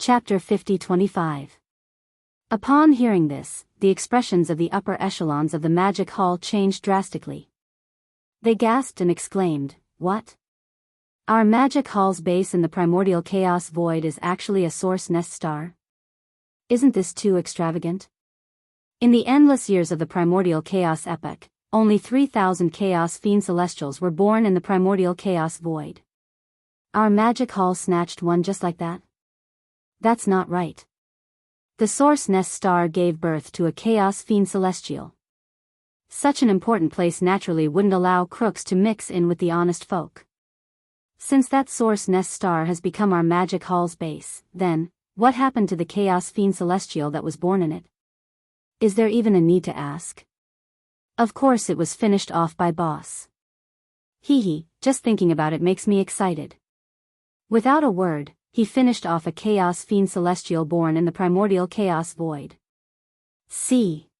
Chapter 50-25. Upon hearing this, the expressions of the upper echelons of the magic hall changed drastically. They gasped and exclaimed, "What? Our magic hall's base in the primordial chaos void is actually a source nest star? Isn't this too extravagant? In the endless years of the primordial chaos epoch, only 3,000 chaos fiend celestials were born in the primordial chaos void. Our magic hall snatched one just like that? That's not right. The source nest star gave birth to a chaos fiend celestial. Such an important place naturally wouldn't allow crooks to mix in with the honest folk. Since that source nest star has become our magic hall's base, then, what happened to the chaos fiend celestial that was born in it? Is there even a need to ask? Of course it was finished off by boss. Hee, just thinking about it makes me excited. Without a word, he finished off a chaos fiend celestial born in the primordial chaos void. See?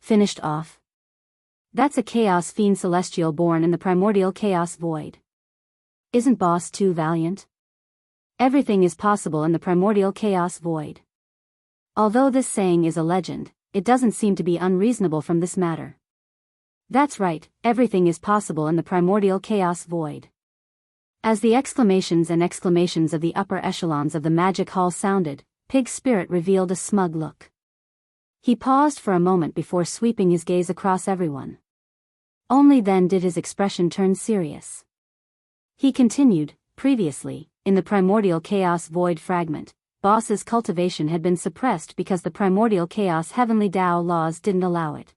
Finished off? That's a chaos fiend celestial born in the primordial chaos void. Isn't boss too valiant? Everything is possible in the primordial chaos void. Although this saying is a legend, it doesn't seem to be unreasonable from this matter. That's right, everything is possible in the primordial chaos void. As the exclamations and exclamations of the upper echelons of the magic hall sounded, Pig's spirit revealed a smug look. He paused for a moment before sweeping his gaze across everyone. Only then did his expression turn serious. He continued, previously, in the primordial chaos void fragment, Boss's cultivation had been suppressed because the primordial chaos heavenly Tao laws didn't allow it.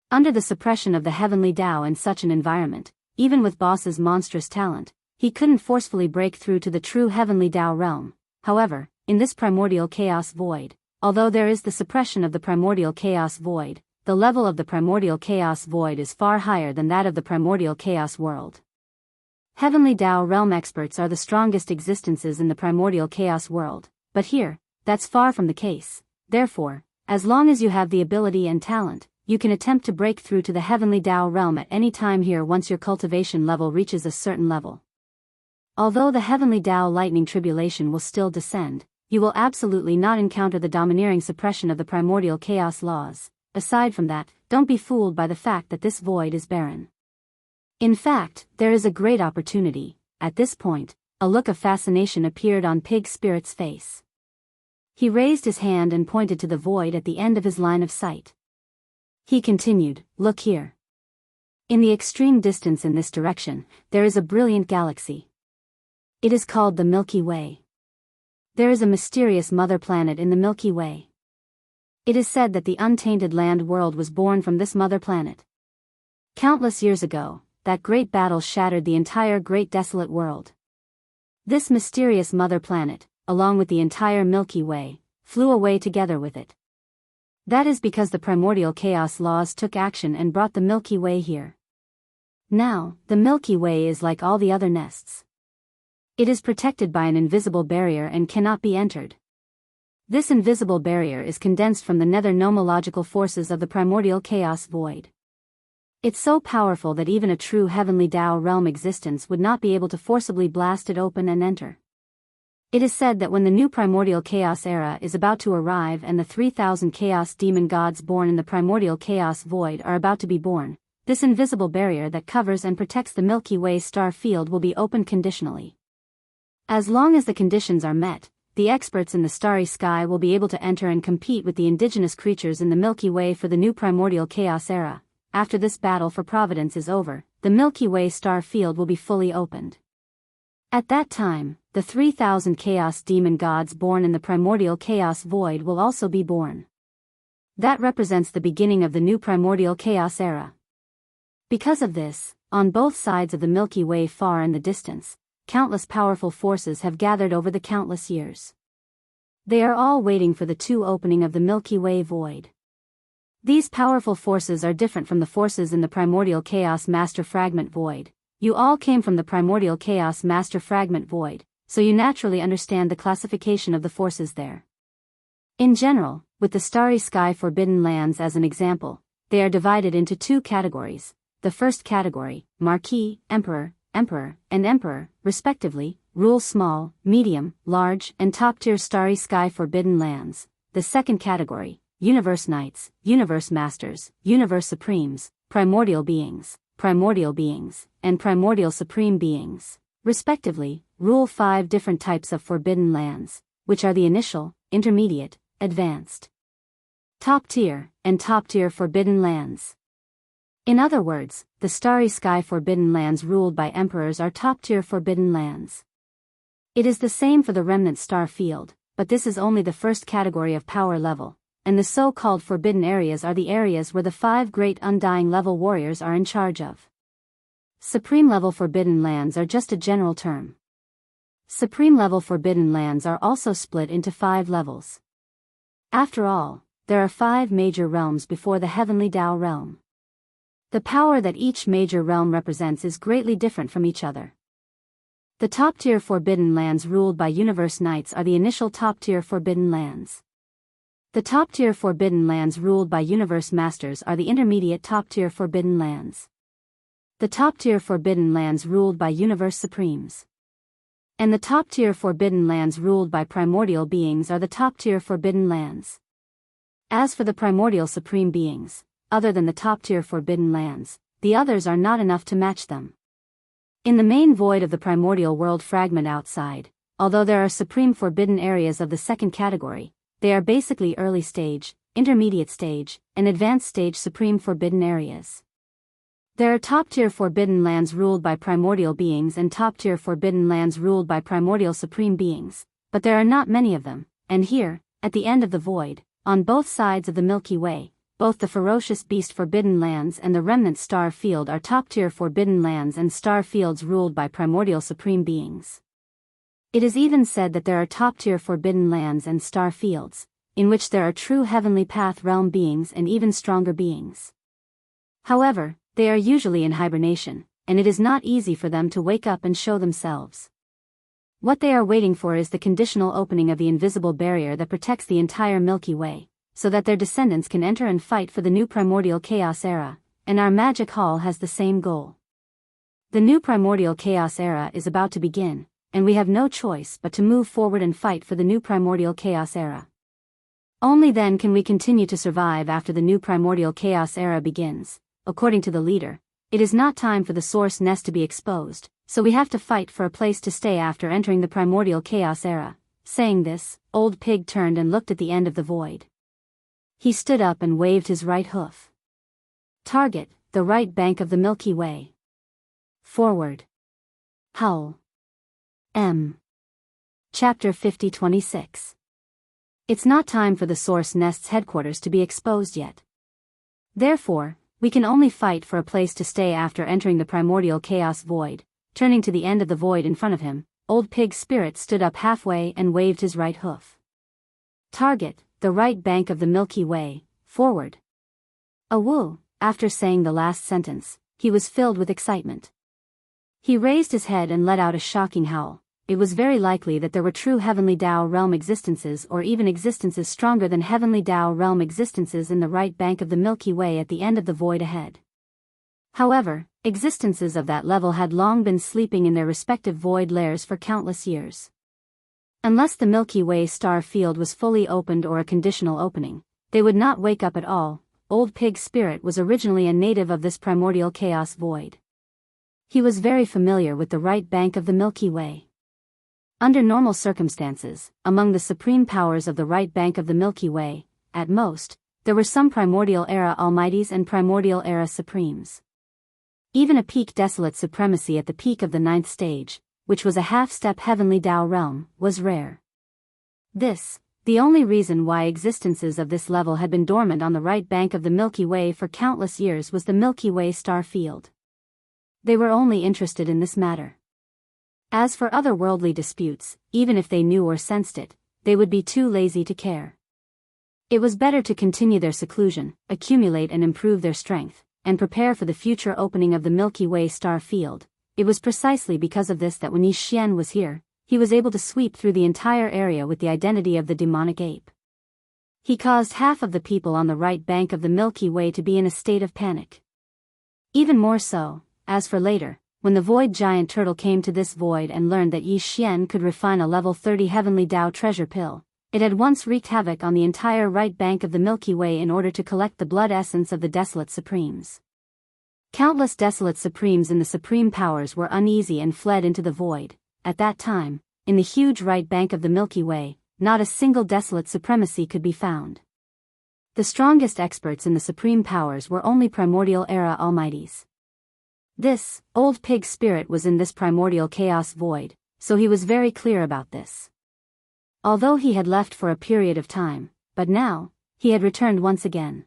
Under the suppression of the heavenly Tao in such an environment, even with Boss's monstrous talent, he couldn't forcefully break through to the true heavenly Tao realm. However, in this primordial chaos void, although there is the suppression of the primordial chaos void, the level of the primordial chaos void is far higher than that of the primordial chaos world. Heavenly Tao realm experts are the strongest existences in the primordial chaos world, but here, that's far from the case. Therefore, as long as you have the ability and talent, you can attempt to break through to the heavenly Tao realm at any time here once your cultivation level reaches a certain level. Although the heavenly Tao lightning tribulation will still descend, you will absolutely not encounter the domineering suppression of the primordial chaos laws. Aside from that, don't be fooled by the fact that this void is barren. In fact, there is a great opportunity. At this point, a look of fascination appeared on Pig's spirit's face. He raised his hand and pointed to the void at the end of his line of sight. He continued, "Look here. In the extreme distance in this direction, there is a brilliant galaxy. It is called the Milky Way. There is a mysterious mother planet in the Milky Way. It is said that the untainted land world was born from this mother planet. Countless years ago, that great battle shattered the entire great desolate world. This mysterious mother planet, along with the entire Milky Way, flew away together with it. That is because the primordial chaos laws took action and brought the Milky Way here. Now, the Milky Way is like all the other nests. It is protected by an invisible barrier and cannot be entered. This invisible barrier is condensed from the nether nomological forces of the primordial chaos void. It's so powerful that even a true heavenly Tao realm existence would not be able to forcibly blast it open and enter. It is said that when the new primordial chaos era is about to arrive and the 3,000 chaos demon gods born in the primordial chaos void are about to be born, this invisible barrier that covers and protects the Milky Way star field will be opened conditionally. As long as the conditions are met, the experts in the starry sky will be able to enter and compete with the indigenous creatures in the Milky Way for the new primordial chaos era. After this battle for providence is over, the Milky Way star field will be fully opened. At that time, the 3,000 chaos demon gods born in the primordial chaos void will also be born. That represents the beginning of the new primordial chaos era. Because of this, on both sides of the Milky Way far in the distance, countless powerful forces have gathered over the countless years. They are all waiting for the opening of the Milky Way void. These powerful forces are different from the forces in the primordial chaos master fragment void. You all came from the primordial chaos master fragment void, so you naturally understand the classification of the forces there. In general, with the starry sky forbidden lands as an example, they are divided into two categories. The first category, Marquis, Emperor, and Emperor, respectively, rule small, medium, large, and top-tier starry sky forbidden lands. The second category, universe knights, universe masters, universe supremes, primordial beings, and primordial supreme beings, respectively, rule 5 different types of forbidden lands, which are the initial, intermediate, advanced, top-tier, and top-tier forbidden lands. In other words, the starry sky forbidden lands ruled by emperors are top-tier forbidden lands. It is the same for the remnant star field, but this is only the first category of power level, and the so-called forbidden areas are the areas where the 5 great undying level warriors are in charge of. Supreme level forbidden lands are just a general term. Supreme level forbidden lands are also split into 5 levels. After all, there are 5 major realms before the heavenly Tao realm. The power that each major realm represents is greatly different from each other. The top-tier forbidden lands ruled by universe knights are the initial top-tier forbidden lands. The top-tier forbidden lands ruled by universe masters are the intermediate top-tier forbidden lands. The top-tier forbidden lands ruled by universe supremes. And the top-tier forbidden lands ruled by primordial beings are the top-tier forbidden lands. As for the primordial supreme beings, other than the top-tier forbidden lands, the others are not enough to match them. In the main void of the primordial world fragment outside, although there are supreme forbidden areas of the second category, they are basically early stage, intermediate stage, and advanced stage supreme forbidden areas. There are top-tier forbidden lands ruled by primordial beings and top-tier forbidden lands ruled by primordial supreme beings, but there are not many of them, and here, at the end of the void, on both sides of the Milky Way, both the ferocious beast forbidden lands and the remnant star field are top-tier forbidden lands and star fields ruled by primordial supreme beings. It is even said that there are top-tier forbidden lands and star fields, in which there are true heavenly path realm beings and even stronger beings. However, they are usually in hibernation, and it is not easy for them to wake up and show themselves. What they are waiting for is the conditional opening of the invisible barrier that protects the entire Milky Way, so that their descendants can enter and fight for the new primordial chaos era, and our magic hall has the same goal. The new primordial chaos era is about to begin, and we have no choice but to move forward and fight for the new primordial chaos era. Only then can we continue to survive after the new primordial chaos era begins. According to the leader, it is not time for the source nest to be exposed, so we have to fight for a place to stay after entering the primordial chaos era. Saying this, Old Pig turned and looked at the end of the void. He stood up and waved his right hoof. Target, the right bank of the Milky Way. Forward. Howl. M. Chapter 50-26. It's not time for the Source Nest's headquarters to be exposed yet. Therefore, we can only fight for a place to stay after entering the primordial chaos void. Turning to the end of the void in front of him, Old Pig's spirit stood up halfway and waved his right hoof. Target, the right bank of the Milky Way, forward. Awoo, after saying the last sentence, he was filled with excitement. He raised his head and let out a shocking howl. It was very likely that there were true heavenly Tao realm existences or even existences stronger than heavenly Tao realm existences in the right bank of the Milky Way at the end of the void ahead. However, existences of that level had long been sleeping in their respective void lairs for countless years. Unless the Milky Way star field was fully opened or a conditional opening, they would not wake up at all. Old Pig's spirit was originally a native of this primordial chaos void. He was very familiar with the right bank of the Milky Way. Under normal circumstances, among the supreme powers of the right bank of the Milky Way, at most, there were some primordial era almighties and primordial era supremes. Even a peak desolate supremacy at the peak of the 9th stage, which was a half-step heavenly Tao realm, was rare. This, the only reason why existences of this level had been dormant on the right bank of the Milky Way for countless years was the Milky Way star field. They were only interested in this matter. As for other worldly disputes, even if they knew or sensed it, they would be too lazy to care. It was better to continue their seclusion, accumulate and improve their strength, and prepare for the future opening of the Milky Way star field. It was precisely because of this that when Yi Xian was here, he was able to sweep through the entire area with the identity of the demonic ape. He caused half of the people on the right bank of the Milky Way to be in a state of panic. Even more so, as for later, when the void giant turtle came to this void and learned that Yi Xian could refine a level 30 heavenly Dao treasure pill, it had once wreaked havoc on the entire right bank of the Milky Way in order to collect the blood essence of the Desolate Supremes. Countless Desolate Supremes in the Supreme Powers were uneasy and fled into the void. At that time, in the huge right bank of the Milky Way, not a single Desolate Supremacy could be found. The strongest experts in the Supreme Powers were only Primordial Era Almighties. This old pig spirit was in this primordial chaos void, so he was very clear about this. Although he had left for a period of time, but now, he had returned once again.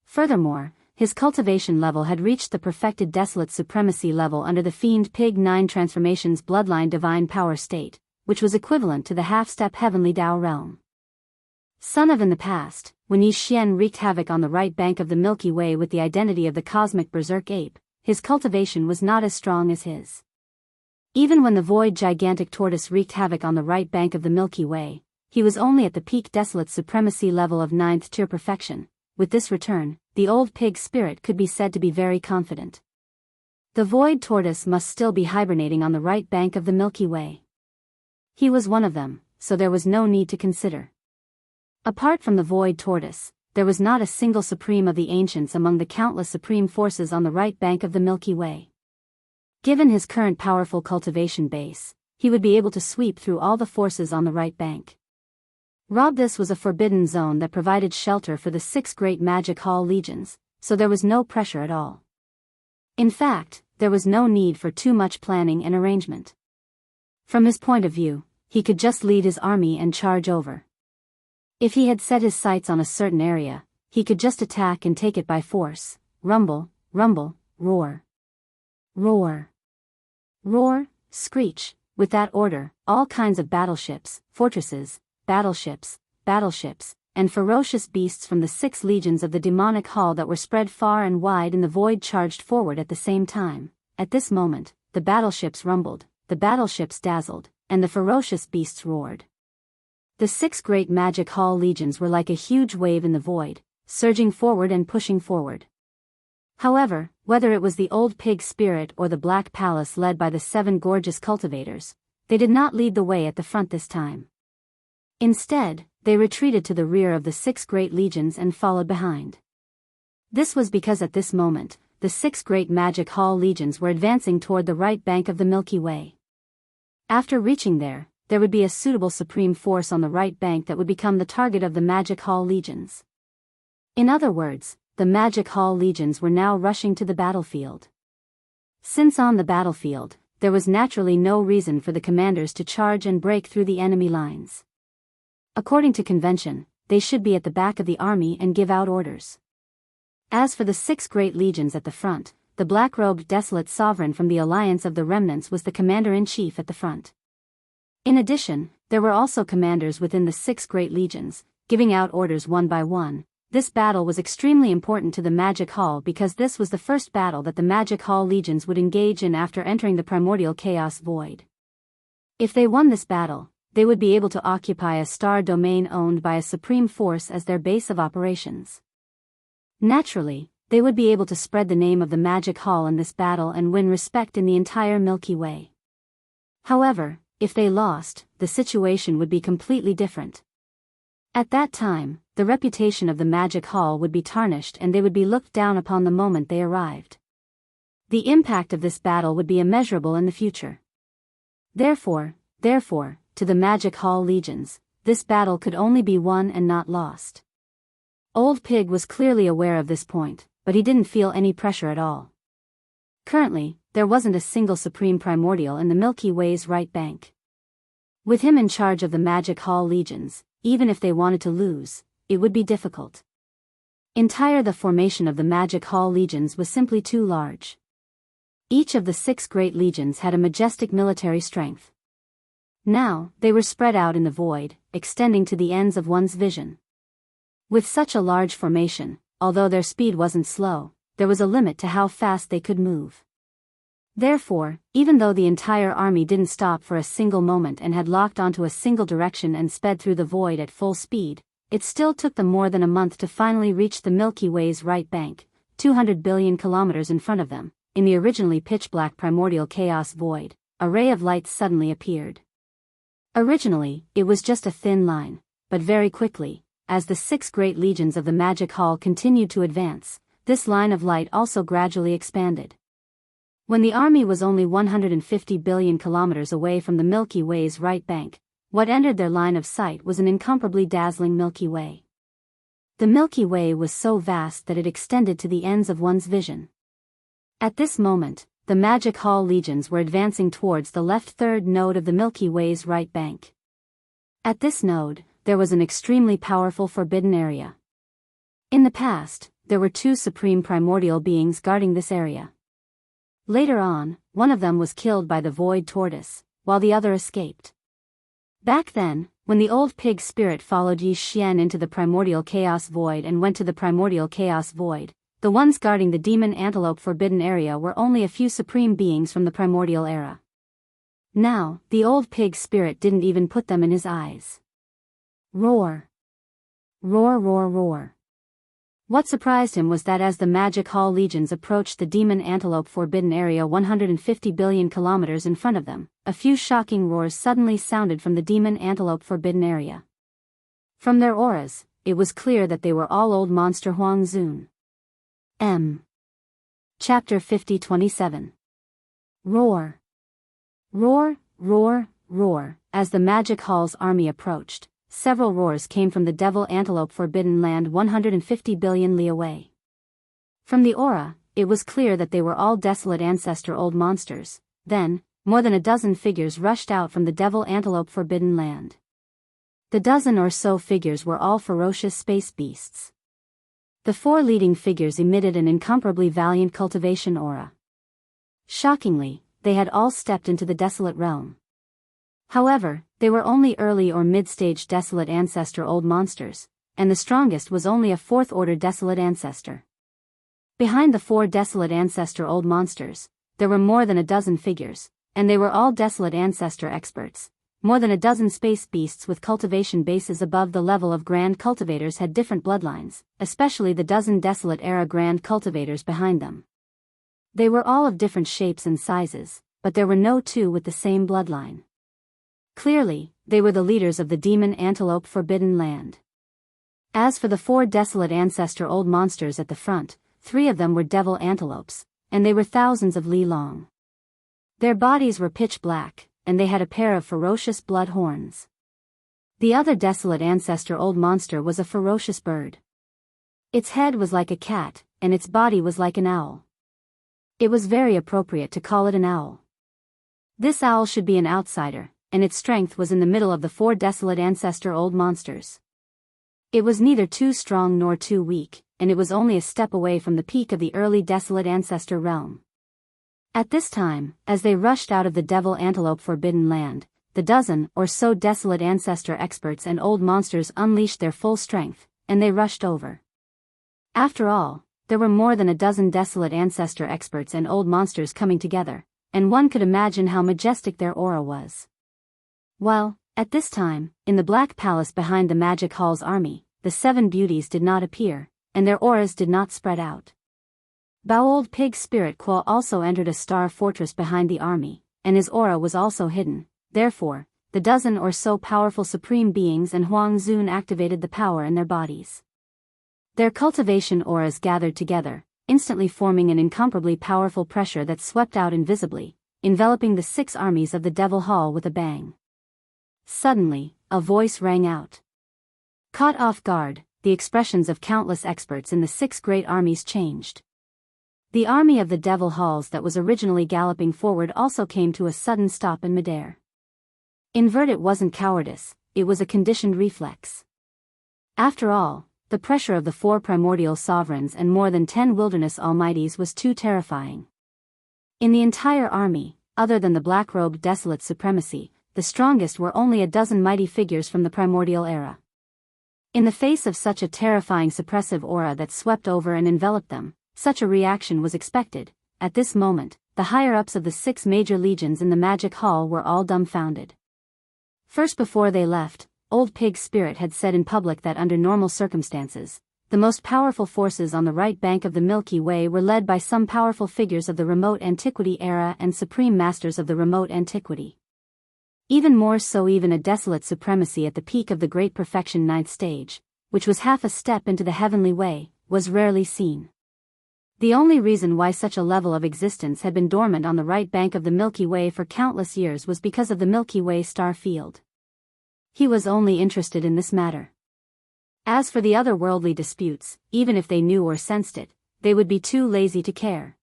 Furthermore, his cultivation level had reached the perfected Desolate Supremacy level under the Fiend Pig 9 Transformations Bloodline Divine Power state, which was equivalent to the half-step Heavenly Dao realm. Son of in the past, when Yi Xian wreaked havoc on the right bank of the Milky Way with the identity of the Cosmic Berserk Ape, his cultivation was not as strong as his. Even when the Void Gigantic Tortoise wreaked havoc on the right bank of the Milky Way, he was only at the peak Desolate Supremacy level of 9th tier perfection. With this return, the old pig spirit could be said to be very confident. The Void Tortoise must still be hibernating on the right bank of the Milky Way. He was one of them, so there was no need to consider. Apart from the Void Tortoise, there was not a single Supreme of the Ancients among the countless Supreme forces on the right bank of the Milky Way. Given his current powerful cultivation base, he would be able to sweep through all the forces on the right bank. This was a forbidden zone that provided shelter for the 6 great Magic Hall legions, so there was no pressure at all. In fact, there was no need for too much planning and arrangement. From his point of view, he could just lead his army and charge over. If he had set his sights on a certain area, he could just attack and take it by force. Rumble, rumble, roar. Roar. Roar, screech. With that order, all kinds of battleships, fortresses, battleships, and ferocious beasts from the 6 legions of the demonic hall that were spread far and wide in the void charged forward at the same time. At this moment, the battleships rumbled, the battleships dazzled, and the ferocious beasts roared. The 6 great Magic Hall legions were like a huge wave in the void, surging forward and pushing forward. However, whether it was the old pig spirit or the Black Palace led by the 7 gorgeous cultivators, they did not lead the way at the front this time. Instead, they retreated to the rear of the 6 great legions and followed behind. This was because at this moment, the 6 great Magic Hall legions were advancing toward the right bank of the Milky Way. After reaching there would be a suitable supreme force on the right bank that would become the target of the Magic Hall legions. In other words, the Magic Hall legions were now rushing to the battlefield. Since on the battlefield, there was naturally no reason for the commanders to charge and break through the enemy lines. According to convention, they should be at the back of the army and give out orders. As for the 6 great legions at the front, the black-robed desolate sovereign from the Alliance of the Remnants was the commander-in-chief at the front. In addition, there were also commanders within the 6 great legions, giving out orders one by one. This battle was extremely important to the Magic Hall because this was the first battle that the Magic Hall legions would engage in after entering the primordial chaos void. If they won this battle, they would be able to occupy a star domain owned by a supreme force as their base of operations. Naturally, they would be able to spread the name of the Magic Hall in this battle and win respect in the entire Milky Way. However, if they lost, the situation would be completely different. At that time, the reputation of the Magic Hall would be tarnished and they would be looked down upon the moment they arrived. The impact of this battle would be immeasurable in the future. Therefore, to the Magic Hall legions, this battle could only be won and not lost. Old Pig was clearly aware of this point, but he didn't feel any pressure at all. Currently, there wasn't a single Supreme Primordial in the Milky Way's right bank. With him in charge of the Magic Hall legions, even if they wanted to lose, it would be difficult. The formation of the Magic Hall legions was simply too large. Each of the 6 great legions had a majestic military strength. Now, they were spread out in the void, extending to the ends of one's vision. With such a large formation, although their speed wasn't slow, there was a limit to how fast they could move. Therefore, even though the entire army didn't stop for a single moment and had locked onto a single direction and sped through the void at full speed, it still took them more than a month to finally reach the Milky Way's right bank, 200 billion kilometers in front of them, in the originally pitch-black primordial chaos void, a ray of light suddenly appeared. Originally, it was just a thin line, but very quickly, as the 6 great legions of the Magic Hall continued to advance, this line of light also gradually expanded. When the army was only 150 billion kilometers away from the Milky Way's right bank, what entered their line of sight was an incomparably dazzling Milky Way. The Milky Way was so vast that it extended to the ends of one's vision. At this moment, the Magic Hall legions were advancing towards the left third node of the Milky Way's right bank. At this node, there was an extremely powerful forbidden area. In the past, there were 2 supreme primordial beings guarding this area. Later on, one of them was killed by the Void Tortoise, while the other escaped. Back then, when the old pig spirit followed Yi Xian into the primordial chaos void and went to the primordial chaos void, the ones guarding the demon antelope forbidden area were only a few supreme beings from the primordial era. Now, the old pig spirit didn't even put them in his eyes. Roar! Roar, roar, roar. What surprised him was that as the Magic Hall legions approached the demon antelope forbidden area 150 billion kilometers in front of them, a few shocking roars suddenly sounded from the demon antelope forbidden area. From their auras, it was clear that they were all old monster Huangzun. Chapter 50-27. Roar. Roar, roar, roar. As the Magic Hall's army approached, several roars came from the Devil Antelope Forbidden Land 150 billion li away. From the aura, it was clear that they were all desolate ancestor old monsters. Then, more than a dozen figures rushed out from the Devil Antelope Forbidden Land. The dozen or so figures were all ferocious space beasts. The 4 leading figures emitted an incomparably valiant cultivation aura. Shockingly, they had all stepped into the desolate realm. However, they were only early or mid-stage desolate ancestor old monsters, and the strongest was only a 4th-order desolate ancestor. Behind the 4 desolate ancestor old monsters, there were more than a dozen figures, and they were all desolate ancestor experts. More than a dozen space beasts with cultivation bases above the level of grand cultivators had different bloodlines, especially the dozen desolate era grand cultivators behind them. They were all of different shapes and sizes, but there were no 2 with the same bloodline. Clearly, they were the leaders of the Demon Antelope Forbidden Land. As for the 4 desolate ancestor old monsters at the front, 3 of them were devil antelopes, and they were thousands of li long. Their bodies were pitch black, and they had a pair of ferocious blood horns. The other desolate ancestor old monster was a ferocious bird. Its head was like a cat, and its body was like an owl. It was very appropriate to call it an owl. This owl should be an outsider, and its strength was in the middle of the 4 desolate ancestor old monsters. It was neither too strong nor too weak, and it was only a step away from the peak of the early desolate ancestor realm. At this time, as they rushed out of the Devil Antelope Forbidden Land, the dozen or so desolate ancestor experts and old monsters unleashed their full strength, and they rushed over. After all, there were more than a dozen desolate ancestor experts and old monsters coming together, and one could imagine how majestic their aura was. While, at this time, in the Black Palace behind the Magic Hall's army, the 7 beauties did not appear, and their auras did not spread out. Baold Pig Spirit Quo also entered a star fortress behind the army, and his aura was also hidden. Therefore, the dozen or so powerful supreme beings and Huangzun activated the power in their bodies. Their cultivation auras gathered together, instantly forming an incomparably powerful pressure that swept out invisibly, enveloping the 6 armies of the Devil Hall with a bang. Suddenly, a voice rang out. Caught off guard, the expressions of countless experts in the 6 great armies changed. The army of the Devil Halls that was originally galloping forward also came to a sudden stop in midair. Invert it wasn't cowardice, it was a conditioned reflex. After all, the pressure of the 4 primordial sovereigns and more than 10 wilderness almighties was too terrifying. In the entire army, other than the black-robed desolate supremacy, the strongest were only a dozen mighty figures from the primordial era. In the face of such a terrifying suppressive aura that swept over and enveloped them, such a reaction was expected. At this moment, the higher-ups of the 6 major legions in the Magic Hall were all dumbfounded. First, before they left, Old Pig Spirit had said in public that under normal circumstances, the most powerful forces on the right bank of the Milky Way were led by some powerful figures of the remote antiquity era and supreme masters of the remote antiquity. Even more so, even a desolate supremacy at the peak of the great perfection ninth stage, which was half a step into the heavenly way, was rarely seen. The only reason why such a level of existence had been dormant on the right bank of the Milky Way for countless years was because of the Milky Way star field. He was only interested in this matter. As for the other worldly disputes, even if they knew or sensed it, they would be too lazy to care.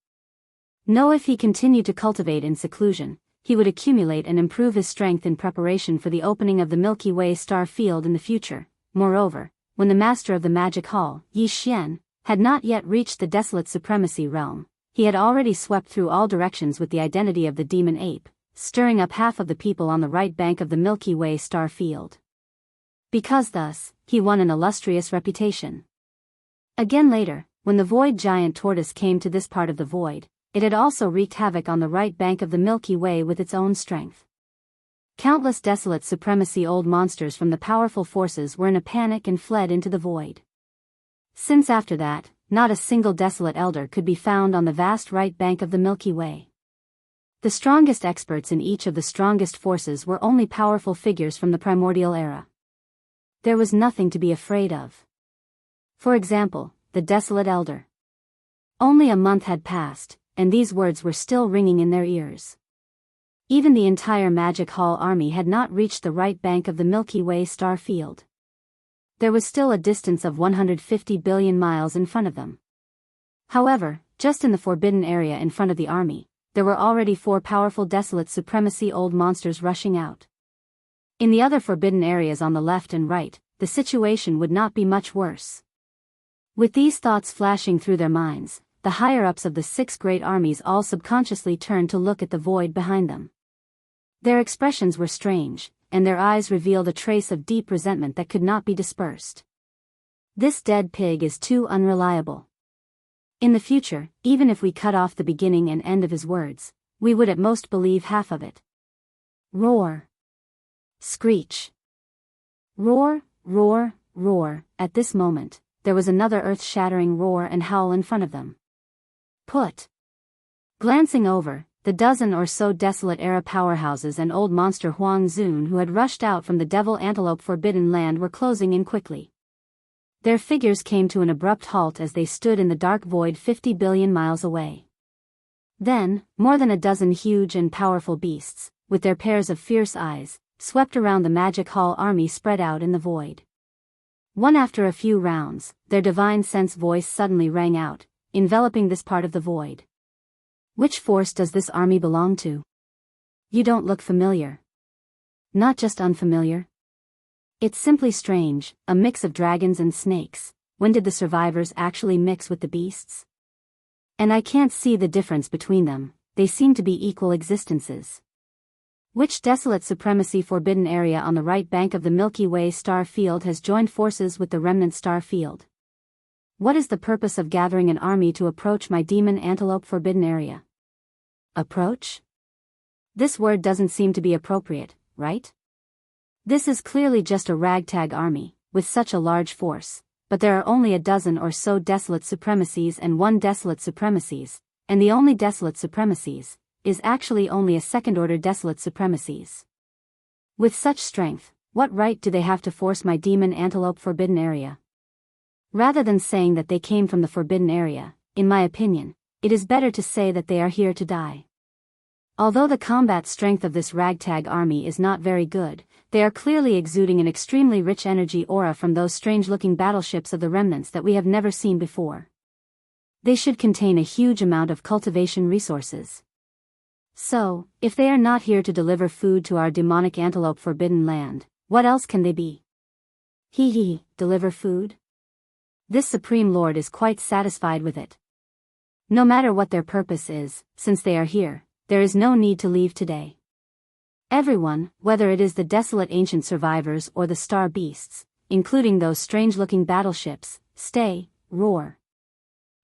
No, if he continued to cultivate in seclusion, he would accumulate and improve his strength in preparation for the opening of the Milky Way star field in the future. Moreover, when the master of the magic hall, Yi Xian, had not yet reached the desolate supremacy realm, he had already swept through all directions with the identity of the demon ape, stirring up half of the people on the right bank of the Milky Way star field. Because thus, he won an illustrious reputation. Again later, when the void giant tortoise came to this part of the void, it had also wreaked havoc on the right bank of the Milky Way with its own strength. Countless desolate supremacy old monsters from the powerful forces were in a panic and fled into the void. Since after that, not a single desolate elder could be found on the vast right bank of the Milky Way. The strongest experts in each of the strongest forces were only powerful figures from the primordial era. There was nothing to be afraid of. For example, the desolate elder. Only a month had passed, and these words were still ringing in their ears. Even the entire Magic Hall army had not reached the right bank of the Milky Way star field. There was still a distance of 150 billion miles in front of them. However, just in the forbidden area in front of the army, there were already 4 powerful desolate supremacy old monsters rushing out. In the other forbidden areas on the left and right, the situation would not be much worse. With these thoughts flashing through their minds, the higher-ups of the 6 great armies all subconsciously turned to look at the void behind them. Their expressions were strange, and their eyes revealed a trace of deep resentment that could not be dispersed. This dead pig is too unreliable. In the future, even if we cut off the beginning and end of his words, we would at most believe half of it. Roar. Screech. Roar, roar, roar. At this moment, there was another earth-shattering roar and howl in front of them. Put. Glancing over, the dozen or so desolate era powerhouses and old monster Huang Zun who had rushed out from the Devil Antelope Forbidden Land were closing in quickly. Their figures came to an abrupt halt as they stood in the dark void 50 billion miles away. Then, more than a dozen huge and powerful beasts, with their pairs of fierce eyes, swept around the Magic Hall army spread out in the void. One after a few rounds, their divine sense voice suddenly rang out, enveloping this part of the void. Which force does this army belong to? You don't look familiar. Not just unfamiliar. It's simply strange, a mix of dragons and snakes. When did the survivors actually mix with the beasts? And I can't see the difference between them, they seem to be equal existences. Which desolate supremacy forbidden area on the right bank of the Milky Way star field has joined forces with the remnant star field? What is the purpose of gathering an army to approach my demon antelope forbidden area? Approach? This word doesn't seem to be appropriate, right? This is clearly just a ragtag army, with such a large force, but there are only a dozen or so desolate supremacies and 1 desolate supremacies, and the only desolate supremacies is actually only a second-order desolate supremacies. With such strength, what right do they have to force my demon antelope forbidden area? Rather than saying that they came from the forbidden area, in my opinion, it is better to say that they are here to die. Although the combat strength of this ragtag army is not very good, they are clearly exuding an extremely rich energy aura from those strange-looking battleships of the remnants that we have never seen before. They should contain a huge amount of cultivation resources. So, if they are not here to deliver food to our demonic antelope forbidden land, what else can they be? Deliver food? This Supreme Lord is quite satisfied with it. No matter what their purpose is, since they are here, there is no need to leave today. Everyone, whether it is the desolate ancient survivors or the star beasts, including those strange-looking battleships, stay, roar.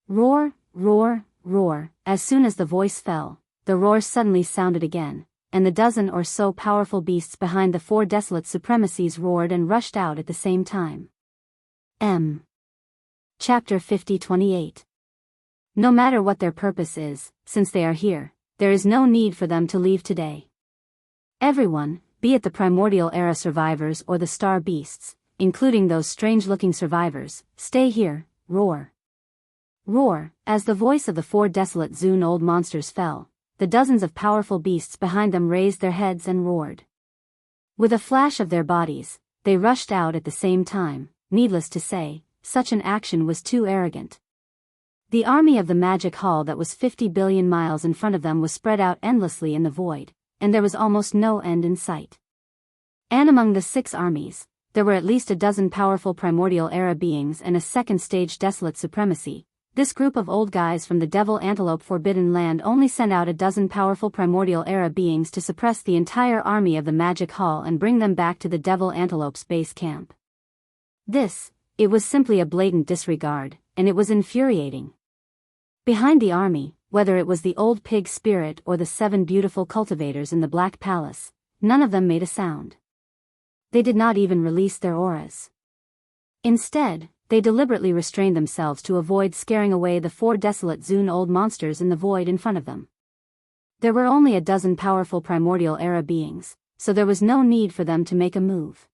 Roar, roar, roar. As soon as the voice fell, the roar suddenly sounded again, and the dozen or so powerful beasts behind the 4 desolate supremacies roared and rushed out at the same time. Chapter 50-28. No matter what their purpose is, since they are here, there is no need for them to leave today. Everyone, be it the primordial era survivors or the star beasts, including those strange-looking survivors, stay here, roar. Roar, as the voice of the 4 desolate Zune old monsters fell, the dozens of powerful beasts behind them raised their heads and roared. With a flash of their bodies, they rushed out at the same time. Needless to say, such an action was too arrogant. The army of the magic hall that was 50 billion miles in front of them was spread out endlessly in the void, and there was almost no end in sight. And among the 6 armies, there were at least a dozen powerful primordial era beings and a second-stage desolate supremacy. This group of old guys from the Devil Antelope Forbidden Land only sent out a dozen powerful primordial era beings to suppress the entire army of the magic hall and bring them back to the Devil Antelope's base camp. It was simply a blatant disregard, and it was infuriating. Behind the army, whether it was the old pig spirit or the 7 beautiful cultivators in the Black Palace, none of them made a sound. They did not even release their auras. Instead, they deliberately restrained themselves to avoid scaring away the 4 desolate Zune old monsters in the void in front of them. There were only a dozen powerful primordial era beings, so there was no need for them to make a move.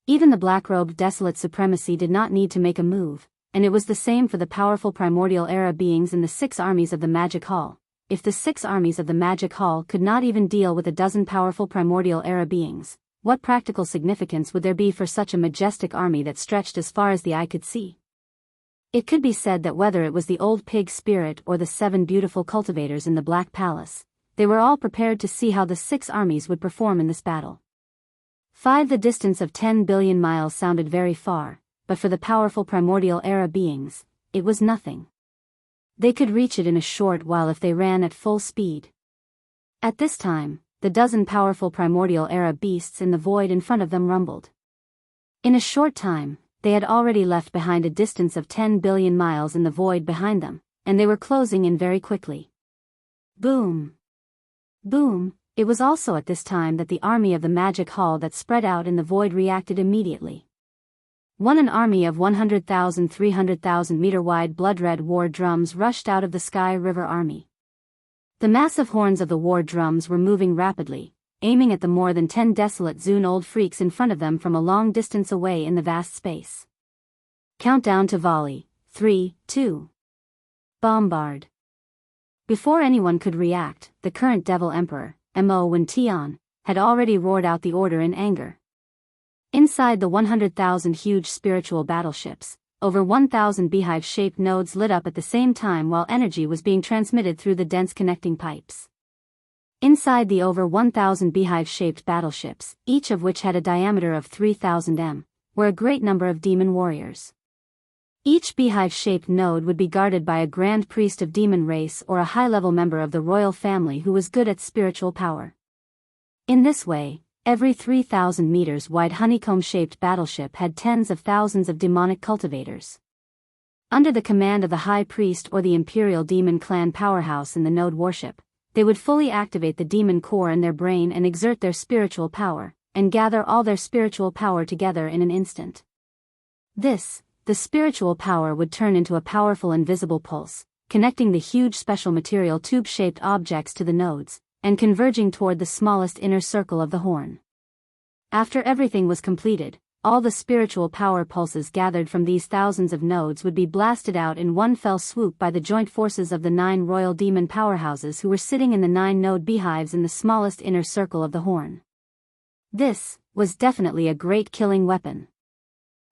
Even the black-robed desolate supremacy did not need to make a move, and it was the same for the powerful primordial era beings in the 6 armies of the Magic Hall. If the 6 armies of the Magic Hall could not even deal with a dozen powerful primordial era beings, what practical significance would there be for such a majestic army that stretched as far as the eye could see? It could be said that whether it was the old pig spirit or the 7 beautiful cultivators in the Black Palace, they were all prepared to see how the 6 armies would perform in this battle. 5 The distance of 10 billion miles sounded very far, but for the powerful primordial era beings, it was nothing. They could reach it in a short while if they ran at full speed. At this time, the dozen powerful primordial era beasts in the void in front of them rumbled. In a short time, they had already left behind a distance of 10 billion miles in the void behind them, and they were closing in very quickly. Boom! Boom! It was also at this time that the army of the Magic Hall that spread out in the void reacted immediately. An army of 100,000 300,000 meter-wide blood-red war drums rushed out of the Sky River Army. The massive horns of the war drums were moving rapidly, aiming at the more than 10 desolate Zune old freaks in front of them from a long distance away in the vast space. Countdown to volley. 3, 2. Bombard. Before anyone could react, the current Devil Emperor, Mo Wen Tian, had already roared out the order in anger. Inside the 100,000 huge spiritual battleships, over 1,000 beehive-shaped nodes lit up at the same time while energy was being transmitted through the dense connecting pipes. Inside the over 1,000 beehive-shaped battleships, each of which had a diameter of 3,000 m, were a great number of demon warriors. Each beehive-shaped node would be guarded by a grand priest of demon race or a high-level member of the royal family who was good at spiritual power. In this way, every 3,000 meters wide honeycomb-shaped battleship had tens of thousands of demonic cultivators. Under the command of the high priest or the imperial demon clan powerhouse in the node warship, they would fully activate the demon core in their brain and exert their spiritual power, and gather all their spiritual power together in an instant. The spiritual power would turn into a powerful invisible pulse, connecting the huge special material tube-shaped objects to the nodes, and converging toward the smallest inner circle of the horn. After everything was completed, all the spiritual power pulses gathered from these thousands of nodes would be blasted out in one fell swoop by the joint forces of the 9 royal demon powerhouses who were sitting in the 9 node beehives in the smallest inner circle of the horn. This was definitely a great killing weapon.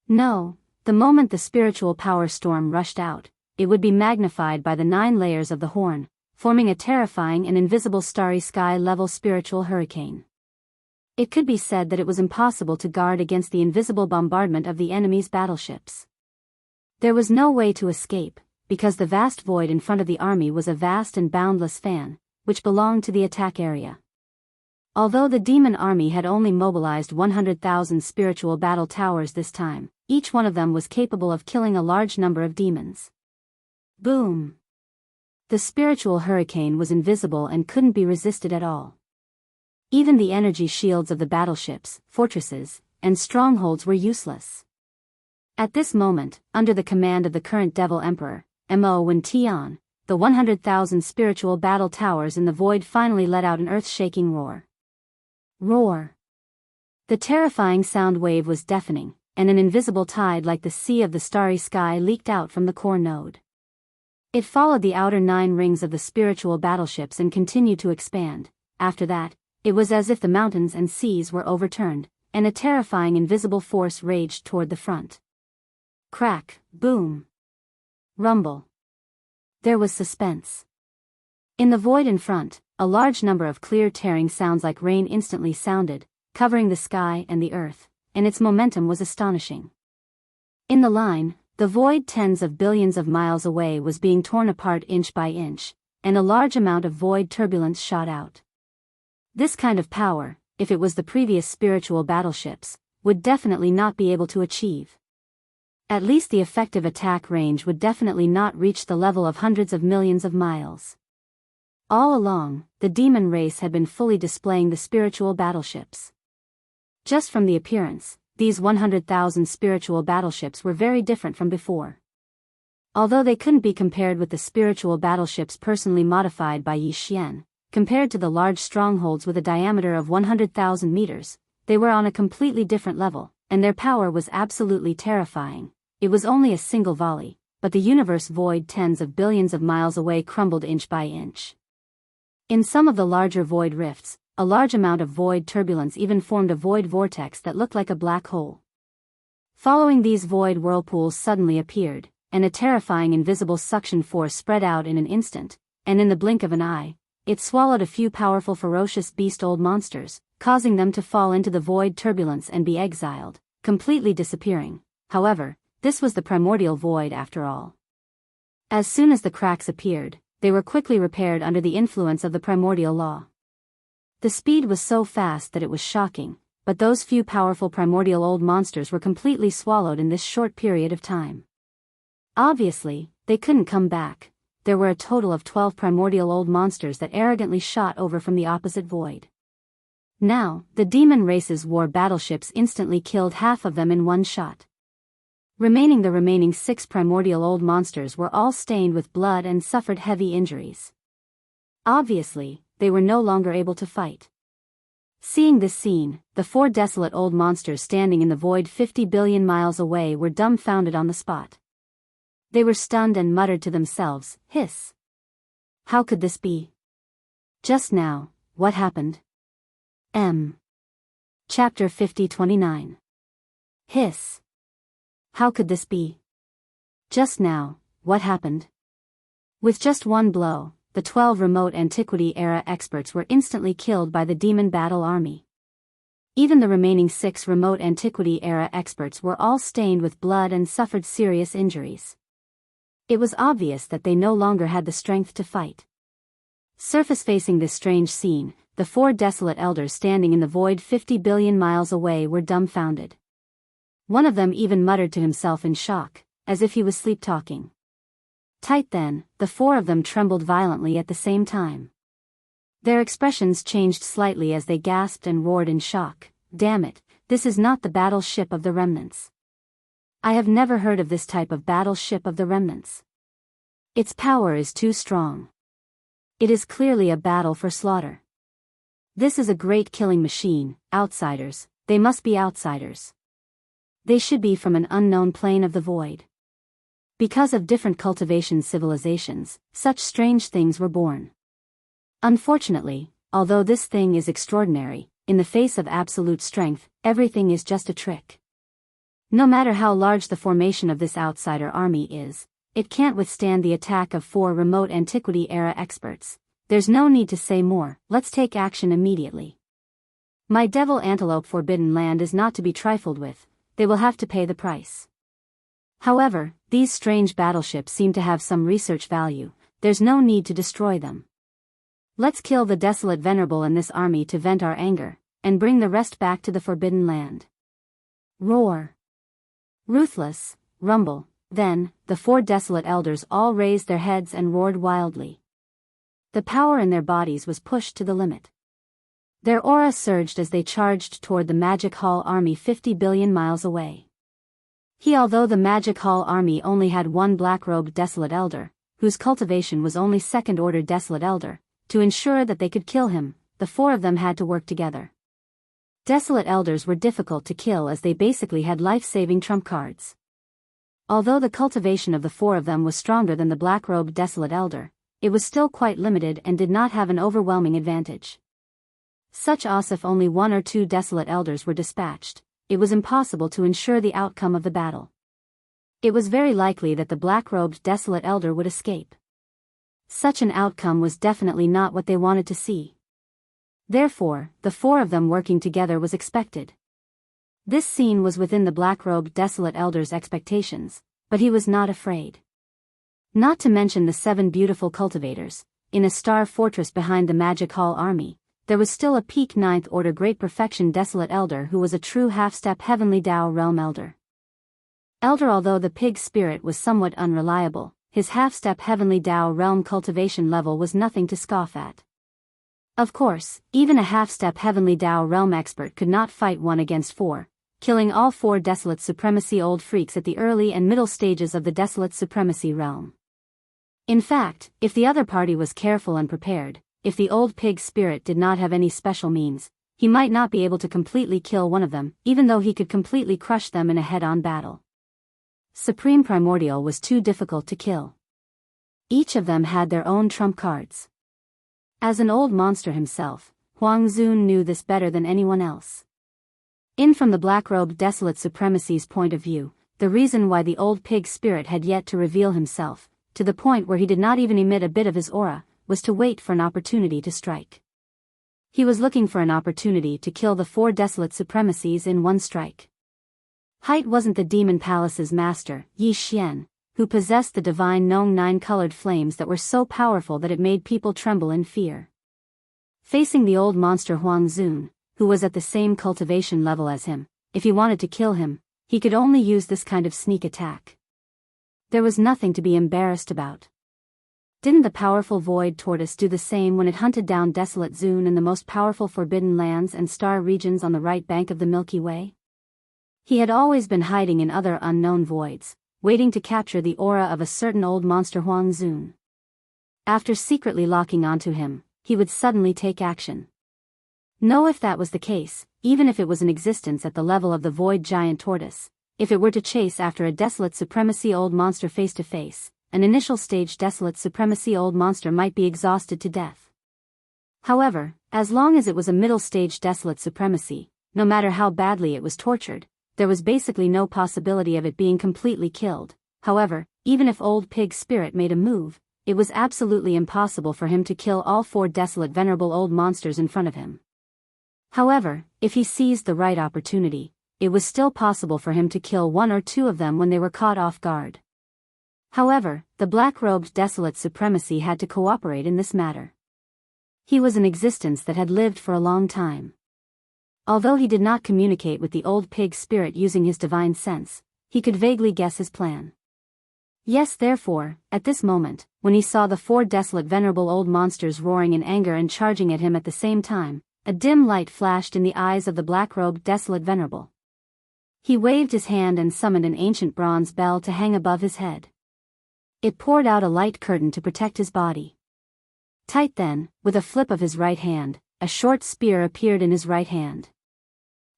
No. The moment the spiritual power storm rushed out, it would be magnified by the 9 layers of the horn, forming a terrifying and invisible starry sky-level spiritual hurricane. It could be said that it was impossible to guard against the invisible bombardment of the enemy's battleships. There was no way to escape, because the vast void in front of the army was a vast and boundless fan, which belonged to the attack area. Although the demon army had only mobilized 100,000 spiritual battle towers this time, each one of them was capable of killing a large number of demons. Boom! The spiritual hurricane was invisible and couldn't be resisted at all. Even the energy shields of the battleships, fortresses, and strongholds were useless. At this moment, under the command of the current Devil Emperor, Mo Wen Tian, the 100,000 spiritual battle towers in the void finally let out an earth-shaking roar. Roar. The terrifying sound wave was deafening, and an invisible tide like the sea of the starry sky leaked out from the core node. It followed the outer 9 rings of the spiritual battleships and continued to expand. After that, it was as if the mountains and seas were overturned, and a terrifying invisible force raged toward the front. Crack, boom. Rumble. There was suspense. In the void in front, a large number of clear tearing sounds like rain instantly sounded, covering the sky and the earth, and its momentum was astonishing. In the line, the void tens of billions of miles away was being torn apart inch by inch, and a large amount of void turbulence shot out. This kind of power, if it was the previous spiritual battleships, would definitely not be able to achieve. At least the effective attack range would definitely not reach the level of hundreds of millions of miles. All along, the demon race had been fully displaying the spiritual battleships. Just from the appearance, these 100,000 spiritual battleships were very different from before. Although they couldn't be compared with the spiritual battleships personally modified by Yi Xian, compared to the large strongholds with a diameter of 100,000 meters, they were on a completely different level, and their power was absolutely terrifying. It was only a single volley, but the universe void tens of billions of miles away crumbled inch by inch. In some of the larger void rifts, a large amount of void turbulence even formed a void vortex that looked like a black hole. Following these void whirlpools suddenly appeared, and a terrifying invisible suction force spread out in an instant, and in the blink of an eye, it swallowed a few powerful ferocious beast-old monsters, causing them to fall into the void turbulence and be exiled, completely disappearing. However, this was the primordial void after all. As soon as the cracks appeared, they were quickly repaired under the influence of the primordial law. The speed was so fast that it was shocking, but those few powerful primordial old monsters were completely swallowed in this short period of time. Obviously, they couldn't come back. There were a total of 12 primordial old monsters that arrogantly shot over from the opposite void. Now, the demon race's war battleships instantly killed half of them in one shot. The remaining 6 primordial old monsters were all stained with blood and suffered heavy injuries. Obviously, they were no longer able to fight. Seeing this scene, the 4 desolate old monsters standing in the void 50 billion miles away were dumbfounded on the spot. They were stunned and muttered to themselves, hiss. How could this be? Just now, what happened? Chapter 50-29. Hiss. How could this be? Just now, what happened? With just one blow, the 12 remote antiquity-era experts were instantly killed by the demon battle army. Even the remaining 6 remote antiquity-era experts were all stained with blood and suffered serious injuries. It was obvious that they no longer had the strength to fight. Surface-facing this strange scene, the 4 desolate elders standing in the void 50 billion miles away were dumbfounded. One of them even muttered to himself in shock, as if he was sleep-talking. Tight then, the 4 of them trembled violently at the same time. Their expressions changed slightly as they gasped and roared in shock. Damn it, this is not the battleship of the remnants. I have never heard of this type of battleship of the remnants. Its power is too strong. It is clearly a battle for slaughter. This is a great killing machine. Outsiders, they must be outsiders. They should be from an unknown plane of the void. Because of different cultivation civilizations, such strange things were born. Unfortunately, although this thing is extraordinary, in the face of absolute strength, everything is just a trick. No matter how large the formation of this outsider army is, it can't withstand the attack of 4 remote antiquity-era experts. There's no need to say more, let's take action immediately. My devil antelope forbidden land is not to be trifled with, they will have to pay the price. However, these strange battleships seem to have some research value, there's no need to destroy them. Let's kill the desolate venerable in this army to vent our anger, and bring the rest back to the forbidden land. Roar. Ruthless, rumble. Then, the 4 desolate elders all raised their heads and roared wildly. The power in their bodies was pushed to the limit. Their aura surged as they charged toward the Magic Hall army 50 billion miles away. Although the Magic Hall army only had one black-robed Desolate Elder, whose cultivation was only second-order Desolate Elder, to ensure that they could kill him, the four of them had to work together. Desolate Elders were difficult to kill as they basically had life-saving trump cards. Although the cultivation of the four of them was stronger than the black-robed Desolate Elder, it was still quite limited and did not have an overwhelming advantage. Such as if only one or two Desolate Elders were dispatched, it was impossible to ensure the outcome of the battle. It was very likely that the black-robed Desolate Elder would escape. Such an outcome was definitely not what they wanted to see. Therefore, the four of them working together was expected. This scene was within the black-robed Desolate Elder's expectations, but he was not afraid. Not to mention the 7 beautiful cultivators, in a star fortress behind the Magic Hall army, there was still a peak 9th order Great Perfection Desolate Elder who was a true half-step Heavenly Dao Realm Elder. Although the pig spirit was somewhat unreliable, his half-step Heavenly Dao Realm cultivation level was nothing to scoff at. Of course, even a half-step Heavenly Dao Realm expert could not fight 1 against 4, killing all 4 Desolate Supremacy Old Freaks at the early and middle stages of the Desolate Supremacy realm. In fact, if the other party was careful and prepared, if the old pig spirit did not have any special means, he might not be able to completely kill one of them, even though he could completely crush them in a head-on battle. Supreme Primordial was too difficult to kill. Each of them had their own trump cards. As an old monster himself, Huang Zun knew this better than anyone else. From the black-robed Desolate Supremacy's point of view, the reason why the old pig spirit had yet to reveal himself, to the point where he did not even emit a bit of his aura, was to wait for an opportunity to strike. He was looking for an opportunity to kill the 4 Desolate Supremacies in one strike. Height wasn't the Demon Palace's master, Yi Xian, who possessed the divine Nong 9-colored flames that were so powerful that it made people tremble in fear. Facing the old monster Huang Zun, who was at the same cultivation level as him, if he wanted to kill him, he could only use this kind of sneak attack. There was nothing to be embarrassed about. Didn't the powerful Void Tortoise do the same when it hunted down Desolate Zun in the most powerful forbidden lands and star regions on the right bank of the Milky Way? He had always been hiding in other unknown voids, waiting to capture the aura of a certain old monster Huang Zun. After secretly locking onto him, he would suddenly take action. Know if that was the case, even if it was in existence at the level of the Void Giant Tortoise, if it were to chase after a Desolate Supremacy Old Monster face to face, an initial stage Desolate Supremacy Old Monster might be exhausted to death. However, as long as it was a middle stage Desolate Supremacy, no matter how badly it was tortured, there was basically no possibility of it being completely killed. However, even if Old Pig Spirit made a move, it was absolutely impossible for him to kill all 4 Desolate Venerable Old Monsters in front of him. However, if he seized the right opportunity, it was still possible for him to kill 1 or 2 of them when they were caught off guard. However, the black-robed Desolate Supremacy had to cooperate in this matter. He was an existence that had lived for a long time. Although he did not communicate with the old pig spirit using his divine sense, he could vaguely guess his plan. Yes, therefore, at this moment, when he saw the 4 desolate venerable old monsters roaring in anger and charging at him at the same time, a dim light flashed in the eyes of the black-robed desolate venerable. He waved his hand and summoned an ancient bronze bell to hang above his head. It poured out a light curtain to protect his body. Tight then, with a flip of his right hand, a short spear appeared in his right hand.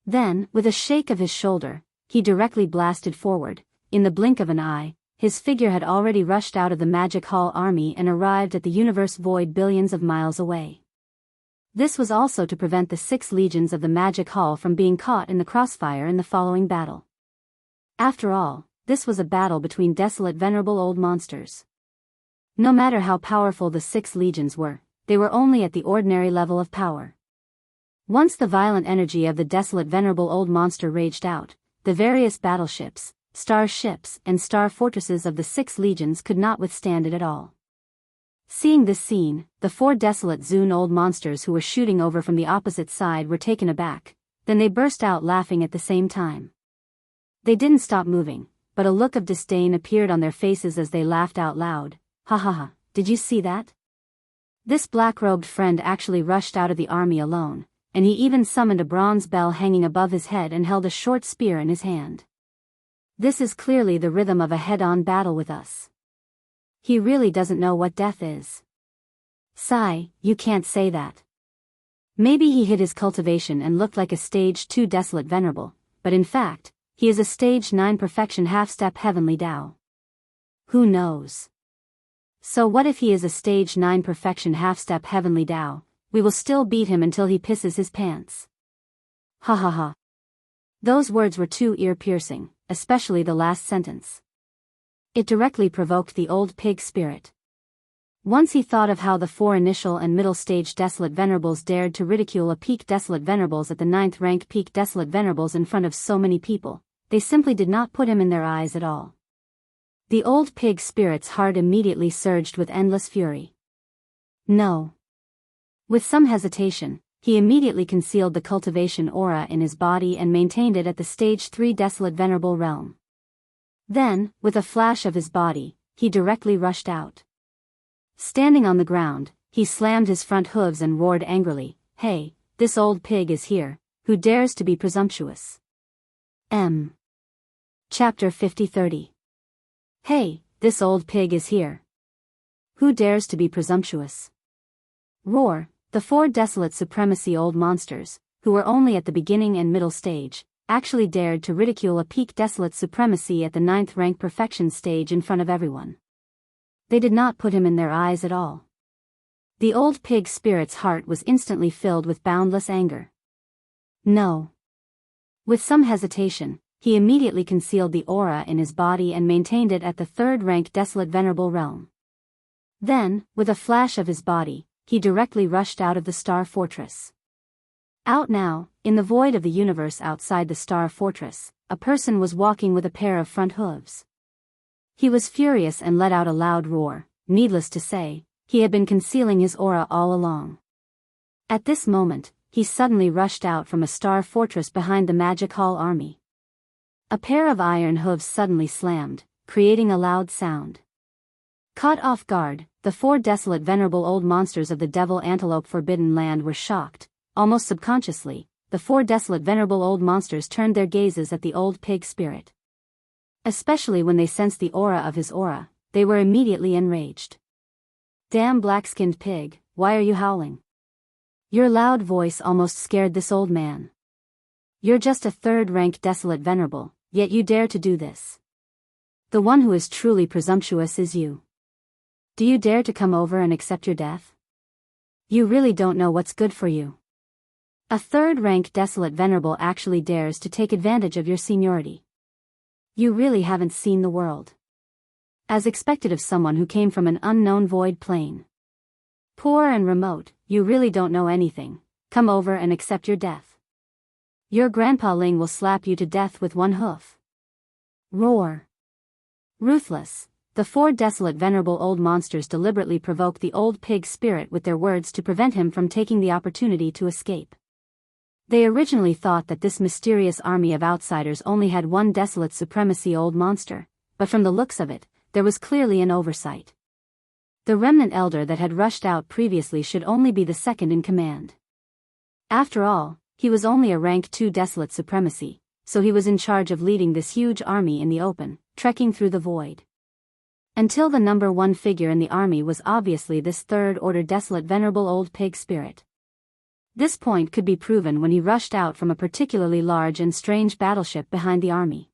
Then, with a shake of his shoulder, he directly blasted forward. In the blink of an eye, his figure had already rushed out of the Magic Hall army and arrived at the universe void billions of miles away. This was also to prevent the 6 legions of the Magic Hall from being caught in the crossfire in the following battle. After all, this was a battle between desolate venerable old monsters. No matter how powerful the 6 legions were, they were only at the ordinary level of power. Once the violent energy of the desolate venerable old monster raged out, the various battleships, star ships and star fortresses of the 6 legions could not withstand it at all. Seeing this scene, the 4 desolate Zun old monsters who were shooting over from the opposite side were taken aback, then they burst out laughing at the same time. They didn't stop moving, but a look of disdain appeared on their faces as they laughed out loud. Ha ha ha, did you see that? This black-robed friend actually rushed out of the army alone, and he even summoned a bronze bell hanging above his head and held a short spear in his hand. This is clearly the rhythm of a head-on battle with us. He really doesn't know what death is. Sigh, you can't say that. Maybe he hid his cultivation and looked like a stage 2 desolate venerable, but in fact, he is a stage 9 perfection half-step heavenly Tao. Who knows? So what if he is a stage 9 perfection half-step heavenly Tao? We will still beat him until he pisses his pants. Ha ha ha. Those words were too ear-piercing, especially the last sentence. It directly provoked the old pig spirit. Once he thought of how the 4 initial and middle stage desolate venerables dared to ridicule a peak desolate venerables at the 9th rank peak desolate venerables in front of so many people, they simply did not put him in their eyes at all. The old pig spirit's heart immediately surged with endless fury. No. With some hesitation, he immediately concealed the cultivation aura in his body and maintained it at the stage 3 desolate venerable realm. Then, with a flash of his body, he directly rushed out. Standing on the ground, he slammed his front hooves and roared angrily, "Hey, this old pig is here, who dares to be presumptuous?" Chapter 50-30. Hey, this old pig is here. Who dares to be presumptuous? Roar, the 4 desolate supremacy old monsters, who were only at the beginning and middle stage, actually dared to ridicule a peak desolate supremacy at the 9th rank perfection stage in front of everyone. They did not put him in their eyes at all. The old pig spirit's heart was instantly filled with boundless anger. No. With some hesitation, he immediately concealed the aura in his body and maintained it at the 3rd rank desolate venerable realm. Then, with a flash of his body, he directly rushed out of the Star Fortress. Out now, in the void of the universe outside the Star Fortress, a person was walking with a pair of front hooves. He was furious and let out a loud roar. Needless to say, he had been concealing his aura all along. At this moment, he suddenly rushed out from a Star Fortress behind the Magic Hall army. A pair of iron hooves suddenly slammed, creating a loud sound. Caught off guard, the 4 desolate venerable old monsters of the Devil Antelope Forbidden Land were shocked. Almost subconsciously, the 4 desolate venerable old monsters turned their gazes at the old pig spirit. Especially when they sensed the aura of his aura, they were immediately enraged. Damn black-skinned pig, why are you howling? Your loud voice almost scared this old man. You're just a 3rd rank desolate venerable, yet you dare to do this. The one who is truly presumptuous is you. Do you dare to come over and accept your death? You really don't know what's good for you. A 3rd rank desolate venerable actually dares to take advantage of your seniority. You really haven't seen the world. As expected of someone who came from an unknown void plane. Poor and remote, you really don't know anything. Come over and accept your death. Your Grandpa Ling will slap you to death with one hoof. Roar. Ruthless, the 4 desolate venerable old monsters deliberately provoke the old pig spirit with their words to prevent him from taking the opportunity to escape. They originally thought that this mysterious army of outsiders only had 1 desolate supremacy old monster, but from the looks of it, there was clearly an oversight. The remnant elder that had rushed out previously should only be the 2nd in command. After all, he was only a rank 2 desolate supremacy, so he was in charge of leading this huge army in the open, trekking through the void. Until the number 1 figure in the army was obviously this 3rd order desolate venerable old pig spirit. This point could be proven when he rushed out from a particularly large and strange battleship behind the army.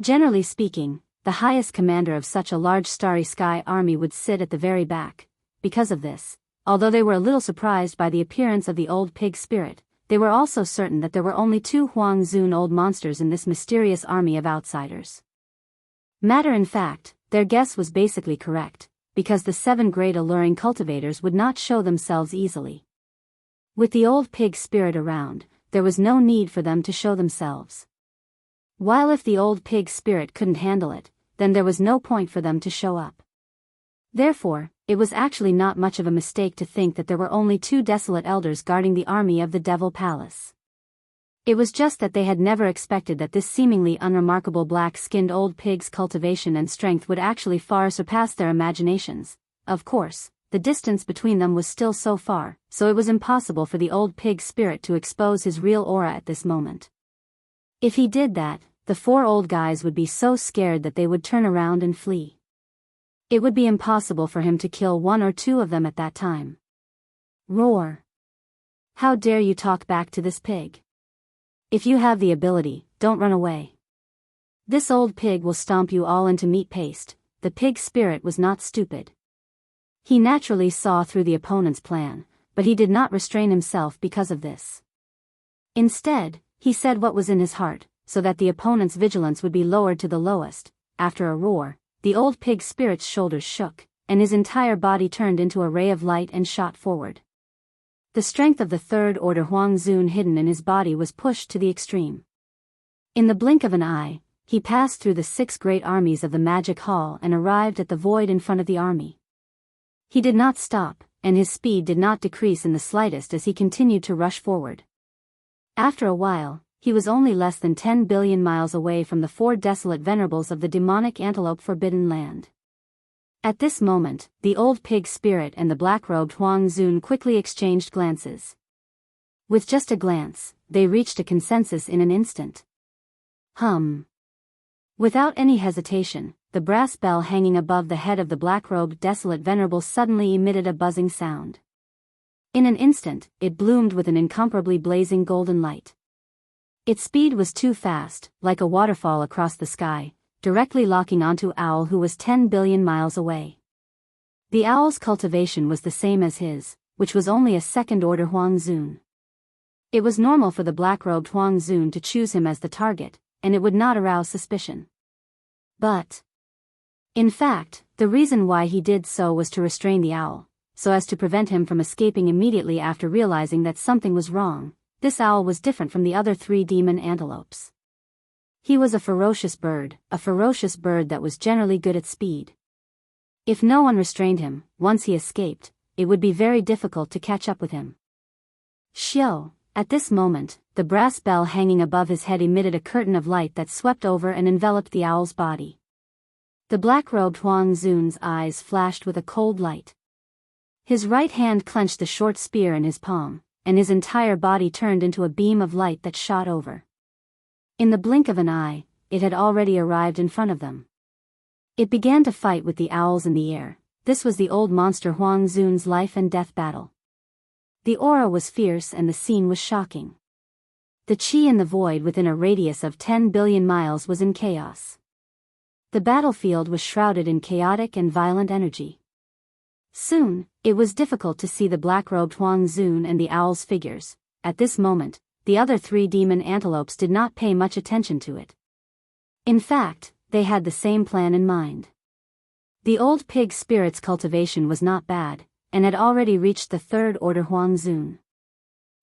Generally speaking, the highest commander of such a large starry sky army would sit at the very back. Because of this, although they were a little surprised by the appearance of the old pig spirit, they were also certain that there were only 2 Huang Zun old monsters in this mysterious army of outsiders. Matter in fact, their guess was basically correct, because the 7 great alluring cultivators would not show themselves easily. With the old pig spirit around, there was no need for them to show themselves. While if the old pig spirit couldn't handle it, then there was no point for them to show up. Therefore, it was actually not much of a mistake to think that there were only 2 desolate elders guarding the army of the Devil Palace. It was just that they had never expected that this seemingly unremarkable black-skinned old pig's cultivation and strength would actually far surpass their imaginations. Of course, the distance between them was still so far, so it was impossible for the old pig spirit to expose his real aura at this moment. If he did that, the four old guys would be so scared that they would turn around and flee. It would be impossible for him to kill one or two of them at that time. Roar! How dare you talk back to this pig? If you have the ability, don't run away. This old pig will stomp you all into meat paste. The pig spirit was not stupid. He naturally saw through the opponent's plan, but he did not restrain himself because of this. Instead, he said what was in his heart, so that the opponent's vigilance would be lowered to the lowest. After a roar, the old pig's spirit's shoulders shook, and his entire body turned into a ray of light and shot forward. The strength of the third order Huang Zun hidden in his body was pushed to the extreme. In the blink of an eye, he passed through the 6 great armies of the magic hall and arrived at the void in front of the army. He did not stop, and his speed did not decrease in the slightest as he continued to rush forward. After a while, he was only less than 10 billion miles away from the 4 desolate venerables of the demonic antelope forbidden land. At this moment, the old pig spirit and the black-robed Huang Zun quickly exchanged glances. With just a glance, they reached a consensus in an instant. Without any hesitation, the brass bell hanging above the head of the black-robed desolate venerable suddenly emitted a buzzing sound. In an instant, it bloomed with an incomparably blazing golden light. Its speed was too fast, like a waterfall across the sky, directly locking onto Owl, who was 10 billion miles away. The owl's cultivation was the same as his, which was only a second-order Huang Zun. It was normal for the black-robed Huang Zun to choose him as the target, and it would not arouse suspicion. But, in fact, the reason why he did so was to restrain the owl, so as to prevent him from escaping immediately after realizing that something was wrong. This owl was different from the other 3 demon antelopes. He was a ferocious bird that was generally good at speed. If no one restrained him, once he escaped, it would be very difficult to catch up with him. Xiao, at this moment, the brass bell hanging above his head emitted a curtain of light that swept over and enveloped the owl's body. The black-robed Huang Zun's eyes flashed with a cold light. His right hand clenched the short spear in his palm, and his entire body turned into a beam of light that shot over. In the blink of an eye, it had already arrived in front of them. It began to fight with the owls in the air. This was the old monster Huang Zun's life and death battle. The aura was fierce and the scene was shocking. The qi in the void within a radius of 10 billion miles was in chaos. The battlefield was shrouded in chaotic and violent energy. Soon, it was difficult to see the black-robed Huang Zun and the owl's figures. At this moment, the other 3 demon antelopes did not pay much attention to it. In fact, they had the same plan in mind. The old pig spirit's cultivation was not bad, and had already reached the 3rd order Huang Zun.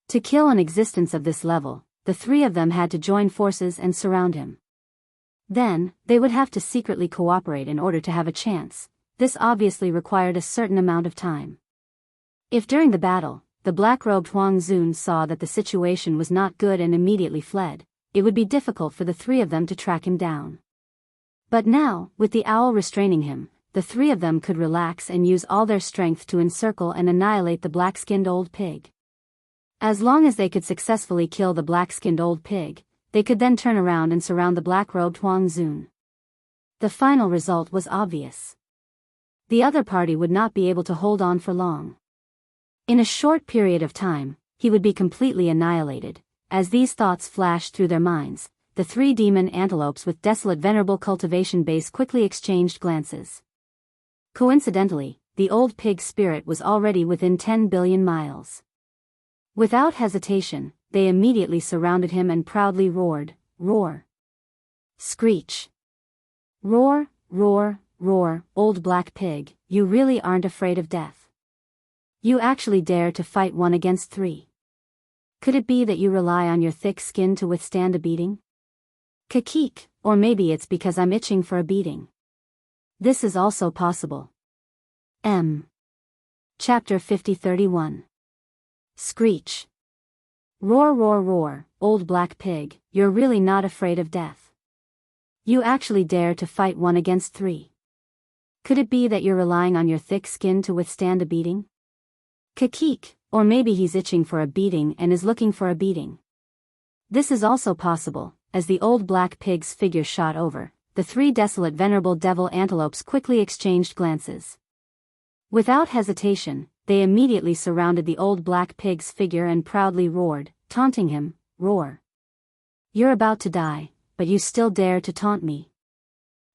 To kill an existence of this level, the 3 of them had to join forces and surround him. Then, they would have to secretly cooperate in order to have a chance. This obviously required a certain amount of time. If during the battle, the black-robed Huang Zun saw that the situation was not good and immediately fled, it would be difficult for the 3 of them to track him down. But now, with the owl restraining him, the 3 of them could relax and use all their strength to encircle and annihilate the black-skinned old pig. As long as they could successfully kill the black-skinned old pig, they could then turn around and surround the black-robed Huang Zun. The final result was obvious. The other party would not be able to hold on for long. In a short period of time, he would be completely annihilated. As these thoughts flashed through their minds, the 3 demon antelopes with desolate venerable cultivation base quickly exchanged glances. Coincidentally, the old pig spirit was already within 10 billion miles. Without hesitation, they immediately surrounded him and proudly roared, "Roar! Screech! Roar, roar, roar, old black pig, you really aren't afraid of death. You actually dare to fight 1 against 3. Could it be that you rely on your thick skin to withstand a beating? Kakik, or maybe it's because I'm itching for a beating. This is also possible." Chapter 50-31. Screech. Roar, roar, roar, old black pig, you're really not afraid of death. You actually dare to fight 1 against 3. Could it be that you're relying on your thick skin to withstand a beating? Kakik, or maybe he's itching for a beating and is looking for a beating. This is also possible. as the old black pig's figure shot over, the three desolate venerable devil antelopes quickly exchanged glances. Without hesitation, they immediately surrounded the old black pig's figure and proudly roared, taunting him, "Roar! You're about to die, but you still dare to taunt me.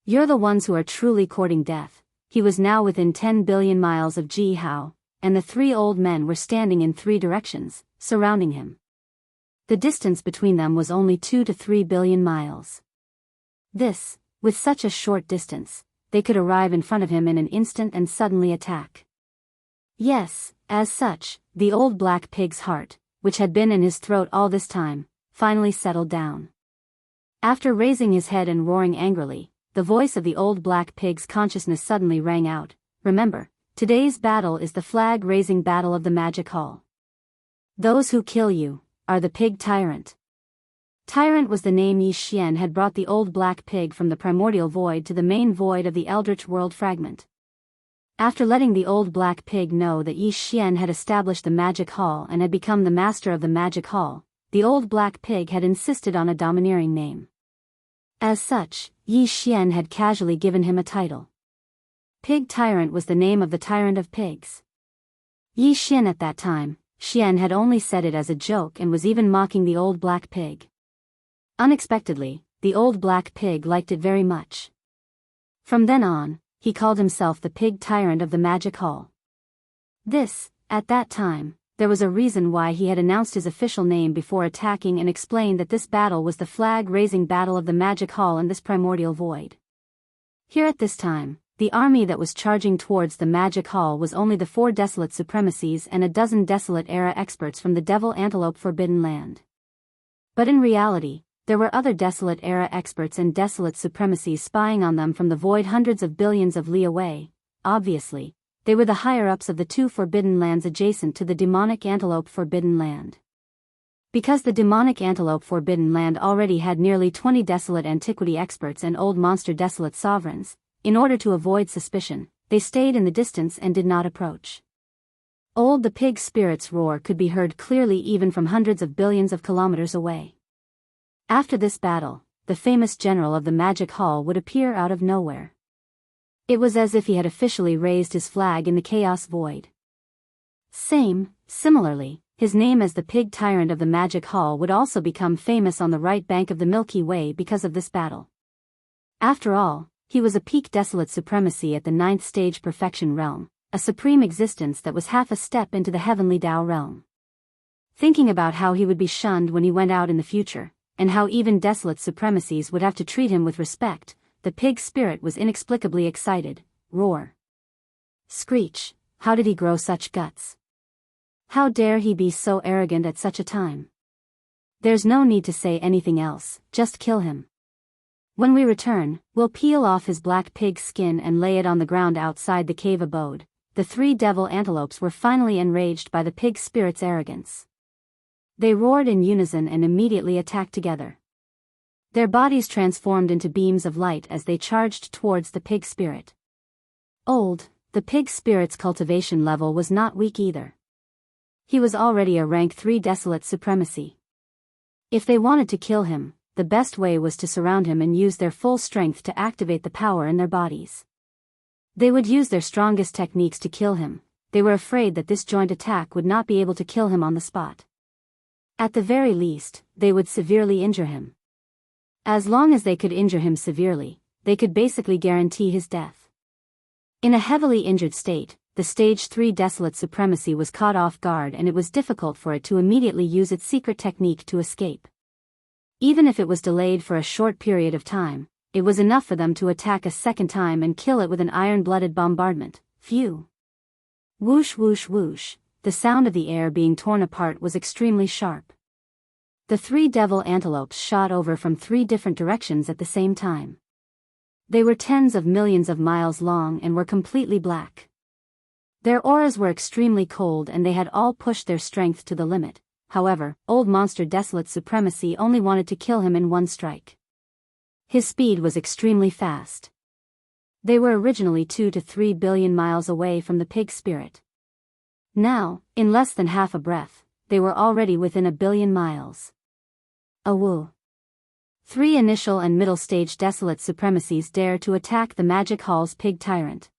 You're the ones who are truly courting death." He was now within 10 billion miles of Jianghu, and the three old men were standing in three directions, surrounding him. The distance between them was only 2 to 3 billion miles. With such a short distance, they could arrive in front of him in an instant and suddenly attack. Yes, as such, the old black pig's heart, which had been in his throat all this time, finally settled down. After raising his head and roaring angrily, the voice of the old black pig's consciousness suddenly rang out, "Remember, today's battle is the flag-raising battle of the Magic Hall. Those who kill you are the pig tyrant." Tyrant was the name Yi Xian had brought the old black pig from the primordial void to the main void of the eldritch world fragment. After letting the old black pig know that Yi Xian had established the Magic Hall and had become the master of the Magic Hall, the old black pig had insisted on a domineering name. As such, Yi Xian had casually given him a title. Pig Tyrant was the name of the tyrant of pigs. Yi Xian at that time, Xian had only said it as a joke and was even mocking the old black pig. Unexpectedly, the old black pig liked it very much. From then on, he called himself the Pig Tyrant of the Magic Hall. At that time, there was a reason why he had announced his official name before attacking and explained that this battle was the flag-raising battle of the Magic Hall in this primordial void. Here at this time, the army that was charging towards the Magic Hall was only the 4 desolate supremacies and a dozen desolate era experts from the Devil Antelope Forbidden Land. But in reality, there were other desolate era experts and desolate supremacies spying on them from the void hundreds of billions of li away. Obviously, they were the higher-ups of the 2 forbidden lands adjacent to the demonic Antelope Forbidden Land. Because the demonic Antelope Forbidden Land already had nearly 20 desolate antiquity experts and old monster desolate sovereigns, in order to avoid suspicion, they stayed in the distance and did not approach. Old the pig spirit's roar could be heard clearly even from hundreds of billions of kilometers away. After this battle, the famous general of the Magic Hall would appear out of nowhere. It was as if he had officially raised his flag in the chaos void. Similarly, his name as the Pig Tyrant of the Magic Hall would also become famous on the right bank of the Milky Way because of this battle. After all, he was a peak desolate supremacy at the 9th stage perfection realm, a supreme existence that was half a step into the heavenly Tao realm. Thinking about how he would be shunned when he went out in the future, and how even desolate supremacies would have to treat him with respect, the pig spirit was inexplicably excited. Roar. Screech, how did he grow such guts? How dare he be so arrogant at such a time? There's no need to say anything else, just kill him. When we return, we'll peel off his black pig skin and lay it on the ground outside the cave abode. The 3 devil antelopes were finally enraged by the pig spirit's arrogance. They roared in unison and immediately attacked together. Their bodies transformed into beams of light as they charged towards the pig spirit. The pig spirit's cultivation level was not weak either. He was already a rank 3 desolate supremacy. If they wanted to kill him, the best way was to surround him and use their full strength to activate the power in their bodies. They would use their strongest techniques to kill him. They were afraid that this joint attack would not be able to kill him on the spot. At the very least, they would severely injure him. As long as they could injure him severely, they could basically guarantee his death. In a heavily injured state, the Stage 3 Desolate Supremacy was caught off guard and it was difficult for it to immediately use its secret technique to escape. Even if it was delayed for a short period of time, it was enough for them to attack a second time and kill it with an iron-blooded bombardment. Phew! Whoosh whoosh whoosh, the sound of the air being torn apart was extremely sharp. The 3 devil antelopes shot over from 3 different directions at the same time. They were tens of millions of miles long and were completely black. Their auras were extremely cold and they had all pushed their strength to the limit. However, Old Monster Desolate Supremacy only wanted to kill him in one strike. His speed was extremely fast. They were originally 2 to 3 billion miles away from the pig spirit. Now, in less than half a breath, they were already within a billion miles. Awoo! 3 initial and middle stage desolate supremacies dare to attack the Magic Hall's pig tyrant.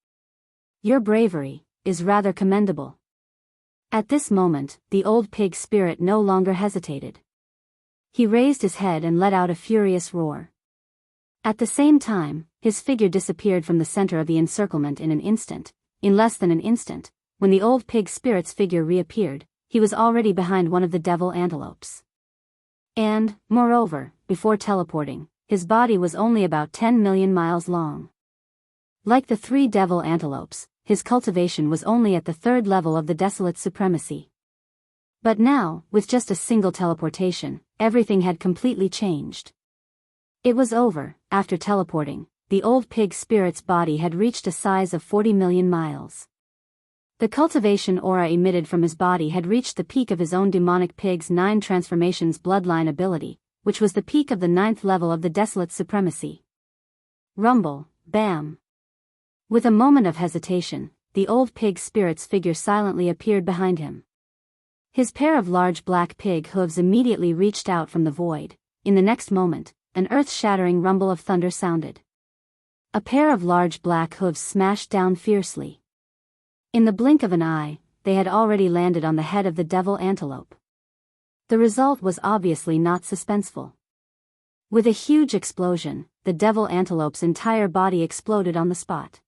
Your bravery is rather commendable. At this moment, the old pig spirit no longer hesitated. He raised his head and let out a furious roar. At the same time, his figure disappeared from the center of the encirclement in an instant. In less than an instant, when the old pig spirit's figure reappeared, he was already behind one of the devil antelopes. And, moreover, before teleporting, his body was only about 10 million miles long. Like the 3 devil antelopes, his cultivation was only at the 3rd level of the desolate supremacy. But now, with just a single teleportation, everything had completely changed. It was over. After teleporting, the old pig spirit's body had reached a size of 40 million miles. The cultivation aura emitted from his body had reached the peak of his own demonic pig's 9 transformations bloodline ability, which was the peak of the 9th level of the desolate supremacy. Rumble, bam. With a moment of hesitation, the old pig spirit's figure silently appeared behind him. His pair of large black pig hooves immediately reached out from the void. In the next moment, an earth-shattering rumble of thunder sounded. A pair of large black hooves smashed down fiercely. In the blink of an eye, they had already landed on the head of the devil antelope. The result was obviously not suspenseful. With a huge explosion, the devil antelope's entire body exploded on the spot.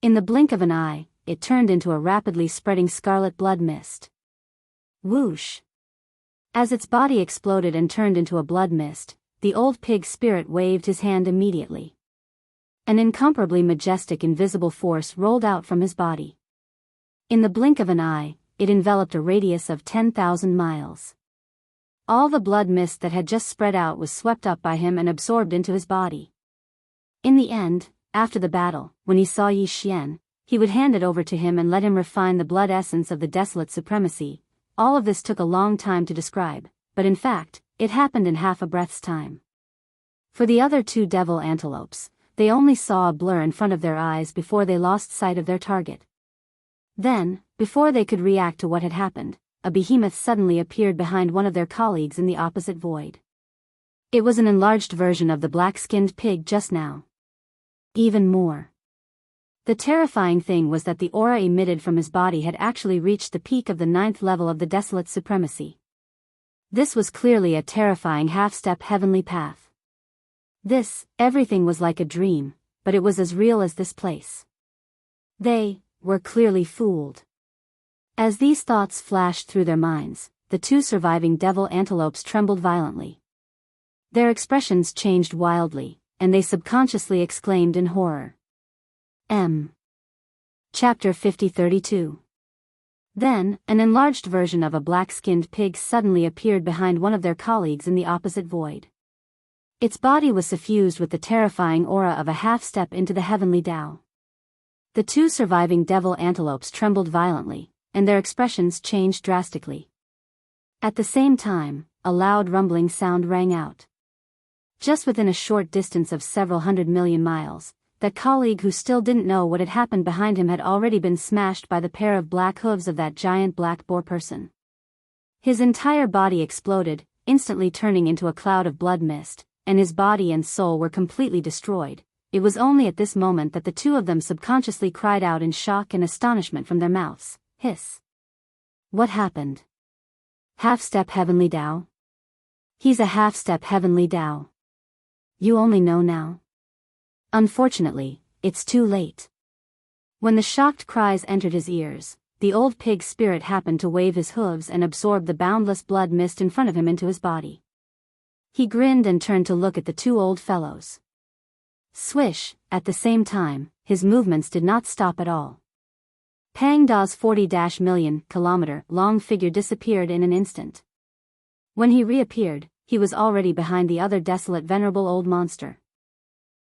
In the blink of an eye, it turned into a rapidly spreading scarlet blood mist. Whoosh! As its body exploded and turned into a blood mist, the old pig spirit waved his hand immediately. An incomparably majestic invisible force rolled out from his body. In the blink of an eye, it enveloped a radius of 10,000 miles. All the blood mist that had just spread out was swept up by him and absorbed into his body. In the end, after the battle, when he saw Yi Xian, he would hand it over to him and let him refine the blood essence of the desolate supremacy. All of this took a long time to describe, but in fact, it happened in half a breath's time. For the other 2 devil antelopes, they only saw a blur in front of their eyes before they lost sight of their target. Then, before they could react to what had happened, a behemoth suddenly appeared behind one of their colleagues in the opposite void. It was an enlarged version of the black-skinned pig just now. Even more. The terrifying thing was that the aura emitted from his body had actually reached the peak of the 9th level of the desolate supremacy. This was clearly a terrifying half-step heavenly path. Everything was like a dream, but it was as real as this place. They were clearly fooled. As these thoughts flashed through their minds, the 2 surviving devil antelopes trembled violently. Their expressions changed wildly, and they subconsciously exclaimed in horror. Chapter 50-32. Then, an enlarged version of a black-skinned pig suddenly appeared behind one of their colleagues in the opposite void. Its body was suffused with the terrifying aura of a half-step into the heavenly Tao. The 2 surviving devil antelopes trembled violently, and their expressions changed drastically. At the same time, a loud rumbling sound rang out. Just within a short distance of several 100 million miles, that colleague who still didn't know what had happened behind him had already been smashed by the pair of black hooves of that giant black boar person. His entire body exploded, instantly turning into a cloud of blood mist, and his body and soul were completely destroyed. It was only at this moment that the 2 of them subconsciously cried out in shock and astonishment from their mouths. Hiss. What happened? Half-step heavenly Tao? He's a half-step heavenly Tao. You only know now? Unfortunately, it's too late. When the shocked cries entered his ears, the old pig spirit happened to wave his hooves and absorb the boundless blood mist in front of him into his body. He grinned and turned to look at the 2 old fellows. Swish, at the same time, his movements did not stop at all. Pang Da's 40-million kilometer long figure disappeared in an instant. When he reappeared, he was already behind the other desolate venerable old monster.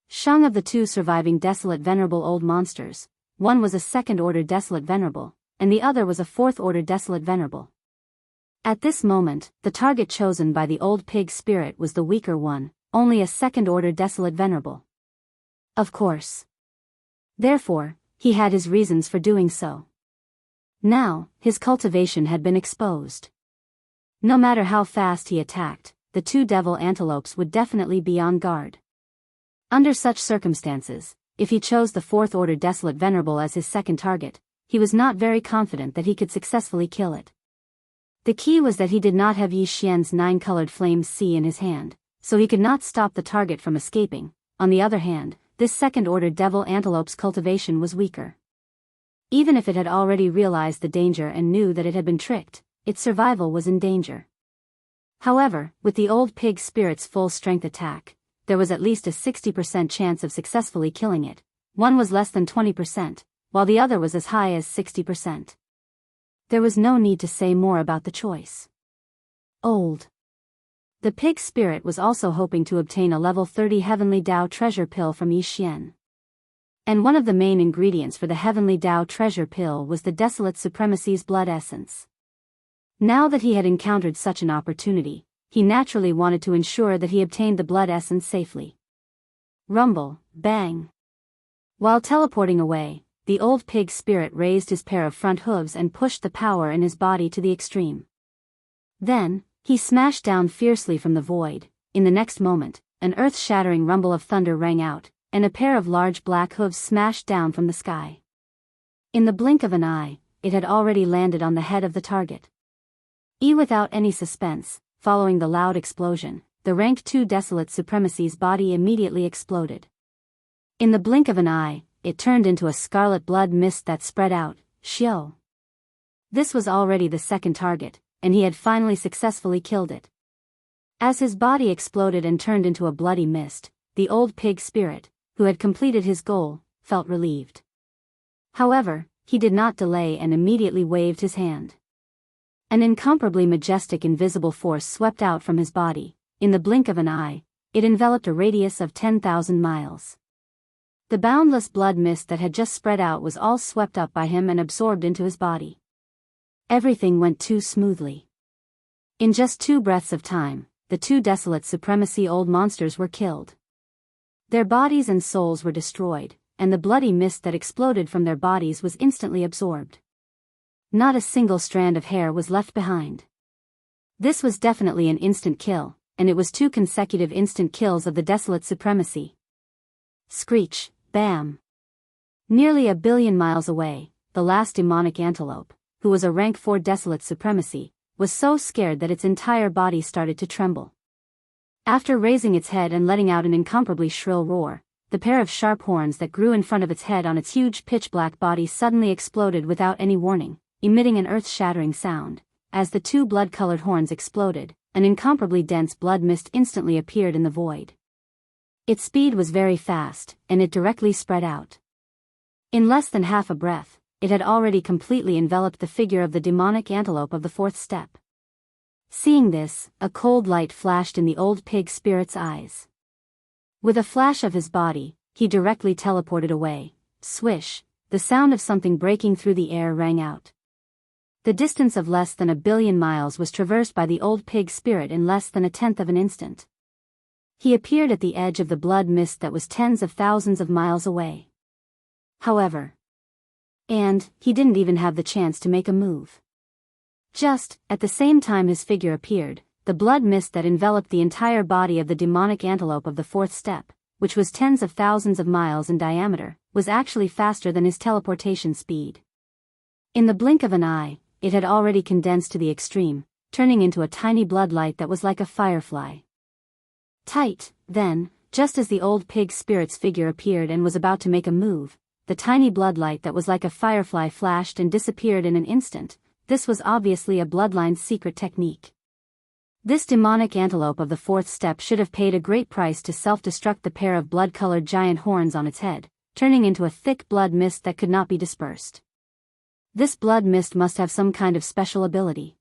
Shung of the 2 surviving desolate venerable old monsters, one was a 2nd-order desolate venerable, and the other was a 4th-order desolate venerable. At this moment, the target chosen by the old pig spirit was the weaker one, only a 2nd-order desolate venerable. Of course. Therefore, he had his reasons for doing so. Now, his cultivation had been exposed. No matter how fast he attacked, the two devil antelopes would definitely be on guard. Under such circumstances, if he chose the fourth-order Desolate Venerable as his second target, he was not very confident that he could successfully kill it. The key was that he did not have Yi Xian's 9-colored flame C in his hand, so he could not stop the target from escaping. On the other hand, this second-order devil antelope's cultivation was weaker. Even if it had already realized the danger and knew that it had been tricked, its survival was in danger. However, with the old pig spirit's full-strength attack, there was at least a 60% chance of successfully killing it. One was less than 20%, while the other was as high as 60%. There was no need to say more about the choice. Old. The pig spirit was also hoping to obtain a level 30 Heavenly Dao treasure pill from Yi Xian. And one of the main ingredients for the Heavenly Dao treasure pill was the Desolate Supremacy's blood essence. Now that he had encountered such an opportunity, he naturally wanted to ensure that he obtained the blood essence safely. Rumble, bang. While teleporting away, the old pig spirit raised his pair of front hooves and pushed the power in his body to the extreme. Then, he smashed down fiercely from the void. In the next moment, an earth-shattering rumble of thunder rang out, and a pair of large black hooves smashed down from the sky. In the blink of an eye, it had already landed on the head of the target. Without any suspense, following the loud explosion, the Rank 2 Desolate Supremacy's body immediately exploded. In the blink of an eye, it turned into a scarlet blood mist that spread out. Xiao. This was already the second target, and he had finally successfully killed it. As his body exploded and turned into a bloody mist, the old pig spirit, who had completed his goal, felt relieved. However, he did not delay and immediately waved his hand. An incomparably majestic invisible force swept out from his body. In the blink of an eye, it enveloped a radius of 10,000 miles. The boundless blood mist that had just spread out was all swept up by him and absorbed into his body. Everything went too smoothly. In just 2 breaths of time, the 2 Desolate Supremacy old monsters were killed. Their bodies and souls were destroyed, and the bloody mist that exploded from their bodies was instantly absorbed. Not a single strand of hair was left behind. This was definitely an instant kill, and it was 2 consecutive instant kills of the Desolate Supremacy. Screech, bam. Nearly 1 billion miles away, the last demonic antelope, who was a rank 4 Desolate Supremacy, was so scared that its entire body started to tremble. After raising its head and letting out an incomparably shrill roar, the pair of sharp horns that grew in front of its head on its huge pitch-black body suddenly exploded without any warning, emitting an earth-shattering sound. As the 2 blood-colored horns exploded, an incomparably dense blood mist instantly appeared in the void. Its speed was very fast, and it directly spread out. In less than half a breath, it had already completely enveloped the figure of the demonic antelope of the 4th step. Seeing this, a cold light flashed in the old pig spirit's eyes. With a flash of his body, he directly teleported away. Swish, the sound of something breaking through the air rang out. The distance of less than 1 billion miles was traversed by the old pig spirit in less than 1/10 of an instant. He appeared at the edge of the blood mist that was tens of thousands of miles away. However, he didn't even have the chance to make a move. Just, at the same time his figure appeared, the blood mist that enveloped the entire body of the demonic antelope of the 4th step, which was tens of thousands of miles in diameter, was actually faster than his teleportation speed. In the blink of an eye, it had already condensed to the extreme, turning into a tiny blood light that was like a firefly. Tight, then, just as the old pig spirit's figure appeared and was about to make a move, the tiny blood light that was like a firefly flashed and disappeared in an instant. This was obviously a bloodline's secret technique. This demonic antelope of the 4th step should have paid a great price to self-destruct the pair of blood-colored giant horns on its head, turning into a thick blood mist that could not be dispersed. This blood mist must have some kind of special ability.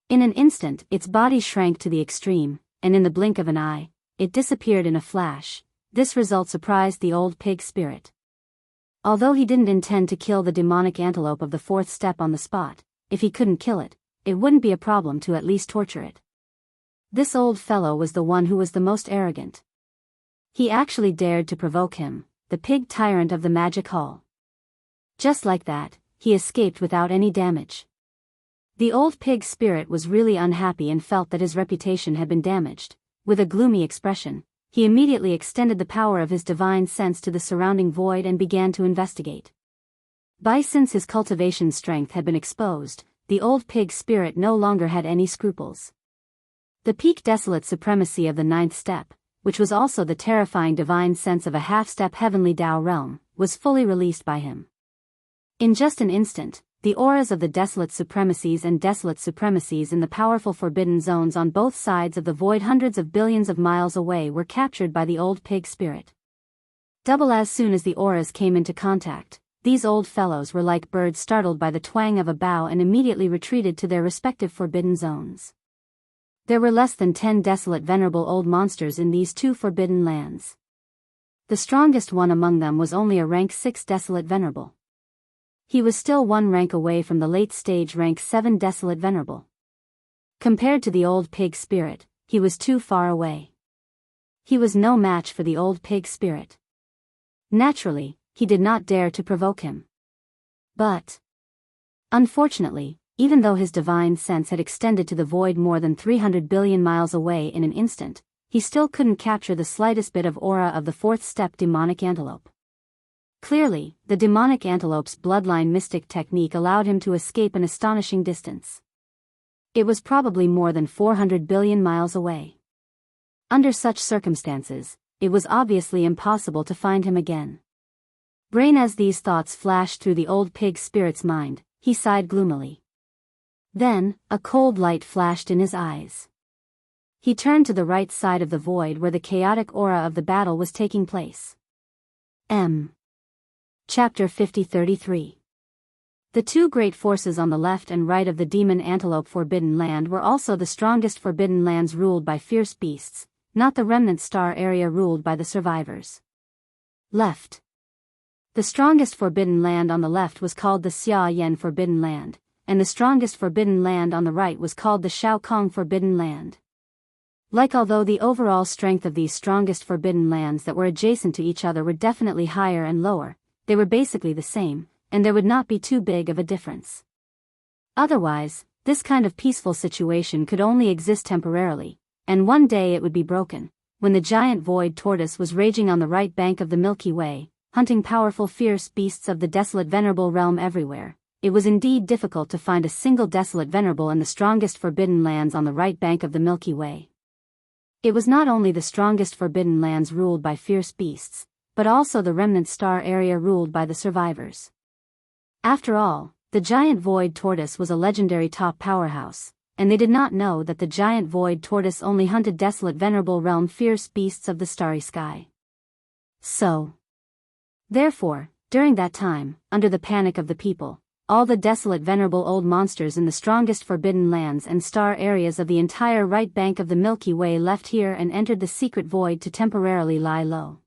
In an instant, its body shrank to the extreme, and in the blink of an eye, it disappeared in a flash. This result surprised the old pig spirit. Although he didn't intend to kill the demonic antelope of the 4th step on the spot, if he couldn't kill it, it wouldn't be a problem to at least torture it. This old fellow was the one who was the most arrogant. He actually dared to provoke him, the pig tyrant of the magic hall. Just like that, he escaped without any damage. The old pig spirit was really unhappy and felt that his reputation had been damaged. With a gloomy expression, he immediately extended the power of his divine sense to the surrounding void and began to investigate. Since his cultivation strength had been exposed, the old pig spirit no longer had any scruples. The peak desolate supremacy of the ninth step, which was also the terrifying divine sense of a half-step heavenly Dao realm, was fully released by him. In just an instant, the auras of the desolate supremacies and desolate supremacies in the powerful forbidden zones on both sides of the void hundreds of billions of miles away were captured by the old pig spirit. As soon as the auras came into contact, these old fellows were like birds startled by the twang of a bow and immediately retreated to their respective forbidden zones. There were less than 10 desolate venerable old monsters in these two forbidden lands. The strongest one among them was only a rank 6 desolate venerable. He was still one rank away from the late stage rank 7 desolate venerable. Compared to the old pig spirit, he was too far away. He was no match for the old pig spirit. Naturally, he did not dare to provoke him. But, unfortunately, even though his divine sense had extended to the void more than 300 billion miles away in an instant, he still couldn't capture the slightest bit of aura of the fourth step demonic antelope. Clearly, the demonic antelope's bloodline mystic technique allowed him to escape an astonishing distance. It was probably more than 400 billion miles away. Under such circumstances, it was obviously impossible to find him again. As these thoughts flashed through the old pig spirit's mind, he sighed gloomily. Then, a cold light flashed in his eyes. He turned to the right side of the void where the chaotic aura of the battle was taking place. Chapter 50-33. The two great forces on the left and right of the demon antelope forbidden land were also the strongest forbidden lands ruled by fierce beasts, not the remnant star area ruled by the survivors. Left. The strongest forbidden land on the left was called the Xia Forbidden Land, and the strongest forbidden land on the right was called the Shaokong Forbidden Land. Although the overall strength of these strongest forbidden lands that were adjacent to each other were definitely higher and lower, they were basically the same, and there would not be too big of a difference. Otherwise, this kind of peaceful situation could only exist temporarily, and one day it would be broken. When the giant void tortoise was raging on the right bank of the Milky Way, hunting powerful fierce beasts of the desolate venerable realm everywhere, it was indeed difficult to find a single desolate venerable in the strongest forbidden lands on the right bank of the Milky Way. It was not only the strongest forbidden lands ruled by fierce beasts, but also the remnant star area ruled by the survivors. After all, the giant void tortoise was a legendary top powerhouse, and they did not know that the giant void tortoise only hunted desolate venerable realm fierce beasts of the starry sky. Therefore, during that time, under the panic of the people, all the desolate venerable old monsters in the strongest forbidden lands and star areas of the entire right bank of the Milky Way left here and entered the secret void to temporarily lie low.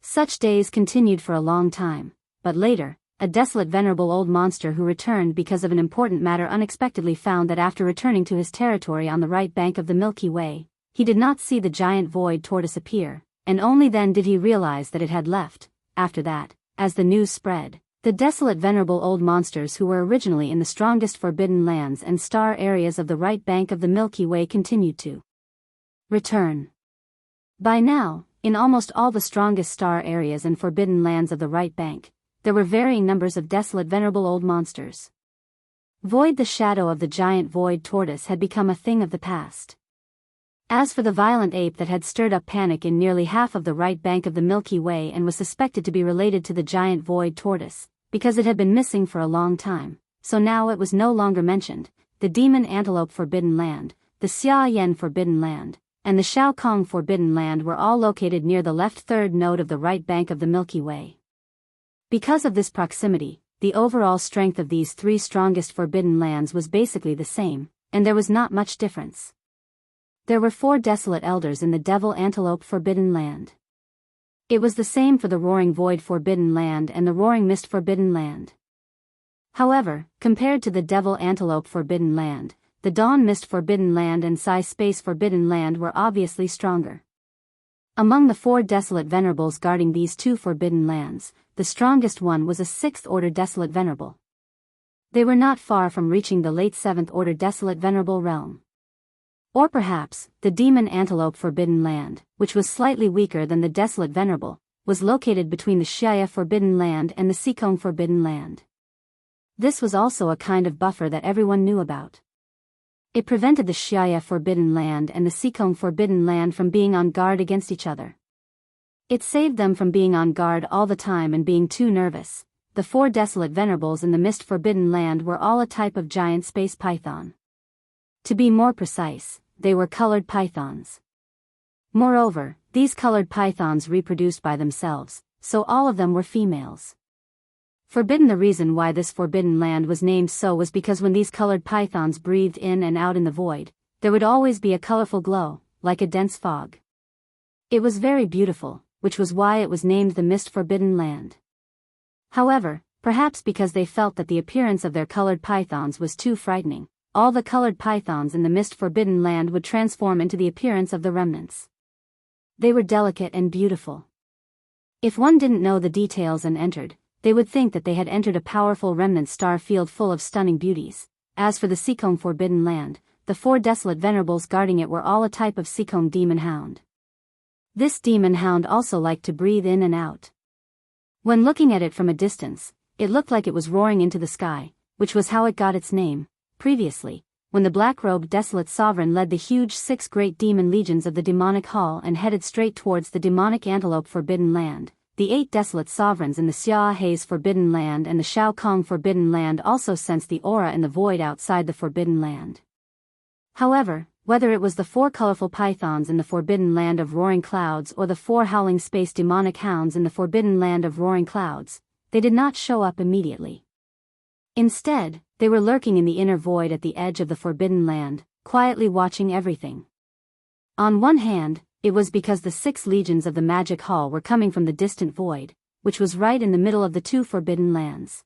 Such days continued for a long time, but later, a desolate venerable old monster who returned because of an important matter unexpectedly found that after returning to his territory on the right bank of the Milky Way, he did not see the giant void tortoise appear, and only then did he realize that it had left. After that, as the news spread, the desolate venerable old monsters who were originally in the strongest forbidden lands and star areas of the right bank of the Milky Way continued to return. By now, in almost all the strongest star areas and forbidden lands of the right bank, there were varying numbers of desolate venerable old monsters. The shadow of the giant void tortoise had become a thing of the past. As for the violent ape that had stirred up panic in nearly half of the right bank of the Milky Way and was suspected to be related to the giant void tortoise, because it had been missing for a long time, so now it was no longer mentioned, the demon antelope forbidden land, the Xia forbidden land, and the Shaokong forbidden land were all located near the left third node of the right bank of the Milky Way. Because of this proximity, the overall strength of these three strongest forbidden lands was basically the same, and there was not much difference. There were 4 desolate elders in the Devil Antelope Forbidden Land. It was the same for the Roaring Void Forbidden Land and the Roaring Mist Forbidden Land. However, compared to the Devil Antelope Forbidden Land, the Dawn Mist Forbidden Land and Psi Space Forbidden Land were obviously stronger. Among the 4 desolate venerables guarding these 2 forbidden lands, the strongest one was a 6th-order desolate venerable. They were not far from reaching the late 7th Order Desolate Venerable Realm. Or perhaps, the Demon Antelope Forbidden Land, which was slightly weaker than the Desolate Venerable, was located between the Xiaya Forbidden Land and the Sikong Forbidden Land. This was also a kind of buffer that everyone knew about. It prevented the Xiaya Forbidden Land and the Sikong Forbidden Land from being on guard against each other. It saved them from being on guard all the time and being too nervous. The 4 Desolate Venerables in the Mist Forbidden Land were all a type of giant space python. To be more precise, they were colored pythons. Moreover, these colored pythons reproduced by themselves, so all of them were females. Forbidden. The reason why this forbidden land was named so was because when these colored pythons breathed in and out in the void, there would always be a colorful glow, like a dense fog. It was very beautiful, which was why it was named the Mist Forbidden Land. However, perhaps because they felt that the appearance of their colored pythons was too frightening, all the colored pythons in the Mist Forbidden Land would transform into the appearance of the remnants. They were delicate and beautiful. If one didn't know the details and entered, they would think that they had entered a powerful remnant star field full of stunning beauties. As for the Sikong Forbidden Land, the 4 Desolate Venerables guarding it were all a type of Sikong demon hound. This demon hound also liked to breathe in and out. When looking at it from a distance, it looked like it was roaring into the sky, which was how it got its name. Previously, when the black-robed Desolate Sovereign led the huge 6 great demon legions of the Demonic Hall and headed straight towards the Demonic Antelope Forbidden Land, the 8 Desolate Sovereigns in the Xia Haze Forbidden Land and the Shao Kong Forbidden Land also sensed the aura in the void outside the Forbidden Land. However, whether it was the 4 colorful pythons in the Forbidden Land of Roaring Clouds or the 4 howling space demonic hounds in the Forbidden Land of Roaring Clouds, they did not show up immediately. Instead, they were lurking in the inner void at the edge of the Forbidden Land, quietly watching everything. On one hand, it was because the 6 legions of the Magic Hall were coming from the distant void, which was right in the middle of the 2 Forbidden Lands.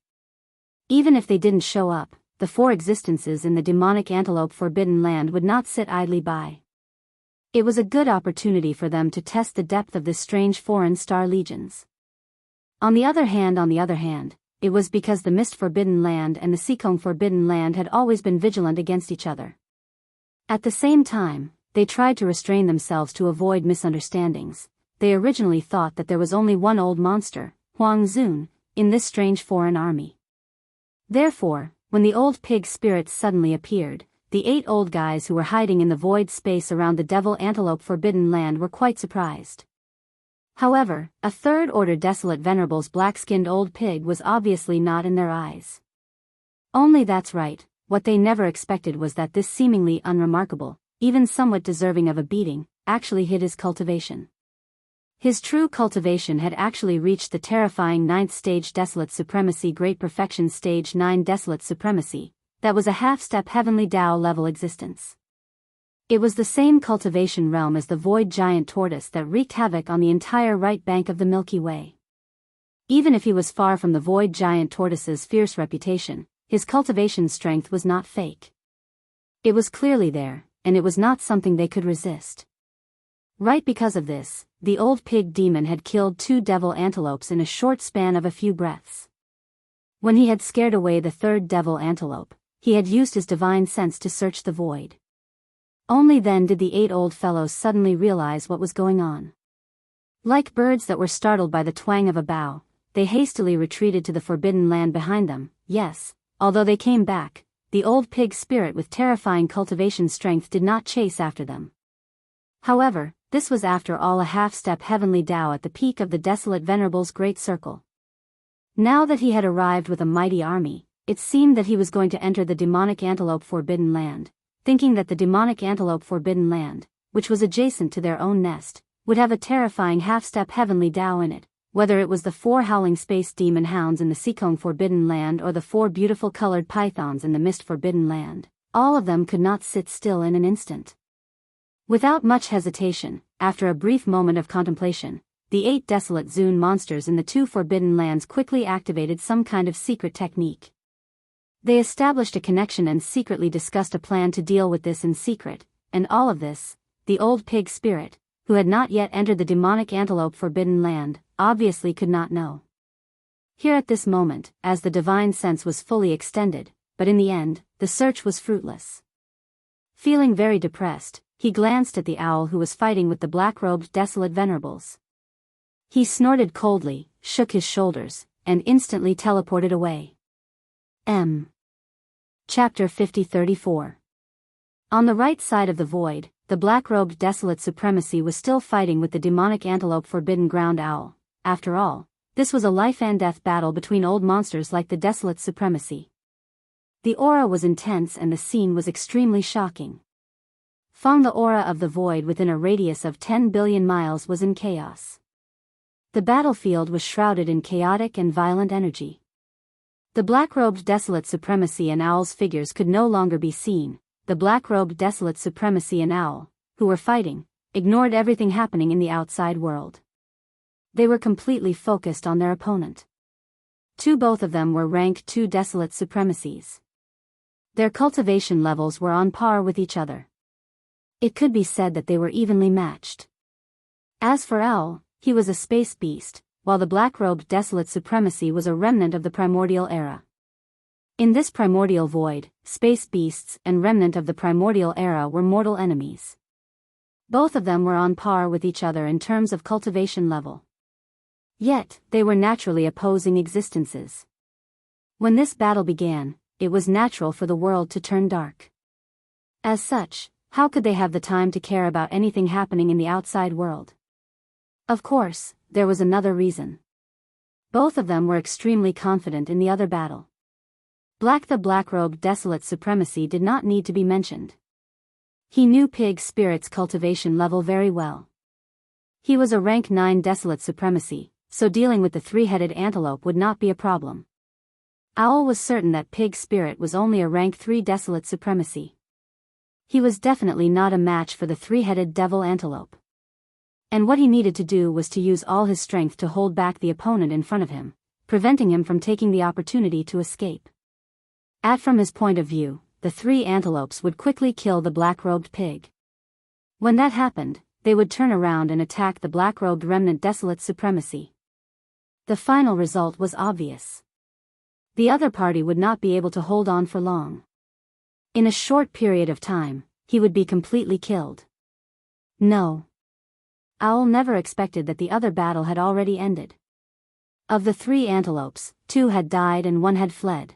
Even if they didn't show up, the 4 existences in the Demonic Antelope Forbidden Land would not sit idly by. It was a good opportunity for them to test the depth of this strange foreign star legions. On the other hand, it was because the Mist Forbidden Land and the Sikong Forbidden Land had always been vigilant against each other. At the same time, they tried to restrain themselves to avoid misunderstandings. They originally thought that there was only one old monster, Huang Zun, in this strange foreign army. Therefore, when the old pig spirits suddenly appeared, the 8 old guys who were hiding in the void space around the Devil Antelope Forbidden Land were quite surprised. However, a 3rd Order Desolate Venerable's black-skinned old pig was obviously not in their eyes. Only that's right, what they never expected was that this seemingly unremarkable, even somewhat deserving of a beating, actually hid his cultivation. His true cultivation had actually reached the terrifying 9th stage Desolate Supremacy Great Perfection Stage 9 Desolate Supremacy, that was a half-step Heavenly Tao level existence. It was the same cultivation realm as the Void Giant Tortoise that wreaked havoc on the entire right bank of the Milky Way. Even if he was far from the Void Giant Tortoise's fierce reputation, his cultivation strength was not fake. It was clearly there, and it was not something they could resist. Right because of this, the old pig demon had killed 2 devil antelopes in a short span of a few breaths. When he had scared away the 3rd devil antelope, he had used his divine sense to search the void. Only then did the 8 old fellows suddenly realize what was going on. Like birds that were startled by the twang of a bow, they hastily retreated to the Forbidden Land behind them. Yes, although they came back, the old pig spirit with terrifying cultivation strength did not chase after them. However, this was after all a half-step Heavenly Tao at the peak of the Desolate Venerable's great circle. Now that he had arrived with a mighty army, it seemed that he was going to enter the Demonic Antelope Forbidden Land, thinking that the Demonic Antelope Forbidden Land, which was adjacent to their own nest, would have a terrifying half-step Heavenly Tao in it. Whether it was the 4 howling space demon hounds in the Sikong Forbidden Land or the 4 beautiful colored pythons in the Mist Forbidden Land, all of them could not sit still in an instant. Without much hesitation, after a brief moment of contemplation, the 8 desolate Zun monsters in the 2 Forbidden Lands quickly activated some kind of secret technique. They established a connection and secretly discussed a plan to deal with this in secret, and all of this, the old pig spirit, who had not yet entered the Demonic Antelope Forbidden Land, obviously could not know. Here at this moment, as the divine sense was fully extended, but in the end, the search was fruitless. Feeling very depressed, he glanced at the owl who was fighting with the black-robed desolate venerables. He snorted coldly, shook his shoulders, and instantly teleported away. Chapter 50-34. On the right side of the void, the black-robed desolate supremacy was still fighting with the demonic antelope forbidden ground owl. After all, this was a life-and-death battle between old monsters like the desolate supremacy. The aura was intense and the scene was extremely shocking. The aura of the void within a radius of 10 billion miles was in chaos. The battlefield was shrouded in chaotic and violent energy. The black-robed desolate supremacy and owl's figures could no longer be seen. The black-robed desolate supremacy and owl, who were fighting, ignored everything happening in the outside world. They were completely focused on their opponent. Both of them were rank 2 desolate supremacies. Their cultivation levels were on par with each other. It could be said that they were evenly matched. As for Owl, he was a space beast, while the black-robed desolate supremacy was a remnant of the primordial era. In this primordial void, space beasts and remnant of the primordial era were mortal enemies. Both of them were on par with each other in terms of cultivation level. Yet, they were naturally opposing existences. When this battle began, it was natural for the world to turn dark. As such, how could they have the time to care about anything happening in the outside world? Of course, there was another reason. Both of them were extremely confident in the other battle. The black-robed desolate supremacy did not need to be mentioned. He knew Pig Spirit's cultivation level very well. He was a rank 9 desolate supremacy, so dealing with the 3-headed antelope would not be a problem. Owl was certain that Pig Spirit was only a rank 3 desolate supremacy. He was definitely not a match for the 3-headed devil antelope. And what he needed to do was to use all his strength to hold back the opponent in front of him, preventing him from taking the opportunity to escape. From his point of view, the 3 antelopes would quickly kill the black-robed pig. When that happened, they would turn around and attack the black-robed remnant desolate supremacy. The final result was obvious. The other party would not be able to hold on for long. In a short period of time, he would be completely killed. No. Owl never expected that the other battle had already ended. Of the 3 antelopes, 2 had died and 1 had fled.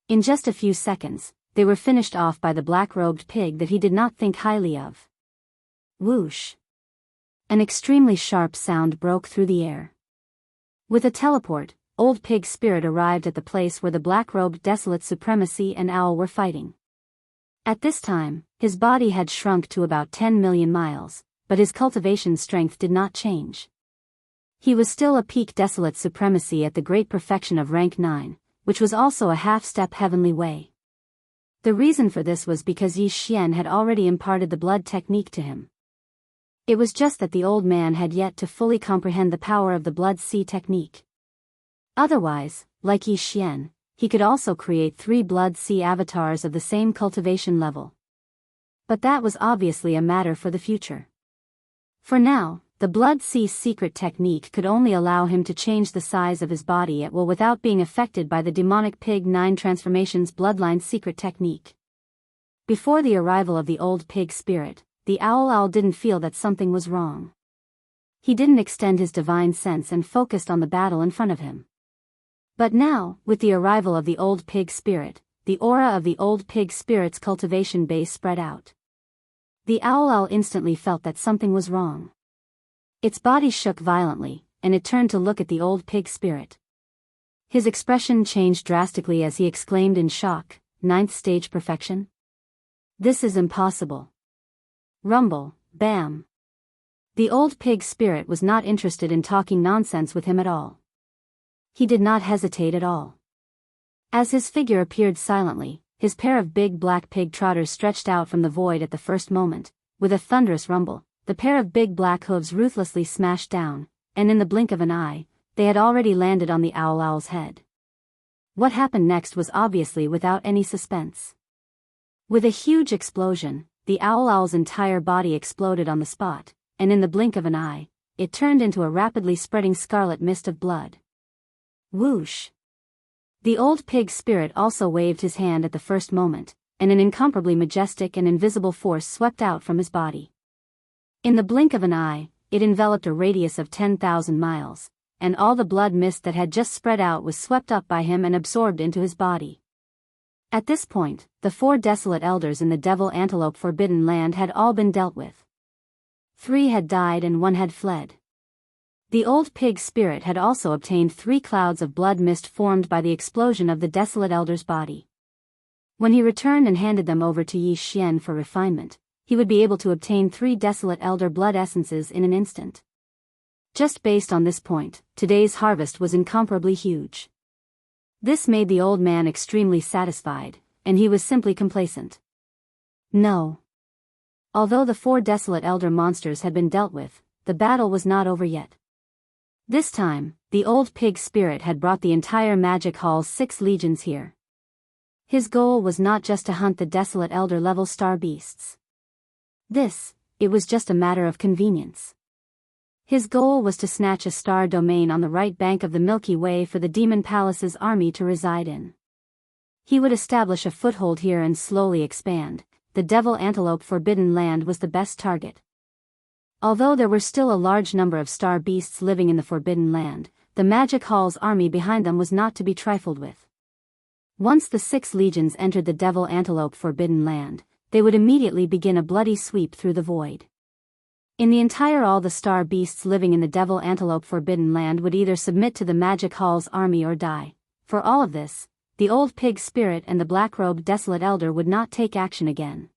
In just a few seconds, they were finished off by the black-robed pig that he did not think highly of. Whoosh! An extremely sharp sound broke through the air. With a teleport, old Pig Spirit arrived at the place where the black-robed desolate supremacy and Owl were fighting. At this time, his body had shrunk to about 10 million miles, but his cultivation strength did not change. He was still a peak desolate supremacy at the great perfection of rank 9, which was also a half-step heavenly way. The reason for this was because Yi Xian had already imparted the blood technique to him. It was just that the old man had yet to fully comprehend the power of the blood sea technique. Otherwise, like Yi Xian, he could also create 3 blood sea avatars of the same cultivation level. But that was obviously a matter for the future. For now, the blood sea secret technique could only allow him to change the size of his body at will without being affected by the demonic Pig 9 transformations bloodline secret technique. Before the arrival of the old Pig Spirit, the Owl didn't feel that something was wrong. He didn't extend his divine sense and focused on the battle in front of him. But now, with the arrival of the old Pig Spirit, the aura of the old Pig Spirit's cultivation base spread out. The Owl instantly felt that something was wrong. Its body shook violently, and it turned to look at the old Pig Spirit. His expression changed drastically as he exclaimed in shock, 9th stage perfection? This is impossible. Rumble, bam. The old Pig Spirit was not interested in talking nonsense with him at all. He did not hesitate at all. As his figure appeared silently, his pair of big black pig trotters stretched out from the void at the first moment. With a thunderous rumble, the pair of big black hooves ruthlessly smashed down, and in the blink of an eye, they had already landed on the Owl's head. What happened next was obviously without any suspense. With a huge explosion, the Owl's entire body exploded on the spot, and in the blink of an eye, it turned into a rapidly spreading scarlet mist of blood. Whoosh! The old pig spirit also waved his hand at the first moment, and an incomparably majestic and invisible force swept out from his body. In the blink of an eye, it enveloped a radius of 10,000 miles, and all the blood mist that had just spread out was swept up by him and absorbed into his body. At this point, the 4 desolate elders in the Devil Antelope Forbidden Land had all been dealt with. 3 had died and 1 had fled. The old pig spirit had also obtained 3 clouds of blood mist formed by the explosion of the desolate elder's body. When he returned and handed them over to Yi Xian for refinement, he would be able to obtain 3 desolate elder blood essences in an instant. Just based on this point, today's harvest was incomparably huge. This made the old man extremely satisfied, and he was simply complacent. No. Although the 4 desolate elder monsters had been dealt with, the battle was not over yet. This time, the old pig spirit had brought the entire Magic Hall's 6 legions here. His goal was not just to hunt the desolate elder-level star beasts. It was just a matter of convenience. His goal was to snatch a star domain on the right bank of the Milky Way for the Demon Palace's army to reside in. He would establish a foothold here and slowly expand. The Devil Antelope Forbidden Land was the best target. Although there were still a large number of star beasts living in the Forbidden Land, the Magic Hall's army behind them was not to be trifled with. Once the 6 legions entered the Devil Antelope Forbidden Land, they would immediately begin a bloody sweep through the void. In the entire all the star beasts living in the Devil Antelope Forbidden Land would either submit to the Magic Hall's army or die. For all of this, the old pig spirit and the black-robed desolate elder would not take action again.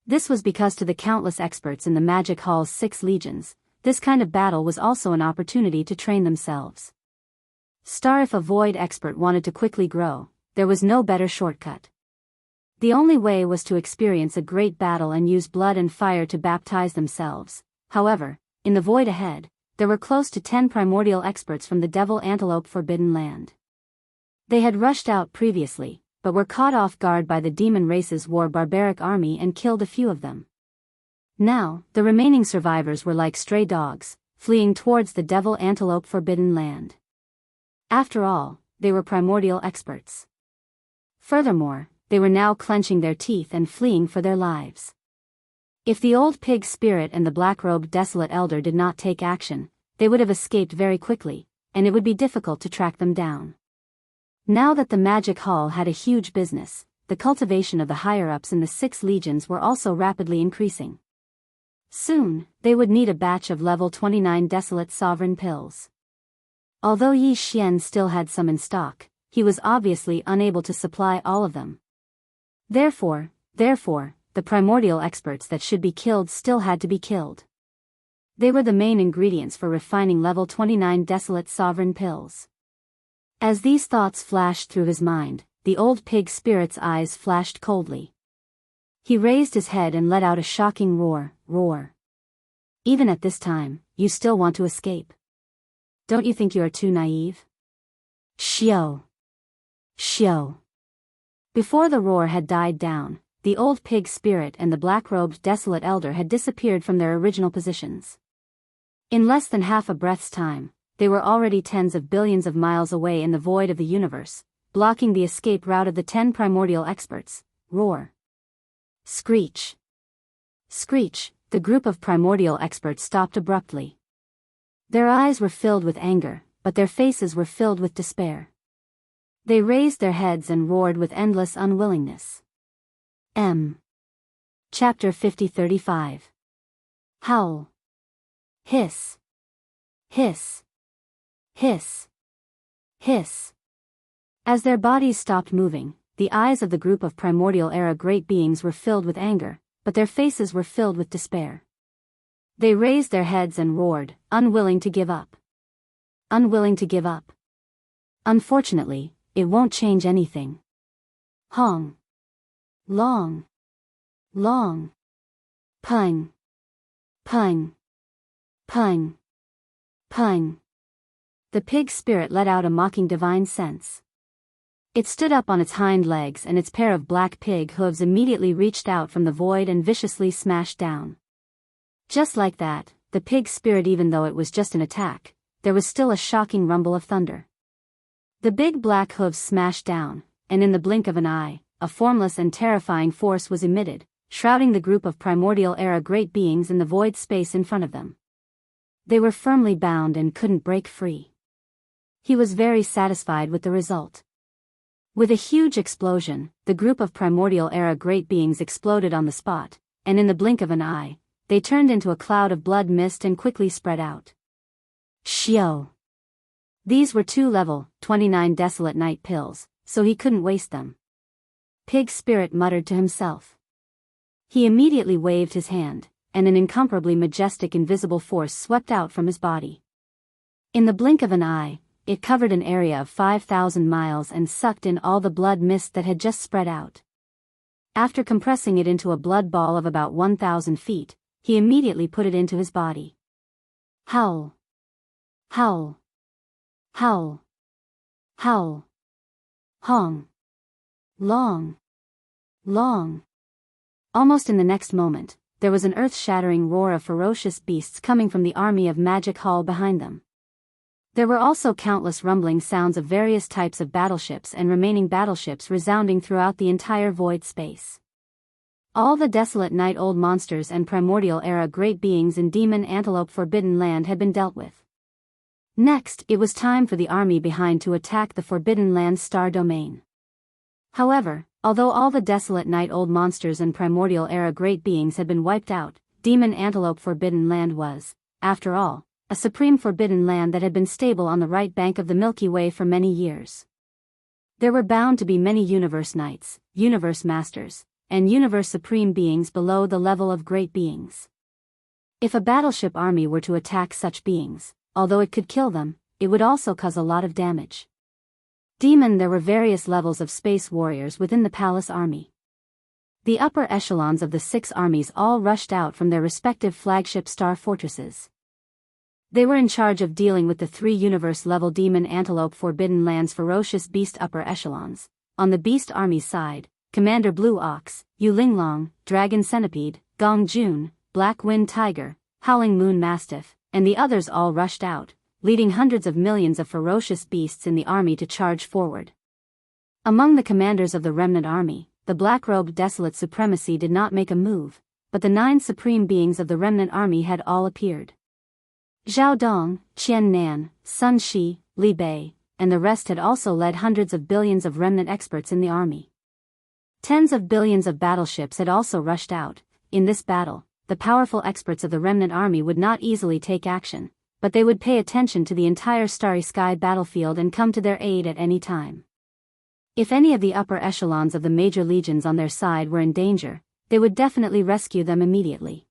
This was because to the countless experts in the Magic Hall's 6 legions, this kind of battle was also an opportunity to train themselves. If a void expert wanted to quickly grow, there was no better shortcut. The only way was to experience a great battle and use blood and fire to baptize themselves. However, in the void ahead, there were close to 10 primordial experts from the Devil Antelope Forbidden Land. They had rushed out previously, but were caught off guard by the demon race's barbaric army and killed a few of them. Now, the remaining survivors were like stray dogs, fleeing towards the Devil Antelope Forbidden Land. After all, they were primordial experts. Furthermore, they were now clenching their teeth and fleeing for their lives. If the old pig spirit and the black-robed desolate elder did not take action, they would have escaped very quickly, and it would be difficult to track them down. Now that the Magic Hall had a huge business, the cultivation of the higher-ups in the 6 legions were also rapidly increasing. Soon, they would need a batch of level 29 desolate sovereign pills. Although Yi Xian still had some in stock, he was obviously unable to supply all of them. Therefore, the primordial experts that should be killed still had to be killed. They were the main ingredients for refining level 29 desolate sovereign pills. As these thoughts flashed through his mind, the old pig spirit's eyes flashed coldly. He raised his head and let out a shocking roar. Even at this time, you still want to escape? Don't you think you are too naive? Xiao. Before the roar had died down, the old pig spirit and the black-robed desolate elder had disappeared from their original positions. In less than half a breath's time, they were already tens of billions of miles away in the void of the universe, blocking the escape route of the 10 primordial experts. Roar. Screech. The group of primordial experts stopped abruptly. Their eyes were filled with anger, but their faces were filled with despair. They raised their heads and roared with endless unwillingness. Chapter 50-35. Howl. Hiss. Hiss. Hiss. Hiss. As their bodies stopped moving, the eyes of the group of primordial era great beings were filled with anger, but their faces were filled with despair. They raised their heads and roared, unwilling to give up. Unwilling to give up. Unfortunately, it won't change anything. Hong. Long. Pung. The pig spirit let out a mocking divine sense. It stood up on its hind legs and its pair of black pig hooves immediately reached out from the void and viciously smashed down. Just like that, the pig spirit, even though it was just an attack, there was still a shocking rumble of thunder. The big black hooves smashed down, and in the blink of an eye, a formless and terrifying force was emitted, shrouding the group of primordial era great beings in the void space in front of them. They were firmly bound and couldn't break free. He was very satisfied with the result. With a huge explosion, the group of primordial era great beings exploded on the spot, and in the blink of an eye, they turned into a cloud of blood mist and quickly spread out. Shio! These were 2-level, 29 desolate night pills, so he couldn't waste them. Pig Spirit muttered to himself. He immediately waved his hand, and an incomparably majestic invisible force swept out from his body. In the blink of an eye, it covered an area of 5,000 miles and sucked in all the blood mist that had just spread out. After compressing it into a blood ball of about 1,000 feet, he immediately put it into his body. Howl! Howl! Howl! Howl! Hong! Long! Long! Almost in the next moment, there was an earth-shattering roar of ferocious beasts coming from the army of Magic Hall behind them. There were also countless rumbling sounds of various types of battleships and remaining battleships resounding throughout the entire void space. All the desolate night-old monsters and primordial era great beings in Demon Antelope Forbidden Land had been dealt with. Next, it was time for the army behind to attack the Forbidden Land star domain. However, although all the desolate night-old monsters and primordial era great beings had been wiped out, Demon Antelope Forbidden Land was, after all, a supreme forbidden land that had been stable on the right bank of the Milky Way for many years. There were bound to be many universe knights, universe masters, and universe supreme beings below the level of great beings. If a battleship army were to attack such beings, although it could kill them, it would also cause a lot of damage. There were various levels of space warriors within the palace army. The upper echelons of the 6 armies all rushed out from their respective flagship star fortresses. They were in charge of dealing with the 3 universe-level Demon Antelope Forbidden Land's ferocious beast upper echelons. On the beast army side, Commander Blue Ox, Yu Linglong, Dragon Centipede, Gong Jun, Black Wind Tiger, Howling Moon Mastiff, and the others all rushed out, leading hundreds of millions of ferocious beasts in the army to charge forward. Among the commanders of the remnant army, the black-robed Desolate Supremacy did not make a move, but the 9 supreme beings of the remnant army had all appeared. Zhao Dong, Qian Nan, Sun Shi, Li Bei, and the rest had also led hundreds of billions of remnant experts in the army. Tens of billions of battleships had also rushed out. In this battle, the powerful experts of the remnant army would not easily take action, but they would pay attention to the entire starry sky battlefield and come to their aid at any time. If any of the upper echelons of the major legions on their side were in danger, they would definitely rescue them immediately.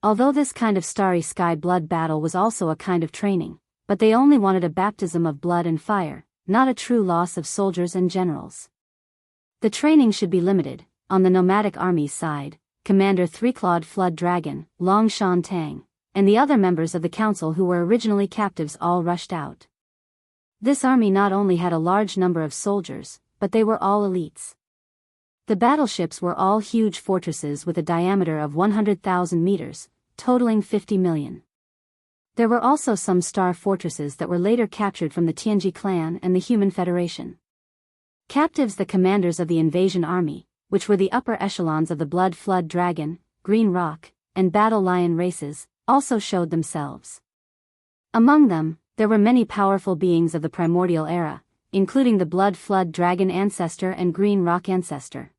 Although this kind of starry sky blood battle was also a kind of training, but they only wanted a baptism of blood and fire, not a true loss of soldiers and generals. The training should be limited. On the nomadic army's side, Commander Three-Clawed Flood Dragon, Long Shan Tang, and the other members of the council who were originally captives all rushed out. This army not only had a large number of soldiers, but they were all elites. The battleships were all huge fortresses with a diameter of 100,000 meters, totaling 50 million. There were also some star fortresses that were later captured from the Tianji clan and the Human Federation. Captives, the commanders of the invasion army, which were the upper echelons of the Blood Flood Dragon, Green Rock, and Battle Lion races, also showed themselves. Among them, there were many powerful beings of the primordial era, including the Blood Flood Dragon ancestor and Green Rock ancestor.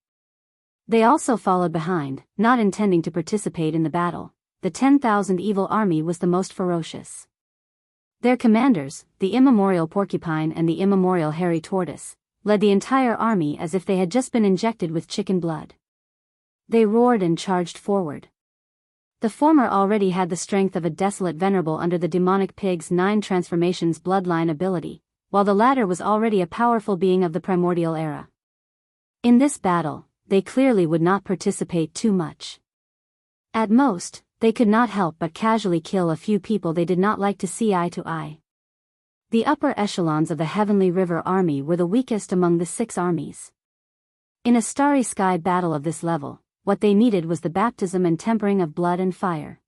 They also followed behind, not intending to participate in the battle. The 10,000 evil army was the most ferocious. Their commanders, the immemorial Porcupine and the immemorial Hairy Tortoise, led the entire army as if they had just been injected with chicken blood. They roared and charged forward. The former already had the strength of a desolate venerable under the demonic pig's 9 transformations bloodline ability, while the latter was already a powerful being of the primordial era. In this battle, they clearly would not participate too much. At most, they could not help but casually kill a few people they did not like to see eye to eye. The upper echelons of the Heavenly River Army were the weakest among the 6 armies. In a starry sky battle of this level, what they needed was the baptism and tempering of blood and fire.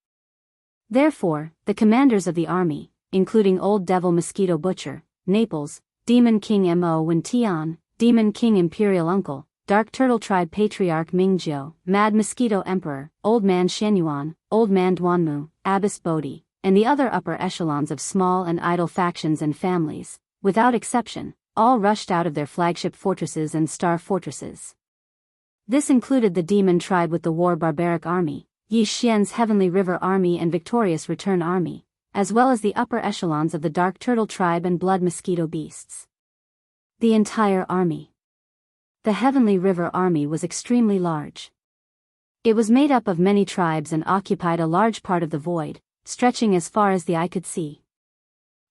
Therefore, the commanders of the army, including Old Devil Mosquito Butcher, Naples, Demon King Mo Wen Tian, Demon King Imperial Uncle, Dark Turtle Tribe Patriarch Mingjiu, Mad Mosquito Emperor, Old Man Shenyuan, Old Man Duanmu, Abbess Bodhi, and the other upper echelons of small and idle factions and families, without exception, all rushed out of their flagship fortresses and star fortresses. This included the Demon Tribe with the War Barbaric Army, Yi Xian's Heavenly River Army and Victorious Return Army, as well as the upper echelons of the Dark Turtle Tribe and Blood Mosquito Beasts. The entire army. The Heavenly River Army was extremely large. It was made up of many tribes and occupied a large part of the void, stretching as far as the eye could see.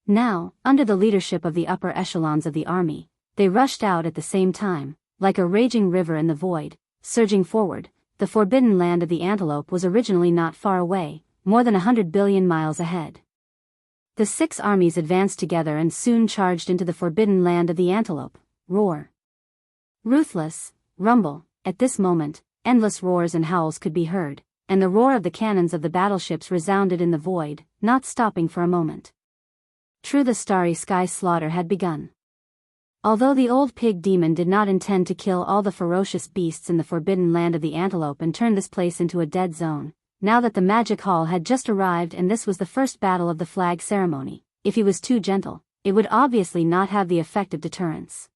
Now, under the leadership of the upper echelons of the army, they rushed out at the same time, like a raging river in the void, surging forward. The forbidden land of the antelope was originally not far away, more than 100 billion miles ahead. The 6 armies advanced together and soon charged into the forbidden land of the antelope. Roar. Ruthless, rumble. At this moment, endless roars and howls could be heard, and the roar of the cannons of the battleships resounded in the void, not stopping for a moment. True, the starry sky slaughter had begun. Although the old pig demon did not intend to kill all the ferocious beasts in the forbidden land of the antelope and turn this place into a dead zone, now that the magic hall had just arrived and this was the first battle of the flag ceremony, if he was too gentle, it would obviously not have the effect of deterrence.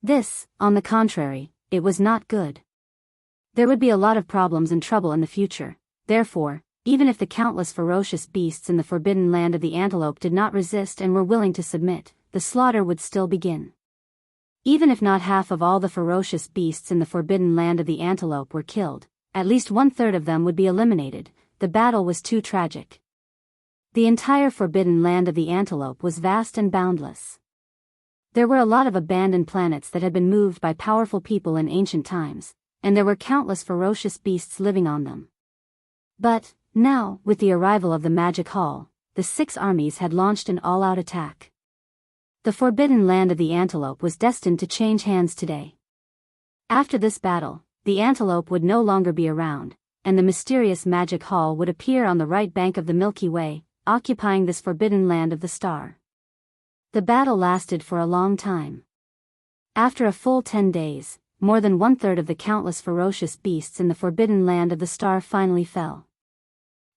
This, on the contrary, it was not good. There would be a lot of problems and trouble in the future. Therefore, even if the countless ferocious beasts in the forbidden land of the antelope did not resist and were willing to submit, the slaughter would still begin. Even if not half of all the ferocious beasts in the forbidden land of the antelope were killed, at least 1/3 of them would be eliminated. The battle was too tragic. The entire forbidden land of the antelope was vast and boundless. There were a lot of abandoned planets that had been moved by powerful people in ancient times, and there were countless ferocious beasts living on them. But, now, with the arrival of the Magic Hall, the 6 armies had launched an all-out attack. The forbidden land of the antelope was destined to change hands today. After this battle, the antelope would no longer be around, and the mysterious Magic Hall would appear on the right bank of the Milky Way, occupying this forbidden land of the star. The battle lasted for a long time. After a full 10 days, more than 1/3 of the countless ferocious beasts in the forbidden land of the star finally fell.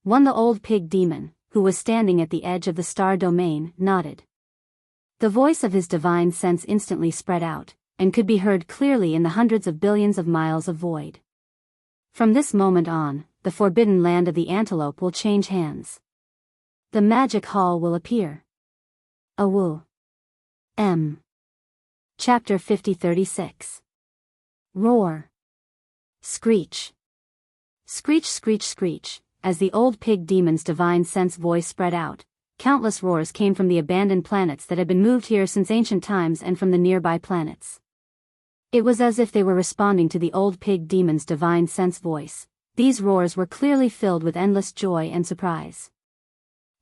The old pig demon, who was standing at the edge of the star domain, nodded. The voice of his divine sense instantly spread out, and could be heard clearly in the hundreds of billions of miles of void. From this moment on, the forbidden land of the antelope will change hands. The Magic Hall will appear. Awu. M. Chapter 50-36. Roar. Screech. Screech, screech, screech. As the old pig demon's divine sense voice spread out, countless roars came from the abandoned planets that had been moved here since ancient times and from the nearby planets. It was as if they were responding to the old pig demon's divine sense voice. These roars were clearly filled with endless joy and surprise.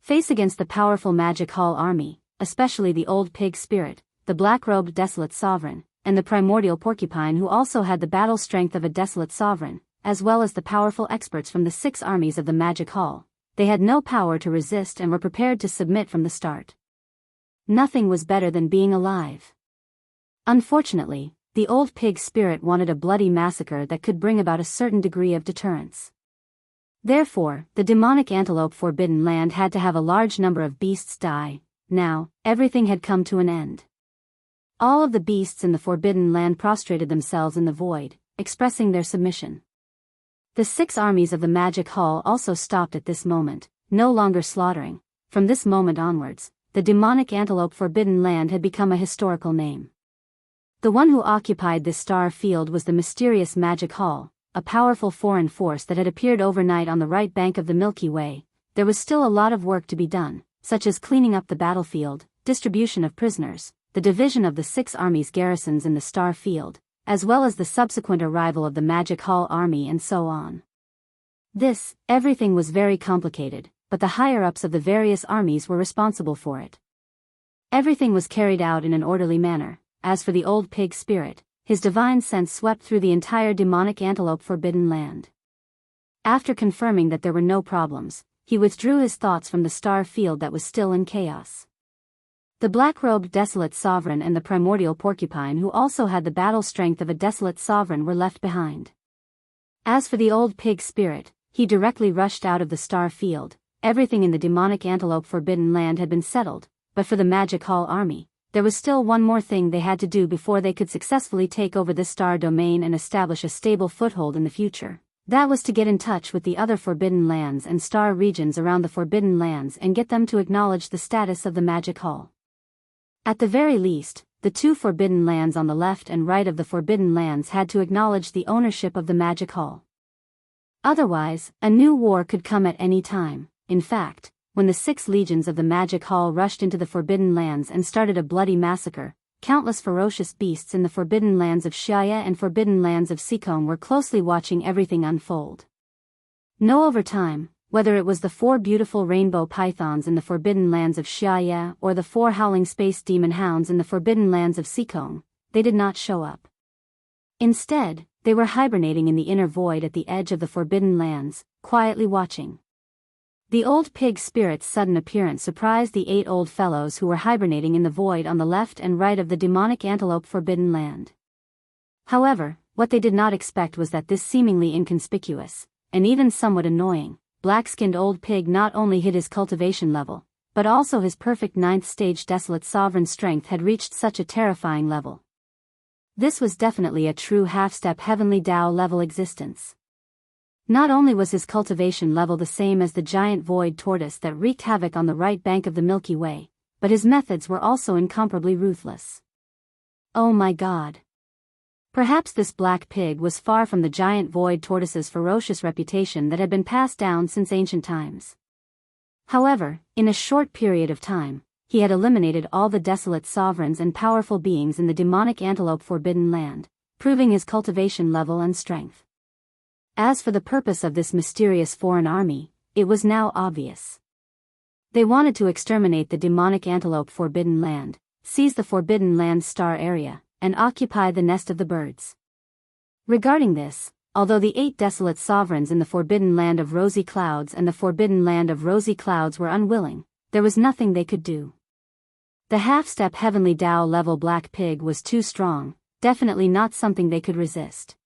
Face against the powerful Magic Hall army, especially the old pig spirit, the black-robed desolate sovereign, and the primordial porcupine who also had the battle strength of a desolate sovereign, as well as the powerful experts from the 6 armies of the Magic Hall. They had no power to resist and were prepared to submit from the start. Nothing was better than being alive. Unfortunately, the old pig spirit wanted a bloody massacre that could bring about a certain degree of deterrence. Therefore, the demonic antelope forbidden land had to have a large number of beasts die. Now, everything had come to an end. All of the beasts in the forbidden land prostrated themselves in the void, expressing their submission. The 6 armies of the Magic Hall also stopped at this moment, no longer slaughtering. From this moment onwards, the demonic antelope forbidden land had become a historical name. The one who occupied this star field was the mysterious Magic Hall, a powerful foreign force that had appeared overnight on the right bank of the Milky Way. There was still a lot of work to be done, such as cleaning up the battlefield, distribution of prisoners, the division of the 6 armies' garrisons in the star field, as well as the subsequent arrival of the Magic Hall army and so on. Everything was very complicated, but the higher-ups of the various armies were responsible for it. Everything was carried out in an orderly manner. As for the old pig spirit, his divine sense swept through the entire demonic antelope forbidden land. After confirming that there were no problems, he withdrew his thoughts from the star field that was still in chaos. The black-robed desolate sovereign and the primordial porcupine, who also had the battle strength of a desolate sovereign, were left behind. As for the old pig spirit, he directly rushed out of the star field. Everything in the demonic antelope forbidden land had been settled, but for the Magic Hall army, there was still one more thing they had to do before they could successfully take over this star domain and establish a stable foothold in the future. That was to get in touch with the other forbidden lands and star regions around the forbidden lands and get them to acknowledge the status of the Magic Hall. At the very least, the two forbidden lands on the left and right of the forbidden lands had to acknowledge the ownership of the Magic Hall. Otherwise, a new war could come at any time. In fact, when the 6 legions of the Magic Hall rushed into the forbidden lands and started a bloody massacre, countless ferocious beasts in the forbidden lands of Xiaya and forbidden lands of Sikong were closely watching everything unfold. Know over time, whether it was the 4 beautiful rainbow pythons in the forbidden lands of Xiaya or the 4 howling space demon hounds in the forbidden lands of Sikong, they did not show up. Instead, they were hibernating in the inner void at the edge of the forbidden lands, quietly watching. The old pig spirit's sudden appearance surprised the 8 old fellows who were hibernating in the void on the left and right of the demonic antelope forbidden land. However, what they did not expect was that this seemingly inconspicuous, and even somewhat annoying, black-skinned old pig not only hit his cultivation level, but also his perfect 9th stage desolate sovereign strength had reached such a terrifying level. This was definitely a true half-step heavenly Tao level existence. Not only was his cultivation level the same as the giant void tortoise that wreaked havoc on the right bank of the Milky Way, but his methods were also incomparably ruthless. Oh my God! Perhaps this black pig was far from the giant void tortoise's ferocious reputation that had been passed down since ancient times. However, in a short period of time, he had eliminated all the desolate sovereigns and powerful beings in the demonic antelope forbidden land, proving his cultivation level and strength. As for the purpose of this mysterious foreign army, it was now obvious. They wanted to exterminate the demonic antelope forbidden land, seize the forbidden land star area, and occupy the nest of the birds. Regarding this, although the 8 desolate sovereigns in the forbidden land of rosy clouds and the forbidden land of rosy clouds were unwilling, there was nothing they could do. The half-step heavenly Tao level black pig was too strong, definitely not something they could resist.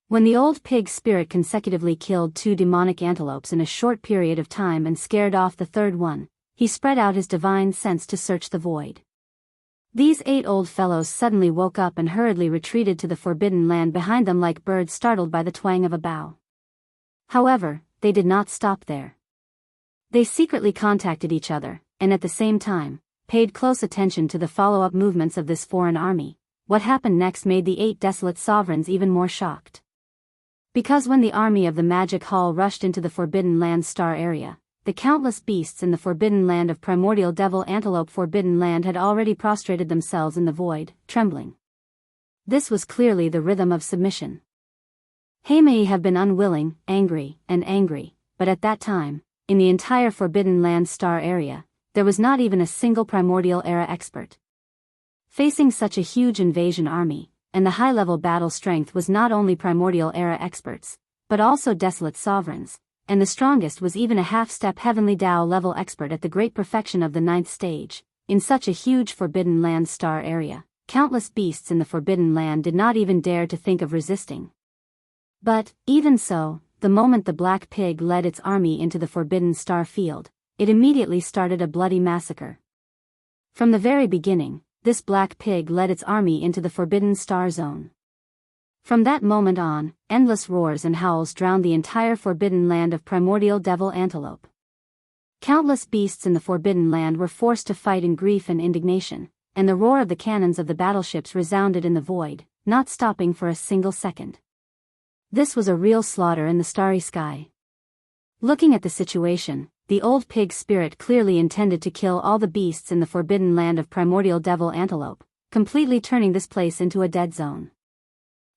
When the old pig spirit consecutively killed 2 demonic antelopes in a short period of time and scared off the 3rd one, he spread out his divine sense to search the void. These 8 old fellows suddenly woke up and hurriedly retreated to the forbidden land behind them like birds startled by the twang of a bow. However, they did not stop there. They secretly contacted each other, and at the same time, paid close attention to the follow-up movements of this foreign army. What happened next made the 8 desolate sovereigns even more shocked. Because when the army of the Magic Hall rushed into the Forbidden Land star area, the countless beasts in the Forbidden Land of Primordial Devil Antelope Forbidden Land had already prostrated themselves in the void, trembling. This was clearly the rhythm of submission. He may have been unwilling, angry, but at that time, in the entire Forbidden Land star area, there was not even a single Primordial Era expert. Facing such a huge invasion army, and the high-level battle strength was not only Primordial Era experts, but also desolate sovereigns, and the strongest was even a half-step Heavenly Tao level expert at the great perfection of the 9th stage. In such a huge Forbidden Land star area, countless beasts in the Forbidden Land did not even dare to think of resisting. But, even so, the moment the Black Pig led its army into the Forbidden Star field, it immediately started a bloody massacre. From the very beginning, this Black Pig led its army into the Forbidden Star zone. From that moment on, endless roars and howls drowned the entire Forbidden Land of Primordial Devil Antelope. Countless beasts in the Forbidden Land were forced to fight in grief and indignation, and the roar of the cannons of the battleships resounded in the void, not stopping for a single second. This was a real slaughter in the starry sky. Looking at the situation, the old pig spirit clearly intended to kill all the beasts in the Forbidden Land of Primordial Devil Antelope, completely turning this place into a dead zone.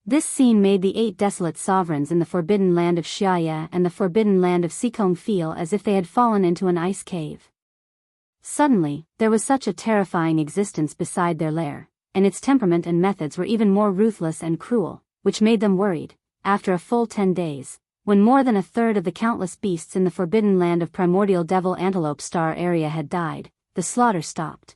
This scene made the 8 desolate sovereigns in the Forbidden Land of Xiaya and the Forbidden Land of Sikong feel as if they had fallen into an ice cave. Suddenly, there was such a terrifying existence beside their lair, and its temperament and methods were even more ruthless and cruel, which made them worried. After a full 10 days, when more than a third of the countless beasts in the Forbidden Land of Primordial Devil Antelope Star area had died, the slaughter stopped.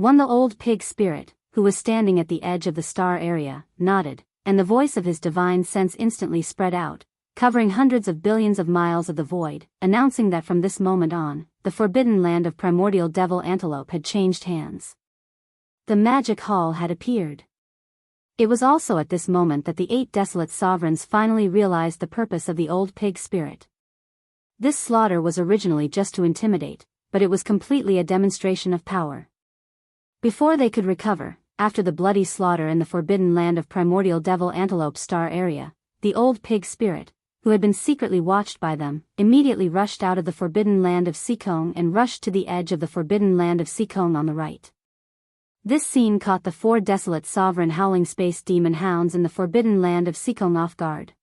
One, the old pig spirit, who was standing at the edge of the star area, nodded, and the voice of his divine sense instantly spread out, covering hundreds of billions of miles of the void, announcing that from this moment on, the forbidden land of primordial devil antelope had changed hands. The magic hall had appeared. It was also at this moment that the 8 desolate sovereigns finally realized the purpose of the old pig spirit. This slaughter was originally just to intimidate, but it was completely a demonstration of power. Before they could recover, after the bloody slaughter in the forbidden land of primordial devil antelope star area, the old pig spirit, who had been secretly watched by them, immediately rushed out of the forbidden land of Sikong and rushed to the edge of the forbidden land of Sikong on the right. This scene caught the 4 desolate sovereign howling space demon hounds in the forbidden land of Sikong off guard.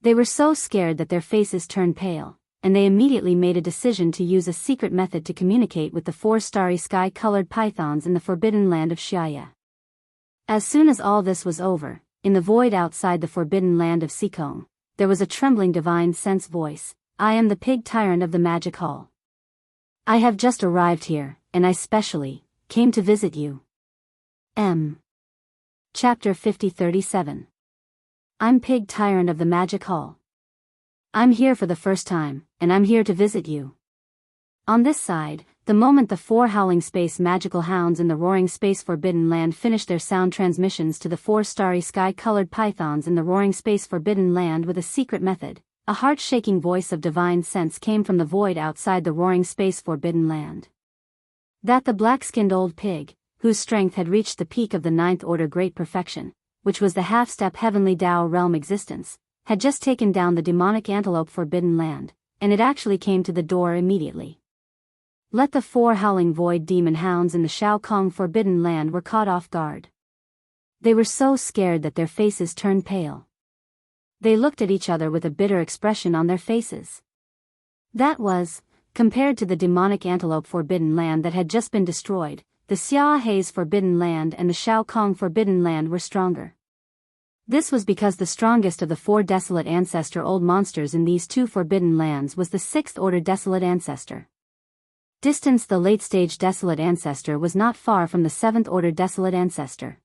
They were so scared that their faces turned pale, and they immediately made a decision to use a secret method to communicate with the 4 starry sky-colored pythons in the forbidden land of Xiaya. As soon as all this was over, in the void outside the forbidden land of Sikong, there was a trembling divine sense voice. I am the pig tyrant of the magic hall. I have just arrived here, and I specially came to visit you. Chapter 50-37. I'm pig tyrant of the magic hall. I'm here for the first time, and I'm here to visit you. On this side, the moment the 4 howling space magical hounds in the roaring space forbidden land finished their sound transmissions to the 4 starry sky-colored pythons in the roaring space forbidden land with a secret method, a heart-shaking voice of divine sense came from the void outside the roaring space forbidden land. That the black-skinned old pig, whose strength had reached the peak of the 9th order great perfection, which was the half-step heavenly Tao realm existence, had just taken down the demonic antelope forbidden land, and it actually came to the door immediately. Let the 4 howling void demon hounds in the Shao Kong forbidden land were caught off guard. They were so scared that their faces turned pale. They looked at each other with a bitter expression on their faces. That was, compared to the demonic antelope forbidden land that had just been destroyed, the Xia Hei's forbidden land and the Shao Kong forbidden land were stronger. This was because the strongest of the 4 desolate ancestor old monsters in these 2 forbidden lands was the 6th order desolate ancestor. Distance, the late-stage desolate ancestor was not far from the 7th order desolate ancestor.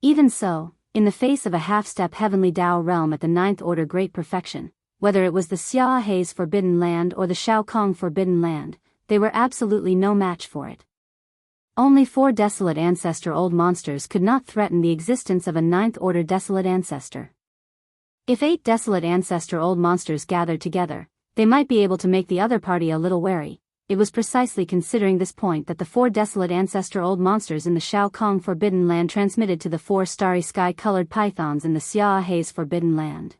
Even so, in the face of a half-step heavenly Tao realm at the 9th order great perfection, whether it was the Xia Hei's forbidden land or the Shao Kong forbidden land, they were absolutely no match for it. Only 4 desolate ancestor old monsters could not threaten the existence of a 9th order desolate ancestor. If 8 desolate ancestor old monsters gathered together, they might be able to make the other party a little wary. It was precisely considering this point that the 4 desolate ancestor old monsters in the Shao Kong forbidden land transmitted to the 4 starry sky-colored pythons in the Xia Hei's forbidden land.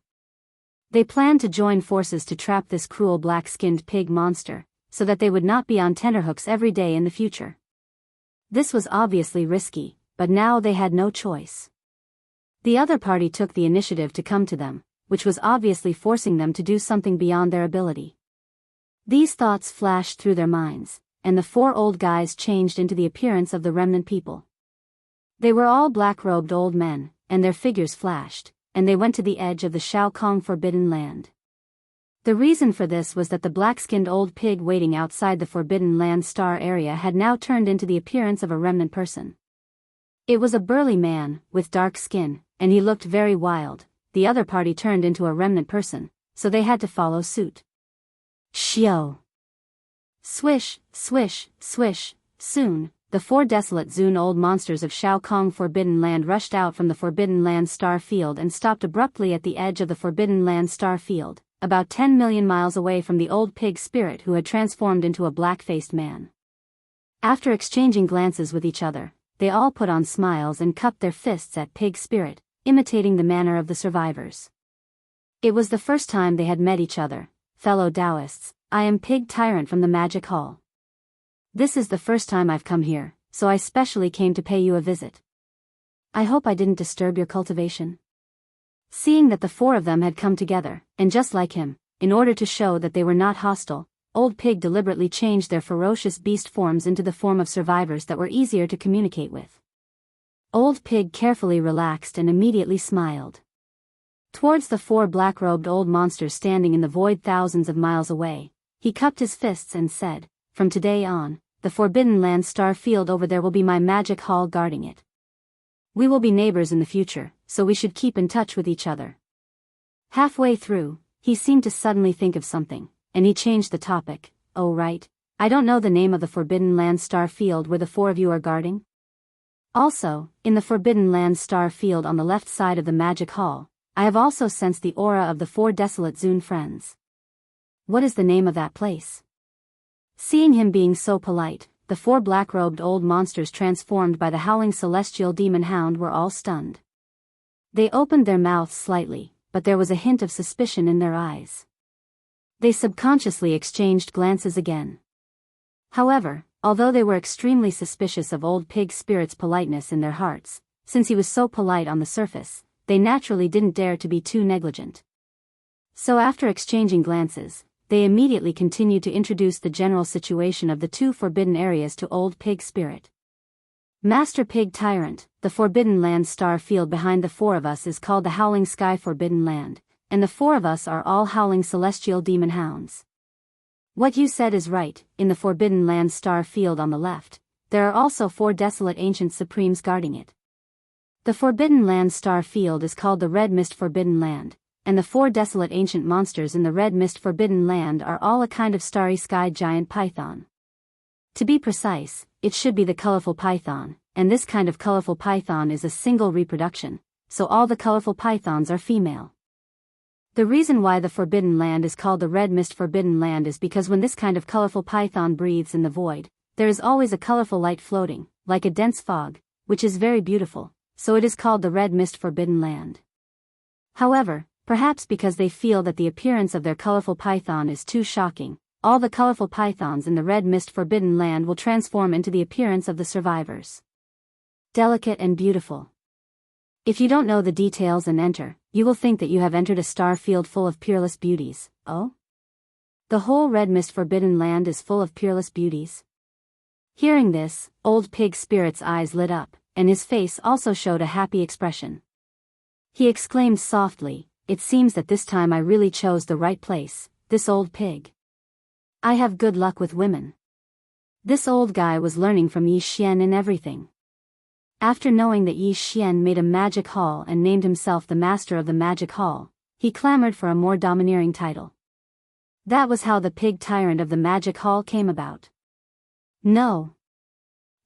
They planned to join forces to trap this cruel black-skinned pig monster, so that they would not be on tenterhooks every day in the future. This was obviously risky, but now they had no choice. The other party took the initiative to come to them, which was obviously forcing them to do something beyond their ability. These thoughts flashed through their minds, and the 4 old guys changed into the appearance of the remnant people. They were all black-robed old men, and their figures flashed, and they went to the edge of the Shao Kong forbidden land. The reason for this was that the black-skinned old pig waiting outside the forbidden land star area had now turned into the appearance of a remnant person. It was a burly man, with dark skin, and he looked very wild. The other party turned into a remnant person, so they had to follow suit. Shio! Swish, swish, swish. Soon, the 4 desolate Zun old monsters of Shao Kong forbidden land rushed out from the forbidden land star field and stopped abruptly at the edge of the forbidden land star field, about 10 million miles away from the old pig spirit who had transformed into a black-faced man. After exchanging glances with each other, they all put on smiles and cupped their fists at pig spirit, imitating the manner of the survivors. It was the first time they had met each other. Fellow Daoists, I am pig tyrant from the magic hall. This is the first time I've come here, so I specially came to pay you a visit. I hope I didn't disturb your cultivation. Seeing that the 4 of them had come together, and just like him, in order to show that they were not hostile, Old Pig deliberately changed their ferocious beast forms into the form of survivors that were easier to communicate with. Old Pig carefully relaxed and immediately smiled. Towards the 4 black-robed old monsters standing in the void thousands of miles away, he cupped his fists and said, "From today on, the Forbidden Land star field over there will be my magic hall guarding it. We will be neighbors in the future, so we should keep in touch with each other. Halfway through, he seemed to suddenly think of something, and he changed the topic. Oh right, I don't know the name of the Forbidden Land star field where the four of you are guarding. Also, in the Forbidden Land star field on the left side of the magic hall, I have also sensed the aura of the four desolate Zune friends. What is the name of that place? Seeing him being so polite, the four black-robed old monsters transformed by the howling celestial demon hound were all stunned. They opened their mouths slightly, but there was a hint of suspicion in their eyes. They subconsciously exchanged glances again. However, although they were extremely suspicious of old pig spirit's politeness in their hearts, since he was so polite on the surface, they naturally didn't dare to be too negligent. So after exchanging glances, they immediately continued to introduce the general situation of the two forbidden areas to old pig spirit. Master Pig Tyrant, the Forbidden Land star field behind the four of us is called the Howling Sky Forbidden Land, and the four of us are all howling celestial demon hounds. What you said is right, in the Forbidden Land star field on the left, there are also four desolate ancient supremes guarding it. The Forbidden Land star field is called the Red Mist Forbidden Land, and the four desolate ancient monsters in the Red Mist Forbidden Land are all a kind of starry sky giant python. To be precise, it should be the colorful python, and this kind of colorful python is a single reproduction, so all the colorful pythons are female. The reason why the Forbidden Land is called the Red Mist Forbidden Land is because when this kind of colorful python breathes in the void, there is always a colorful light floating, like a dense fog, which is very beautiful, so it is called the Red Mist Forbidden Land. However, perhaps because they feel that the appearance of their colorful python is too shocking, all the colorful pythons in the Red Mist Forbidden Land will transform into the appearance of the survivors. Delicate and beautiful. If you don't know the details and enter, you will think that you have entered a star field full of peerless beauties. Oh? The whole Red Mist Forbidden Land is full of peerless beauties. Hearing this, old pig spirit's eyes lit up, and his face also showed a happy expression. He exclaimed softly, "It seems that this time I really chose the right place, this old pig. I have good luck with women." This old guy was learning from Yi Xian in everything. After knowing that Yi Xian made a magic hall and named himself the master of the magic hall, he clamored for a more domineering title. That was how the pig tyrant of the magic hall came about. No.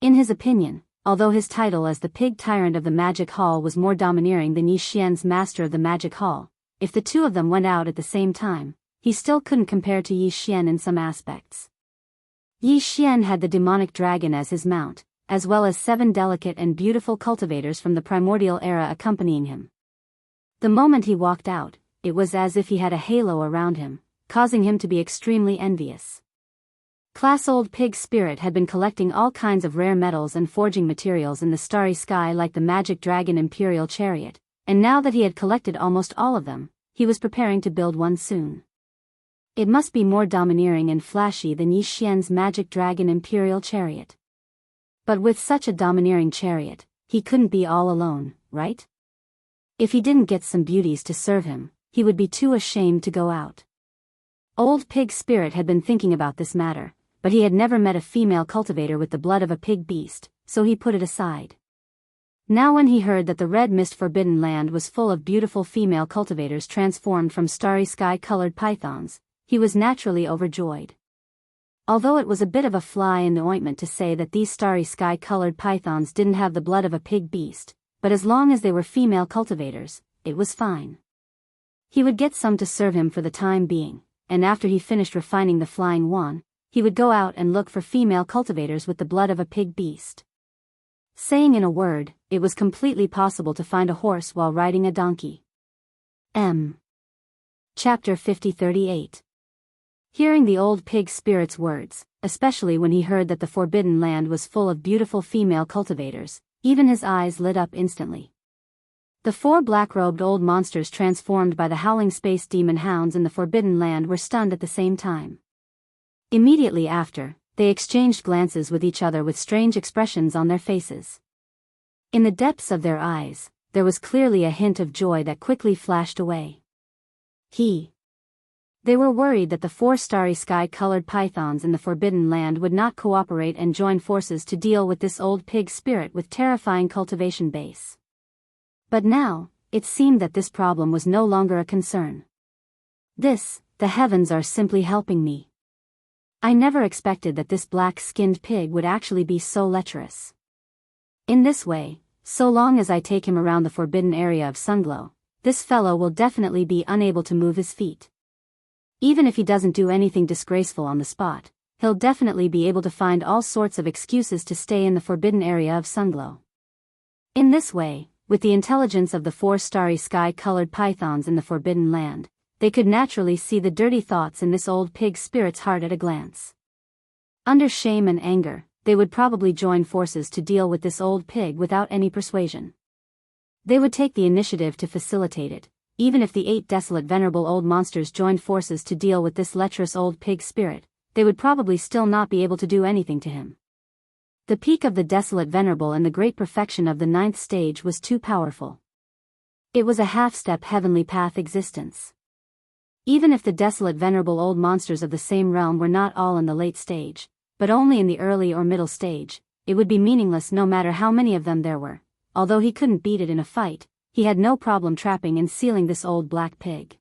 In his opinion, although his title as the pig tyrant of the magic hall was more domineering than Yi Xian's master of the magic hall, if the two of them went out at the same time, he still couldn't compare to Yi Xian in some aspects. Yi Xian had the demonic dragon as his mount, as well as 7 delicate and beautiful cultivators from the primordial era accompanying him. The moment he walked out, it was as if he had a halo around him, causing him to be extremely envious. Class old pig spirit had been collecting all kinds of rare metals and forging materials in the starry sky like the magic dragon imperial chariot, and now that he had collected almost all of them, he was preparing to build one soon. It must be more domineering and flashy than Yi Xian's magic dragon imperial chariot. But with such a domineering chariot, he couldn't be all alone, right? If he didn't get some beauties to serve him, he would be too ashamed to go out. Old pig spirit had been thinking about this matter, but he had never met a female cultivator with the blood of a pig beast, so he put it aside. Now when he heard that the Red Mist Forbidden Land was full of beautiful female cultivators transformed from starry sky-colored pythons, he was naturally overjoyed. Although it was a bit of a fly in the ointment to say that these starry sky-colored pythons didn't have the blood of a pig beast, but as long as they were female cultivators, it was fine. He would get some to serve him for the time being, and after he finished refining the flying wand, he would go out and look for female cultivators with the blood of a pig beast. Saying in a word, it was completely possible to find a horse while riding a donkey. Chapter 50-38. Hearing the old pig spirit's words, especially when he heard that the Forbidden Land was full of beautiful female cultivators, even his eyes lit up instantly. The 4 black-robed old monsters transformed by the howling space demon hounds in the Forbidden Land were stunned at the same time. Immediately after, they exchanged glances with each other with strange expressions on their faces. In the depths of their eyes, there was clearly a hint of joy that quickly flashed away. They They were worried that the 4 starry sky-colored pythons in the Forbidden Land would not cooperate and join forces to deal with this old pig spirit with terrifying cultivation base. But now, it seemed that this problem was no longer a concern. The heavens are simply helping me. I never expected that this black-skinned pig would actually be so lecherous. In this way, so long as I take him around the forbidden area of Sunglow, this fellow will definitely be unable to move his feet. Even if he doesn't do anything disgraceful on the spot, he'll definitely be able to find all sorts of excuses to stay in the forbidden area of Sunglow. In this way, with the intelligence of the 4 starry sky-colored pythons in the Forbidden Land, they could naturally see the dirty thoughts in this old pig spirit's heart at a glance. Under shame and anger, they would probably join forces to deal with this old pig without any persuasion. They would take the initiative to facilitate it. Even if the 8 desolate venerable old monsters joined forces to deal with this lecherous old pig spirit, they would probably still not be able to do anything to him. The peak of the desolate venerable and the great perfection of the 9th stage was too powerful. It was a half-step heavenly path existence. Even if the desolate venerable old monsters of the same realm were not all in the late stage, but only in the early or middle stage, it would be meaningless no matter how many of them there were. Although he couldn't beat it in a fight, he had no problem trapping and sealing this old black pig.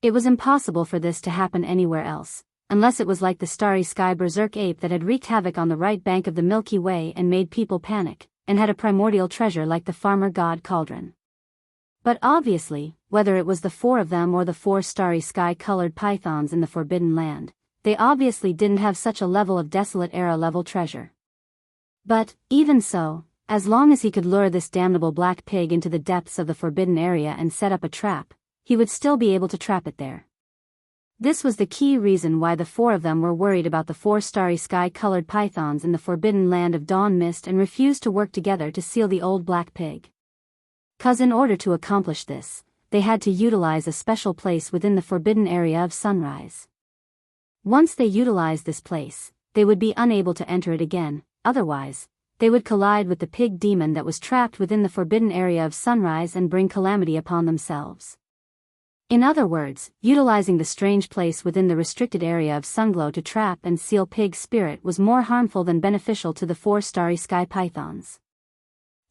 It was impossible for this to happen anywhere else, unless it was like the starry sky berserk ape that had wreaked havoc on the right bank of the Milky Way and made people panic, and had a primordial treasure like the farmer god Cauldron. But obviously, whether it was the 4 of them or the 4 starry sky-colored pythons in the Forbidden Land, they obviously didn't have such a level of desolate era-level treasure. But, even so, as long as he could lure this damnable black pig into the depths of the forbidden area and set up a trap, he would still be able to trap it there. This was the key reason why the 4 of them were worried about the 4 starry sky-colored pythons in the forbidden land of dawn mist and refused to work together to seal the old black pig. 'Cause in order to accomplish this, they had to utilize a special place within the forbidden area of sunrise. Once they utilized this place, they would be unable to enter it again, otherwise, they would collide with the pig demon that was trapped within the forbidden area of sunrise and bring calamity upon themselves. In other words, utilizing the strange place within the restricted area of Sunglow to trap and seal pig spirit was more harmful than beneficial to the 4 starry sky pythons.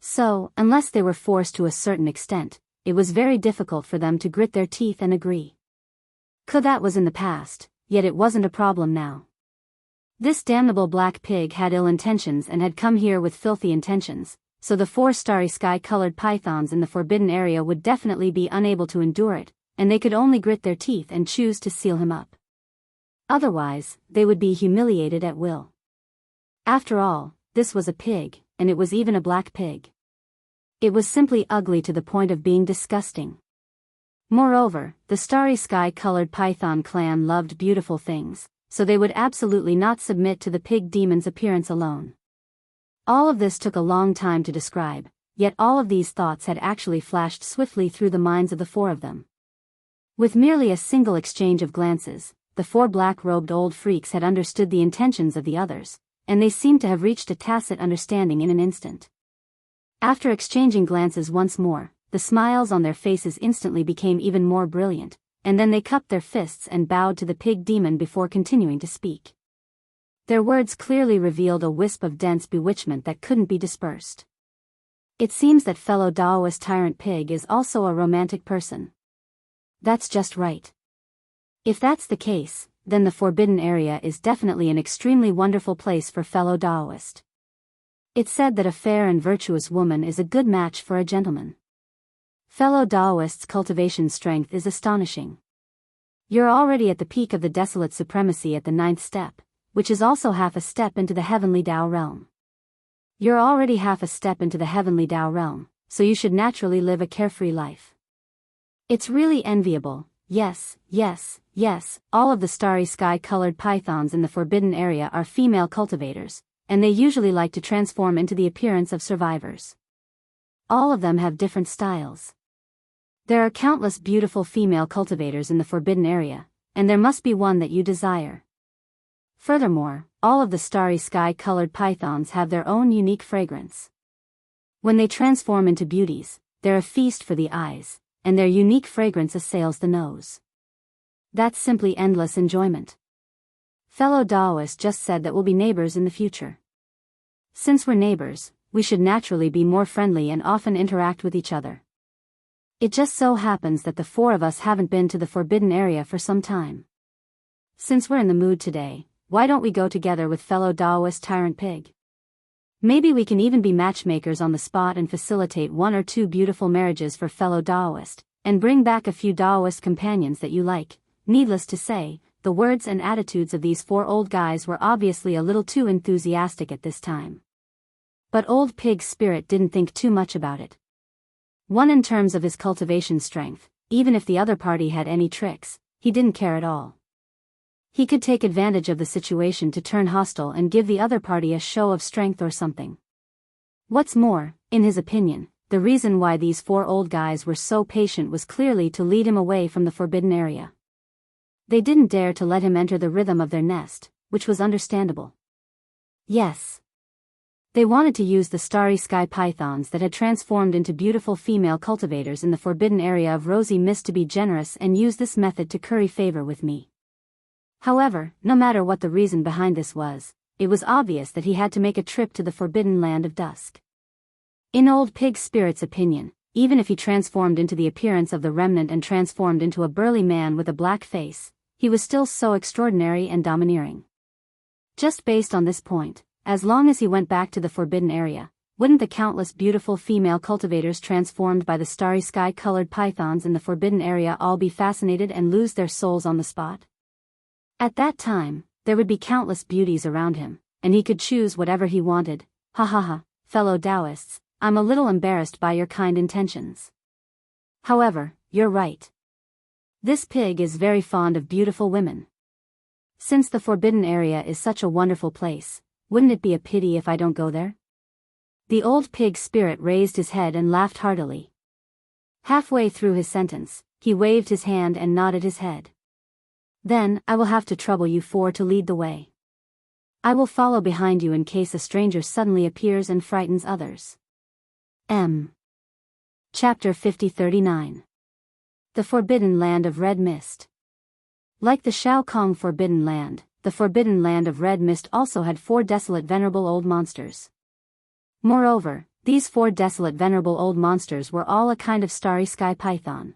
So, unless they were forced to a certain extent, it was very difficult for them to grit their teeth and agree. That was in the past, yet it wasn't a problem now. This damnable black pig had ill intentions and had come here with filthy intentions, so the 4 starry sky-colored pythons in the forbidden area would definitely be unable to endure it, and they could only grit their teeth and choose to seal him up. Otherwise, they would be humiliated at will. After all, this was a pig, and it was even a black pig. It was simply ugly to the point of being disgusting. Moreover, the starry sky-colored python clan loved beautiful things, so they would absolutely not submit to the pig demon's appearance alone. All of this took a long time to describe, yet all of these thoughts had actually flashed swiftly through the minds of the 4 of them. With merely a single exchange of glances, the 4 black-robed old freaks had understood the intentions of the others, and they seemed to have reached a tacit understanding in an instant. After exchanging glances once more, the smiles on their faces instantly became even more brilliant, and then they cupped their fists and bowed to the pig demon before continuing to speak. Their words clearly revealed a wisp of dense bewitchment that couldn't be dispersed. It seems that fellow Daoist tyrant pig is also a romantic person. That's just right. If that's the case, then the forbidden area is definitely an extremely wonderful place for fellow Daoist. It's said that a fair and virtuous woman is a good match for a gentleman. Fellow Daoist's cultivation strength is astonishing. You're already at the peak of the desolate supremacy at the 9th step, which is also half a step into the heavenly Dao realm. You're already half a step into the heavenly Dao realm, so you should naturally live a carefree life. It's really enviable. Yes, yes, yes, all of the starry sky-colored pythons in the forbidden area are female cultivators, and they usually like to transform into the appearance of survivors. All of them have different styles. There are countless beautiful female cultivators in the forbidden area, and there must be one that you desire. Furthermore, all of the starry sky-colored pythons have their own unique fragrance. When they transform into beauties, they're a feast for the eyes, and their unique fragrance assails the nose. That's simply endless enjoyment. Fellow Daoist just said that we'll be neighbors in the future. Since we're neighbors, we should naturally be more friendly and often interact with each other. It just so happens that the four of us haven't been to the forbidden area for some time. Since we're in the mood today, why don't we go together with fellow Daoist Tyrant Pig? Maybe we can even be matchmakers on the spot and facilitate 1 or 2 beautiful marriages for fellow Daoist, and bring back a few Daoist companions that you like. Needless to say, the words and attitudes of these 4 old guys were obviously a little too enthusiastic at this time. But Old Pig's spirit didn't think too much about it. One, in terms of his cultivation strength, even if the other party had any tricks, he didn't care at all. He could take advantage of the situation to turn hostile and give the other party a show of strength or something. What's more, in his opinion, the reason why these 4 old guys were so patient was clearly to lead him away from the forbidden area. They didn't dare to let him enter the rhythm of their nest, which was understandable. Yes. They wanted to use the starry sky pythons that had transformed into beautiful female cultivators in the forbidden area of rosy mist to be generous and use this method to curry favor with me. However, no matter what the reason behind this was, it was obvious that he had to make a trip to the forbidden land of dusk. In Old Pig Spirit's opinion, even if he transformed into the appearance of the remnant and transformed into a burly man with a black face, he was still so extraordinary and domineering. Just based on this point, as long as he went back to the forbidden area, wouldn't the countless beautiful female cultivators transformed by the starry sky-colored pythons in the forbidden area all be fascinated and lose their souls on the spot? At that time, there would be countless beauties around him, and he could choose whatever he wanted. Ha ha ha, fellow Daoists, I'm a little embarrassed by your kind intentions. However, you're right. This pig is very fond of beautiful women. Since the forbidden area is such a wonderful place, wouldn't it be a pity if I don't go there? The Old Pig Spirit raised his head and laughed heartily. Halfway through his sentence, he waved his hand and nodded his head. Then, I will have to trouble you 4 to lead the way. I will follow behind you in case a stranger suddenly appears and frightens others. Chapter 5039. The Forbidden Land of Red Mist. Like the Shaokong Forbidden Land, the Forbidden Land of Red Mist also had 4 desolate venerable old monsters. Moreover, these 4 desolate venerable old monsters were all a kind of starry sky python.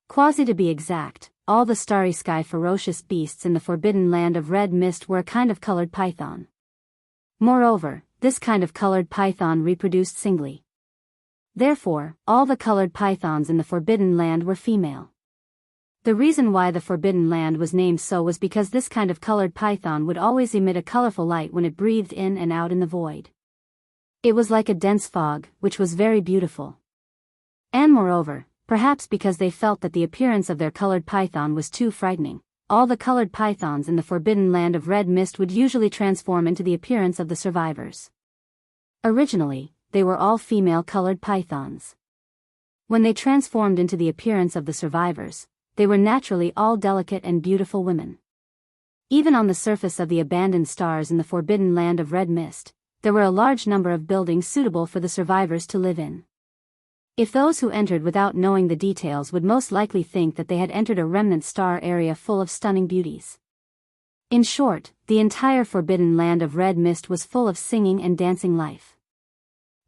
Quasi to be exact, all the starry sky ferocious beasts in the Forbidden Land of Red Mist were a kind of colored python. Moreover, this kind of colored python reproduced singly. Therefore, all the colored pythons in the Forbidden Land were female. The reason why the Forbidden Land was named so was because this kind of colored python would always emit a colorful light when it breathed in and out in the void. It was like a dense fog, which was very beautiful. And moreover, perhaps because they felt that the appearance of their colored python was too frightening, all the colored pythons in the Forbidden Land of Red Mist would usually transform into the appearance of the survivors. Originally, they were all female colored pythons. When they transformed into the appearance of the survivors, they were naturally all delicate and beautiful women. Even on the surface of the abandoned stars in the Forbidden Land of Red Mist, there were a large number of buildings suitable for the survivors to live in. If those who entered without knowing the details would most likely think that they had entered a remnant star area full of stunning beauties. In short, the entire Forbidden Land of Red Mist was full of singing and dancing life.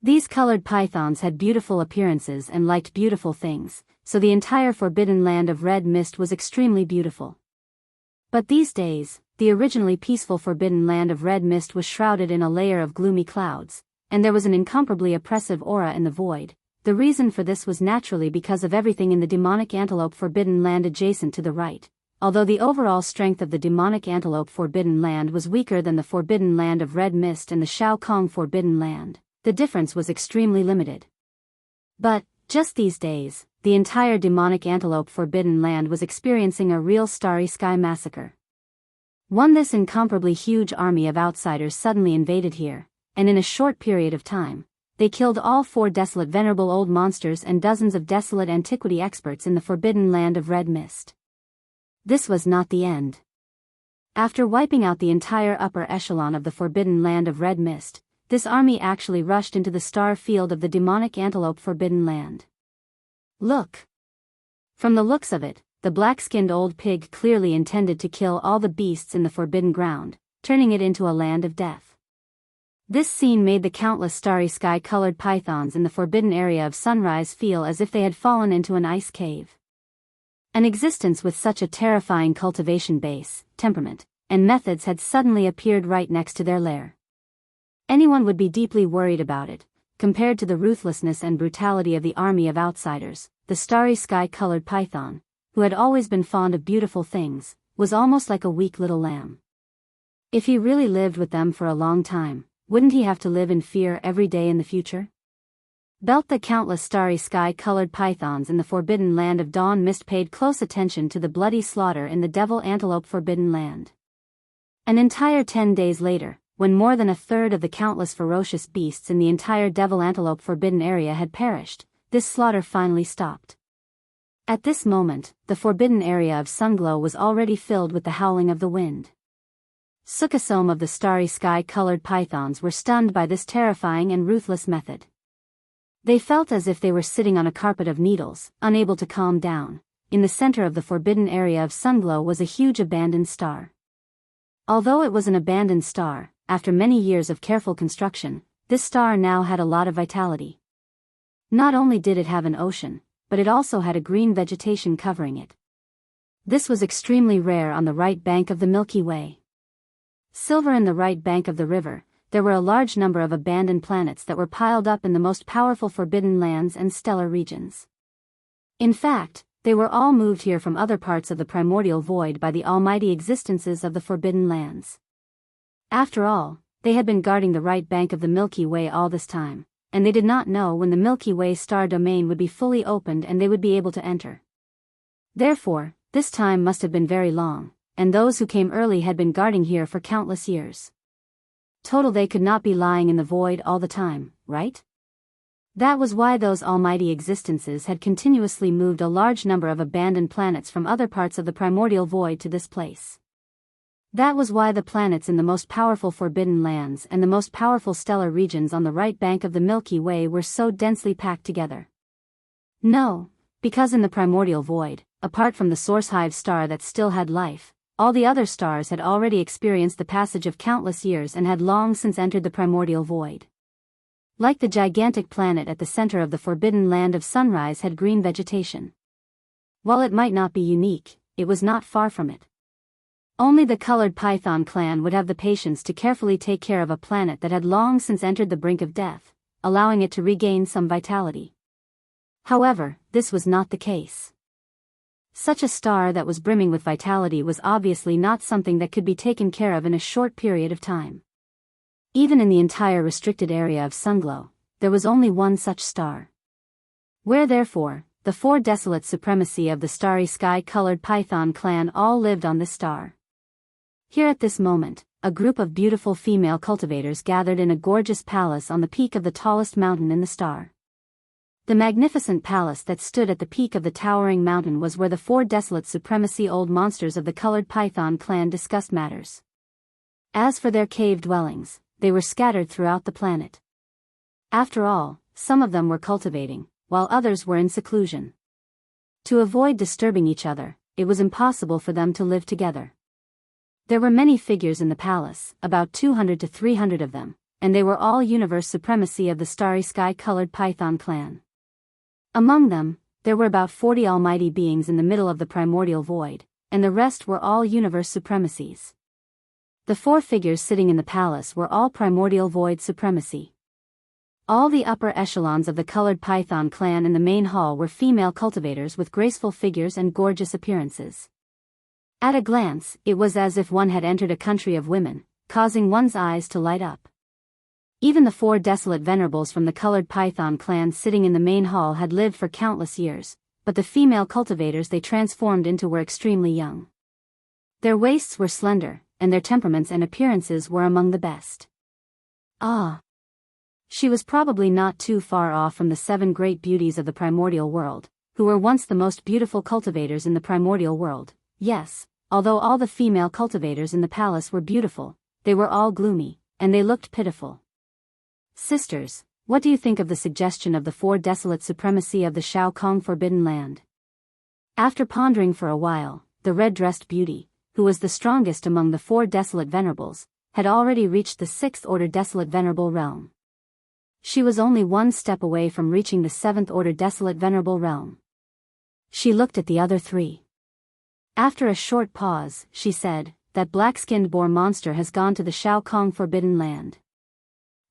These colored pythons had beautiful appearances and liked beautiful things, so the entire Forbidden Land of Red Mist was extremely beautiful. But these days, the originally peaceful Forbidden Land of Red Mist was shrouded in a layer of gloomy clouds, and there was an incomparably oppressive aura in the void. The reason for this was naturally because of everything in the demonic antelope Forbidden Land adjacent to the right. Although the overall strength of the demonic antelope Forbidden Land was weaker than the Forbidden Land of Red Mist and the Shaokong Forbidden Land, the difference was extremely limited. But, just these days, the entire demonic antelope Forbidden Land was experiencing a real starry sky massacre. This incomparably huge army of outsiders suddenly invaded here, and in a short period of time, they killed all 4 desolate venerable old monsters and dozens of desolate antiquity experts in the Forbidden Land of Red Mist. This was not the end. After wiping out the entire upper echelon of the Forbidden Land of Red Mist, this army actually rushed into the star field of the demonic antelope Forbidden Land. Look! From the looks of it, the black-skinned old pig clearly intended to kill all the beasts in the forbidden ground, turning it into a land of death. This scene made the countless starry sky-colored pythons in the forbidden area of Sunrise feel as if they had fallen into an ice cave. An existence with such a terrifying cultivation base, temperament, and methods had suddenly appeared right next to their lair. Anyone would be deeply worried about it, compared to the ruthlessness and brutality of the army of outsiders. The starry sky-colored python, who had always been fond of beautiful things, was almost like a weak little lamb. If he really lived with them for a long time, wouldn't he have to live in fear every day in the future? The countless starry sky-colored pythons in the forbidden land of dawn mist paid close attention to the bloody slaughter in the devil antelope forbidden land. An entire 10 days later, when more than a third of the countless ferocious beasts in the entire devil antelope forbidden area had perished, this slaughter finally stopped. At this moment, the forbidden area of Sunglow was already filled with the howling of the wind. Sukasom of the starry sky-colored pythons were stunned by this terrifying and ruthless method. They felt as if they were sitting on a carpet of needles, unable to calm down. In the center of the forbidden area of Sunglow was a huge abandoned star. Although it was an abandoned star, after many years of careful construction, this star now had a lot of vitality. Not only did it have an ocean, but it also had a green vegetation covering it. This was extremely rare on the right bank of the Milky Way. Silver in the right bank of the river, there were a large number of abandoned planets that were piled up in the most powerful forbidden lands and stellar regions. In fact, they were all moved here from other parts of the primordial void by the almighty existences of the forbidden lands. After all, they had been guarding the right bank of the Milky Way all this time, and they did not know when the Milky Way star domain would be fully opened and they would be able to enter. Therefore, this time must have been very long, and those who came early had been guarding here for countless years. Total, they could not be lying in the void all the time, right? That was why those almighty existences had continuously moved a large number of abandoned planets from other parts of the primordial void to this place. That was why the planets in the most powerful forbidden lands and the most powerful stellar regions on the right bank of the Milky Way were so densely packed together. No, because in the primordial void, apart from the source hive star that still had life, all the other stars had already experienced the passage of countless years and had long since entered the primordial void. Like the gigantic planet at the center of the forbidden land of Sunrise had green vegetation. While it might not be unique, it was not far from it. Only the colored python clan would have the patience to carefully take care of a planet that had long since entered the brink of death, allowing it to regain some vitality. However, this was not the case. Such a star that was brimming with vitality was obviously not something that could be taken care of in a short period of time. Even in the entire restricted area of Sunglow, there was only one such star. Where therefore, the four desolate supremacy of the starry sky-colored python clan all lived on this star. Here at this moment, a group of beautiful female cultivators gathered in a gorgeous palace on the peak of the tallest mountain in the star. The magnificent palace that stood at the peak of the towering mountain was where the four desolate supremacy old monsters of the colored python clan discussed matters. As for their cave dwellings, they were scattered throughout the planet. After all, some of them were cultivating, while others were in seclusion. To avoid disturbing each other, it was impossible for them to live together. There were many figures in the palace, about 200 to 300 of them, and they were all universe supremacy of the starry sky-colored python clan. Among them, there were about 40 almighty beings in the middle of the primordial void, and the rest were all universe supremacies. The four figures sitting in the palace were all primordial void supremacy. All the upper echelons of the colored python clan in the main hall were female cultivators with graceful figures and gorgeous appearances. At a glance, it was as if one had entered a country of women, causing one's eyes to light up. Even the four desolate venerables from the colored python clan sitting in the main hall had lived for countless years, but the female cultivators they transformed into were extremely young. Their waists were slender, and their temperaments and appearances were among the best. Ah! She was probably not too far off from the 7 great beauties of the primordial world, who were once the most beautiful cultivators in the primordial world. Yes, although all the female cultivators in the palace were beautiful, they were all gloomy, and they looked pitiful. Sisters, what do you think of the suggestion of the four desolate supremacy of the Shao Kong Forbidden Land? After pondering for a while, the red-dressed beauty, who was the strongest among the 4 desolate venerables, had already reached the 6th-order desolate venerable realm. She was only 1 step away from reaching the 7th-order desolate venerable realm. She looked at the other 3. After a short pause, she said, "That black-skinned boar monster has gone to the Shao Kong Forbidden Land.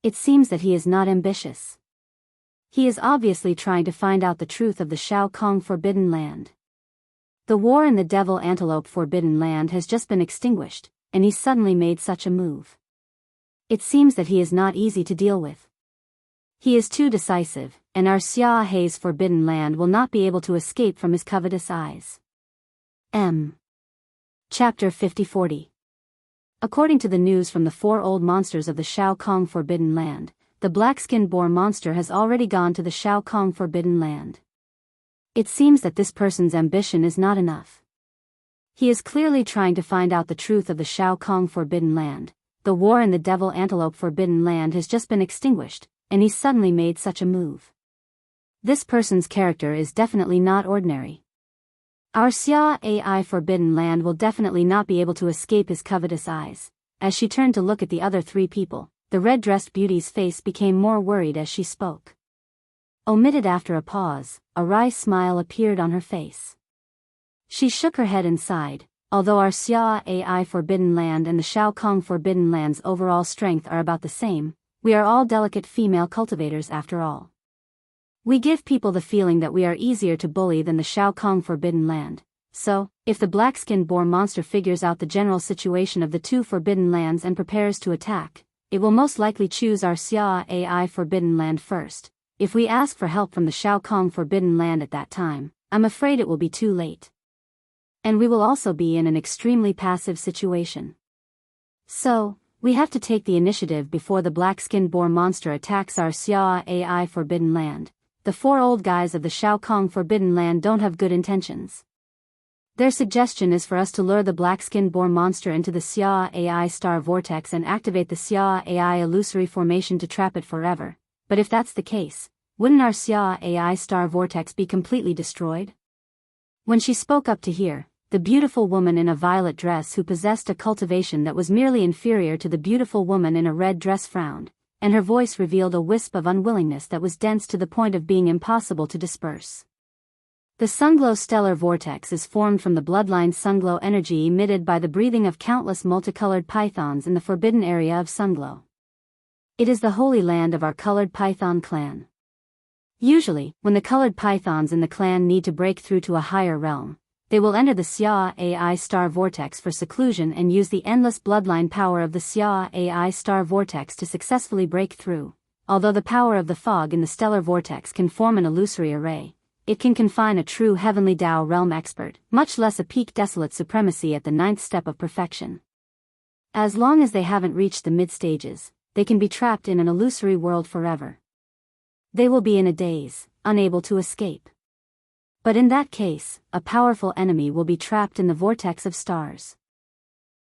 It seems that he is not ambitious. He is obviously trying to find out the truth of the Shao Kong Forbidden Land. The war in the Devil Antelope Forbidden Land has just been extinguished, and he suddenly made such a move. It seems that he is not easy to deal with. He is too decisive, and our Xia Hei's Forbidden Land will not be able to escape from his covetous eyes." Chapter 50-40. According to the news from the 4 old monsters of the Shao Kong Forbidden Land, the black-skinned boar monster has already gone to the Shao Kong Forbidden Land. It seems that this person's ambition is not enough. He is clearly trying to find out the truth of the Shao Kong Forbidden Land. The war in the Devil Antelope Forbidden Land has just been extinguished, and he suddenly made such a move. This person's character is definitely not ordinary. Our Xia Ai Forbidden Land will definitely not be able to escape his covetous eyes. As she turned to look at the other 3 people, the red-dressed beauty's face became more worried as she spoke. Omitted after a pause, a wry smile appeared on her face. She shook her head and sighed. Although our Xia Ai Forbidden Land and the Shao Kong Forbidden Land's overall strength are about the same, we are all delicate female cultivators after all. We give people the feeling that we are easier to bully than the Shao Kong Forbidden Land. So, if the black-skinned boar monster figures out the general situation of the 2 forbidden lands and prepares to attack, it will most likely choose our Xia Ai Forbidden Land first. If we ask for help from the Shao Kong Forbidden Land at that time, I'm afraid it will be too late. And we will also be in an extremely passive situation. So, we have to take the initiative before the black-skinned boar monster attacks our Xia Ai Forbidden Land. The 4 old guys of the Shao Kong Forbidden Land don't have good intentions. Their suggestion is for us to lure the black-skinned boar monster into the Xia Ai Star Vortex and activate the Xia Ai Illusory Formation to trap it forever. But if that's the case, wouldn't our Xia Ai Star Vortex be completely destroyed? When she spoke up to hear, the beautiful woman in a violet dress who possessed a cultivation that was merely inferior to the beautiful woman in a red dress frowned, and her voice revealed a wisp of unwillingness that was dense to the point of being impossible to disperse. The Sunglow stellar vortex is formed from the bloodline Sunglow energy emitted by the breathing of countless multicolored pythons in the forbidden area of Sunglow. It is the holy land of our colored python clan. Usually, when the colored pythons in the clan need to break through to a higher realm, they will enter the Xia Ai Star Vortex for seclusion and use the endless bloodline power of the Xia Ai Star Vortex to successfully break through. Although the power of the fog in the stellar vortex can form an illusory array, it can confine a true heavenly Tao realm expert, much less a peak desolate supremacy at the 9th step of perfection. As long as they haven't reached the mid-stages, they can be trapped in an illusory world forever. They will be in a daze, unable to escape. But in that case, a powerful enemy will be trapped in the vortex of stars.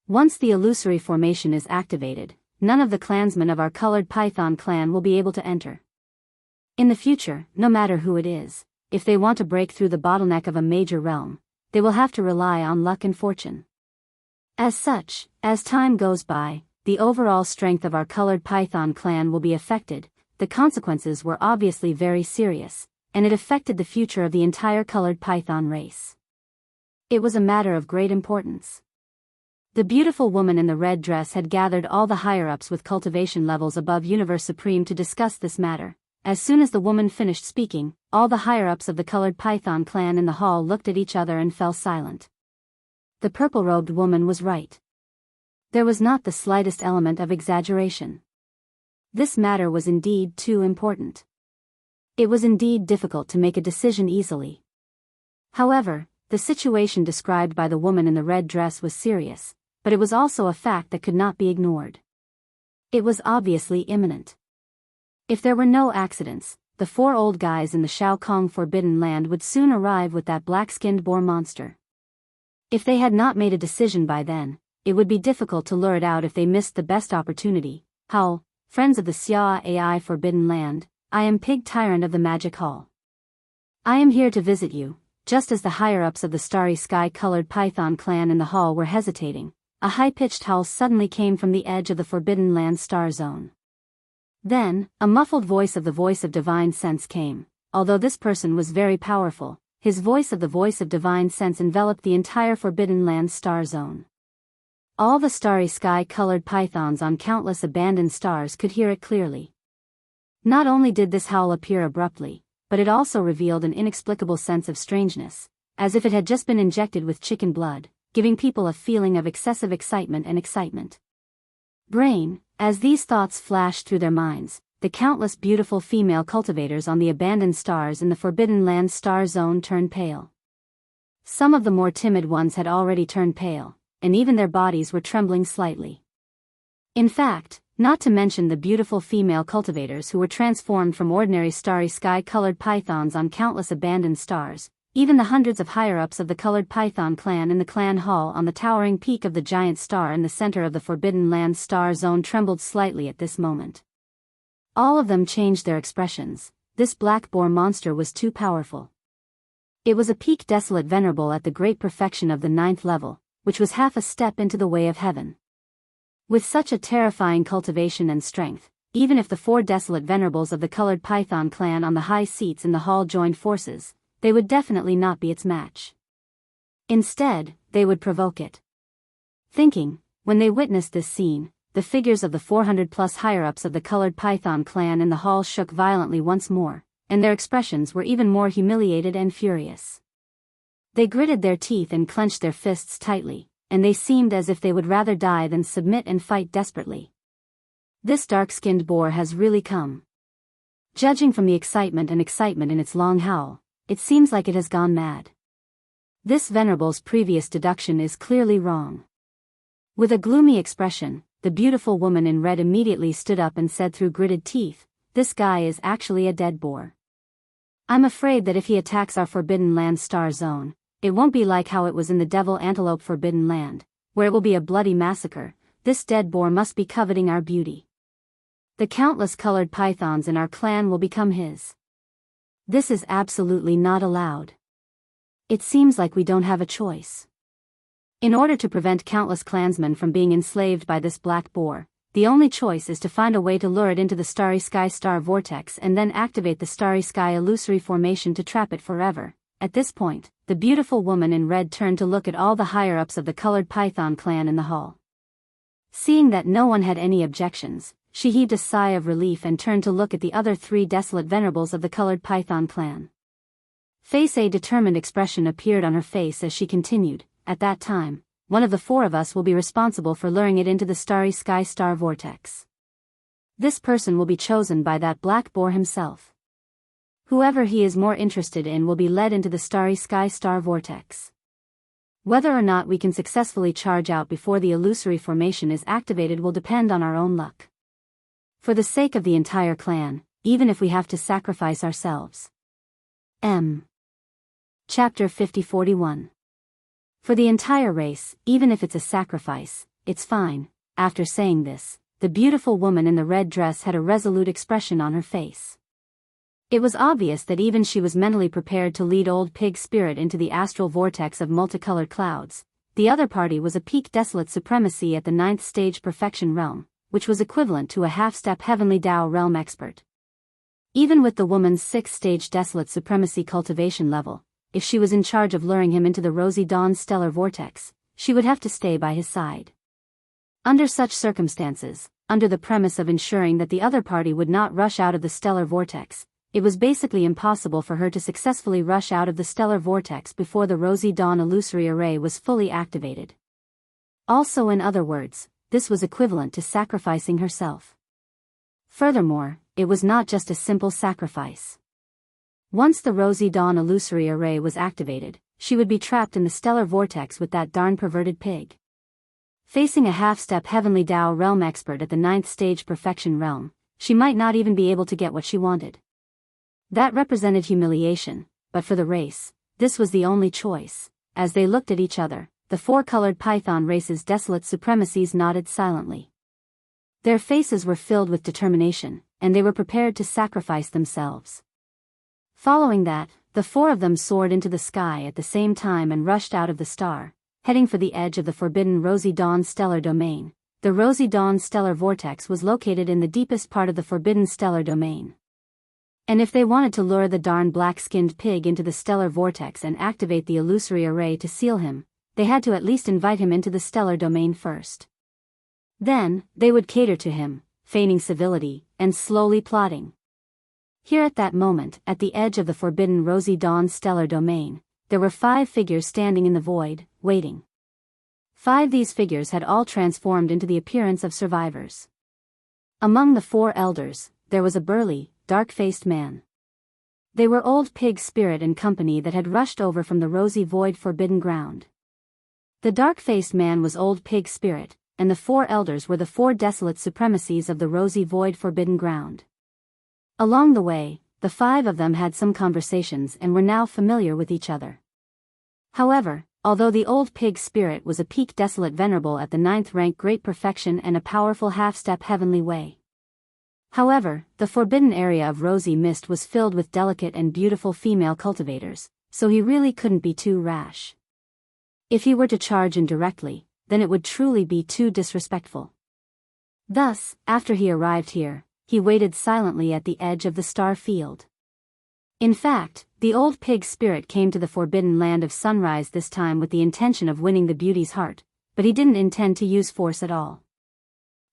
Once the illusory formation is activated, none of the clansmen of our colored python clan will be able to enter. In the future, no matter who it is, if they want to break through the bottleneck of a major realm, they will have to rely on luck and fortune. As such, as time goes by, the overall strength of our colored python clan will be affected. The consequences were obviously very serious, and it affected the future of the entire colored python race. It was a matter of great importance. The beautiful woman in the red dress had gathered all the higher-ups with cultivation levels above Universe Supreme to discuss this matter. As soon as the woman finished speaking, all the higher-ups of the colored python clan in the hall looked at each other and fell silent. The purple-robed woman was right. There was not the slightest element of exaggeration. This matter was indeed too important. It was indeed difficult to make a decision easily. However, the situation described by the woman in the red dress was serious, but it was also a fact that could not be ignored. It was obviously imminent. If there were no accidents, the 4 old guys in the Shao Kong Forbidden Land would soon arrive with that black-skinned boar monster. If they had not made a decision by then, it would be difficult to lure it out if they missed the best opportunity. Howl, friends of the Xia Ai Forbidden Land, I am Pig Tyrant of the Magic Hall. I am here to visit you, just as the higher-ups of the starry sky-colored python clan in the hall were hesitating, a high-pitched howl suddenly came from the edge of the Forbidden Land star zone. Then, a muffled voice of the voice of divine sense came. Although this person was very powerful, his voice of the voice of divine sense enveloped the entire Forbidden Land star zone. All the starry sky-colored pythons on countless abandoned stars could hear it clearly. Not only did this howl appear abruptly, but it also revealed an inexplicable sense of strangeness, as if it had just been injected with chicken blood, giving people a feeling of excessive excitement and excitement. Brain, as these thoughts flashed through their minds, the countless beautiful female cultivators on the abandoned stars in the Forbidden Land star zone turned pale. Some of the more timid ones had already turned pale, and even their bodies were trembling slightly. In fact, not to mention the beautiful female cultivators who were transformed from ordinary starry sky-colored pythons on countless abandoned stars, even the hundreds of higher-ups of the colored python clan in the clan hall on the towering peak of the giant star in the center of the Forbidden Land star zone trembled slightly at this moment. All of them changed their expressions. This black boar monster was too powerful. It was a peak desolate venerable at the great perfection of the 9th level, which was half a step into the way of heaven. With such a terrifying cultivation and strength, even if the 4 desolate venerables of the colored python clan on the high seats in the hall joined forces, they would definitely not be its match. Instead, they would provoke it. Thinking, when they witnessed this scene, the figures of the 400-plus higher-ups of the colored python clan in the hall shook violently once more, and their expressions were even more humiliated and furious. They gritted their teeth and clenched their fists tightly, and they seemed as if they would rather die than submit and fight desperately. This dark-skinned boar has really come. Judging from the excitement in its long howl, it seems like it has gone mad. This venerable's previous deduction is clearly wrong. With a gloomy expression, the beautiful woman in red immediately stood up and said through gritted teeth, "This guy is actually a dead boar. I'm afraid that if he attacks our Forbidden Land star zone, it won't be like how it was in the Devil Antelope Forbidden Land, where it will be a bloody massacre. This dead boar must be coveting our beauty. The countless colored pythons in our clan will become his. This is absolutely not allowed. It seems like we don't have a choice. In order to prevent countless clansmen from being enslaved by this black boar, the only choice is to find a way to lure it into the Starry Sky star vortex and then activate the Starry Sky illusory formation to trap it forever." At this point, the beautiful woman in red turned to look at all the higher-ups of the colored python clan in the hall. Seeing that no one had any objections, she heaved a sigh of relief and turned to look at the other 3 desolate venerables of the colored python clan. A determined expression appeared on her face as she continued, "At that time, one of the 4 of us will be responsible for luring it into the Starry Sky star vortex. This person will be chosen by that black boar himself. Whoever he is more interested in will be led into the Starry Sky star vortex. Whether or not we can successfully charge out before the illusory formation is activated will depend on our own luck. For the sake of the entire clan, even if we have to sacrifice ourselves." Chapter 5041. For the entire race, even if it's a sacrifice, it's fine. After saying this, the beautiful woman in the red dress had a resolute expression on her face. It was obvious that even she was mentally prepared to lead Old Pig Spirit into the astral vortex of multicolored clouds. The other party was a peak desolate supremacy at the 9th stage perfection realm, which was equivalent to a half-step heavenly Dao realm expert. Even with the woman's 6th stage desolate supremacy cultivation level, if she was in charge of luring him into the Rosy Dawn stellar vortex, she would have to stay by his side. Under such circumstances, under the premise of ensuring that the other party would not rush out of the stellar vortex, it was basically impossible for her to successfully rush out of the stellar vortex before the Rosy Dawn illusory array was fully activated. Also, in other words, this was equivalent to sacrificing herself. Furthermore, it was not just a simple sacrifice. Once the Rosy Dawn illusory array was activated, she would be trapped in the stellar vortex with that darn perverted pig. Facing a half-step heavenly Dao realm expert at the 9th stage perfection realm, she might not even be able to get what she wanted. That represented humiliation, but for the race, this was the only choice. As they looked at each other, the 4 colored python race's desolate supremacies nodded silently. Their faces were filled with determination, and they were prepared to sacrifice themselves. Following that, the four of them soared into the sky at the same time and rushed out of the star, heading for the edge of the forbidden Rosy Dawn stellar domain. The Rosy Dawn stellar vortex was located in the deepest part of the forbidden stellar domain. And if they wanted to lure the darn black-skinned pig into the stellar vortex and activate the illusory array to seal him, they had to at least invite him into the stellar domain first. Then, they would cater to him, feigning civility, and slowly plotting. Here at that moment, at the edge of the forbidden Rosy Dawn stellar domain, there were 5 figures standing in the void, waiting. 5 these figures had all transformed into the appearance of survivors. Among the 4 elders, there was a burly, dark-faced man. They were Old Pig Spirit and company that had rushed over from the Rosy Void Forbidden Ground. The dark-faced man was Old Pig Spirit, and the 4 elders were the 4 desolate supremacies of the Rosy Void Forbidden Ground. Along the way, the 5 of them had some conversations and were now familiar with each other. However, although the Old Pig Spirit was a peak desolate venerable at the 9th rank great perfection and a powerful half-step heavenly way. However, the forbidden area of Rosy Mist was filled with delicate and beautiful female cultivators, so he really couldn't be too rash. If he were to charge indirectly, then it would truly be too disrespectful. Thus, after he arrived here, he waited silently at the edge of the star field. In fact, the Old Pig Spirit came to the forbidden land of sunrise this time with the intention of winning the beauty's heart, but he didn't intend to use force at all.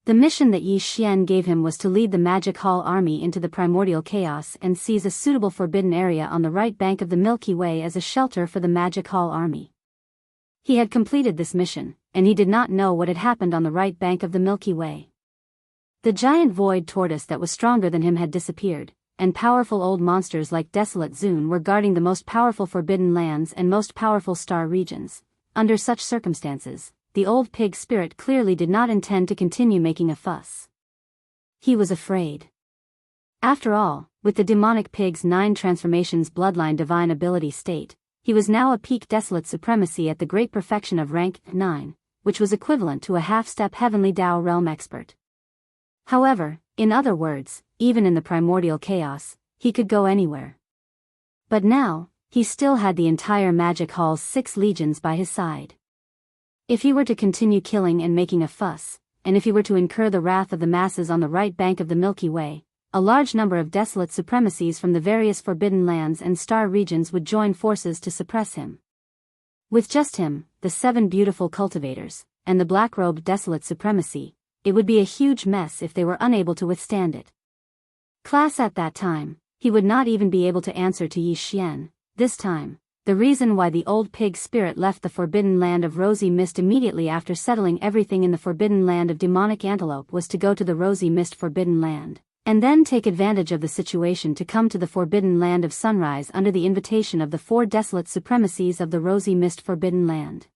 The mission that Yi Xian gave him was to lead the Magic Hall army into the primordial chaos and seize a suitable forbidden area on the right bank of the Milky Way as a shelter for the Magic Hall army. He had completed this mission, and he did not know what had happened on the right bank of the Milky Way. The giant void tortoise that was stronger than him had disappeared, and powerful old monsters like Desolate Zune were guarding the most powerful forbidden lands and most powerful star regions. Under such circumstances, the Old Pig Spirit clearly did not intend to continue making a fuss. He was afraid. After all, with the demonic pig's 9 transformations bloodline divine ability state, he was now a peak desolate supremacy at the great perfection of rank 9, which was equivalent to a half-step heavenly Dao realm expert. However, in other words, even in the primordial chaos, he could go anywhere. But now, he still had the entire Magic Hall's 6 legions by his side. If he were to continue killing and making a fuss, and if he were to incur the wrath of the masses on the right bank of the Milky Way, a large number of desolate supremacies from the various forbidden lands and star regions would join forces to suppress him. With just him, the 7 beautiful cultivators, and the black-robed desolate supremacy, it would be a huge mess if they were unable to withstand it. Class at that time, he would not even be able to answer to Yi Xian. This time, the reason why the Old Pig Spirit left the forbidden land of Rosy Mist immediately after settling everything in the forbidden land of Demonic Antelope was to go to the Rosy Mist forbidden land, and then take advantage of the situation to come to the forbidden land of Sunrise under the invitation of the 4 desolate supremacies of the Rosy Mist forbidden land.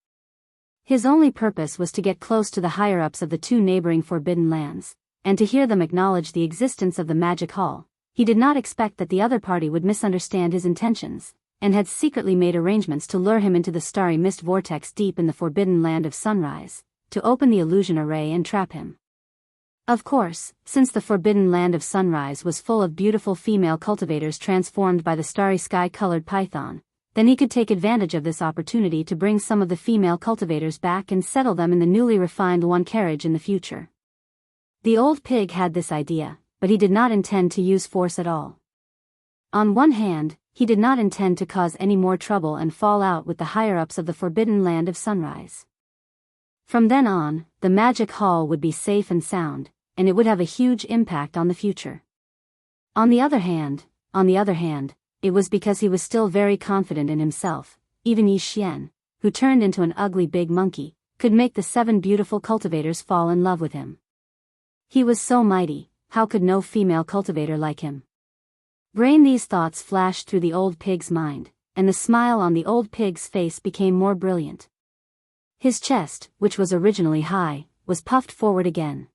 His only purpose was to get close to the higher-ups of the 2 neighboring forbidden lands, and to hear them acknowledge the existence of the Magic Hall. He did not expect that the other party would misunderstand his intentions, and had secretly made arrangements to lure him into the starry mist vortex deep in the forbidden land of Sunrise, to open the illusion array and trap him. Of course, since the forbidden land of Sunrise was full of beautiful female cultivators transformed by the starry sky-colored python, then he could take advantage of this opportunity to bring some of the female cultivators back and settle them in the newly refined one carriage in the future. The old pig had this idea, but he did not intend to use force at all. On one hand, he did not intend to cause any more trouble and fall out with the higher-ups of the forbidden land of Sunrise. From then on, the Magic Hall would be safe and sound, and it would have a huge impact on the future. On the other hand, it was because he was still very confident in himself. Even Yi Xian, who turned into an ugly big monkey, could make the 7 beautiful cultivators fall in love with him. He was so mighty, how could no female cultivator like him? These thoughts flashed through the old pig's mind, and the smile on the old pig's face became more brilliant. His chest, which was originally high, was puffed forward again.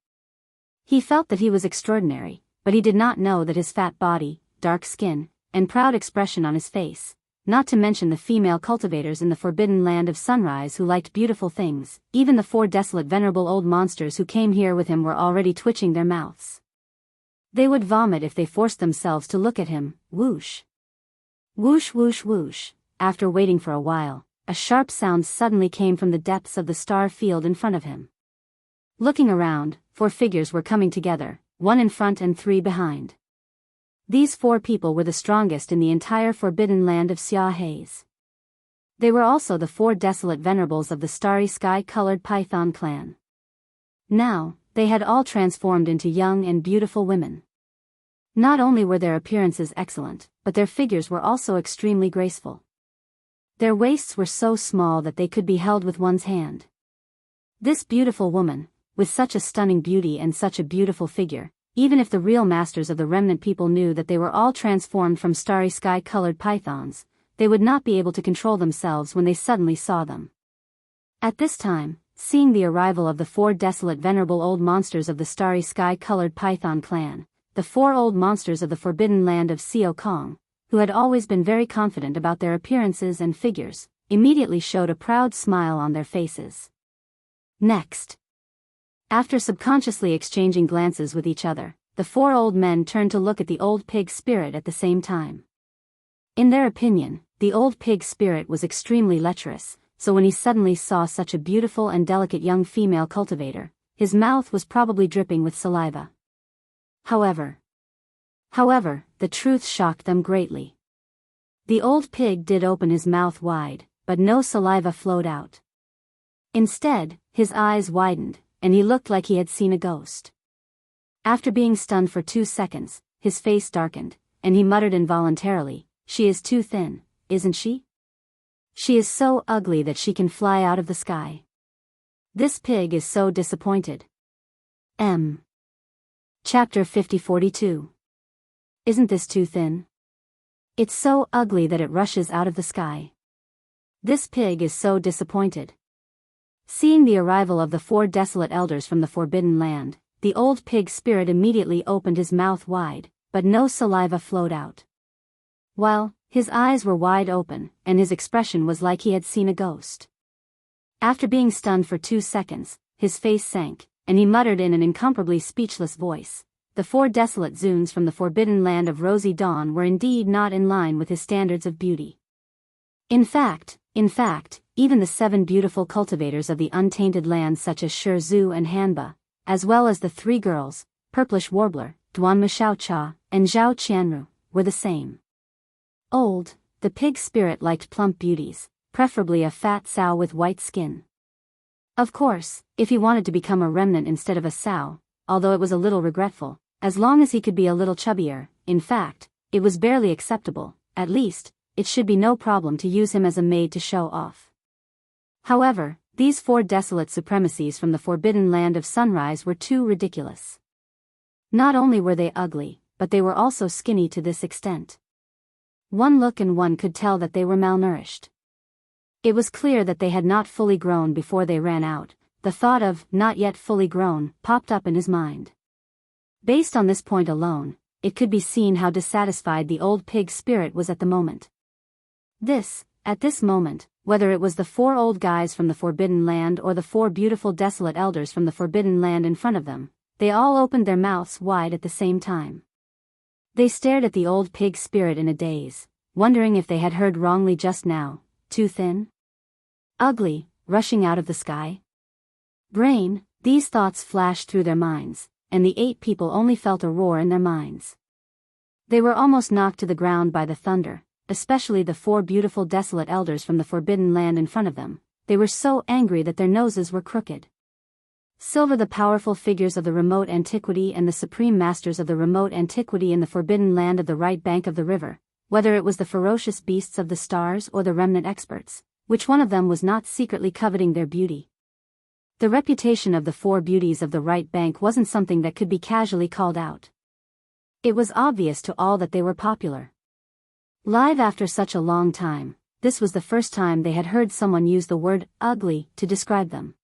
He felt that he was extraordinary, but he did not know that his fat body, dark skin, and proud expression on his face, not to mention the female cultivators in the forbidden land of Sunrise who liked beautiful things, even the 4 desolate venerable old monsters who came here with him were already twitching their mouths. They would vomit if they forced themselves to look at him. Whoosh. Whoosh whoosh whoosh. After waiting for a while, a sharp sound suddenly came from the depths of the star field in front of him. Looking around, 4 figures were coming together, 1 in front and 3 behind. These 4 people were the strongest in the entire forbidden land of Xiahe. They were also the 4 desolate venerables of the starry sky-colored Python clan. Now, they had all transformed into young and beautiful women. Not only were their appearances excellent, but their figures were also extremely graceful. Their waists were so small that they could be held with one's hand. This beautiful woman, with such a stunning beauty and such a beautiful figure, even if the real masters of the remnant people knew that they were all transformed from starry sky-colored pythons, they would not be able to control themselves when they suddenly saw them. At this time, seeing the arrival of the 4 desolate venerable old monsters of the starry sky-colored python clan, the 4 old monsters of the forbidden land of Xiao Kong, who had always been very confident about their appearances and figures, immediately showed a proud smile on their faces. Next, after subconsciously exchanging glances with each other, the 4 old men turned to look at the old pig spirit at the same time. In their opinion, the old pig spirit was extremely lecherous, so when he suddenly saw such a beautiful and delicate young female cultivator, his mouth was probably dripping with saliva. However, the truth shocked them greatly. The old pig did open his mouth wide, but no saliva flowed out. Instead, his eyes widened, and he looked like he had seen a ghost. After being stunned for 2 seconds, his face darkened, and he muttered involuntarily, "She is too thin, isn't she? She is so ugly that she can fly out of the sky. This pig is so disappointed." Chapter 50-42. Isn't this too thin? It's so ugly that it rushes out of the sky. This pig is so disappointed. Seeing the arrival of the 4 desolate elders from the forbidden land, the old pig spirit immediately opened his mouth wide, but no saliva flowed out. While his eyes were wide open, and his expression was like he had seen a ghost. After being stunned for 2 seconds, his face sank, and he muttered in an incomparably speechless voice, "The 4 desolate zoons from the forbidden land of Rosy Dawn were indeed not in line with his standards of beauty. In fact, even the 7 beautiful cultivators of the untainted land such as Shizhu and Hanba, as well as the 3 girls, Purplish Warbler, Duan Xiaocha, and Zhao Qianru, were the same. Old, the pig spirit liked plump beauties, preferably a fat sow with white skin. Of course, if he wanted to become a remnant instead of a sow, although it was a little regretful, as long as he could be a little chubbier, in fact, it was barely acceptable, at least, it should be no problem to use him as a maid to show off. However, these 4 desolate supremacies from the forbidden land of sunrise were too ridiculous. Not only were they ugly, but they were also skinny to this extent. One look and one could tell that they were malnourished. It was clear that they had not fully grown before they ran out. The thought of "not yet fully grown" popped up in his mind. Based on this point alone, it could be seen how dissatisfied the old pig spirit was at the moment. At this moment, whether it was the 4 old guys from the forbidden land or the 4 beautiful desolate elders from the forbidden land in front of them, they all opened their mouths wide at the same time. They stared at the old pig spirit in a daze, wondering if they had heard wrongly just now. Too thin? Ugly, rushing out of the sky? Brain, these thoughts flashed through their minds, and the 8 people only felt a roar in their minds. They were almost knocked to the ground by the thunder, especially the 4 beautiful desolate elders from the forbidden land in front of them. They were so angry that their noses were crooked. Silver, the powerful figures of the remote antiquity and the supreme masters of the remote antiquity in the forbidden land of the right bank of the river, whether it was the ferocious beasts of the stars or the remnant experts, which one of them was not secretly coveting their beauty? The reputation of the 4 beauties of the right bank wasn't something that could be casually called out. It was obvious to all that they were popular. Live after such a long time, this was the first time they had heard someone use the word ugly to describe them.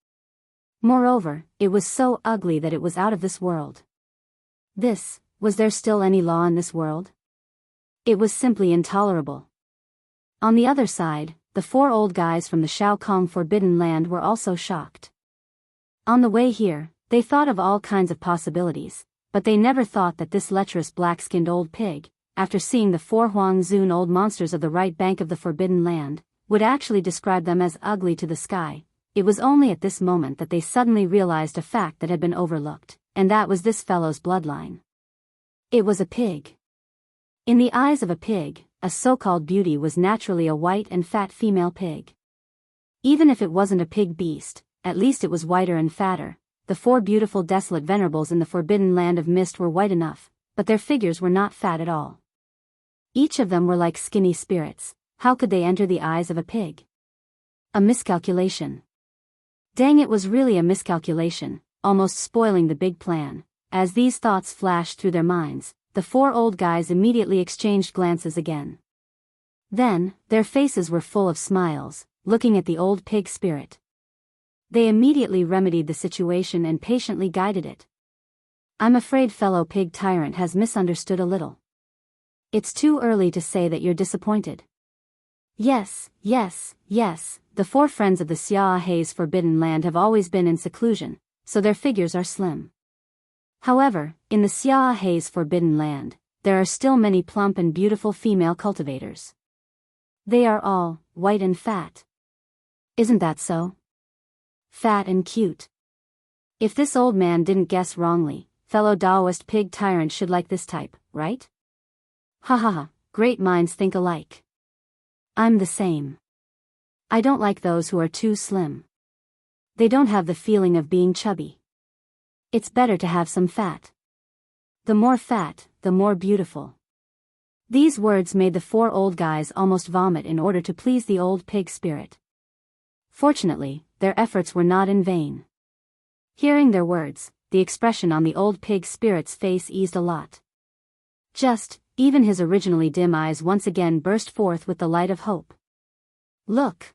Moreover, it was so ugly that it was out of this world. Was there still any law in this world? It was simply intolerable. On the other side, the 4 old guys from the Shao Kong forbidden land were also shocked. On the way here, they thought of all kinds of possibilities, but they never thought that this lecherous black-skinned old pig, after seeing the four Huang Zun old monsters of the right bank of the Forbidden Land, would actually describe them as ugly to the sky. It was only at this moment that they suddenly realized a fact that had been overlooked, and that was this fellow's bloodline. It was a pig. In the eyes of a pig, a so-called beauty was naturally a white and fat female pig. Even if it wasn't a pig beast, at least it was whiter and fatter. The four beautiful desolate venerables in the Forbidden Land of Mist were white enough, but their figures were not fat at all. Each of them were like skinny spirits. How could they enter the eyes of a pig? A miscalculation. Dang, it was really a miscalculation, almost spoiling the big plan. As these thoughts flashed through their minds, the four old guys immediately exchanged glances again. Then, their faces were full of smiles, looking at the old pig spirit. They immediately remedied the situation and patiently guided it. I'm afraid fellow pig tyrant has misunderstood a little. It's too early to say that you're disappointed. Yes, the four friends of the Xiaohe's Forbidden Land have always been in seclusion, so their figures are slim. However, in the Xiaohe's Forbidden Land, there are still many plump and beautiful female cultivators. They are all white and fat. Isn't that so? Fat and cute. If this old man didn't guess wrongly, fellow Daoist pig tyrant should like this type, right? Ha ha ha, great minds think alike. I'm the same. I don't like those who are too slim. They don't have the feeling of being chubby. It's better to have some fat. The more fat, the more beautiful. These words made the four old guys almost vomit in order to please the old pig spirit. Fortunately, their efforts were not in vain. Hearing their words, the expression on the old pig spirit's face eased a lot. Even his originally dim eyes once again burst forth with the light of hope. Look!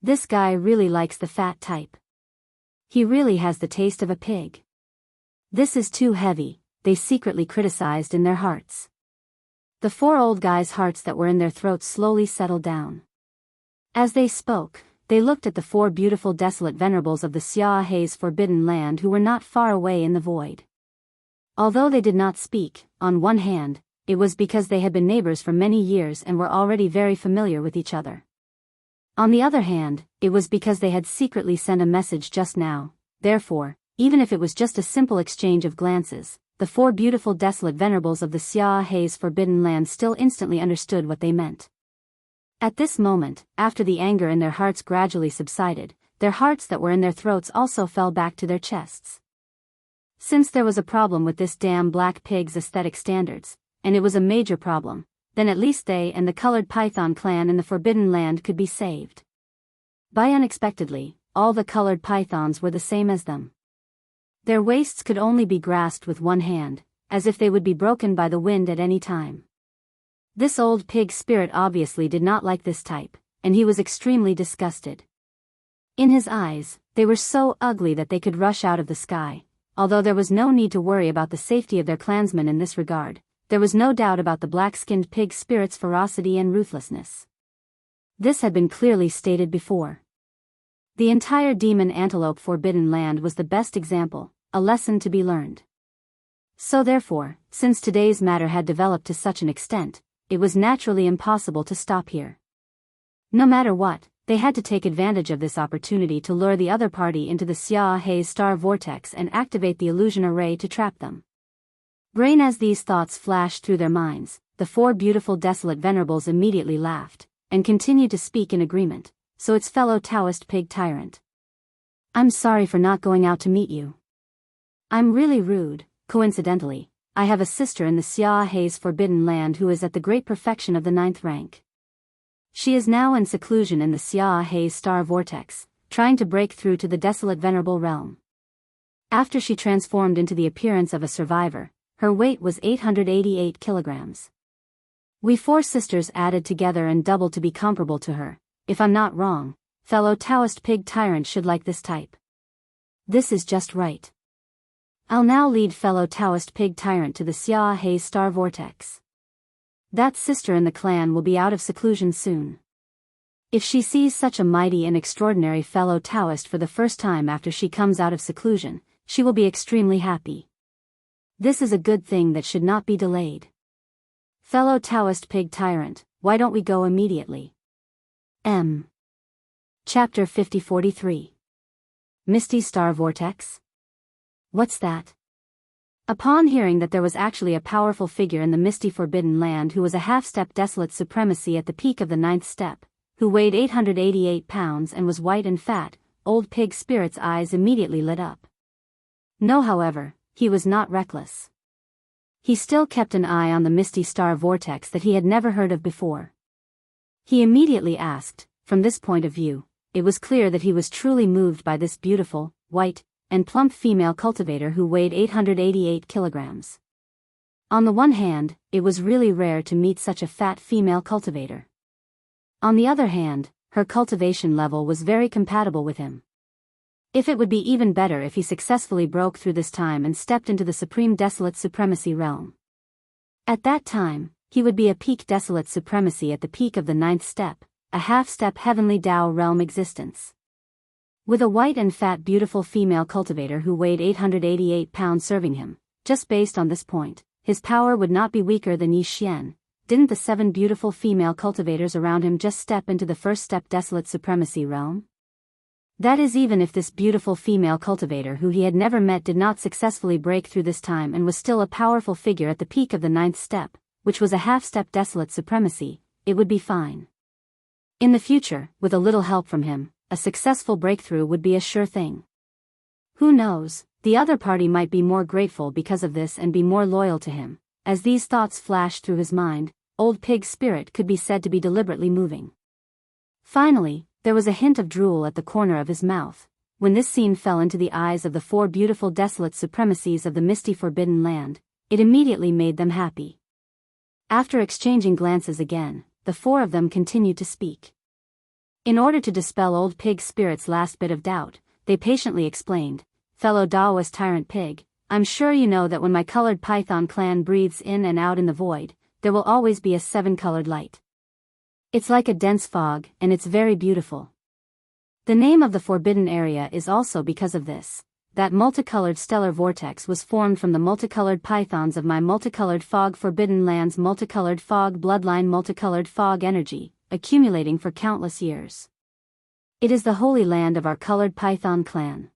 This guy really likes the fat type. He really has the taste of a pig. This is too heavy, they secretly criticized in their hearts. The four old guys' hearts that were in their throats slowly settled down. As they spoke, they looked at the four beautiful desolate venerables of the Xiaohe's Forbidden Land who were not far away in the void. Although they did not speak, on one hand, it was because they had been neighbors for many years and were already very familiar with each other. On the other hand, it was because they had secretly sent a message just now. Therefore, even if it was just a simple exchange of glances, the four beautiful desolate venerables of the Xiaohe's Forbidden Land still instantly understood what they meant. At this moment, after the anger in their hearts gradually subsided, their hearts that were in their throats also fell back to their chests. Since there was a problem with this damn black pig's aesthetic standards, and it was a major problem, then at least they and the colored python clan in the Forbidden Land could be saved. By unexpectedly, all the colored pythons were the same as them. Their waists could only be grasped with one hand, as if they would be broken by the wind at any time. This old pig spirit obviously did not like this type, and he was extremely disgusted. In his eyes, they were so ugly that they could rush out of the sky. Although there was no need to worry about the safety of their clansmen in this regard, there was no doubt about the black-skinned pig spirit's ferocity and ruthlessness. This had been clearly stated before. The entire demon antelope Forbidden Land was the best example, a lesson to be learned. So therefore, since today's matter had developed to such an extent, it was naturally impossible to stop here. No matter what, they had to take advantage of this opportunity to lure the other party into the Xiaohe's star vortex and activate the illusion array to trap them. Brain as these thoughts flashed through their minds, the four beautiful desolate venerables immediately laughed, and continued to speak in agreement, so its fellow Taoist pig tyrant. I'm sorry for not going out to meet you. I'm really rude. Coincidentally, I have a sister in the Xiaohe's Forbidden Land who is at the great perfection of the 9th rank. She is now in seclusion in the Xiaohe's star vortex, trying to break through to the desolate venerable realm. After she transformed into the appearance of a survivor, her weight was 888 kilograms. We four sisters added together and doubled to be comparable to her. If I'm not wrong, fellow Taoist pig tyrant should like this type. This is just right. I'll now lead fellow Taoist pig tyrant to the Xiaohe's star vortex. That sister in the clan will be out of seclusion soon. If she sees such a mighty and extraordinary fellow Taoist for the first time after she comes out of seclusion, she will be extremely happy. This is a good thing that should not be delayed. Fellow Taoist pig tyrant, why don't we go immediately? Chapter 5043. Misty Star Vortex? What's that? Upon hearing that there was actually a powerful figure in the misty forbidden land who was a half-step desolate supremacy at the peak of the 9th step, who weighed 888 pounds and was white and fat, Old Pig Spirit's eyes immediately lit up. No, however, he was not reckless. He still kept an eye on the misty star vortex that he had never heard of before. He immediately asked, from this point of view, it was clear that he was truly moved by this beautiful, white, and plump female cultivator who weighed 888 kilograms. On the one hand, it was really rare to meet such a fat female cultivator. On the other hand, her cultivation level was very compatible with him. If it would be even better if he successfully broke through this time and stepped into the supreme desolate supremacy realm. At that time, he would be a peak desolate supremacy at the peak of the 9th step, a half-step heavenly Tao realm existence. With a white and fat beautiful female cultivator who weighed 888 pounds serving him, just based on this point, his power would not be weaker than Yi Xian. Didn't the 7 beautiful female cultivators around him just step into the first step desolate supremacy realm? That is, even if this beautiful female cultivator who he had never met did not successfully break through this time and was still a powerful figure at the peak of the 9th step, which was a half-step desolate supremacy, it would be fine. In the future, with a little help from him, a successful breakthrough would be a sure thing. Who knows, the other party might be more grateful because of this and be more loyal to him. As these thoughts flashed through his mind, Old Pig Spirit could be said to be deliberately moving. Finally, there was a hint of drool at the corner of his mouth, when this scene fell into the eyes of the 4 beautiful desolate supremacies of the misty forbidden land. It immediately made them happy. After exchanging glances again, the 4 of them continued to speak. In order to dispel Old Pig Spirit's last bit of doubt, they patiently explained, fellow Daoist tyrant pig, I'm sure you know that when my colored python clan breathes in and out in the void, there will always be a 7-colored light. It's like a dense fog, and it's very beautiful. The name of the forbidden area is also because of this. That multicolored stellar vortex was formed from the multicolored pythons of my multicolored fog forbidden land's multicolored fog bloodline multicolored fog energy, accumulating for countless years. It is the holy land of our colored python clan.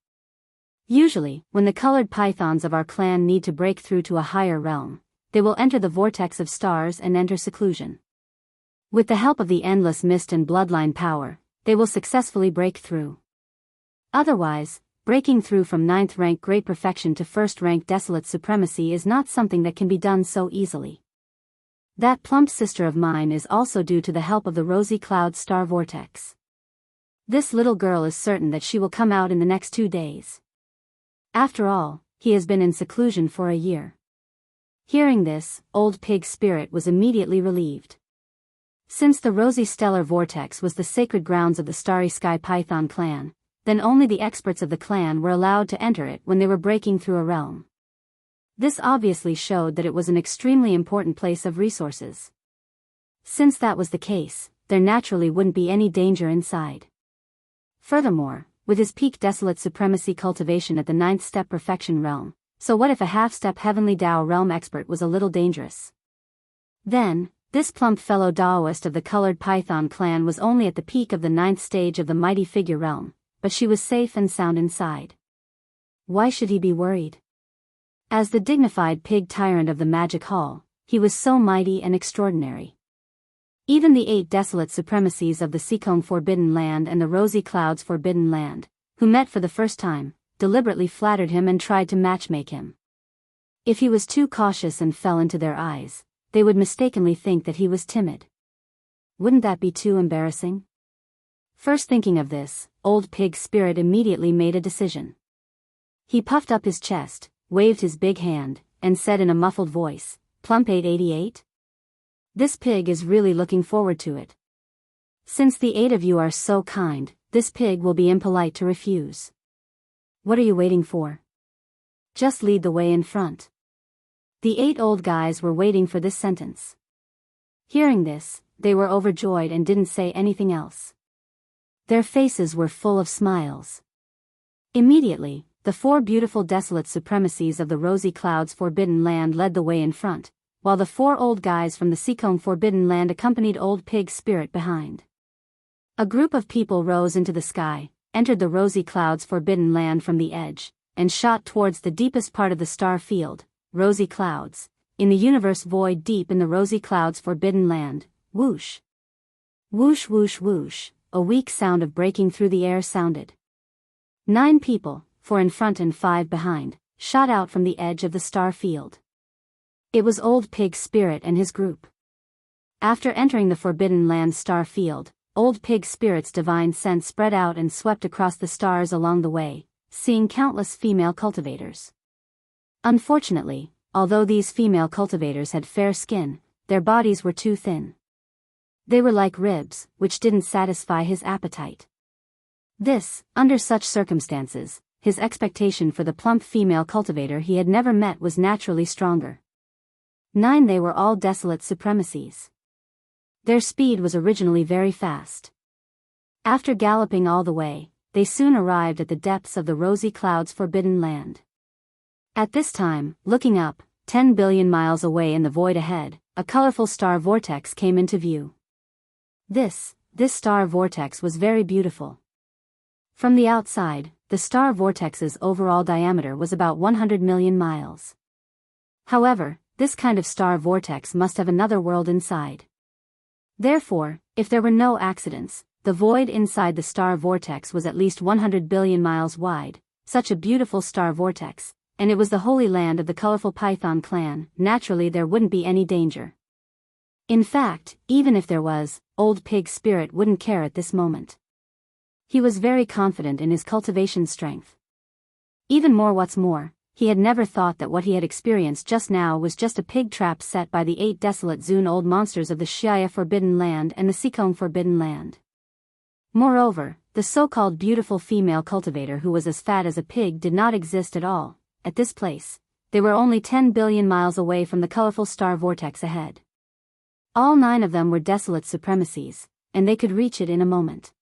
Usually, when the colored pythons of our clan need to break through to a higher realm, they will enter the vortex of stars and enter seclusion. With the help of the endless mist and bloodline power, they will successfully break through. Otherwise, breaking through from 9th rank great perfection to 1st rank desolate supremacy is not something that can be done so easily. That plump sister of mine is also due to the help of the rosy cloud star vortex. This little girl is certain that she will come out in the next 2 days. After all, he has been in seclusion for a year. Hearing this, Old Pig Spirit was immediately relieved. Since the rosy stellar vortex was the sacred grounds of the Starry Sky Python clan, then only the experts of the clan were allowed to enter it when they were breaking through a realm. This obviously showed that it was an extremely important place of resources. Since that was the case, there naturally wouldn't be any danger inside. Furthermore, with his peak desolate supremacy cultivation at the 9th step perfection realm, so what if a half-step heavenly Tao realm expert was a little dangerous? Then, this plump fellow Daoist of the colored python clan was only at the peak of the 9th stage of the mighty figure realm, but she was safe and sound inside. Why should he be worried? As the dignified pig tyrant of the magic hall, he was so mighty and extraordinary. Even the 8 desolate supremacies of the Sikong Forbidden Land and the Rosy Clouds Forbidden Land, who met for the first time, deliberately flattered him and tried to matchmake him. If he was too cautious and fell into their eyes, they would mistakenly think that he was timid. Wouldn't that be too embarrassing? First thinking of this, Old Pig Spirit immediately made a decision. He puffed up his chest, waved his big hand, and said in a muffled voice, Plump 888? This pig is really looking forward to it. Since the 8 of you are so kind, this pig will be impolite to refuse. What are you waiting for? Just lead the way in front. The 8 old guys were waiting for this sentence. Hearing this, they were overjoyed and didn't say anything else. Their faces were full of smiles. Immediately, the 4 beautiful desolate supremacies of the Rosy Clouds Forbidden Land led the way in front, while the 4 old guys from the Sikong Forbidden Land accompanied Old Pig Spirit behind. A group of people rose into the sky, entered the rosy clouds Forbidden Land from the edge, and shot towards the deepest part of the star field, rosy clouds. In the universe void deep in the rosy clouds Forbidden Land, whoosh. Whoosh whoosh whoosh, a weak sound of breaking through the air sounded. 9 people, 4 in front and 5 behind, shot out from the edge of the star field. It was Old Pig Spirit and his group. After entering the Forbidden Land star field, Old Pig Spirit's divine sense spread out and swept across the stars along the way, seeing countless female cultivators. Unfortunately, although these female cultivators had fair skin, their bodies were too thin. They were like ribs, which didn't satisfy his appetite. Under such circumstances, his expectation for the plump female cultivator he had never met was naturally stronger. 9 They were all desolate supremacies. Their speed was originally very fast. After galloping all the way, they soon arrived at the depths of the rosy clouds Forbidden Land. At this time, looking up, 10 billion miles away in the void ahead, a colorful star vortex came into view. This star vortex was very beautiful. From the outside, the star vortex's overall diameter was about 100 million miles. However, this kind of star vortex must have another world inside. Therefore, if there were no accidents, the void inside the star vortex was at least 100 billion miles wide, such a beautiful star vortex, and it was the holy land of the colorful Python clan. Naturally there wouldn't be any danger. In fact, even if there was, Old Pig Spirit wouldn't care at this moment. He was very confident in his cultivation strength. What's more, he had never thought that what he had experienced just now was just a pig trap set by the 8 desolate Zun old monsters of the Xia Forbidden Land and the Sikong Forbidden Land. Moreover, the so-called beautiful female cultivator who was as fat as a pig did not exist at all, at this place. They were only 10 billion miles away from the colorful star vortex ahead. All 9 of them were desolate supremacies, and they could reach it in a moment.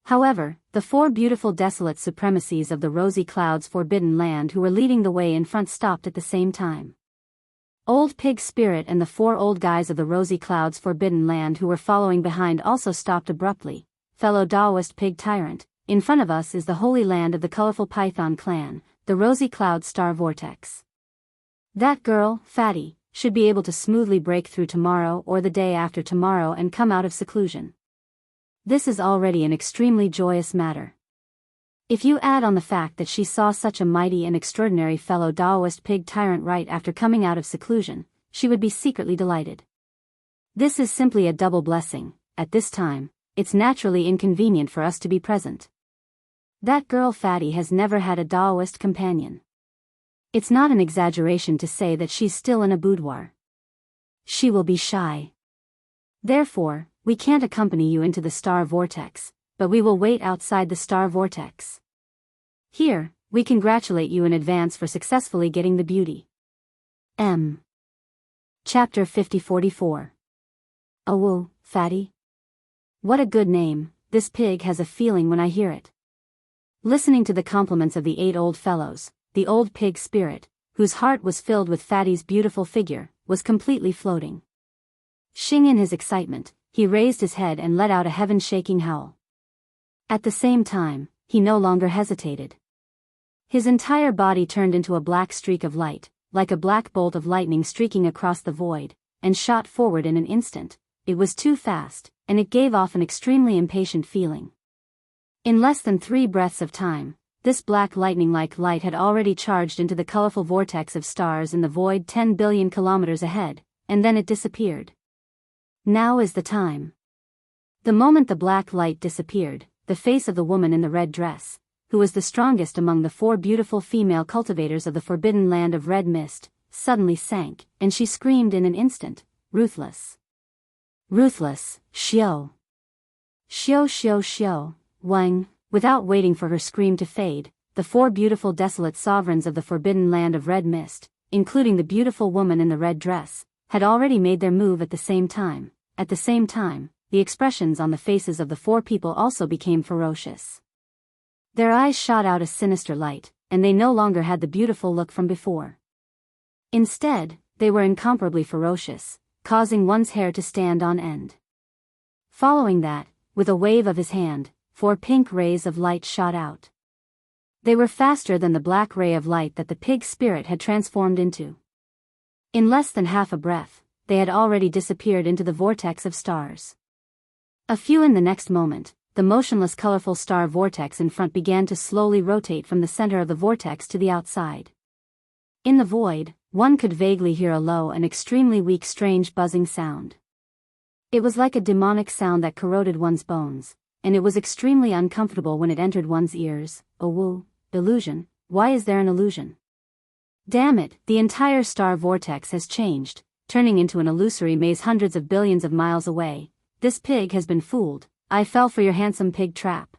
However, the 4 beautiful desolate supremacies of the rosy clouds Forbidden Land who were leading the way in front stopped at the same time. Old Pig Spirit and the 4 old guys of the rosy clouds Forbidden Land who were following behind also stopped abruptly. Fellow Daoist pig tyrant, in front of us is the holy land of the colorful Python clan, the rosy cloud star vortex. That girl, Fatty, should be able to smoothly break through tomorrow or the day after tomorrow and come out of seclusion. This is already an extremely joyous matter. If you add on the fact that she saw such a mighty and extraordinary fellow Daoist pig tyrant right after coming out of seclusion, she would be secretly delighted. This is simply a double blessing. At this time, it's naturally inconvenient for us to be present. That girl Fatty has never had a Daoist companion. It's not an exaggeration to say that she's still in a boudoir. She will be shy. Therefore, we can't accompany you into the star vortex, but we will wait outside the star vortex. Here, we congratulate you in advance for successfully getting the beauty. Chapter 50-44. Oh, Fatty. What a good name. This pig has a feeling when I hear it. Listening to the compliments of the 8 old fellows, the Old Pig Spirit, whose heart was filled with Fatty's beautiful figure, was completely floating. Shing in his excitement, he raised his head and let out a heaven-shaking howl. At the same time, he no longer hesitated. His entire body turned into a black streak of light, like a black bolt of lightning streaking across the void, and shot forward in an instant. It was too fast, and it gave off an extremely impatient feeling. In less than 3 breaths of time, this black lightning-like light had already charged into the colorful vortex of stars in the void 10 billion kilometers ahead, and then it disappeared. Now is the time. The moment the black light disappeared, the face of the woman in the red dress, who was the strongest among the 4 beautiful female cultivators of the Forbidden Land of Red Mist, suddenly sank, and she screamed in an instant, "Ruthless! Ruthless, Xiao! Xiao Xiao Xiao, Wang!" Without waiting for her scream to fade, the 4 beautiful desolate sovereigns of the Forbidden Land of Red Mist, including the beautiful woman in the red dress, had already made their move at the same time. At the same time, the expressions on the faces of the 4 people also became ferocious. Their eyes shot out a sinister light, and they no longer had the beautiful look from before. Instead, they were incomparably ferocious, causing one's hair to stand on end. Following that, with a wave of his hand, 4 pink rays of light shot out. They were faster than the black ray of light that the pig spirit had transformed into. In less than half a breath, they had already disappeared into the vortex of stars. A few in the next moment, the motionless colorful star vortex in front began to slowly rotate from the center of the vortex to the outside. In the void, one could vaguely hear a low and extremely weak strange buzzing sound. It was like a demonic sound that corroded one's bones, and it was extremely uncomfortable when it entered one's ears. Oh woo, illusion, why is there an illusion? Damn it, the entire star vortex has changed, turning into an illusory maze hundreds of billions of miles away. This pig has been fooled, I fell for your handsome pig trap.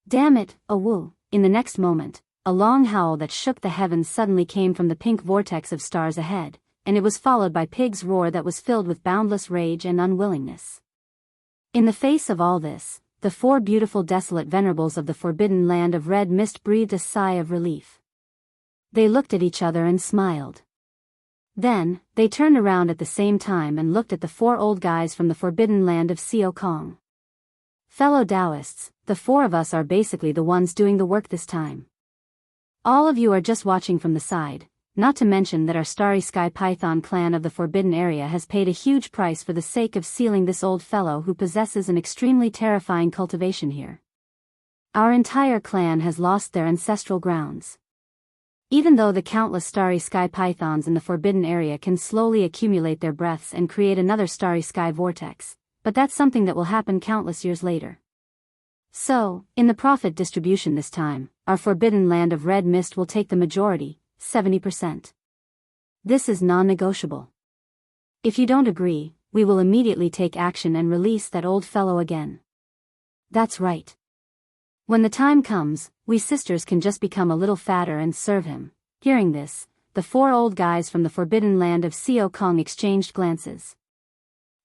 Damn it, oh woo, in the next moment, a long howl that shook the heavens suddenly came from the pink vortex of stars ahead, and it was followed by Pig's roar that was filled with boundless rage and unwillingness. In the face of all this, the 4 beautiful desolate venerables of the forbidden land of red mist breathed a sigh of relief. They looked at each other and smiled. Then, they turned around at the same time and looked at the 4 old guys from the forbidden land of Xiao Kong. Fellow Daoists, the 4 of us are basically the ones doing the work this time. All of you are just watching from the side, not to mention that our Starry Sky Python clan of the Forbidden Area has paid a huge price for the sake of sealing this old fellow who possesses an extremely terrifying cultivation here. Our entire clan has lost their ancestral grounds. Even though the countless Starry Sky Pythons in the Forbidden Area can slowly accumulate their breaths and create another Starry Sky vortex, but that's something that will happen countless years later. So, in the profit distribution this time, our forbidden land of red mist will take the majority, 70%. This is non-negotiable. If you don't agree, we will immediately take action and release that old fellow again. That's right. When the time comes, we sisters can just become a little fatter and serve him. Hearing this, the 4 old guys from the forbidden land of Xiao Kong exchanged glances.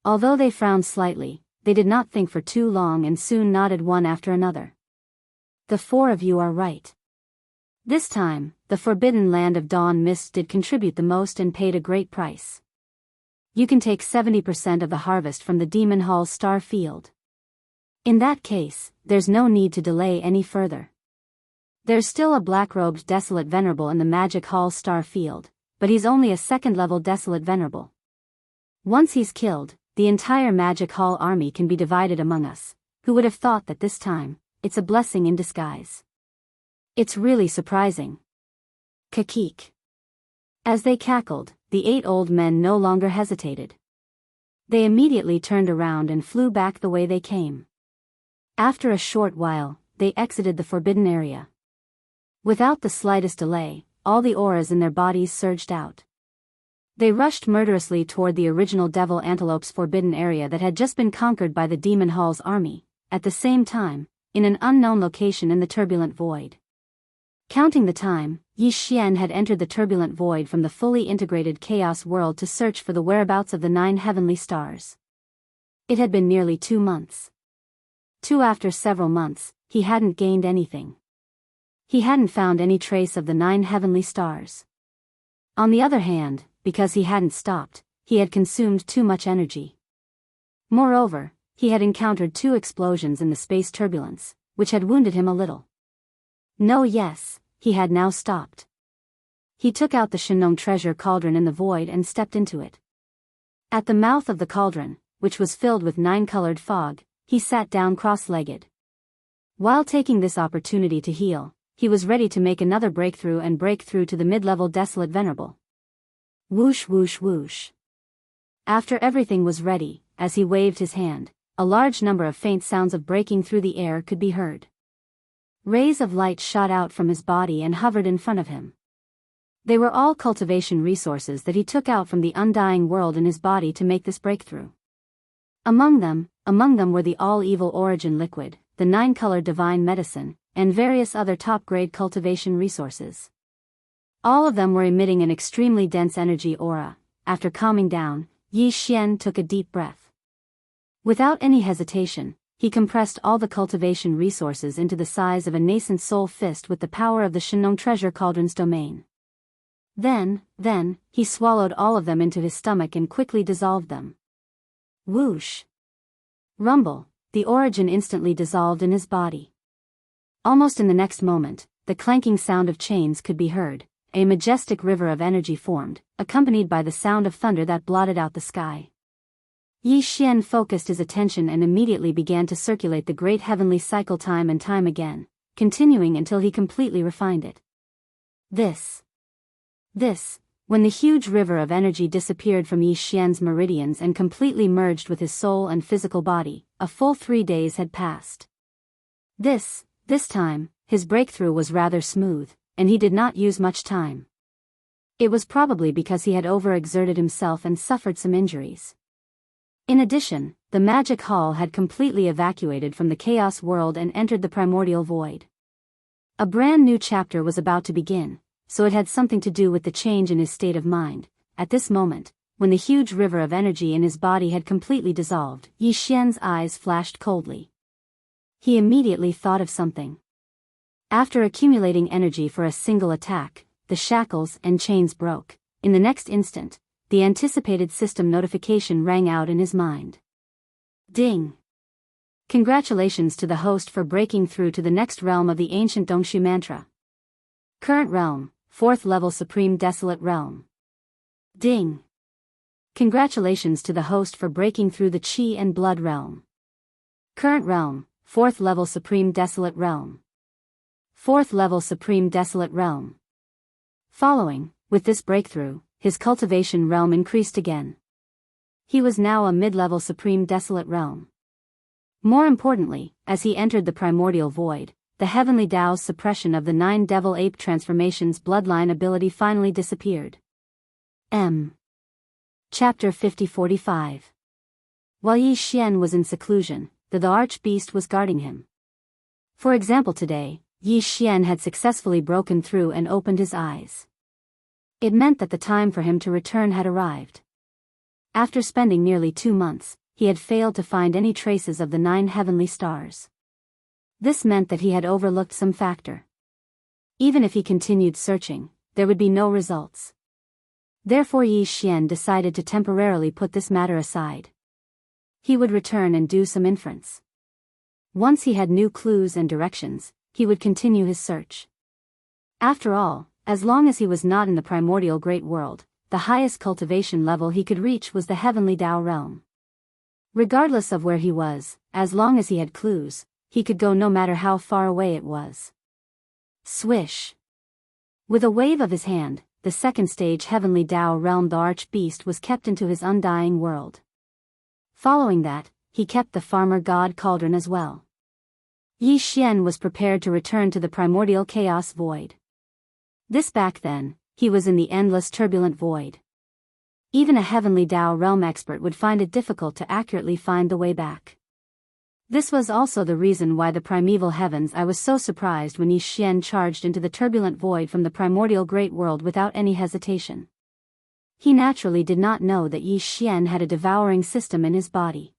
Although they frowned slightly, they did not think for too long and soon nodded one after another. The 4 of you are right. This time, the forbidden land of Dawn Mist did contribute the most and paid a great price. You can take 70% of the harvest from the Demon Hall's star field. In that case, there's no need to delay any further. There's still a black-robed desolate venerable in the Magic Hall star field, but he's only a 2nd-level desolate venerable. Once he's killed, the entire Magic Hall army can be divided among us. Who would have thought that this time, it's a blessing in disguise. It's really surprising. Kakik. As they cackled, the 8 old men no longer hesitated. They immediately turned around and flew back the way they came. After a short while, they exited the forbidden area. Without the slightest delay, all the auras in their bodies surged out. They rushed murderously toward the original Devil Antelope's forbidden area that had just been conquered by the Demon Hall's army, at the same time, in an unknown location in the turbulent void. Counting the time, Yi Xian had entered the turbulent void from the fully integrated chaos world to search for the whereabouts of the 9 heavenly stars. It had been nearly 2 months. After several months, he hadn't gained anything. He hadn't found any trace of the 9 heavenly stars. On the other hand, because he hadn't stopped, he had consumed too much energy. Moreover, he had encountered 2 explosions in the space turbulence, which had wounded him a little. He had now stopped. He took out the Shenong treasure cauldron in the void and stepped into it. At the mouth of the cauldron, which was filled with 9-colored fog, he sat down cross-legged. While taking this opportunity to heal, he was ready to make another breakthrough and break through to the mid-level desolate venerable. Whoosh whoosh whoosh. After everything was ready, as he waved his hand, a large number of faint sounds of breaking through the air could be heard. Rays of light shot out from his body and hovered in front of him. They were all cultivation resources that he took out from the undying world in his body to make this breakthrough. Among them were the all-evil origin liquid, the 9-color divine medicine, and various other top-grade cultivation resources. All of them were emitting an extremely dense energy aura. After calming down, Yi Xian took a deep breath. Without any hesitation, he compressed all the cultivation resources into the size of a nascent soul fist with the power of the Shenong treasure cauldron's domain. Then, he swallowed all of them into his stomach and quickly dissolved them. Whoosh! Rumble, the origin instantly dissolved in his body. Almost in the next moment, the clanking sound of chains could be heard. A majestic river of energy formed, accompanied by the sound of thunder that blotted out the sky. Yi Xian focused his attention and immediately began to circulate the great heavenly cycle time and time again, continuing until he completely refined it. When the huge river of energy disappeared from Yi Xian's meridians and completely merged with his soul and physical body, a full 3 days had passed. This time, his breakthrough was rather smooth, and he did not use much time. It was probably because he had overexerted himself and suffered some injuries. In addition, the magic hall had completely evacuated from the chaos world and entered the primordial void. A brand new chapter was about to begin, so it had something to do with the change in his state of mind. At this moment, when the huge river of energy in his body had completely dissolved, Yi Xian's eyes flashed coldly. He immediately thought of something. After accumulating energy for a single attack, the shackles and chains broke. In the next instant, the anticipated system notification rang out in his mind. Ding! Congratulations to the host for breaking through to the next realm of the ancient Dongshu mantra. Current realm, 4th level Supreme Desolate Realm. Ding! Congratulations to the host for breaking through the Qi and Blood realm. Current realm, 4th level Supreme Desolate Realm. 4th level Supreme Desolate Realm. Following, with this breakthrough, his cultivation realm increased again. He was now a mid-level Supreme Desolate Realm. More importantly, as he entered the primordial void, the heavenly Tao's suppression of the 9 devil ape transformations bloodline ability finally disappeared. Chapter 50-45. While Yi Xian was in seclusion, the archbeast was guarding him. For example, today, Yi Xian had successfully broken through and opened his eyes. It meant that the time for him to return had arrived. After spending nearly 2 months, he had failed to find any traces of the 9 heavenly stars. This meant that he had overlooked some factor. Even if he continued searching, there would be no results. Therefore Yi Xian decided to temporarily put this matter aside. He would return and do some inference. Once he had new clues and directions, he would continue his search. After all, as long as he was not in the primordial great world, the highest cultivation level he could reach was the heavenly Tao realm. Regardless of where he was, as long as he had clues, he could go no matter how far away it was. Swish! With a wave of his hand, the second stage heavenly Tao realm the archbeast was kept into his undying world. Following that, he kept the farmer god cauldron as well. Yi Xian was prepared to return to the primordial chaos void. Back then, he was in the endless turbulent void. Even a heavenly Tao realm expert would find it difficult to accurately find the way back. This was also the reason why the primeval heavens I was so surprised when Yi Xian charged into the turbulent void from the primordial great world without any hesitation. He naturally did not know that Yi Xian had a devouring system in his body.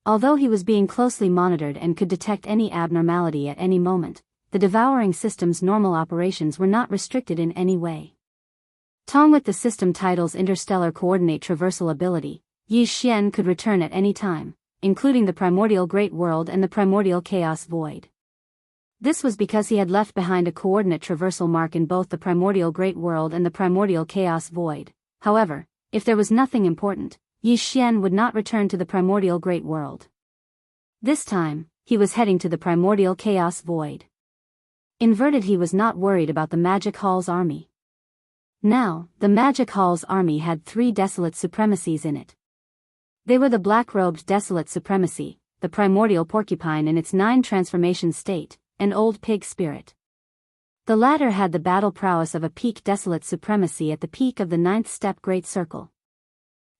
Although he was being closely monitored and could detect any abnormality at any moment, the devouring system's normal operations were not restricted in any way. With the system title's interstellar coordinate traversal ability, Yi Xian could return at any time, including the primordial great world and the primordial chaos void. This was because he had left behind a coordinate traversal mark in both the primordial great world and the primordial chaos void. However, if there was nothing important, Yi Xian would not return to the primordial great world. This time, he was heading to the primordial chaos void. Inverted, he was not worried about the Magic Hall's army. Now, the Magic Hall's army had 3 desolate supremacies in it. They were the black-robed desolate supremacy, the primordial porcupine in its 9 transformation state, and old pig spirit. The latter had the battle prowess of a peak desolate supremacy at the peak of the 9th step great circle.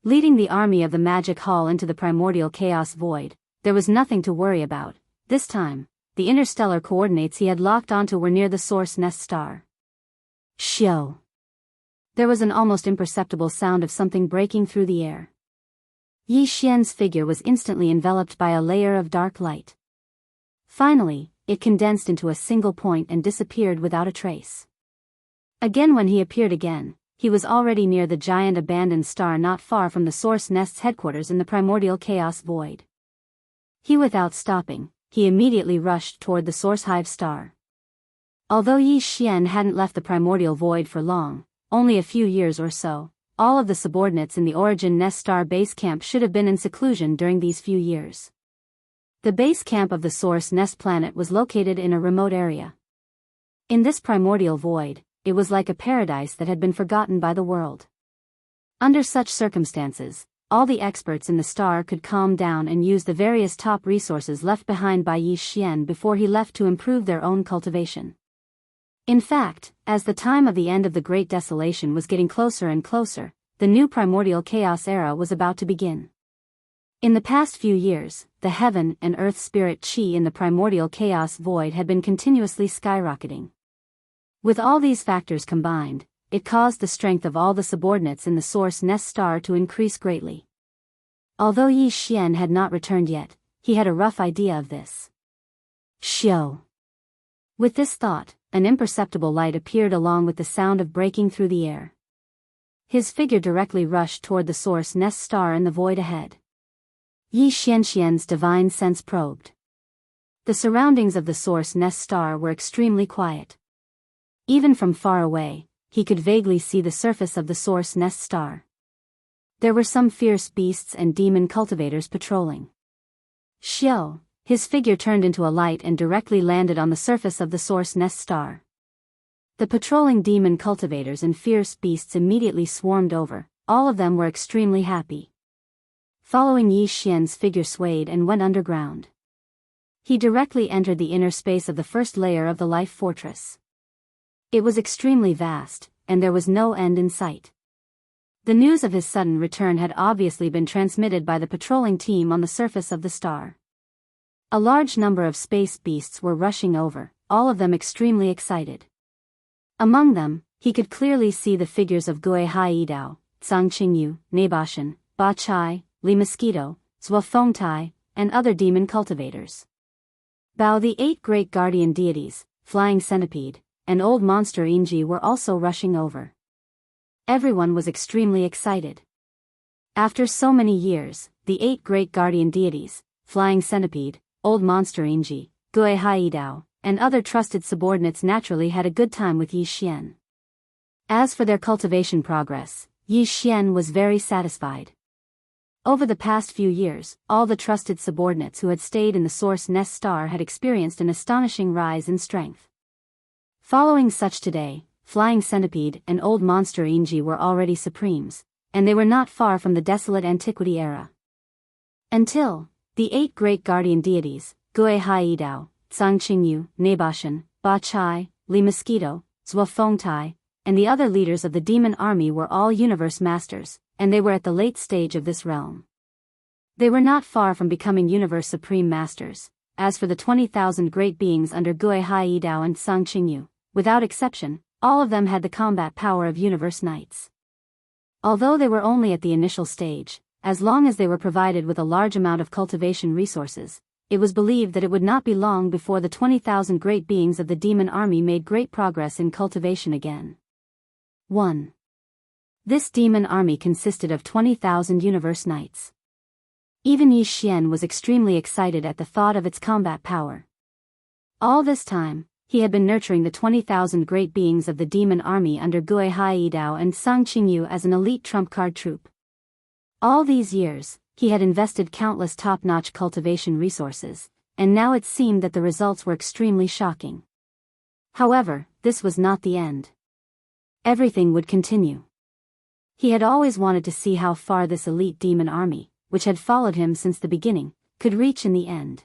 Leading the army of the Magic Hall into the primordial chaos void, there was nothing to worry about. This time, the interstellar coordinates he had locked onto were near the source nest star. Shio! There was an almost imperceptible sound of something breaking through the air. Yi Xian's figure was instantly enveloped by a layer of dark light. Finally, it condensed into a single point and disappeared without a trace. Again, when he appeared again, he was already near the giant abandoned star not far from the Source Nest's headquarters in the primordial chaos void. Without stopping, he immediately rushed toward the Source Hive star. Although Yi Xian hadn't left the primordial void for long, only a few years or so, all of the subordinates in the Origin Nest Star base camp should have been in seclusion during these few years. The base camp of the Source Nest planet was located in a remote area. In this primordial void, it was like a paradise that had been forgotten by the world. Under such circumstances, all the experts in the star could calm down and use the various top resources left behind by Yi Xian before he left to improve their own cultivation. In fact, as the time of the end of the Great Desolation was getting closer and closer, the new primordial chaos era was about to begin. In the past few years, the heaven and earth spirit chi in the primordial chaos void had been continuously skyrocketing. With all these factors combined, it caused the strength of all the subordinates in the Source Nest Star to increase greatly. Although Yi Xian had not returned yet, he had a rough idea of this. Shio. With this thought, an imperceptible light appeared along with the sound of breaking through the air. His figure directly rushed toward the Source Nest Star in the void ahead. Yi Xianxian's divine sense probed. The surroundings of the Source Nest Star were extremely quiet. Even from far away, he could vaguely see the surface of the Source Nest Star. There were some fierce beasts and demon cultivators patrolling. Xiao, his figure turned into a light and directly landed on the surface of the Source Nest Star. The patrolling demon cultivators and fierce beasts immediately swarmed over, all of them were extremely happy. Following Yi Xian's figure swayed and went underground. He directly entered the inner space of the first layer of the Life Fortress. It was extremely vast, and there was no end in sight. The news of his sudden return had obviously been transmitted by the patrolling team on the surface of the star. A large number of space beasts were rushing over, all of them extremely excited. Among them, he could clearly see the figures of Gui Haidao, Zhang Qingyu, Nebashan, Ba Chai, Li Mosquito, Zhuo Fengtai, and other demon cultivators. Bao, the 8 great guardian deities, Flying Centipede, and Old Monster Inji were also rushing over. Everyone was extremely excited. After so many years, the 8 great guardian deities, Flying Centipede, Old Monster Inji, Gui Haidao, and other trusted subordinates naturally had a good time with Yi Xian. As for their cultivation progress, Yi Xian was very satisfied. Over the past few years, all the trusted subordinates who had stayed in the Source Nest Star had experienced an astonishing rise in strength. Following such today, Flying Centipede and Old Monster Inji were already supremes, and they were not far from the desolate antiquity era. Until, the 8 great guardian deities, Gui Haidao, Zhang Qingyu, Nebashan, Ba Chai, Li Mosquito, Zhuo Fengtai, and the other leaders of the demon army were all universe masters, and they were at the late stage of this realm. They were not far from becoming universe supreme masters. As for the 20,000 great beings under Gui Haidao and Zhang Qingyu, without exception, all of them had the combat power of universe knights. Although they were only at the initial stage, as long as they were provided with a large amount of cultivation resources, it was believed that it would not be long before the 20,000 great beings of the demon army made great progress in cultivation again. 1. This demon army consisted of 20,000 universe knights. Even Yi Xian was extremely excited at the thought of its combat power. All this time, he had been nurturing the 20,000 great beings of the demon army under Gui Haidao and Zhang Qingyu as an elite trump card troop. All these years, he had invested countless top-notch cultivation resources, and now it seemed that the results were extremely shocking. However, this was not the end. Everything would continue. He had always wanted to see how far this elite demon army, which had followed him since the beginning, could reach in the end.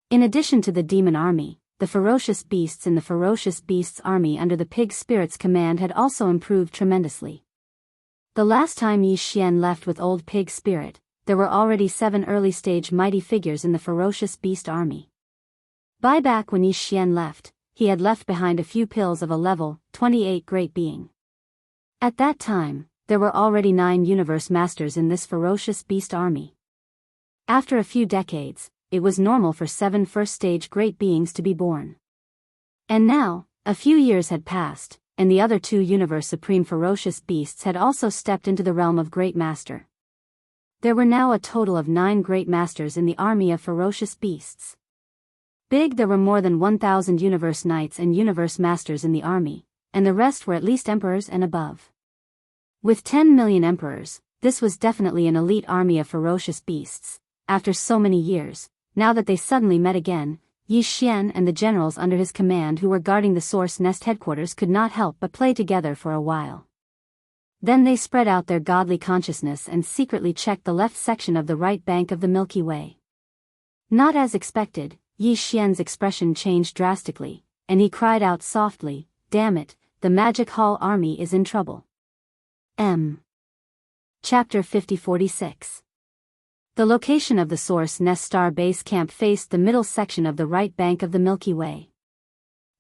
In addition to the demon army, the ferocious beasts in the ferocious beasts army under the pig spirit's command had also improved tremendously. The last time Yi Xian left with old pig spirit, there were already 7 early-stage mighty figures in the ferocious beast army. Back when Yi Xian left, he had left behind a few pills of a level 28 great being. At that time, there were already 9 universe masters in this ferocious beast army. After a few decades, it was normal for 7 first-stage great beings to be born. And now, a few years had passed, and the other 2 Universe Supreme ferocious beasts had also stepped into the realm of Great Master. There were now a total of 9 Great Masters in the army of ferocious beasts. Big, there were more than 1,000 Universe Knights and Universe Masters in the army, and the rest were at least Emperors and above. With 10 million Emperors, this was definitely an elite army of ferocious beasts. After so many years, now that they suddenly met again, Yi Xian and the generals under his command who were guarding the Source Nest headquarters could not help but play together for a while. Then they spread out their godly consciousness and secretly checked the left section of the right bank of the Milky Way. Not as expected, Yi Xian's expression changed drastically, and he cried out softly, "Damn it, the Magic Hall army is in trouble." Chapter 5046. The location of the Source Nest Star Base Camp faced the middle section of the right bank of the Milky Way.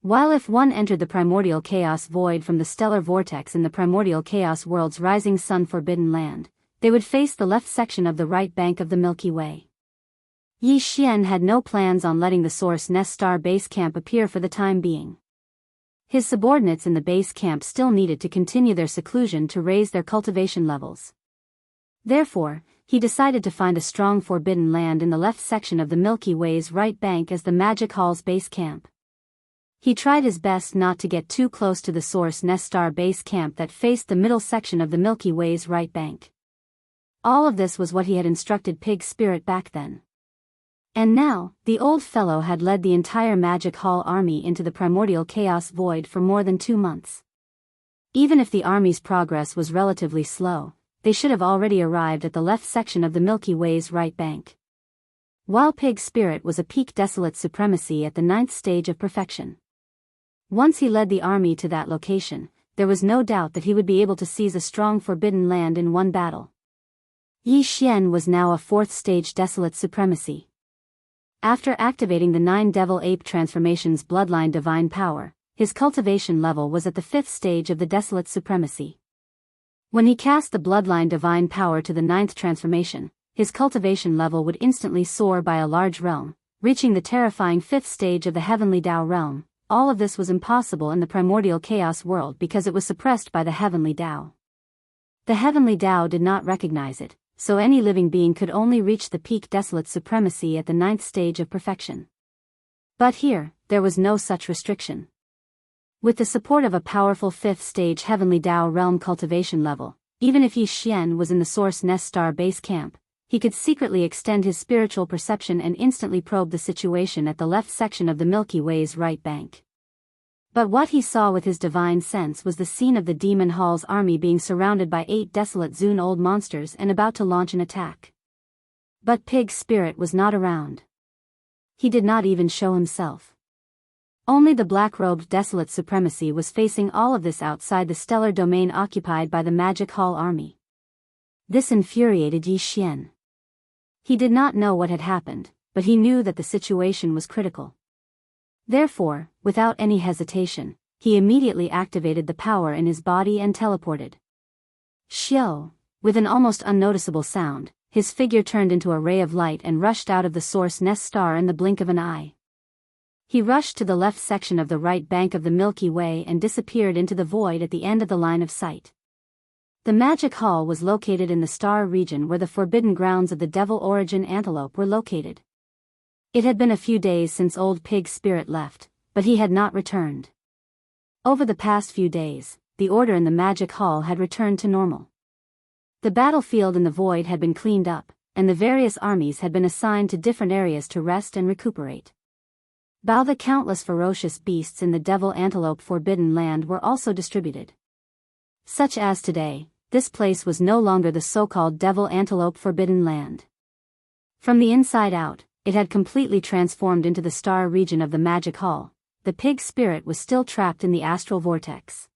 While if one entered the primordial chaos void from the stellar vortex in the primordial chaos world's rising sun forbidden land, they would face the left section of the right bank of the Milky Way. Yi Xian had no plans on letting the Source Nest Star Base Camp appear for the time being. His subordinates in the base camp still needed to continue their seclusion to raise their cultivation levels. Therefore, he decided to find a strong forbidden land in the left section of the Milky Way's right bank as the Magic Hall's base camp. He tried his best not to get too close to the Source Nest Star Base Camp that faced the middle section of the Milky Way's right bank. All of this was what he had instructed Pig Spirit back then. And now, the old fellow had led the entire Magic Hall army into the primordial chaos void for more than 2 months. Even if the army's progress was relatively slow, they should have already arrived at the left section of the Milky Way's right bank. While Pig Spirit was a peak desolate supremacy at the 9th stage of perfection. Once he led the army to that location, there was no doubt that he would be able to seize a strong forbidden land in one battle. Yi Xian was now a 4th stage desolate supremacy. After activating the 9 Devil Ape transformation's bloodline divine power, his cultivation level was at the 5th stage of the desolate supremacy. When he cast the bloodline divine power to the 9th transformation, his cultivation level would instantly soar by a large realm, reaching the terrifying 5th stage of the heavenly Tao realm. All of this was impossible in the primordial chaos world because it was suppressed by the heavenly Tao. The heavenly Tao did not recognize it, so any living being could only reach the peak desolate supremacy at the 9th stage of perfection. But here, there was no such restriction. With the support of a powerful 5th stage heavenly Tao realm cultivation level, even if Yi Xian was in the Source Nest Star Base Camp, he could secretly extend his spiritual perception and instantly probe the situation at the left section of the Milky Way's right bank. But what he saw with his divine sense was the scene of the Demon Hall's army being surrounded by 8 desolate Zune old monsters and about to launch an attack. But Pig Spirit was not around. He did not even show himself. Only the black-robed desolate supremacy was facing all of this outside the stellar domain occupied by the Magic Hall army. This infuriated Yi Xian. He did not know what had happened, but he knew that the situation was critical. Therefore, without any hesitation, he immediately activated the power in his body and teleported. Xiao, with an almost unnoticeable sound, his figure turned into a ray of light and rushed out of the Source Nest Star in the blink of an eye. He rushed to the left section of the right bank of the Milky Way and disappeared into the void at the end of the line of sight. The Magic Hall was located in the star region where the forbidden grounds of the Devil Origin Antelope were located. It had been a few days since old Pig Spirit left, but he had not returned. Over the past few days, the order in the Magic Hall had returned to normal. The battlefield in the void had been cleaned up, and the various armies had been assigned to different areas to rest and recuperate. While the countless ferocious beasts in the Devil Antelope Forbidden Land were also distributed. Such as today, this place was no longer the so-called Devil Antelope Forbidden Land. From the inside out, it had completely transformed into the star region of the Magic Hall. The Pig Spirit was still trapped in the astral vortex.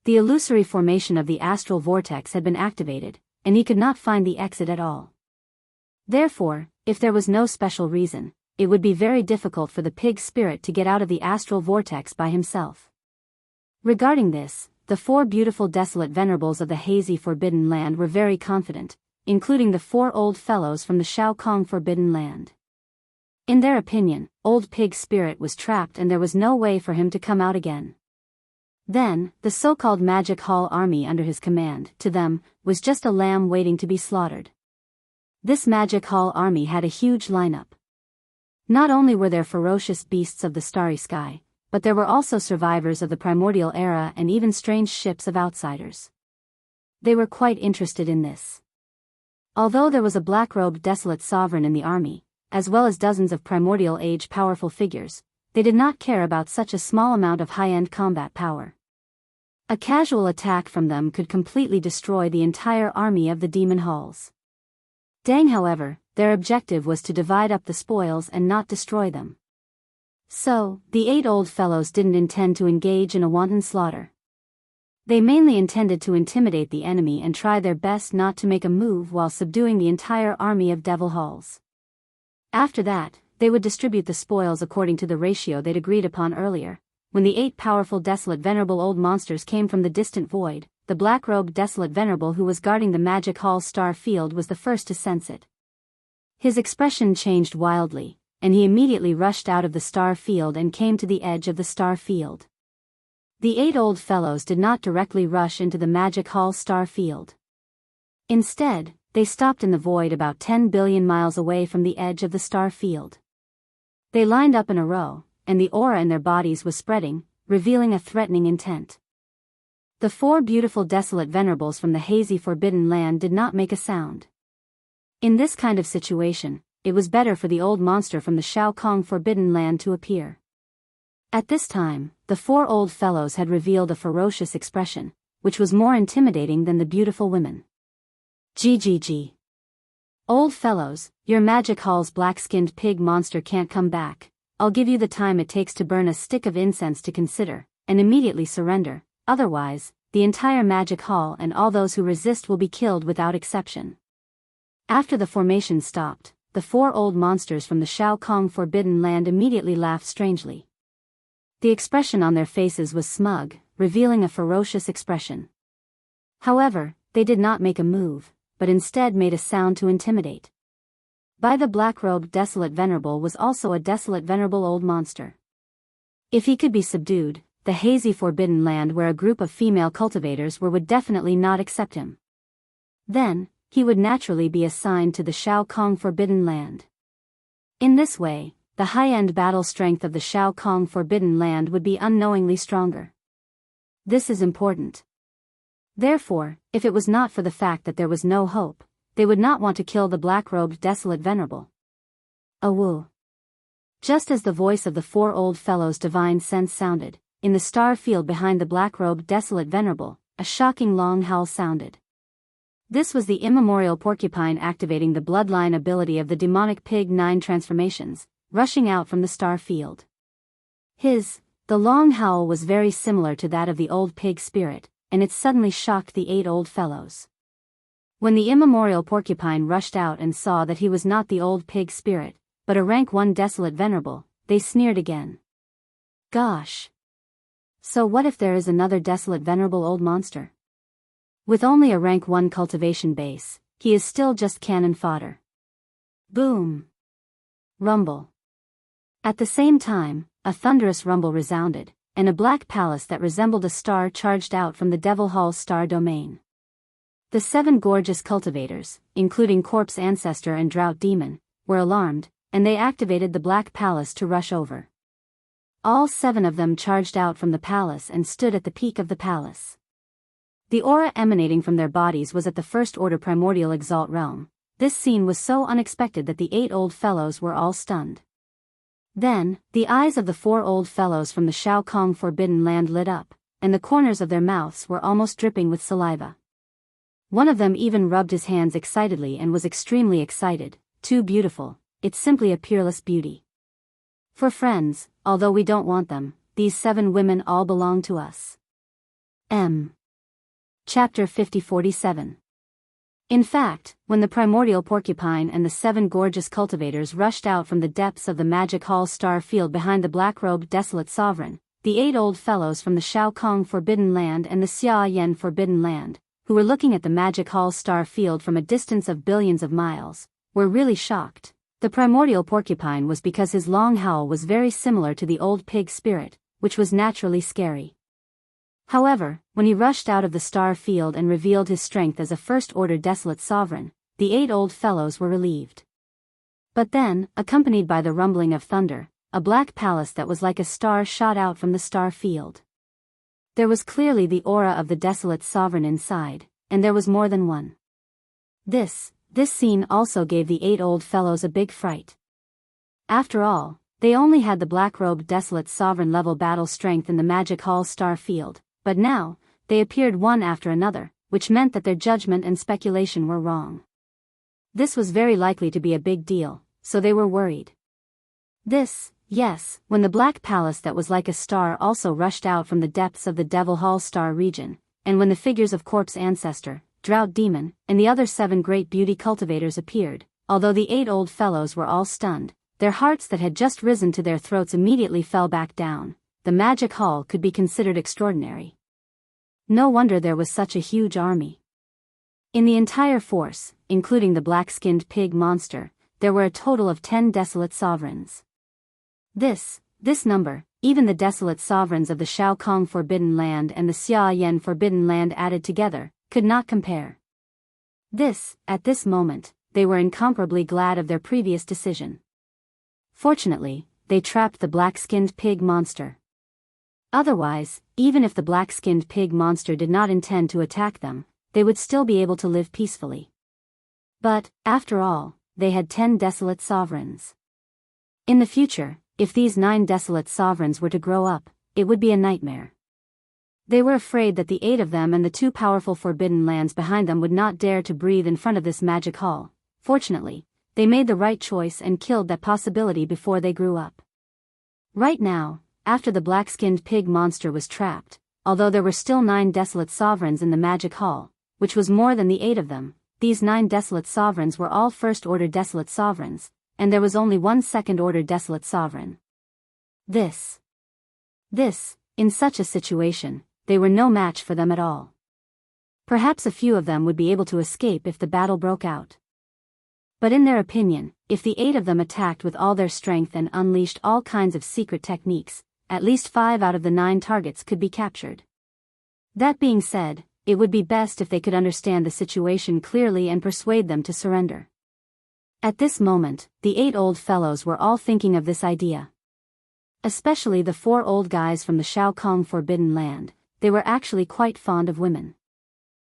The illusory formation of the astral vortex had been activated, and he could not find the exit at all. Therefore, if there was no special reason, it would be very difficult for the Pig Spirit to get out of the astral vortex by himself. Regarding this, the 4 beautiful desolate venerables of the hazy Forbidden Land were very confident, including the 4 old fellows from the Shao Kong Forbidden Land. In their opinion, old Pig Spirit was trapped and there was no way for him to come out again. Then, the so-called Magic Hall army under his command, to them, was just a lamb waiting to be slaughtered. This Magic Hall army had a huge lineup. Not only were there ferocious beasts of the starry sky, but there were also survivors of the primordial era and even strange ships of outsiders. They were quite interested in this. Although there was a black-robed desolate sovereign in the army, as well as dozens of primordial age powerful figures, they did not care about such a small amount of high-end combat power. A casual attack from them could completely destroy the entire army of the demon halls. Dang, however, their objective was to divide up the spoils and not destroy them. So, the 8 old fellows didn't intend to engage in a wanton slaughter. They mainly intended to intimidate the enemy and try their best not to make a move while subduing the entire army of devil halls. After that, they would distribute the spoils according to the ratio they'd agreed upon earlier. When the 8 powerful desolate venerable old monsters came from the distant void, the black-robed desolate venerable who was guarding the Magic Hall star field was the first to sense it. His expression changed wildly, and he immediately rushed out of the star field and came to the edge of the star field. The 8 old fellows did not directly rush into the Magic Hall star field. Instead, they stopped in the void about 10 billion miles away from the edge of the star field. They lined up in a row, and the aura in their bodies was spreading, revealing a threatening intent. The 4 beautiful desolate venerables from the hazy forbidden land did not make a sound. In this kind of situation, it was better for the old monster from the Shao Kong forbidden land to appear. At this time, the 4 old fellows had revealed a ferocious expression, which was more intimidating than the beautiful women. GGG. Old fellows, your Magic Hall's black-skinned pig monster can't come back. I'll give you the time it takes to burn a stick of incense to consider, and immediately surrender, otherwise, the entire Magic Hall and all those who resist will be killed without exception. After the formation stopped, the 4 old monsters from the Shao Kong forbidden land immediately laughed strangely. The expression on their faces was smug, revealing a ferocious expression. However, they did not make a move, but instead made a sound to intimidate. By the black-robed desolate venerable was also a desolate venerable old monster. If he could be subdued, the hazy forbidden land where a group of female cultivators were would definitely not accept him. Then, he would naturally be assigned to the Shao Kong forbidden land. In this way, the high-end battle strength of the Shao Kong forbidden land would be unknowingly stronger. This is important. Therefore, if it was not for the fact that there was no hope, they would not want to kill the black-robed desolate venerable. Awoo. Just as the voice of the 4 old fellows' divine sense sounded, in the star field behind the black-robed desolate venerable, a shocking long howl sounded. This was the immemorial porcupine activating the bloodline ability of the demonic pig 9 transformations, rushing out from the star field. The long howl was very similar to that of the old pig spirit, and it suddenly shocked the 8 old fellows. When the immemorial porcupine rushed out and saw that he was not the old pig spirit, but a rank 1 desolate venerable, they sneered again. Gosh! So what if there is another desolate venerable old monster? With only a rank 1 cultivation base, he is still just cannon fodder. Boom! Rumble. At the same time, a thunderous rumble resounded, and a black palace that resembled a star charged out from the Devil Hall's star domain. The 7 gorgeous cultivators, including Corpse Ancestor and Drought Demon, were alarmed, and they activated the black palace to rush over. All 7 of them charged out from the palace and stood at the peak of the palace. The aura emanating from their bodies was at the First Order Primordial Exalt realm. This scene was so unexpected that the 8 old fellows were all stunned. Then, the eyes of the 4 old fellows from the Shao Kong forbidden land lit up, and the corners of their mouths were almost dripping with saliva. One of them even rubbed his hands excitedly and was extremely excited. Too beautiful, it's simply a peerless beauty. For friends, although we don't want them, these 7 women all belong to us. Chapter 5047. In fact, when the primordial porcupine and the 7 gorgeous cultivators rushed out from the depths of the Magic Hall star field behind the black-robed desolate sovereign, the 8 old fellows from the Shao Kong forbidden land and the Xia Yen forbidden land, who were looking at the Magic Hall star field from a distance of billions of miles, were really shocked. The primordial porcupine was because his long howl was very similar to the old pig spirit, which was naturally scary. However, when he rushed out of the star field and revealed his strength as a first-order desolate sovereign, the 8 old fellows were relieved. But then, accompanied by the rumbling of thunder, a black palace that was like a star shot out from the star field. There was clearly the aura of the desolate sovereign inside, and there was more than one. This scene also gave the 8 old fellows a big fright. After all, they only had the black-robed desolate sovereign level battle strength in the Magic Hall star field, but now, they appeared one after another, which meant that their judgment and speculation were wrong. This was very likely to be a big deal, so they were worried. Yes, when the black palace that was like a star also rushed out from the depths of the Devil Hall star region, and when the figures of Corpse Ancestor, Drought Demon, and the other 7 great beauty cultivators appeared, although the 8 old fellows were all stunned, their hearts that had just risen to their throats immediately fell back down. The Magic Hall could be considered extraordinary. No wonder there was such a huge army. In the entire force, including the black-skinned pig monster, there were a total of 10 desolate sovereigns. This number, even the desolate sovereigns of the Shao Kong Forbidden Land and the Xia Yan Forbidden Land added together, could not compare. At this moment, they were incomparably glad of their previous decision. Fortunately, they trapped the black-skinned pig monster. Otherwise, even if the black-skinned pig monster did not intend to attack them, they would still be able to live peacefully. But, after all, they had 10 desolate sovereigns. In the future, if these 9 desolate sovereigns were to grow up, it would be a nightmare. They were afraid that the 8 of them and the 2 powerful forbidden lands behind them would not dare to breathe in front of this magic hall. Fortunately, they made the right choice and killed that possibility before they grew up. Right now, after the black-skinned pig monster was trapped, although there were still 9 desolate sovereigns in the magic hall, which was more than the 8 of them, these 9 desolate sovereigns were all first-order desolate sovereigns, and there was only 1 second-order desolate sovereign. In such a situation, they were no match for them at all. Perhaps a few of them would be able to escape if the battle broke out. But in their opinion, if the 8 of them attacked with all their strength and unleashed all kinds of secret techniques, at least 5 out of the 9 targets could be captured. That being said, it would be best if they could understand the situation clearly and persuade them to surrender. At this moment, the 8 old fellows were all thinking of this idea. Especially the 4 old guys from the Shao Kong Forbidden Land, they were actually quite fond of women.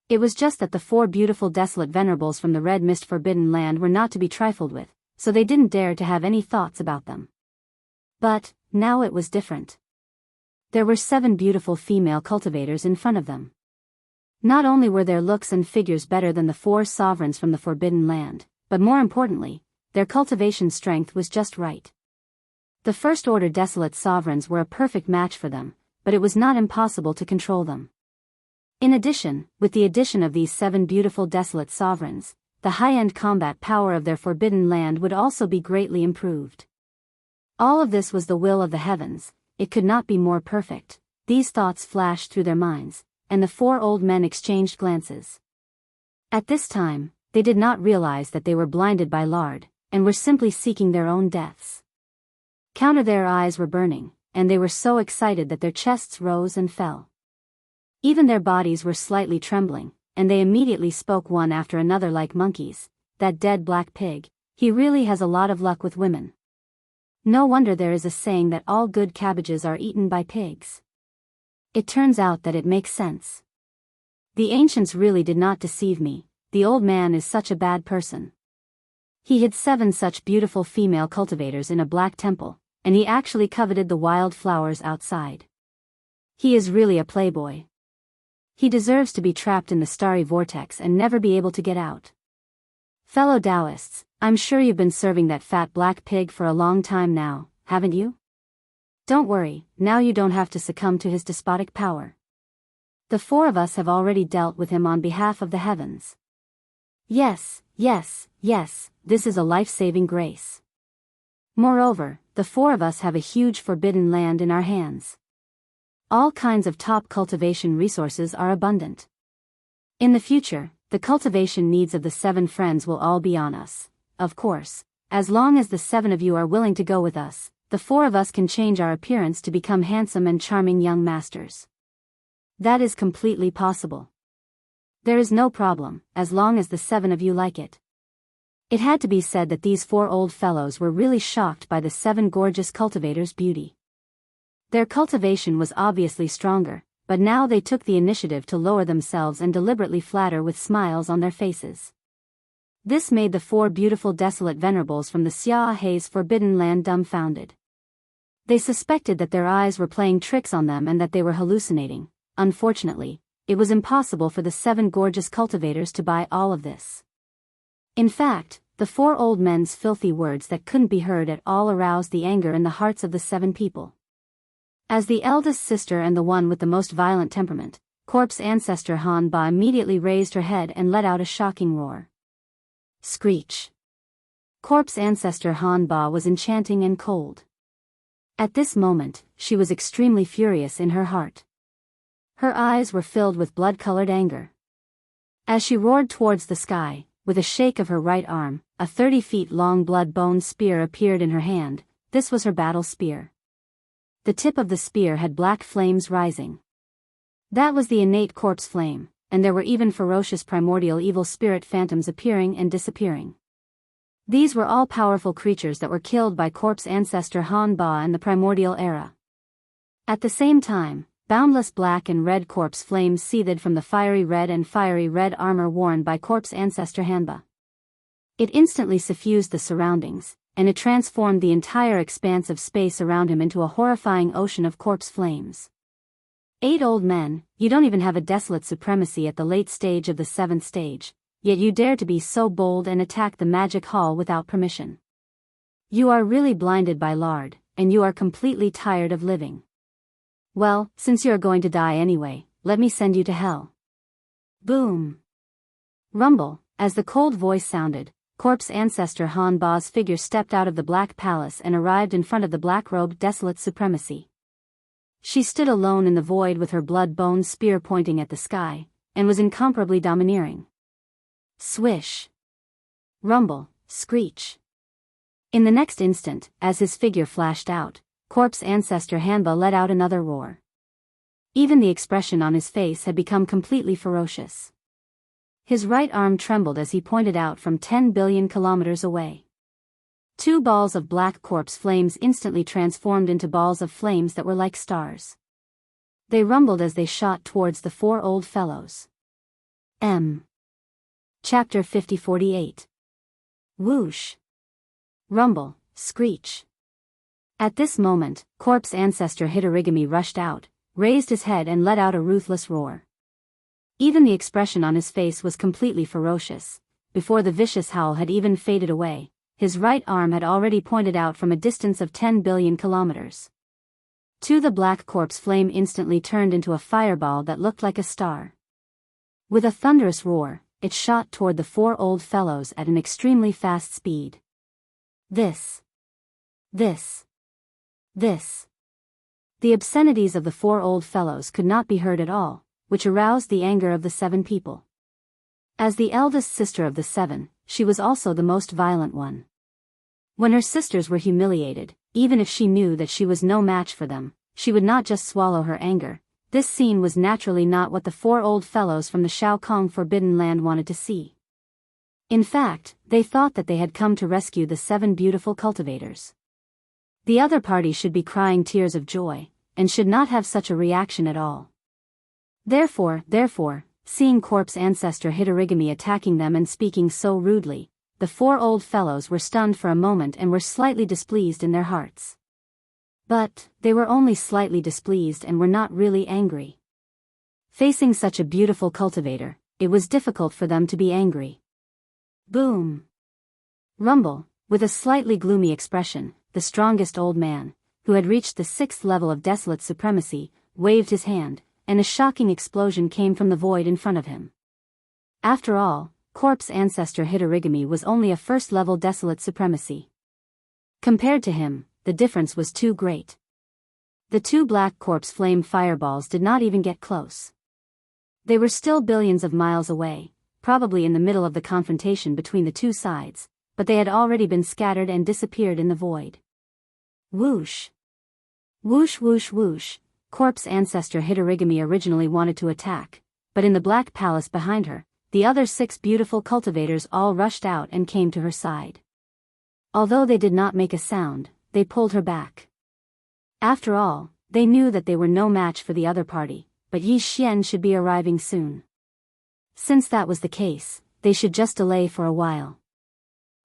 It was just that the 4 beautiful desolate venerables from the Red Mist Forbidden Land were not to be trifled with, so they didn't dare to have any thoughts about them. But, now it was different. There were 7 beautiful female cultivators in front of them. Not only were their looks and figures better than the 4 sovereigns from the Forbidden Land, but more importantly, their cultivation strength was just right. The first-order desolate sovereigns were a perfect match for them, but it was not impossible to control them. In addition, with the addition of these 7 beautiful desolate sovereigns, the high-end combat power of their Forbidden Land would also be greatly improved. All of this was the will of the heavens, it could not be more perfect. These thoughts flashed through their minds, and the 4 old men exchanged glances. At this time, they did not realize that they were blinded by lard, and were simply seeking their own deaths. Their eyes were burning, and they were so excited that their chests rose and fell. Even their bodies were slightly trembling, and they immediately spoke one after another like monkeys. That dead black pig, he really has a lot of luck with women. No wonder there is a saying that all good cabbages are eaten by pigs. It turns out that it makes sense. The ancients really did not deceive me. The old man is such a bad person. He hid 7 such beautiful female cultivators in a black temple, and he actually coveted the wild flowers outside. He is really a playboy. He deserves to be trapped in the starry vortex and never be able to get out. Fellow Daoists, I'm sure you've been serving that fat black pig for a long time now, haven't you? Don't worry, now you don't have to succumb to his despotic power. The 4 of us have already dealt with him on behalf of the heavens. Yes, this is a life-saving grace. Moreover, the 4 of us have a huge forbidden land in our hands. All kinds of top cultivation resources are abundant. In the future, the cultivation needs of the 7 friends will all be on us. Of course, as long as the 7 of you are willing to go with us, the 4 of us can change our appearance to become handsome and charming young masters. That is completely possible. There is no problem, as long as the 7 of you like it. It had to be said that these 4 old fellows were really shocked by the 7 gorgeous cultivators' beauty. Their cultivation was obviously stronger, but now they took the initiative to lower themselves and deliberately flatter with smiles on their faces. This made the 4 beautiful desolate venerables from the Xiaohe's forbidden land dumbfounded. They suspected that their eyes were playing tricks on them and that they were hallucinating. Unfortunately, it was impossible for the 7 gorgeous cultivators to buy all of this. In fact, the 4 old men's filthy words that couldn't be heard at all aroused the anger in the hearts of the 7 people. As the eldest sister and the one with the most violent temperament, corpse ancestor Han Ba immediately raised her head and let out a shocking roar. Screech. Corpse ancestor Han Ba was enchanting and cold. At this moment, she was extremely furious in her heart. Her eyes were filled with blood-colored anger. As she roared towards the sky, with a shake of her right arm, a 30 feet long blood-bone spear appeared in her hand. This was her battle spear. The tip of the spear had black flames rising. That was the innate corpse flame, and there were even ferocious primordial evil spirit phantoms appearing and disappearing. These were all powerful creatures that were killed by corpse ancestor Han Ba in the primordial era. At the same time, boundless black and red corpse flames seethed from the fiery red armor worn by corpse ancestor Han Ba. It instantly suffused the surroundings, and it transformed the entire expanse of space around him into a horrifying ocean of corpse flames. 8 old men, you don't even have a desolate supremacy at the late stage of the 7th stage, yet you dare to be so bold and attack the magic hall without permission. You are really blinded by lard, and you are completely tired of living. Well, since you're going to die anyway, let me send you to hell. Boom. Rumble, as the cold voice sounded, corpse ancestor Han Ba's figure stepped out of the Black Palace and arrived in front of the black-robed desolate supremacy. She stood alone in the void with her blood-bone spear pointing at the sky, and was incomparably domineering. Swish. Rumble, screech. In the next instant, as his figure flashed out, corpse ancestor Han Ba let out another roar. Even the expression on his face had become completely ferocious. His right arm trembled as he pointed out from 10 billion kilometers away. 2 balls of black corpse flames instantly transformed into balls of flames that were like stars. They rumbled as they shot towards the 4 old fellows. Chapter 50-48. Whoosh. Rumble, screech. At this moment, corpse ancestor Hitorigami rushed out, raised his head and let out a ruthless roar. Even the expression on his face was completely ferocious. Before the vicious howl had even faded away, his right arm had already pointed out from a distance of 10 billion kilometers. The black corpse flame instantly turned into a fireball that looked like a star. With a thunderous roar, it shot toward the 4 old fellows at an extremely fast speed. This. The obscenities of the 4 old fellows could not be heard at all, which aroused the anger of the 7 people. As the eldest sister of the 7, she was also the most violent one. When her sisters were humiliated, even if she knew that she was no match for them, she would not just swallow her anger. This scene was naturally not what the 4 old fellows from the Shao Kong Forbidden Land wanted to see. In fact, they thought that they had come to rescue the 7 beautiful cultivators. The other party should be crying tears of joy, and should not have such a reaction at all. Therefore, seeing corpse ancestor Hitorigami attacking them and speaking so rudely, the 4 old fellows were stunned for a moment and were slightly displeased in their hearts. But, they were only slightly displeased and were not really angry. Facing such a beautiful cultivator, it was difficult for them to be angry. Boom. Rumble, with a slightly gloomy expression, the strongest old man, who had reached the 6th level of desolate supremacy, waved his hand, and a shocking explosion came from the void in front of him. After all, corpse ancestor Hitorigami was only a 1st level desolate supremacy. Compared to him, the difference was too great. The 2 black corpse flame fireballs did not even get close. They were still billions of miles away, probably in the middle of the confrontation between the 2 sides, but they had already been scattered and disappeared in the void. Whoosh. Whoosh whoosh whoosh. corpse ancestor Hitorigami originally wanted to attack, but in the Black Palace behind her, the other 6 beautiful cultivators all rushed out and came to her side. Although they did not make a sound, they pulled her back. After all, they knew that they were no match for the other party, but Yi Xian should be arriving soon. Since that was the case, they should just delay for a while.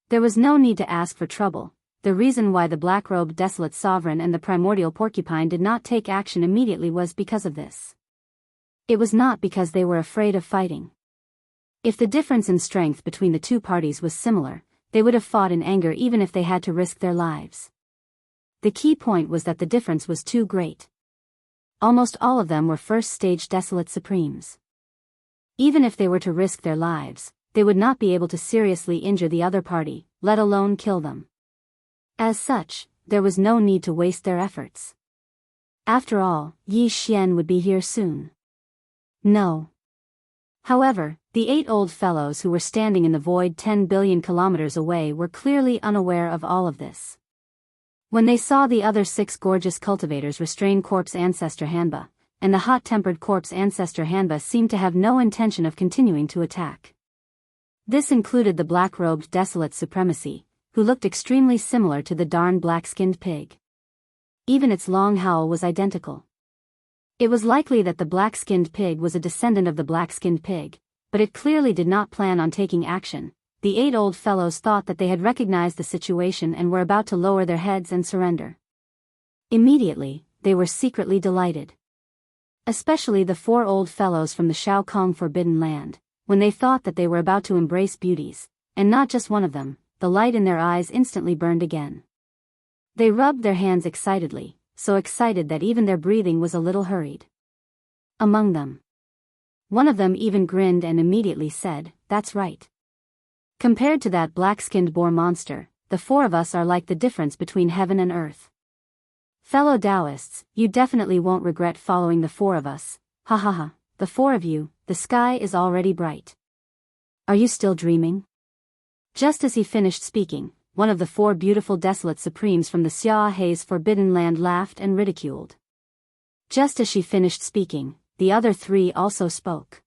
There was no need to ask for trouble. The reason why the black-robed desolate sovereign and the primordial porcupine did not take action immediately was because of this. It was not because they were afraid of fighting. If the difference in strength between the two parties was similar, they would have fought in anger even if they had to risk their lives. The key point was that the difference was too great. Almost all of them were first-stage desolate supremes. Even if they were to risk their lives, they would not be able to seriously injure the other party, let alone kill them. As such, there was no need to waste their efforts. After all, Yi Xian would be here soon. No. However, the 8 old fellows who were standing in the void 10 billion kilometers away were clearly unaware of all of this. When they saw the other 6 gorgeous cultivators restrain corpse ancestor Hanba, and the hot-tempered corpse ancestor Hanba seemed to have no intention of continuing to attack. This included the black-robed desolate supremacy, who looked extremely similar to the darn black-skinned pig. Even its long howl was identical. It was likely that the black-skinned pig was a descendant of the black-skinned pig, but it clearly did not plan on taking action. The 8 old fellows thought that they had recognized the situation and were about to lower their heads and surrender. Immediately, they were secretly delighted. Especially the 4 old fellows from the Shao Kong Forbidden Land, when they thought that they were about to embrace beauties, and not just one of them, the light in their eyes instantly burned again. They rubbed their hands excitedly, so excited that even their breathing was a little hurried. Among them, one of them even grinned and immediately said, "That's right. Compared to that black-skinned boar monster, the 4 of us are like the difference between heaven and earth. Fellow Daoists, you definitely won't regret following the 4 of us, ha ha ha, the 4 of you, the sky is already bright. Are you still dreaming?" Just as he finished speaking, one of the 4 beautiful desolate supremes from the Xiaohe's Forbidden Land laughed and ridiculed. Just as she finished speaking, the other 3 also spoke.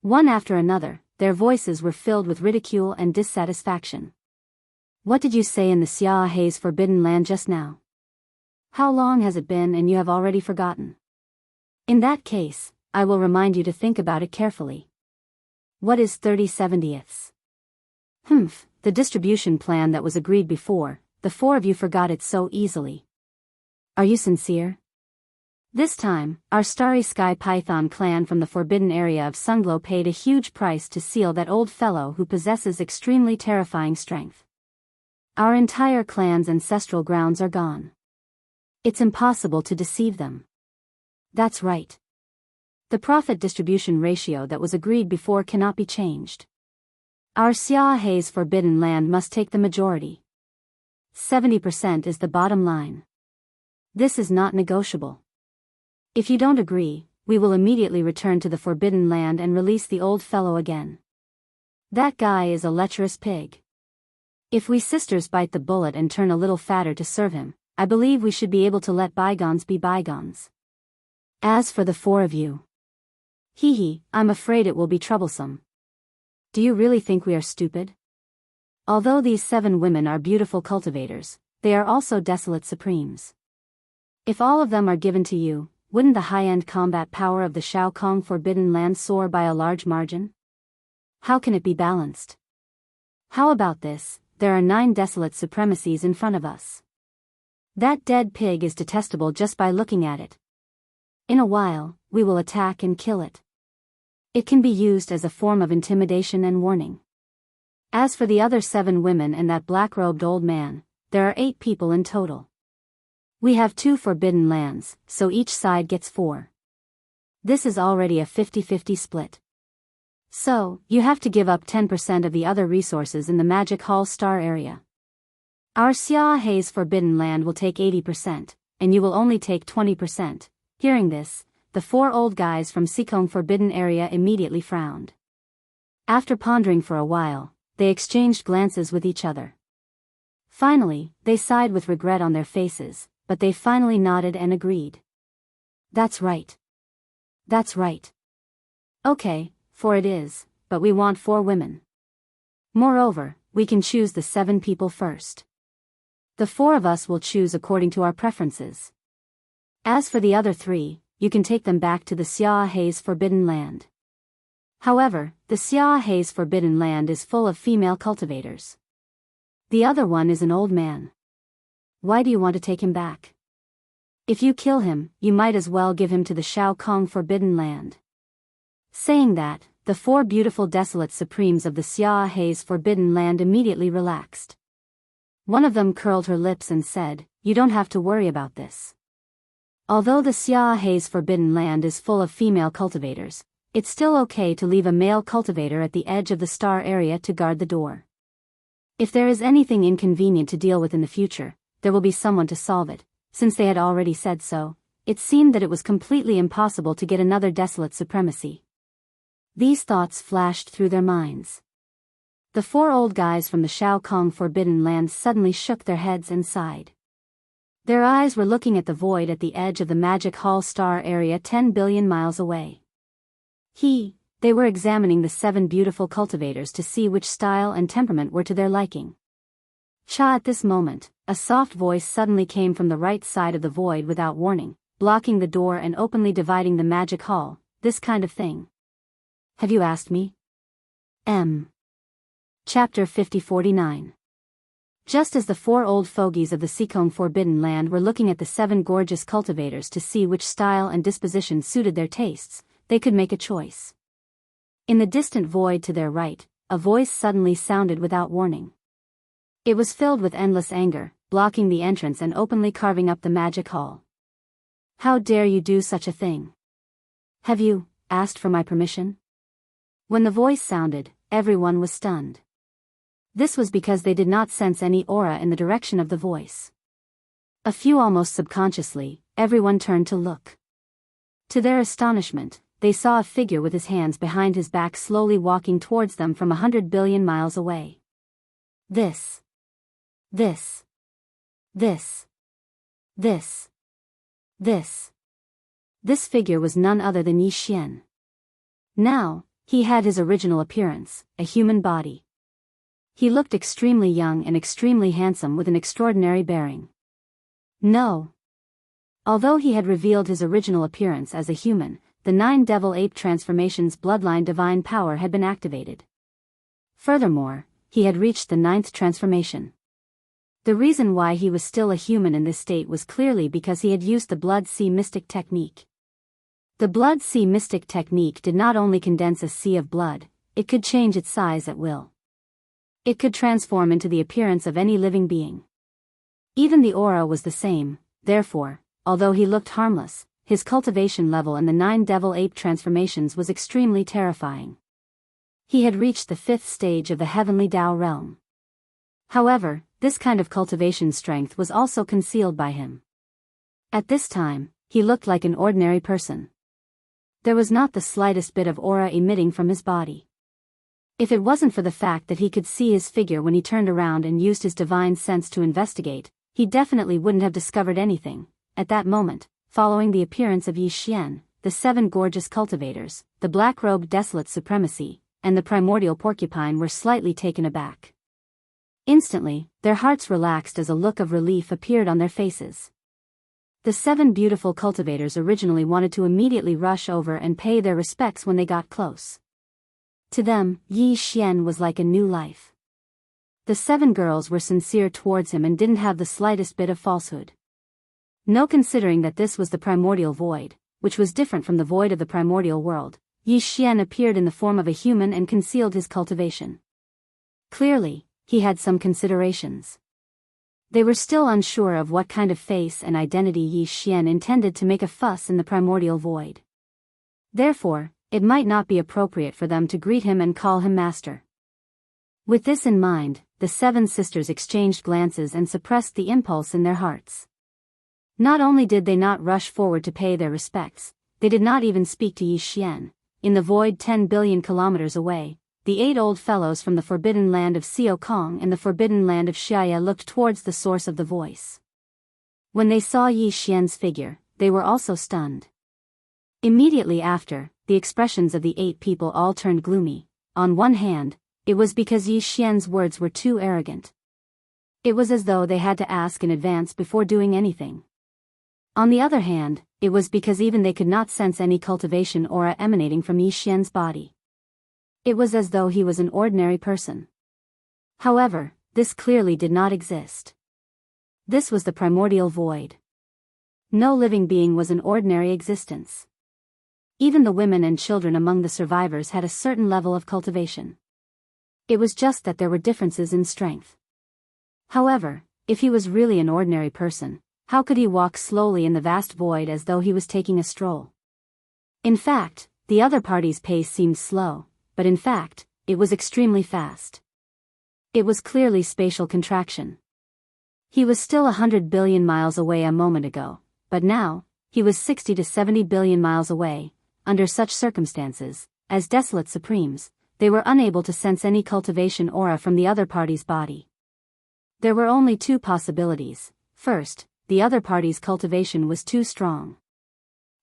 One after another, their voices were filled with ridicule and dissatisfaction. "What did you say in the Xiaohe's Forbidden Land just now? How long has it been and you have already forgotten? In that case, I will remind you to think about it carefully. What is 30/70ths? The distribution plan that was agreed before, the 4 of you forgot it so easily. Are you sincere? This time, our Starry Sky Python clan from the forbidden area of Sunglow paid a huge price to seal that old fellow who possesses extremely terrifying strength. Our entire clan's ancestral grounds are gone. It's impossible to deceive them. That's right. The profit distribution ratio that was agreed before cannot be changed. Our Xiaohe's Forbidden Land must take the majority. 70% is the bottom line. This is not negotiable. If you don't agree, we will immediately return to the Forbidden Land and release the old fellow again. That guy is a lecherous pig. If we sisters bite the bullet and turn a little fatter to serve him, I believe we should be able to let bygones be bygones. As for the 4 of you, I'm afraid it will be troublesome. Do you really think we are stupid? Although these 7 women are beautiful cultivators, they are also desolate supremes. If all of them are given to you, wouldn't the high-end combat power of the Shao Kong Forbidden Land soar by a large margin? How can it be balanced? How about this? There are 9 desolate supremacies in front of us. That dead pig is detestable just by looking at it. In a while, we will attack and kill it. It can be used as a form of intimidation and warning. As for the other 7 women and that black-robed old man, there are 8 people in total. We have 2 forbidden lands, so each side gets 4. This is already a 50-50 split. So, you have to give up 10% of the other resources in the Magic Hall Star area. Our Xiaohe's Forbidden Land will take 80%, and you will only take 20%. Hearing this, the 4 old guys from Sikong Forbidden Area immediately frowned. After pondering for a while, they exchanged glances with each other. Finally, they sighed with regret on their faces, but they finally nodded and agreed. That's right. That's right. Okay, 4 it is, but we want 4 women. Moreover, we can choose the 7 people first. The 4 of us will choose according to our preferences. As for the other 3, you can take them back to the Xiaohe's Forbidden Land. However, the Xiaohe's Forbidden Land is full of female cultivators. The other one is an old man. Why do you want to take him back? If you kill him, you might as well give him to the Shao Kong Forbidden Land. Saying that, the 4 beautiful desolate supremes of the Xiaohe's Forbidden Land immediately relaxed. One of them curled her lips and said, "You don't have to worry about this. Although the Xiaohe's Forbidden Land is full of female cultivators, it's still okay to leave a male cultivator at the edge of the star area to guard the door. If there is anything inconvenient to deal with in the future, there will be someone to solve it." Since they had already said so, it seemed that it was completely impossible to get another desolate supremacy. These thoughts flashed through their minds. The 4 old guys from the Shao Kong Forbidden Land suddenly shook their heads and sighed. Their eyes were looking at the void at the edge of the Magic Hall star area 10 billion miles away. They were examining the 7 beautiful cultivators to see which style and temperament were to their liking. At this moment, a soft voice suddenly came from the right side of the void without warning, blocking the door and openly dividing the magic hall. "This kind of thing. Have you asked me?" Chapter 50-49. Just as the 4 old fogies of the Sikong Forbidden Land were looking at the 7 gorgeous cultivators to see which style and disposition suited their tastes, they could make a choice. In the distant void to their right, a voice suddenly sounded without warning. It was filled with endless anger, blocking the entrance and openly carving up the magic hall. "How dare you do such a thing? Have you asked for my permission?" When the voice sounded, everyone was stunned. This was because they did not sense any aura in the direction of the voice. A few almost subconsciously, everyone turned to look. To their astonishment, they saw a figure with his hands behind his back slowly walking towards them from 100 billion miles away. This figure was none other than Yi Xian. Now, he had his original appearance, a human body. He looked extremely young and extremely handsome with an extraordinary bearing. No. Although he had revealed his original appearance as a human, the 9 devil ape transformations bloodline divine power had been activated. Furthermore, he had reached the 9th transformation. The reason why he was still a human in this state was clearly because he had used the Blood Sea Mystic technique. The Blood Sea Mystic technique did not only condense a sea of blood, it could change its size at will. It could transform into the appearance of any living being. Even the aura was the same, therefore, although he looked harmless, his cultivation level in the 9 devil ape transformations was extremely terrifying. He had reached the 5th stage of the heavenly Tao realm. However, this kind of cultivation strength was also concealed by him. At this time, he looked like an ordinary person. There was not the slightest bit of aura emitting from his body. If it wasn't for the fact that he could see his figure when he turned around and used his divine sense to investigate, he definitely wouldn't have discovered anything. At that moment, following the appearance of Yi Xian, the 7 gorgeous cultivators, the black-robed desolate supremacy, and the primordial porcupine were slightly taken aback. Instantly, their hearts relaxed as a look of relief appeared on their faces. The 7 beautiful cultivators originally wanted to immediately rush over and pay their respects when they got close. To them, Yi Xian was like a new life. The 7 girls were sincere towards him and didn't have the slightest bit of falsehood. No, considering that this was the primordial void, which was different from the void of the primordial world, Yi Xian appeared in the form of a human and concealed his cultivation. Clearly, he had some considerations. They were still unsure of what kind of face and identity Yi Xian intended to make a fuss in the primordial void. Therefore, it might not be appropriate for them to greet him and call him master. With this in mind, the 7 sisters exchanged glances and suppressed the impulse in their hearts. Not only did they not rush forward to pay their respects, they did not even speak to Yi Xian. In the void 10 billion kilometers away, the 8 old fellows from the forbidden land of Xiao Kong and the forbidden land of Xiaya looked towards the source of the voice. When they saw Yi Xian's figure, they were also stunned. Immediately after, the expressions of the 8 people all turned gloomy. On one hand, it was because Yi Xian's words were too arrogant. It was as though they had to ask in advance before doing anything. On the other hand, it was because even they could not sense any cultivation aura emanating from Yi Xian's body. It was as though he was an ordinary person. However, this clearly did not exist. This was the primordial void. No living being was an ordinary existence. Even the women and children among the survivors had a certain level of cultivation. It was just that there were differences in strength. However, if he was really an ordinary person, how could he walk slowly in the vast void as though he was taking a stroll? In fact, the other party's pace seemed slow, but in fact, it was extremely fast. It was clearly spatial contraction. He was still 100 billion miles away a moment ago, but now, he was 60 to 70 billion miles away. Under such circumstances, as desolate supremes, they were unable to sense any cultivation aura from the other party's body. There were only 2 possibilities. First, the other party's cultivation was too strong.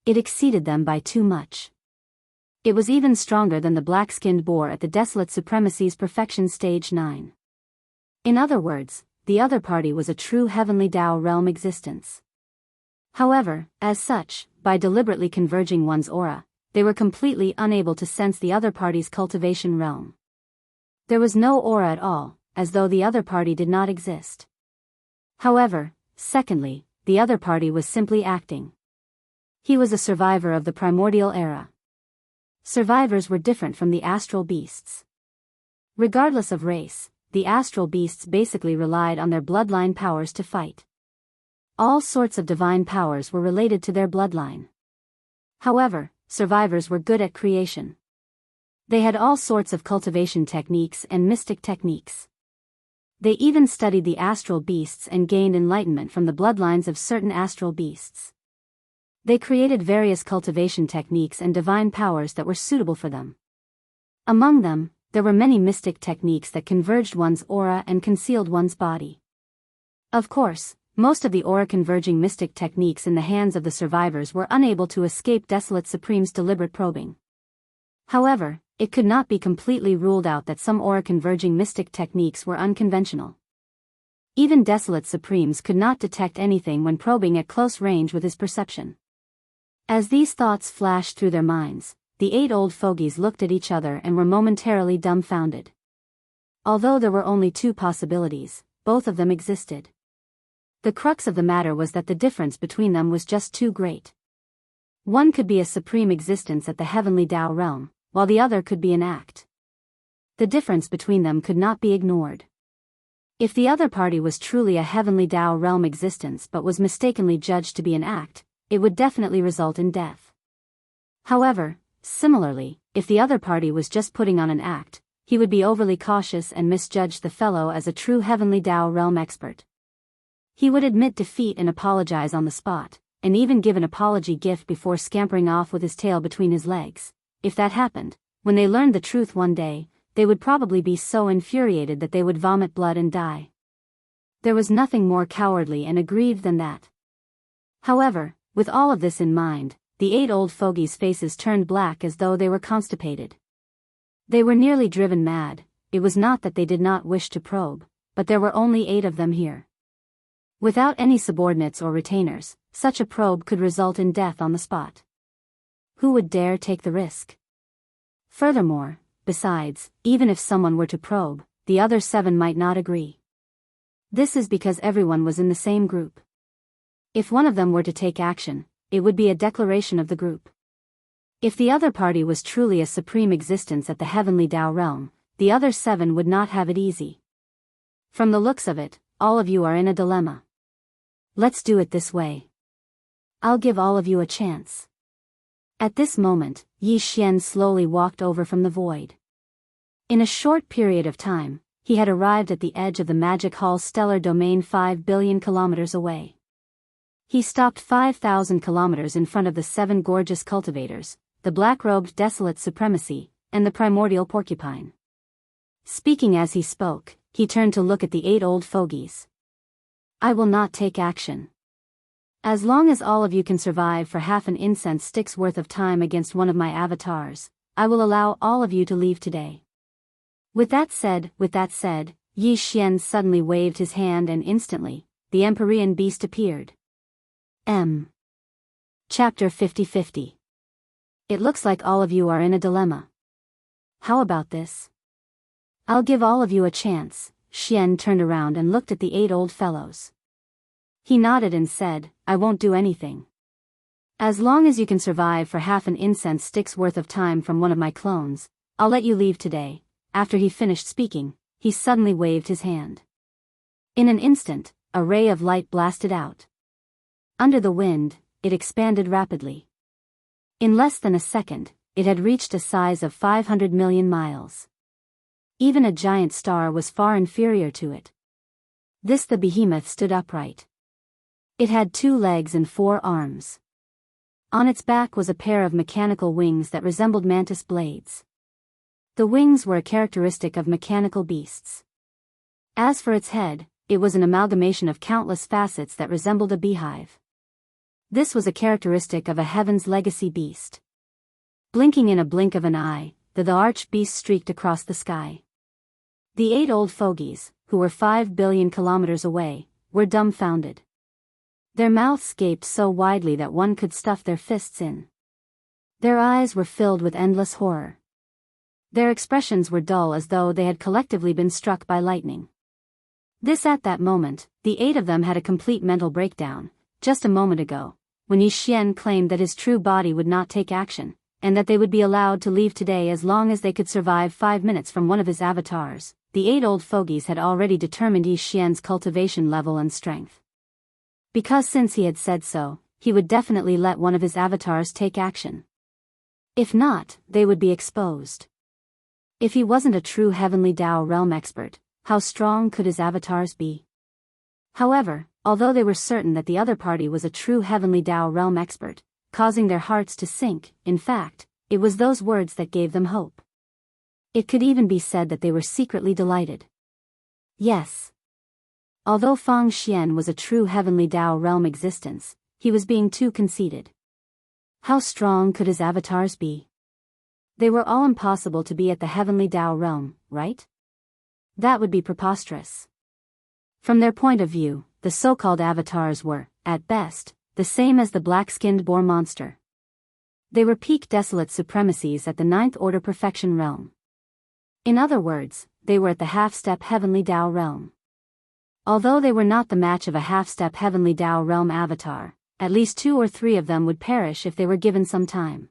It exceeded them by too much. It was even stronger than the black-skinned boar at the desolate supremacy's perfection stage 9. In other words, the other party was a true heavenly Tao realm existence. However, as such, by deliberately converging one's aura, they were completely unable to sense the other party's cultivation realm. There was no aura at all, as though the other party did not exist. However, secondly, the other party was simply acting. He was a survivor of the primordial era. Survivors were different from the astral beasts. Regardless of race, the astral beasts basically relied on their bloodline powers to fight. All sorts of divine powers were related to their bloodline. However, survivors were good at creation. They had all sorts of cultivation techniques and mystic techniques. They even studied the astral beasts and gained enlightenment from the bloodlines of certain astral beasts. They created various cultivation techniques and divine powers that were suitable for them. Among them, there were many mystic techniques that converged one's aura and concealed one's body. Of course, most of the aura-converging mystic techniques in the hands of the survivors were unable to escape Desolate Supreme's deliberate probing. However, it could not be completely ruled out that some aura-converging mystic techniques were unconventional. Even Desolate Supremes could not detect anything when probing at close range with his perception. As these thoughts flashed through their minds, the 8 old fogies looked at each other and were momentarily dumbfounded. Although there were only 2 possibilities, both of them existed. The crux of the matter was that the difference between them was just too great. One could be a supreme existence at the heavenly Tao realm, while the other could be an act. The difference between them could not be ignored. If the other party was truly a heavenly Tao realm existence but was mistakenly judged to be an act, it would definitely result in death. However, similarly, if the other party was just putting on an act, he would be overly cautious and misjudge the fellow as a true heavenly Tao realm expert. He would admit defeat and apologize on the spot, and even give an apology gift before scampering off with his tail between his legs. If that happened, when they learned the truth one day, they would probably be so infuriated that they would vomit blood and die. There was nothing more cowardly and aggrieved than that. However, with all of this in mind, the 8 old fogies' faces turned black as though they were constipated. They were nearly driven mad. It was not that they did not wish to probe, but there were only 8 of them here. Without any subordinates or retainers, such a probe could result in death on the spot. Who would dare take the risk? Furthermore, besides, even if someone were to probe, the other 7 might not agree. This is because everyone was in the same group. If one of them were to take action, it would be a declaration of the group. If the other party was truly a supreme existence at the heavenly Tao realm, the other 7 would not have it easy. From the looks of it, all of you are in a dilemma. Let's do it this way. I'll give all of you a chance. At this moment, Yi Xian slowly walked over from the void. In a short period of time, he had arrived at the edge of the Magic Hall stellar domain 5 billion kilometers away. He stopped 5,000 kilometers in front of the 7 gorgeous cultivators, the black-robed Desolate Supremacy, and the primordial porcupine. Speaking as he spoke, he turned to look at the 8 old fogies. I will not take action. As long as all of you can survive for half an incense stick's worth of time against one of my avatars, I will allow all of you to leave today. With that said, Yi Xian suddenly waved his hand and instantly, the Empyrean beast appeared. Chapter 50-50. It looks like all of you are in a dilemma. How about this? I'll give all of you a chance. Xian turned around and looked at the 8 old fellows. He nodded and said, I won't do anything. As long as you can survive for half an incense stick's worth of time from one of my clones, I'll let you leave today. After he finished speaking, he suddenly waved his hand. In an instant, a ray of light blasted out. Under the wind, it expanded rapidly. In less than a second, it had reached a size of 500 million miles. Even a giant star was far inferior to it. The behemoth stood upright. It had 2 legs and 4 arms. On its back was a pair of mechanical wings that resembled mantis blades. The wings were a characteristic of mechanical beasts. As for its head, it was an amalgamation of countless facets that resembled a beehive. This was a characteristic of a Heaven's Legacy beast. Blinking in a blink of an eye, the arch-beast streaked across the sky. The 8 old fogies, who were 5 billion kilometers away, were dumbfounded. Their mouths gaped so widely that one could stuff their fists in. Their eyes were filled with endless horror. Their expressions were dull as though they had collectively been struck by lightning. At that moment, the 8 of them had a complete mental breakdown. Just a moment ago, when Yi Xian claimed that his true body would not take action, and that they would be allowed to leave today as long as they could survive 5 minutes from one of his avatars, the 8 old fogies had already determined Yi Xian's cultivation level and strength. Because since he had said so, he would definitely let one of his avatars take action. If not, they would be exposed. If he wasn't a true heavenly Dao realm expert, how strong could his avatars be? However, although they were certain that the other party was a true heavenly Dao realm expert, causing their hearts to sink, in fact, it was those words that gave them hope. It could even be said that they were secretly delighted. Yes. Although Fang Xian was a true heavenly Dao realm existence, he was being too conceited. How strong could his avatars be? They were all impossible to be at the heavenly Dao realm, right? That would be preposterous. From their point of view, the so-called avatars were, at best, the same as the black-skinned boar monster. They were peak desolate supremacies at the 9th order perfection realm. In other words, they were at the half-step heavenly Dao realm. Although they were not the match of a half-step heavenly Dao realm avatar, at least 2 or 3 of them would perish if they were given some time.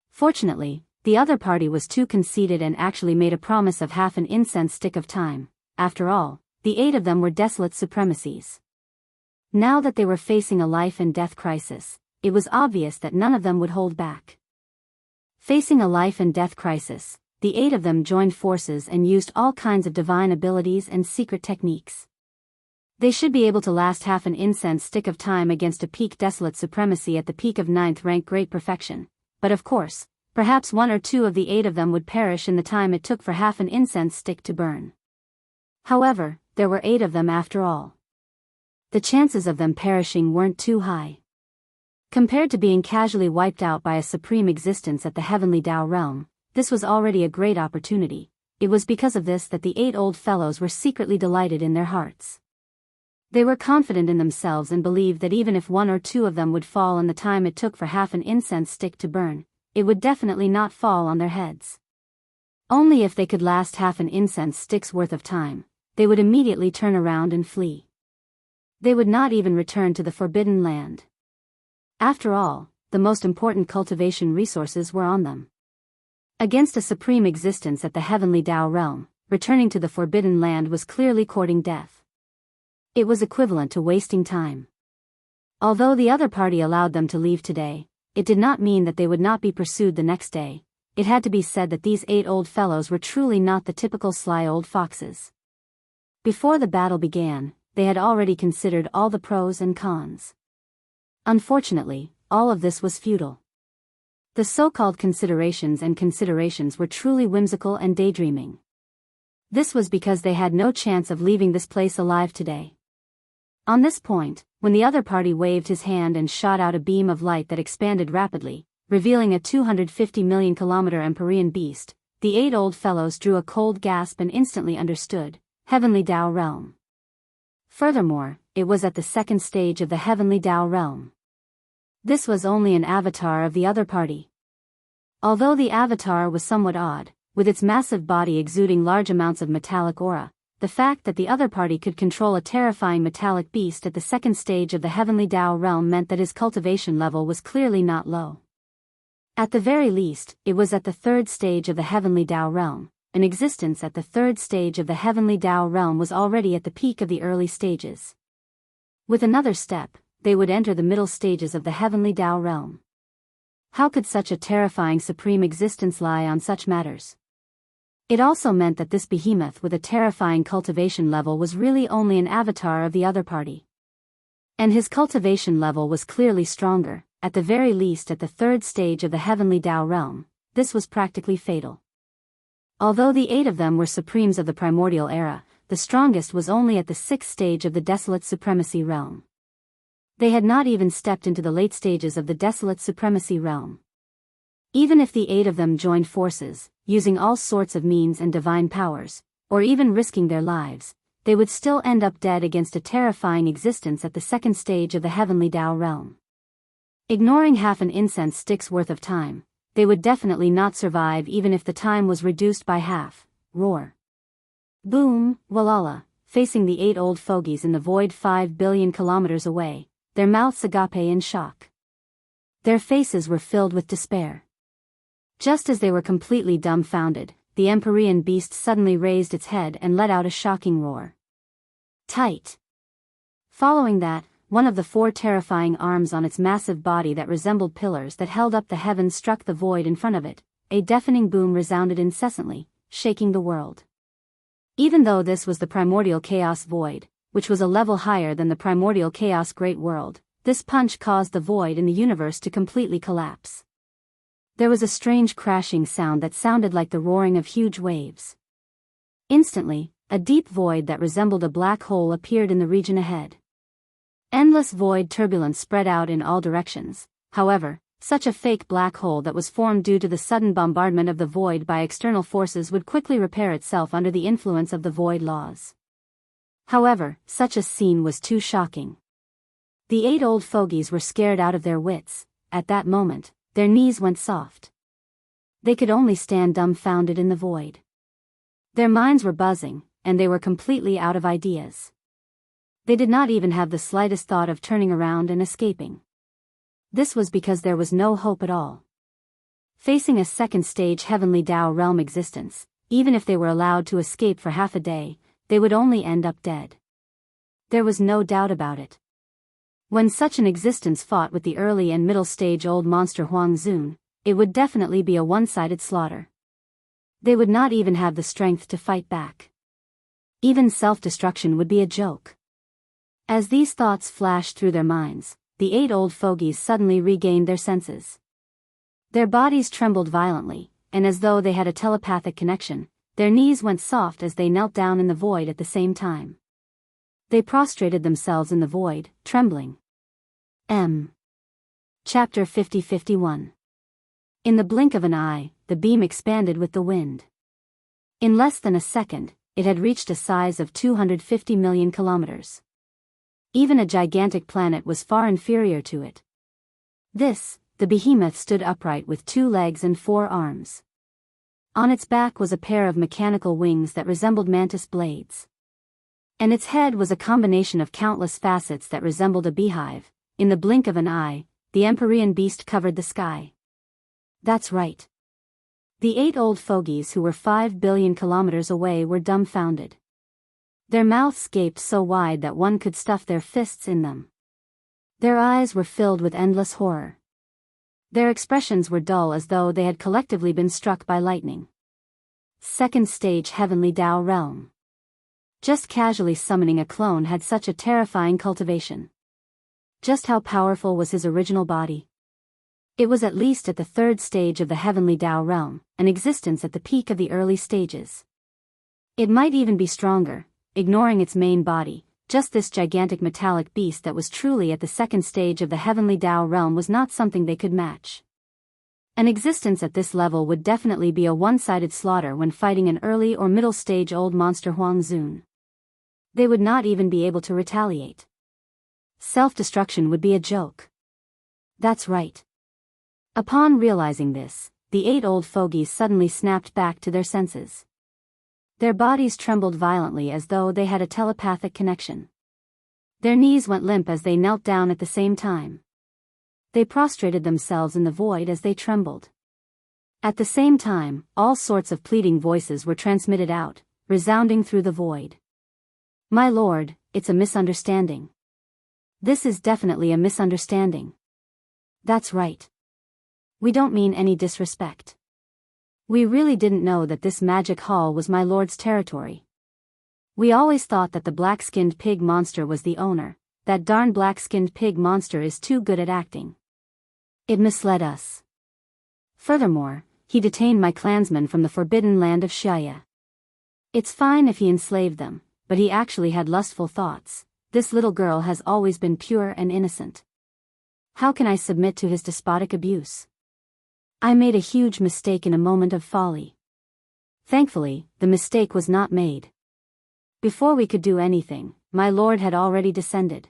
Fortunately, the other party was too conceited and actually made a promise of half an incense stick of time. After all, the 8 of them were desolate supremacies. Now that they were facing a life and death crisis, it was obvious that none of them would hold back. Facing a life and death crisis, the 8 of them joined forces and used all kinds of divine abilities and secret techniques. They should be able to last half an incense stick of time against a peak desolate supremacy at the peak of 9th rank great perfection, but of course, perhaps 1 or 2 of the 8 of them would perish in the time it took for half an incense stick to burn. However, there were 8 of them after all. The chances of them perishing weren't too high. Compared to being casually wiped out by a supreme existence at the heavenly Dao realm, this was already a great opportunity. It was because of this that the 8 old fellows were secretly delighted in their hearts. They were confident in themselves and believed that even if 1 or 2 of them would fall in the time it took for half an incense stick to burn, it would definitely not fall on their heads. Only if they could last half an incense stick's worth of time, they would immediately turn around and flee. They would not even return to the Forbidden Land. After all, the most important cultivation resources were on them. Against a supreme existence at the heavenly Dao realm, returning to the Forbidden Land was clearly courting death. It was equivalent to wasting time. Although the other party allowed them to leave today, it did not mean that they would not be pursued the next day. It had to be said that these 8 old fellows were truly not the typical sly old foxes. Before the battle began, they had already considered all the pros and cons. Unfortunately, all of this was futile. The so-called considerations were truly whimsical and daydreaming. This was because they had no chance of leaving this place alive today. On this point, when the other party waved his hand and shot out a beam of light that expanded rapidly, revealing a 250 million kilometer Empyrean beast, the 8 old fellows drew a cold gasp and instantly understood: Heavenly Dao Realm. Furthermore, it was at the second stage of the Heavenly Dao Realm. This was only an avatar of the other party. Although the avatar was somewhat odd, with its massive body exuding large amounts of metallic aura, the fact that the other party could control a terrifying metallic beast at the second stage of the Heavenly Dao Realm meant that his cultivation level was clearly not low. At the very least, it was at the third stage of the Heavenly Dao Realm. An existence at the third stage of the Heavenly Dao Realm was already at the peak of the early stages. With another step, they would enter the middle stages of the Heavenly Dao Realm. How could such a terrifying supreme existence lie on such matters? It also meant that this behemoth with a terrifying cultivation level was really only an avatar of the other party. And his cultivation level was clearly stronger, at the very least at the third stage of the Heavenly Dao Realm. This was practically fatal. Although the 8 of them were supremes of the primordial era, the strongest was only at the 6th stage of the Desolate Supremacy Realm. They had not even stepped into the late stages of the Desolate Supremacy Realm. Even if the 8 of them joined forces, using all sorts of means and divine powers, or even risking their lives, they would still end up dead against a terrifying existence at the second stage of the Heavenly Dao Realm. Ignoring half an incense stick's worth of time, they would definitely not survive even if the time was reduced by half. Roar. Boom, Walala, facing the 8 old fogies in the void 5 billion kilometers away, their mouths agape in shock. Their faces were filled with despair. Just as they were completely dumbfounded, the Empyrean beast suddenly raised its head and let out a shocking roar. Tight. Following that, one of the 4 terrifying arms on its massive body that resembled pillars that held up the heavens struck the void in front of it. A deafening boom resounded incessantly, shaking the world. Even though this was the primordial chaos void, which was a level higher than the primordial chaos great world, this punch caused the void in the universe to completely collapse. There was a strange crashing sound that sounded like the roaring of huge waves. Instantly, a deep void that resembled a black hole appeared in the region ahead. Endless void turbulence spread out in all directions. However, such a fake black hole that was formed due to the sudden bombardment of the void by external forces would quickly repair itself under the influence of the void laws. However, such a scene was too shocking. The 8 old fogies were scared out of their wits. At that moment, their knees went soft. They could only stand dumbfounded in the void. Their minds were buzzing, and they were completely out of ideas. They did not even have the slightest thought of turning around and escaping. This was because there was no hope at all. Facing a second stage Heavenly Dao Realm existence, even if they were allowed to escape for half a day, they would only end up dead. There was no doubt about it. When such an existence fought with the early and middle stage old monster Huang Zun, it would definitely be a one-sided slaughter. They would not even have the strength to fight back. Even self-destruction would be a joke. As these thoughts flashed through their minds, the 8 old fogies suddenly regained their senses. Their bodies trembled violently, and as though they had a telepathic connection, their knees went soft as they knelt down in the void at the same time. They prostrated themselves in the void, trembling. Chapter 50-51. In the blink of an eye, the beam expanded with the wind. In less than a second, it had reached a size of 250 million kilometers. Even a gigantic planet was far inferior to it. The behemoth stood upright with 2 legs and 4 arms. On its back was a pair of mechanical wings that resembled mantis blades. And its head was a combination of countless facets that resembled a beehive. In the blink of an eye, the Empyrean beast covered the sky. That's right. The 8 old fogies who were 5 billion kilometers away were dumbfounded. Their mouths gaped so wide that one could stuff their fists in them. Their eyes were filled with endless horror. Their expressions were dull as though they had collectively been struck by lightning. Second stage Heavenly Dao Realm. Just casually summoning a clone had such a terrifying cultivation. Just how powerful was his original body? It was at least at the third stage of the Heavenly Dao Realm, an existence at the peak of the early stages. It might even be stronger. Ignoring its main body, Just this gigantic metallic beast that was truly at the second stage of the heavenly Dao realm was not something they could match. An existence at this level would definitely be a one-sided slaughter when fighting an early or middle stage old monster Huang Zun. They would not even be able to retaliate. Self-destruction would be a joke. That's right. Upon realizing this, the 8 old fogies suddenly snapped back to their senses. Their bodies trembled violently as though they had a telepathic connection. Their knees went limp as they knelt down at the same time. They prostrated themselves in the void as they trembled. At the same time, all sorts of pleading voices were transmitted out, resounding through the void. "My lord, it's a misunderstanding. This is definitely a misunderstanding. That's right. We don't mean any disrespect. We really didn't know that this magic hall was my lord's territory. We always thought that the black-skinned pig monster was the owner. That darn black-skinned pig monster is too good at acting. It misled us. Furthermore, he detained my clansmen from the forbidden land of Xiaya. It's fine if he enslaved them, but he actually had lustful thoughts. This little girl has always been pure and innocent. How can I submit to his despotic abuse? I made a huge mistake in a moment of folly. Thankfully, the mistake was not made. Before we could do anything, my lord had already descended.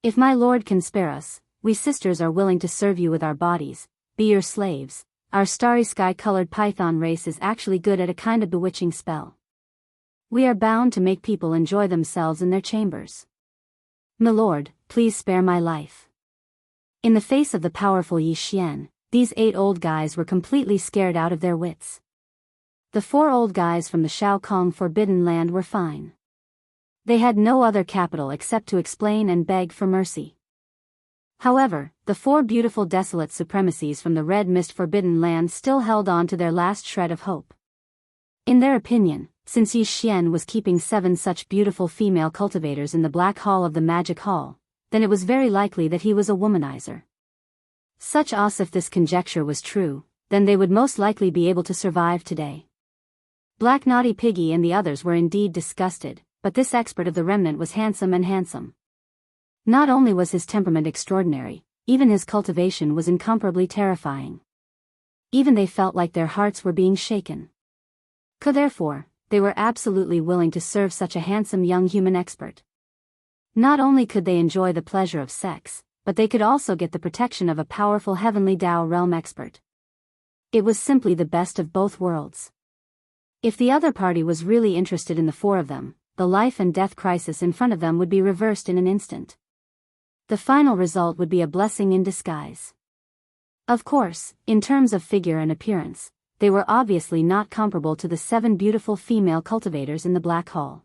If my lord can spare us, we sisters are willing to serve you with our bodies, be your slaves. Our starry sky-colored python race is actually good at a kind of bewitching spell. We are bound to make people enjoy themselves in their chambers. My lord, please spare my life." In the face of the powerful Yi Xian, these 8 old guys were completely scared out of their wits. The 4 old guys from the Shao Kong Forbidden Land were fine. They had no other capital except to explain and beg for mercy. However, the 4 beautiful desolate supremacies from the Red Mist Forbidden Land still held on to their last shred of hope. In their opinion, since Yi Xian was keeping 7 such beautiful female cultivators in the Black Hall of the Magic Hall, then it was very likely that he was a womanizer. Such as if this conjecture was true, then they would most likely be able to survive today. Black Naughty Piggy and the others were indeed disgusted, but this expert of the remnant was handsome and handsome. Not only was his temperament extraordinary, even his cultivation was incomparably terrifying. Even they felt like their hearts were being shaken. Therefore, they were absolutely willing to serve such a handsome young human expert. Not only could they enjoy the pleasure of sex, but they could also get the protection of a powerful heavenly Dao realm expert. It was simply the best of both worlds. If the other party was really interested in the 4 of them, the life and death crisis in front of them would be reversed in an instant. The final result would be a blessing in disguise. Of course, in terms of figure and appearance, they were obviously not comparable to the 7 beautiful female cultivators in the Black Hall.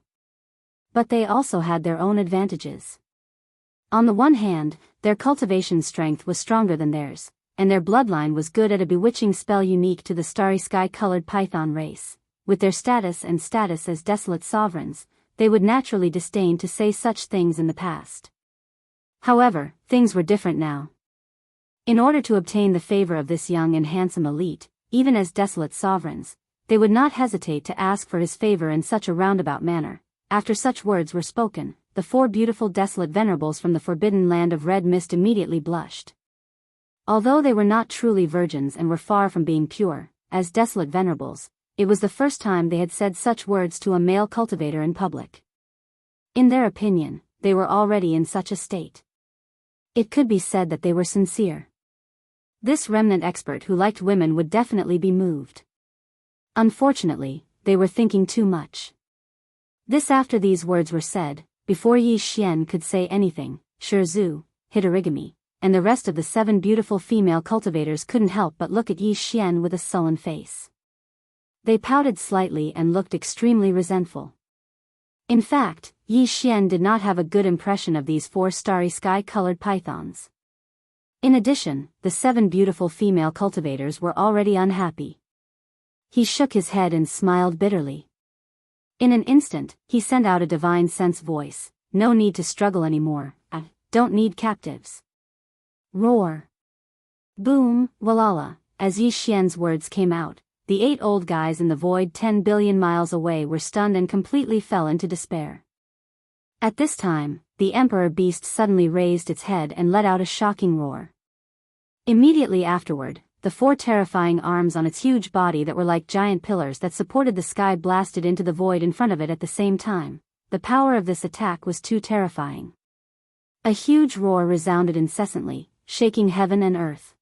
But they also had their own advantages. On the one hand, their cultivation strength was stronger than theirs, and their bloodline was good at a bewitching spell unique to the starry sky-colored python race. With their status as desolate sovereigns, they would naturally disdain to say such things in the past. However, things were different now. In order to obtain the favor of this young and handsome elite, even as desolate sovereigns, they would not hesitate to ask for his favor in such a roundabout manner. After such words were spoken, the 4 beautiful desolate venerables from the forbidden land of Red Mist immediately blushed. Although they were not truly virgins and were far from being pure, as desolate venerables, it was the first time they had said such words to a male cultivator in public. In their opinion, they were already in such a state. It could be said that they were sincere. This remnant expert who liked women would definitely be moved. Unfortunately, they were thinking too much. This after these words were said, before Yi Xian could say anything, Shizhu, Hitorigami, and the rest of the 7 beautiful female cultivators couldn't help but look at Yi Xian with a sullen face. They pouted slightly and looked extremely resentful. In fact, Yi Xian did not have a good impression of these 4 starry sky-colored pythons. In addition, the 7 beautiful female cultivators were already unhappy. He shook his head and smiled bitterly. In an instant, he sent out a divine sense voice, "No need to struggle anymore, I don't need captives." Roar. Boom, walala, as Yi Xian's words came out, the 8 old guys in the void 10 billion miles away were stunned and completely fell into despair. At this time, the emperor beast suddenly raised its head and let out a shocking roar. Immediately afterward, the 4 terrifying arms on its huge body that were like giant pillars that supported the sky blasted into the void in front of it at the same time. The power of this attack was too terrifying. A huge roar resounded incessantly, shaking heaven and earth.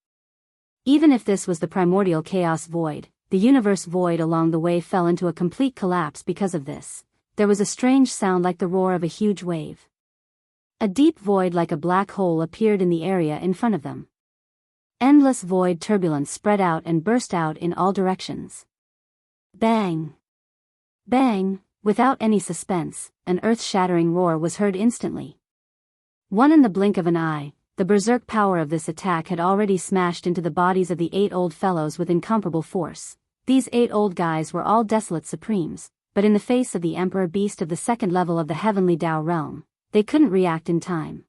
Even if this was the primordial chaos void, the universe void along the way fell into a complete collapse because of this. There was a strange sound like the roar of a huge wave. A deep void like a black hole appeared in the area in front of them. Endless void turbulence spread out and burst out in all directions. Bang! Bang! Without any suspense, an earth-shattering roar was heard instantly. One in the blink of an eye, the berserk power of this attack had already smashed into the bodies of the 8 old fellows with incomparable force. These 8 old guys were all desolate supremes, but in the face of the emperor beast of the 2nd level of the heavenly Dao realm, they couldn't react in time.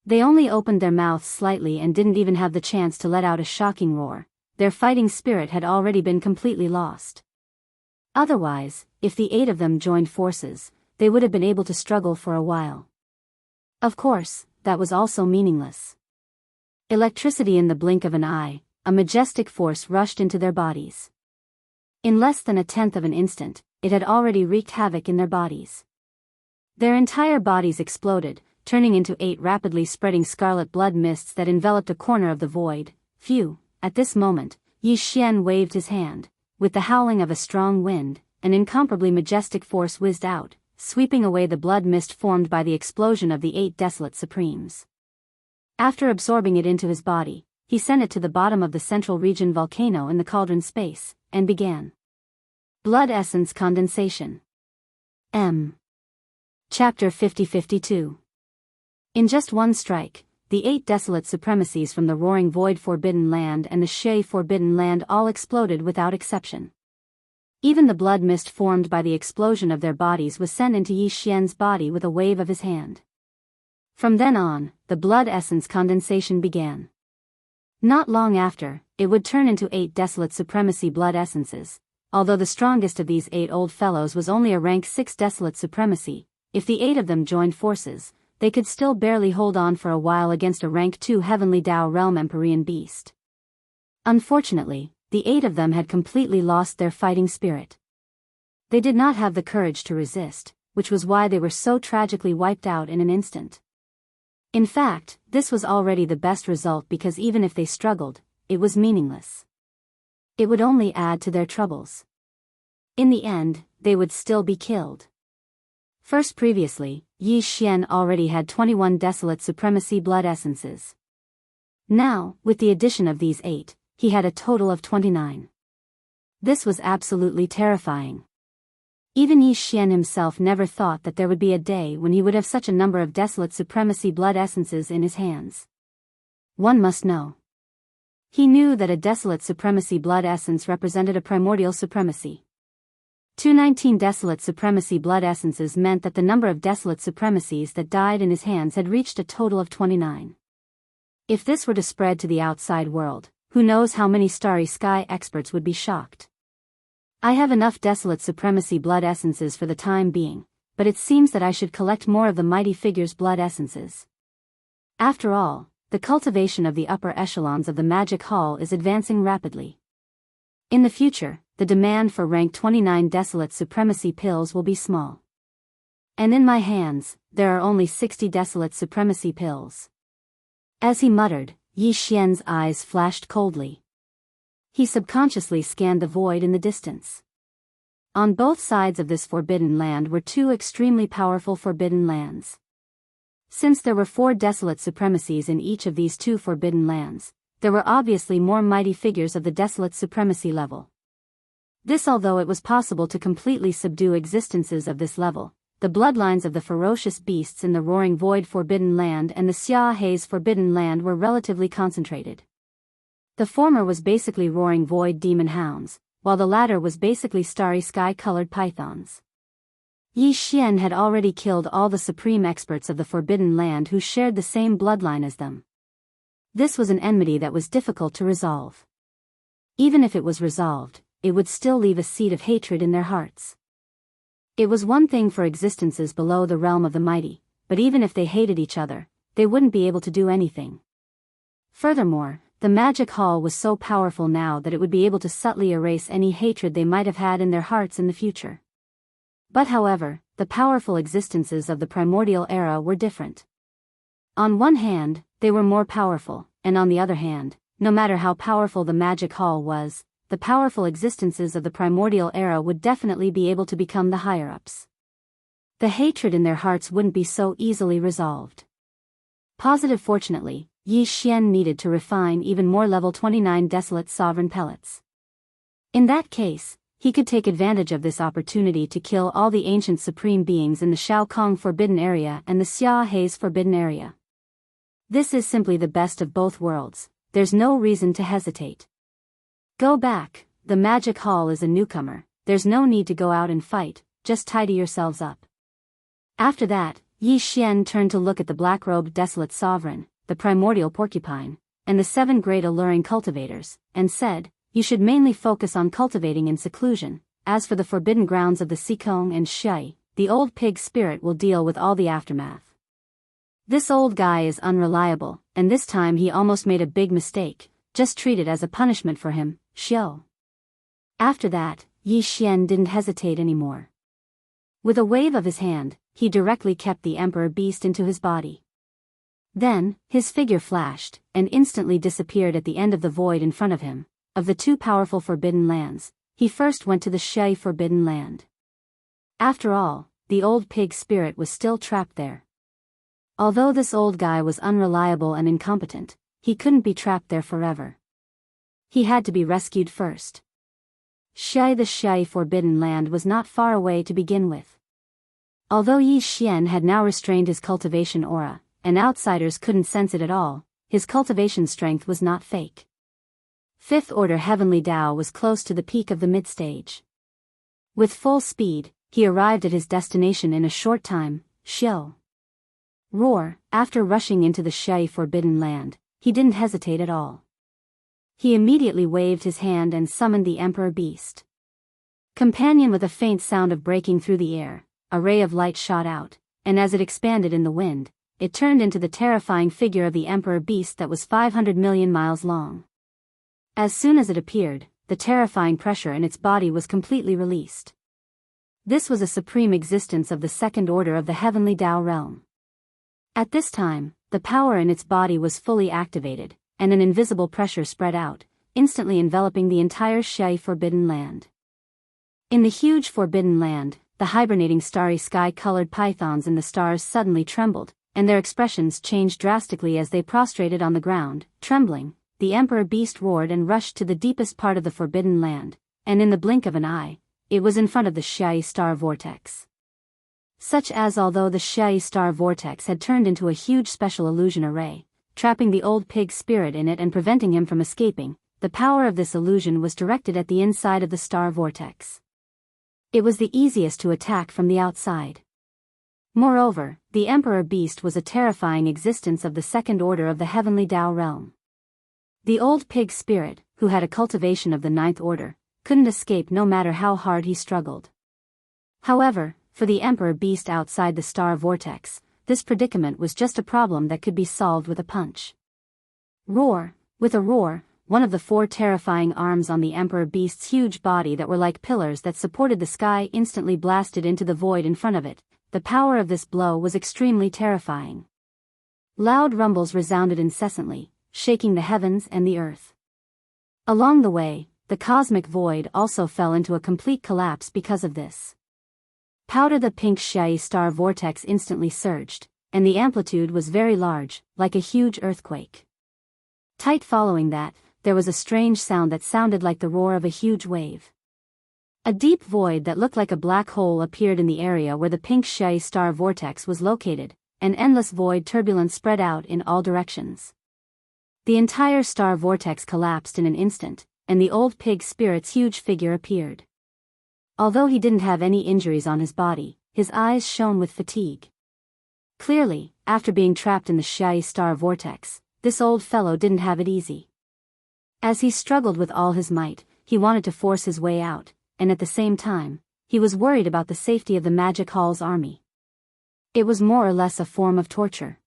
They only opened their mouths slightly and didn't even have the chance to let out a shocking roar. Their fighting spirit had already been completely lost. Otherwise, if the 8 of them joined forces, they would have been able to struggle for a while. Of course, that was also meaningless. Electricity in the blink of an eye, a majestic force rushed into their bodies. In less than 1/10 of an instant, it had already wreaked havoc in their bodies. Their entire bodies exploded, turning into 8 rapidly spreading scarlet blood mists that enveloped a corner of the void. Phew! At this moment, Yi Xian waved his hand. With the howling of a strong wind, an incomparably majestic force whizzed out, sweeping away the blood mist formed by the explosion of the 8 desolate supremes. After absorbing it into his body, he sent it to the bottom of the central region volcano in the cauldron space, and began. Blood Essence Condensation. Chapter 50-52. In just one strike, the 8 desolate supremacies from the Roaring Void Forbidden Land and the Shui Forbidden Land all exploded without exception. Even the blood mist formed by the explosion of their bodies was sent into Yi Xian's body with a wave of his hand. From then on, the blood essence condensation began. Not long after, it would turn into 8 desolate supremacy blood essences. Although the strongest of these 8 old fellows was only a rank 6 desolate supremacy, if the 8 of them joined forces, they could still barely hold on for a while against a rank 2 heavenly Dao realm Empyrean beast. Unfortunately, the 8 of them had completely lost their fighting spirit. They did not have the courage to resist, which was why they were so tragically wiped out in an instant. In fact, this was already the best result because even if they struggled, it was meaningless. It would only add to their troubles. In the end, they would still be killed. First previously, Yi Xian already had 21 desolate supremacy blood essences. Now, with the addition of these 8, he had a total of 29. This was absolutely terrifying. Even Yi Xian himself never thought that there would be a day when he would have such a number of desolate supremacy blood essences in his hands. One must know. He knew that a desolate supremacy blood essence represented a primordial supremacy. 219 desolate supremacy blood essences meant that the number of desolate supremacies that died in his hands had reached a total of 29. If this were to spread to the outside world, who knows how many starry sky experts would be shocked. I have enough desolate supremacy blood essences for the time being, but it seems that I should collect more of the mighty figure's blood essences. After all, the cultivation of the upper echelons of the magic hall is advancing rapidly. In the future, the demand for rank 29 desolate supremacy pills will be small. And in my hands, there are only 60 desolate supremacy pills. As he muttered, Yi Xian's eyes flashed coldly. He subconsciously scanned the void in the distance. On both sides of this forbidden land were 2 extremely powerful forbidden lands. Since there were 4 desolate supremacies in each of these 2 forbidden lands, there were obviously more mighty figures of the desolate supremacy level. This, although it was possible to completely subdue existences of this level, the bloodlines of the ferocious beasts in the Roaring Void Forbidden Land and the Xia Haze Forbidden Land were relatively concentrated. The former was basically Roaring Void demon hounds, while the latter was basically starry sky-colored pythons. Yi Xian had already killed all the supreme experts of the Forbidden Land who shared the same bloodline as them. This was an enmity that was difficult to resolve. Even if it was resolved, it would still leave a seed of hatred in their hearts. It was one thing for existences below the realm of the mighty, but even if they hated each other, they wouldn't be able to do anything. Furthermore, the magic hall was so powerful now that it would be able to subtly erase any hatred they might have had in their hearts in the future. But however, the powerful existences of the primordial era were different. On one hand, they were more powerful, and on the other hand, no matter how powerful the magic hall was, the powerful existences of the primordial era would definitely be able to become the higher-ups. The hatred in their hearts wouldn't be so easily resolved. Fortunately, Yi Xian needed to refine even more level 29 desolate sovereign pellets. In that case, he could take advantage of this opportunity to kill all the ancient supreme beings in the Shao Kong Forbidden Area and the Xia Hei's Forbidden Area. This is simply the best of both worlds, there's no reason to hesitate. Go back, the magic hall is a newcomer, there's no need to go out and fight, just tidy yourselves up. After that, Yi Xian turned to look at the black-robed desolate sovereign, the primordial porcupine, and the 7 great alluring cultivators, and said, you should mainly focus on cultivating in seclusion. As for the forbidden grounds of the Xikong and Shui, the old pig spirit will deal with all the aftermath. This old guy is unreliable, and this time he almost made a big mistake, just treat it as a punishment for him, Xiao. After that, Yi Xian didn't hesitate anymore. With a wave of his hand, he directly kept the emperor beast into his body. Then, his figure flashed, and instantly disappeared at the end of the void in front of him. Of the 2 powerful forbidden lands, he first went to the Shui Forbidden Land. After all, the old pig spirit was still trapped there. Although this old guy was unreliable and incompetent, he couldn't be trapped there forever. He had to be rescued first. The Shui Forbidden Land was not far away to begin with. Although Yi Xian had now restrained his cultivation aura, and outsiders couldn't sense it at all, his cultivation strength was not fake. 5th Order Heavenly Dao was close to the peak of the mid-stage. With full speed, he arrived at his destination in a short time, Xiao. Roar, after rushing into the Shui Forbidden Land, he didn't hesitate at all. He immediately waved his hand and summoned the Emperor Beast. Companion with a faint sound of breaking through the air, a ray of light shot out, and as it expanded in the wind, it turned into the terrifying figure of the Emperor Beast that was 500 million miles long. As soon as it appeared, the terrifying pressure in its body was completely released. This was a supreme existence of the 2nd order of the Heavenly Dao realm. At this time, the power in its body was fully activated, and an invisible pressure spread out, instantly enveloping the entire Shui Forbidden Land. In the huge Forbidden Land, the hibernating starry sky-colored pythons in the stars suddenly trembled, and their expressions changed drastically as they prostrated on the ground, trembling. The Emperor Beast roared and rushed to the deepest part of the Forbidden Land, and in the blink of an eye, it was in front of the Shui Star Vortex. Such as although the Shui Star Vortex had turned into a huge special illusion array, trapping the old pig spirit in it and preventing him from escaping, the power of this illusion was directed at the inside of the Star Vortex. It was the easiest to attack from the outside. Moreover, the Emperor Beast was a terrifying existence of the 2nd order of the Heavenly Dao realm. The old pig spirit, who had a cultivation of the 9th order, couldn't escape no matter how hard he struggled. However, for the Emperor Beast outside the Star Vortex, this predicament was just a problem that could be solved with a punch. Roar! With a roar, one of the 4 terrifying arms on the Emperor Beast's huge body that were like pillars that supported the sky instantly blasted into the void in front of it. The power of this blow was extremely terrifying. Loud rumbles resounded incessantly, shaking the heavens and the earth. Along the way, the cosmic void also fell into a complete collapse because of this. Powder the pink Shui Star Vortex instantly surged, and the amplitude was very large, like a huge earthquake. Tight following that, there was a strange sound that sounded like the roar of a huge wave. A deep void that looked like a black hole appeared in the area where the pink Shui Star Vortex was located, an endless void turbulence spread out in all directions. The entire star vortex collapsed in an instant, and the old pig spirit's huge figure appeared. Although he didn't have any injuries on his body, his eyes shone with fatigue. Clearly, after being trapped in the Shui Star Vortex, this old fellow didn't have it easy. As he struggled with all his might, he wanted to force his way out, and at the same time, he was worried about the safety of the Magic Hall's army. It was more or less a form of torture.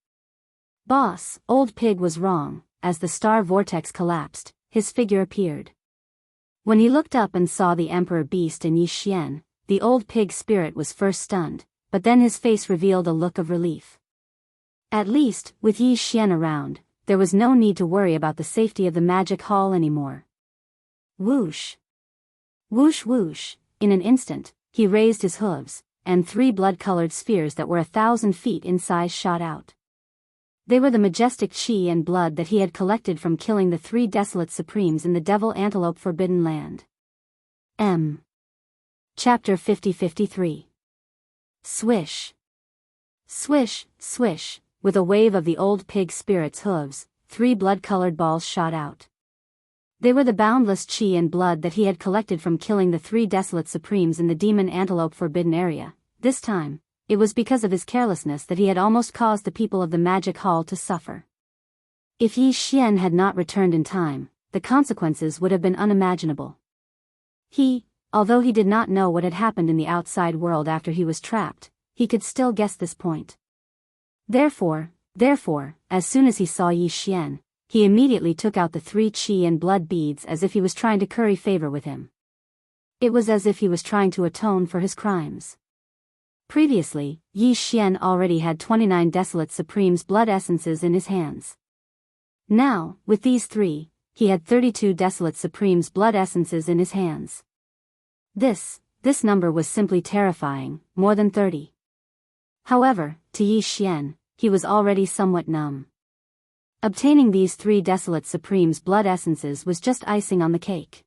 Boss, Old Pig was wrong. As the star vortex collapsed, his figure appeared. When he looked up and saw the Emperor Beast and Yi Xian, the Old Pig's spirit was first stunned, but then his face revealed a look of relief. At least, with Yi Xian around, there was no need to worry about the safety of the Magic Hall anymore. Whoosh! Whoosh whoosh! In an instant, he raised his hooves, and 3 blood-colored spheres that were 1,000 feet in size shot out. They were the majestic chi and blood that he had collected from killing the 3 desolate supremes in the Devil Antelope Forbidden Land. Chapter 50-53. Swish! Swish, swish, with a wave of the Old Pig's spirit's hooves, 3 blood-colored balls shot out. They were the boundless chi and blood that he had collected from killing the 3 desolate supremes in the Demon Antelope Forbidden Area. This time, it was because of his carelessness that he had almost caused the people of the Magic Hall to suffer. If Yi Xian had not returned in time, the consequences would have been unimaginable. Although he did not know what had happened in the outside world after he was trapped, he could still guess this point. Therefore, as soon as he saw Yi Xian, he immediately took out the 3 chi and blood beads as if he was trying to curry favor with him. It was as if he was trying to atone for his crimes. Previously, Yi Xian already had 29 Desolate Supreme's blood essences in his hands. Now, with these 3, he had 32 Desolate Supreme's blood essences in his hands. This number was simply terrifying, more than 30. However, to Yi Xian, he was already somewhat numb. Obtaining these 3 Desolate Supreme's blood essences was just icing on the cake.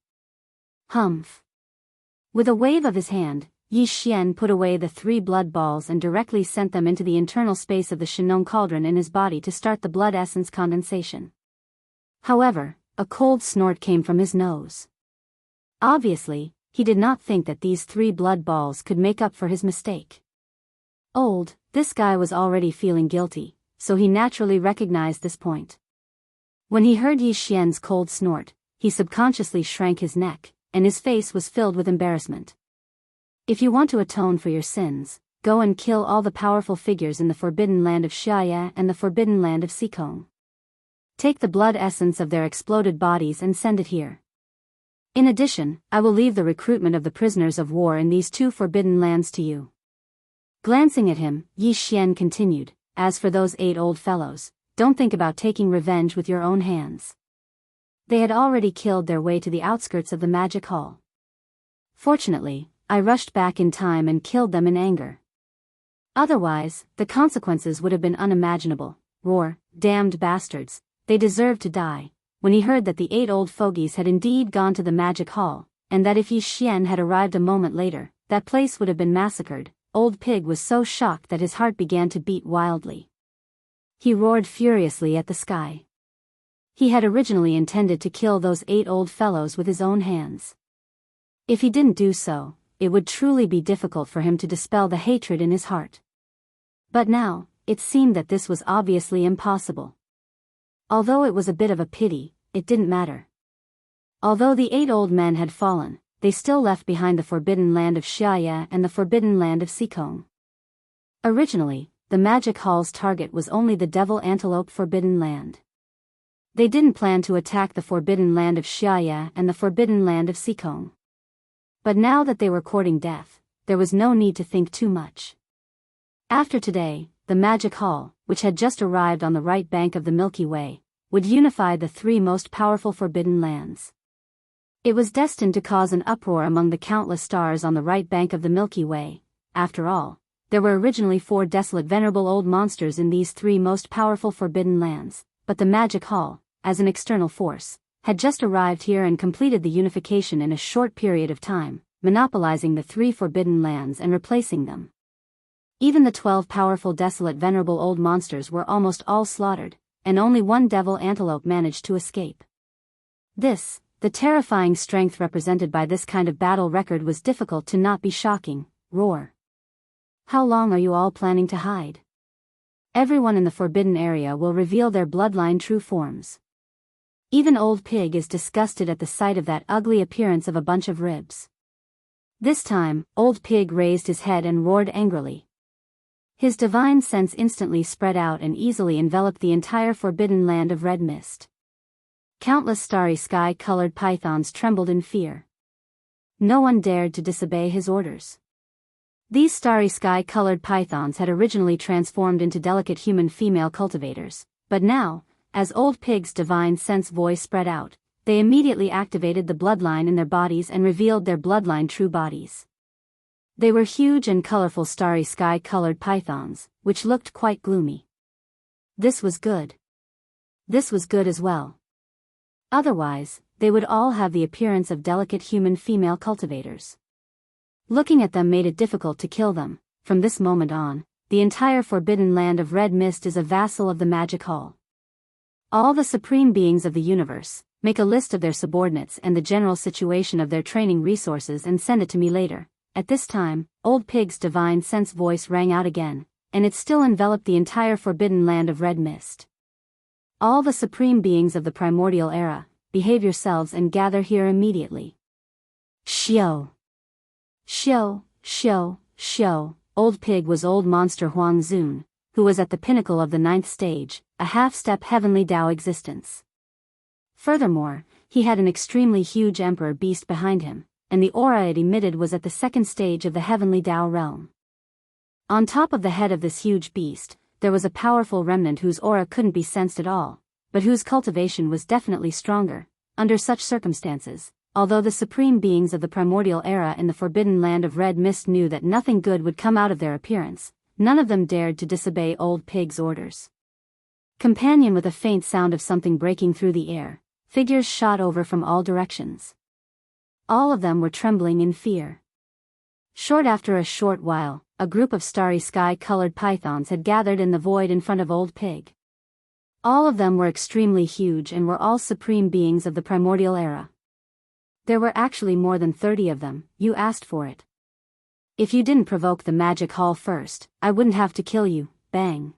Humph! With a wave of his hand, Yi Xian put away the 3 blood balls and directly sent them into the internal space of the Shenong cauldron in his body to start the blood essence condensation. However, a cold snort came from his nose. Obviously, he did not think that these 3 blood balls could make up for his mistake. This guy was already feeling guilty, so he naturally recognized this point. When he heard Yi Xian's cold snort, he subconsciously shrank his neck, and his face was filled with embarrassment. If you want to atone for your sins, go and kill all the powerful figures in the Forbidden Land of Xiaya and the Forbidden Land of Sikong. Take the blood essence of their exploded bodies and send it here. In addition, I will leave the recruitment of the prisoners of war in these 2 forbidden lands to you. Glancing at him, Yi Xian continued, as for those 8 old fellows, don't think about taking revenge with your own hands. They had already killed their way to the outskirts of the Magic Hall. Fortunately, I rushed back in time and killed them in anger. Otherwise, the consequences would have been unimaginable. Roar, damned bastards, they deserved to die. When he heard that the 8 old fogies had indeed gone to the Magic Hall, and that if Yi Xian had arrived a moment later, that place would have been massacred, Old Pig was so shocked that his heart began to beat wildly. He roared furiously at the sky. He had originally intended to kill those 8 old fellows with his own hands. If he didn't do so, it would truly be difficult for him to dispel the hatred in his heart. But now, it seemed that this was obviously impossible. Although it was a bit of a pity, it didn't matter. Although the 8 old men had fallen, they still left behind the Forbidden Land of Xiaya and the Forbidden Land of Sikong. Originally, the Magic Hall's target was only the Devil Antelope Forbidden Land. They didn't plan to attack the Forbidden Land of Xiaya and the Forbidden Land of Sikong. But now that they were courting death, there was no need to think too much. After today, the Magic Hall, which had just arrived on the right bank of the Milky Way, would unify the 3 most powerful Forbidden Lands. It was destined to cause an uproar among the countless stars on the right bank of the Milky Way. After all, there were originally 4 desolate venerable old monsters in these 3 most powerful Forbidden Lands, but the Magic Hall, as an external force, had just arrived here and completed the unification in a short period of time, monopolizing the 3 Forbidden Lands and replacing them. Even the 12 powerful desolate venerable old monsters were almost all slaughtered, and only 1 devil antelope managed to escape. The terrifying strength represented by this kind of battle record was difficult to not be shocking. Roar. How long are you all planning to hide? Everyone in the forbidden area will reveal their bloodline true forms. Even Old Pig is disgusted at the sight of that ugly appearance of a bunch of ribs. This time, Old Pig raised his head and roared angrily. His divine sense instantly spread out and easily enveloped the entire forbidden land of red mist. Countless starry sky-colored pythons trembled in fear. No one dared to disobey his orders. These starry sky-colored pythons had originally transformed into delicate human female cultivators, but now, as Old Pig's divine sense voice spread out, they immediately activated the bloodline in their bodies and revealed their bloodline true bodies. They were huge and colorful starry sky-colored pythons, which looked quite gloomy. This was good. This was good as well. Otherwise, they would all have the appearance of delicate human female cultivators. Looking at them made it difficult to kill them. From this moment on, the entire forbidden land of red mist is a vassal of the magic hall. All the supreme beings of the universe, make a list of their subordinates and the general situation of their training resources and send it to me later. At this time, Old Pig's divine sense voice rang out again, and it still enveloped the entire forbidden land of red mist. All the supreme beings of the primordial era, behave yourselves and gather here immediately. Shio. Shio, Shio, Shio. Old Pig was old monster Huang Zun, who was at the pinnacle of the 9th stage, a half-step heavenly Tao existence. Furthermore, he had an extremely huge emperor beast behind him, and the aura it emitted was at the 2nd stage of the heavenly Tao realm. On top of the head of this huge beast, there was a powerful remnant whose aura couldn't be sensed at all, but whose cultivation was definitely stronger. Under such circumstances, although the supreme beings of the primordial era in the forbidden land of red mist knew that nothing good would come out of their appearance, none of them dared to disobey Old Pig's orders. Companion with a faint sound of something breaking through the air, figures shot over from all directions. All of them were trembling in fear. After a short while, a group of starry sky-colored pythons had gathered in the void in front of Old Pig. All of them were extremely huge and were all supreme beings of the primordial era. There were actually more than 30 of them. You asked for it. If you didn't provoke the magic hall first, I wouldn't have to kill you. Bang.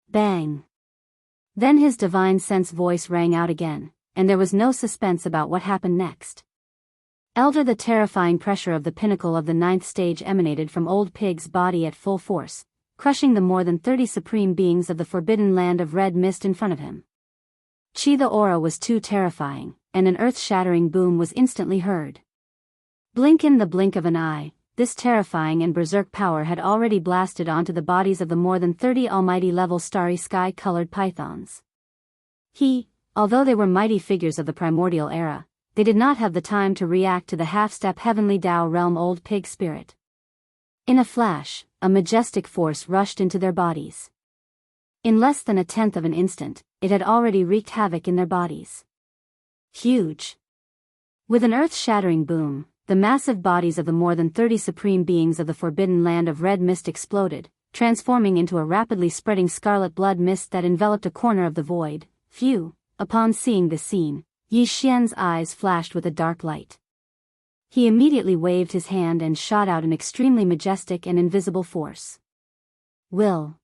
Bang. Then his divine sense voice rang out again, and there was no suspense about what happened next. The terrifying pressure of the pinnacle of the 9th stage emanated from Old Pig's body at full force, crushing the more than 30 supreme beings of the forbidden land of red mist in front of him. The aura was too terrifying, and an earth-shattering boom was instantly heard. Blink in the blink of an eye, this terrifying and berserk power had already blasted onto the bodies of the more than 30 almighty-level starry sky-colored pythons. Although they were mighty figures of the primordial era, they did not have the time to react to the half-step heavenly Tao realm Old Pig spirit. In a flash, a majestic force rushed into their bodies. In less than 1/10 of an instant, it had already wreaked havoc in their bodies. Huge. With an earth-shattering boom, the massive bodies of the more than 30 supreme beings of the forbidden land of red mist exploded, transforming into a rapidly spreading scarlet blood mist that enveloped a corner of the void. Upon seeing this scene, Yi Xian's eyes flashed with a dark light. He immediately waved his hand and shot out an extremely majestic and invisible force. Will.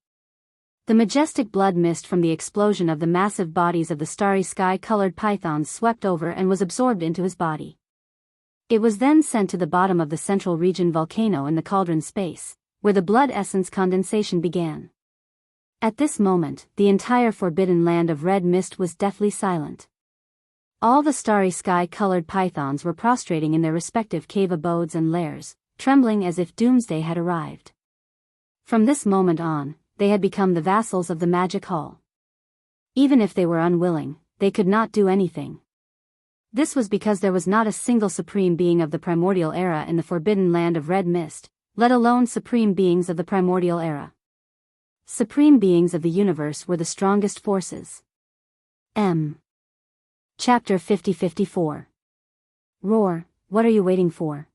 The majestic blood mist from the explosion of the massive bodies of the starry sky-colored pythons swept over and was absorbed into his body. It was then sent to the bottom of the central region volcano in the cauldron space, where the blood essence condensation began. At this moment, the entire forbidden land of red mist was deathly silent. All the starry sky-colored pythons were prostrating in their respective cave abodes and lairs, trembling as if doomsday had arrived. From this moment on, they had become the vassals of the magic hall. Even if they were unwilling, they could not do anything. This was because there was not a single supreme being of the primordial era in the forbidden land of red mist, let alone supreme beings of the primordial era. Supreme beings of the universe were the strongest forces. Chapter 50-54. Roar, what are you waiting for?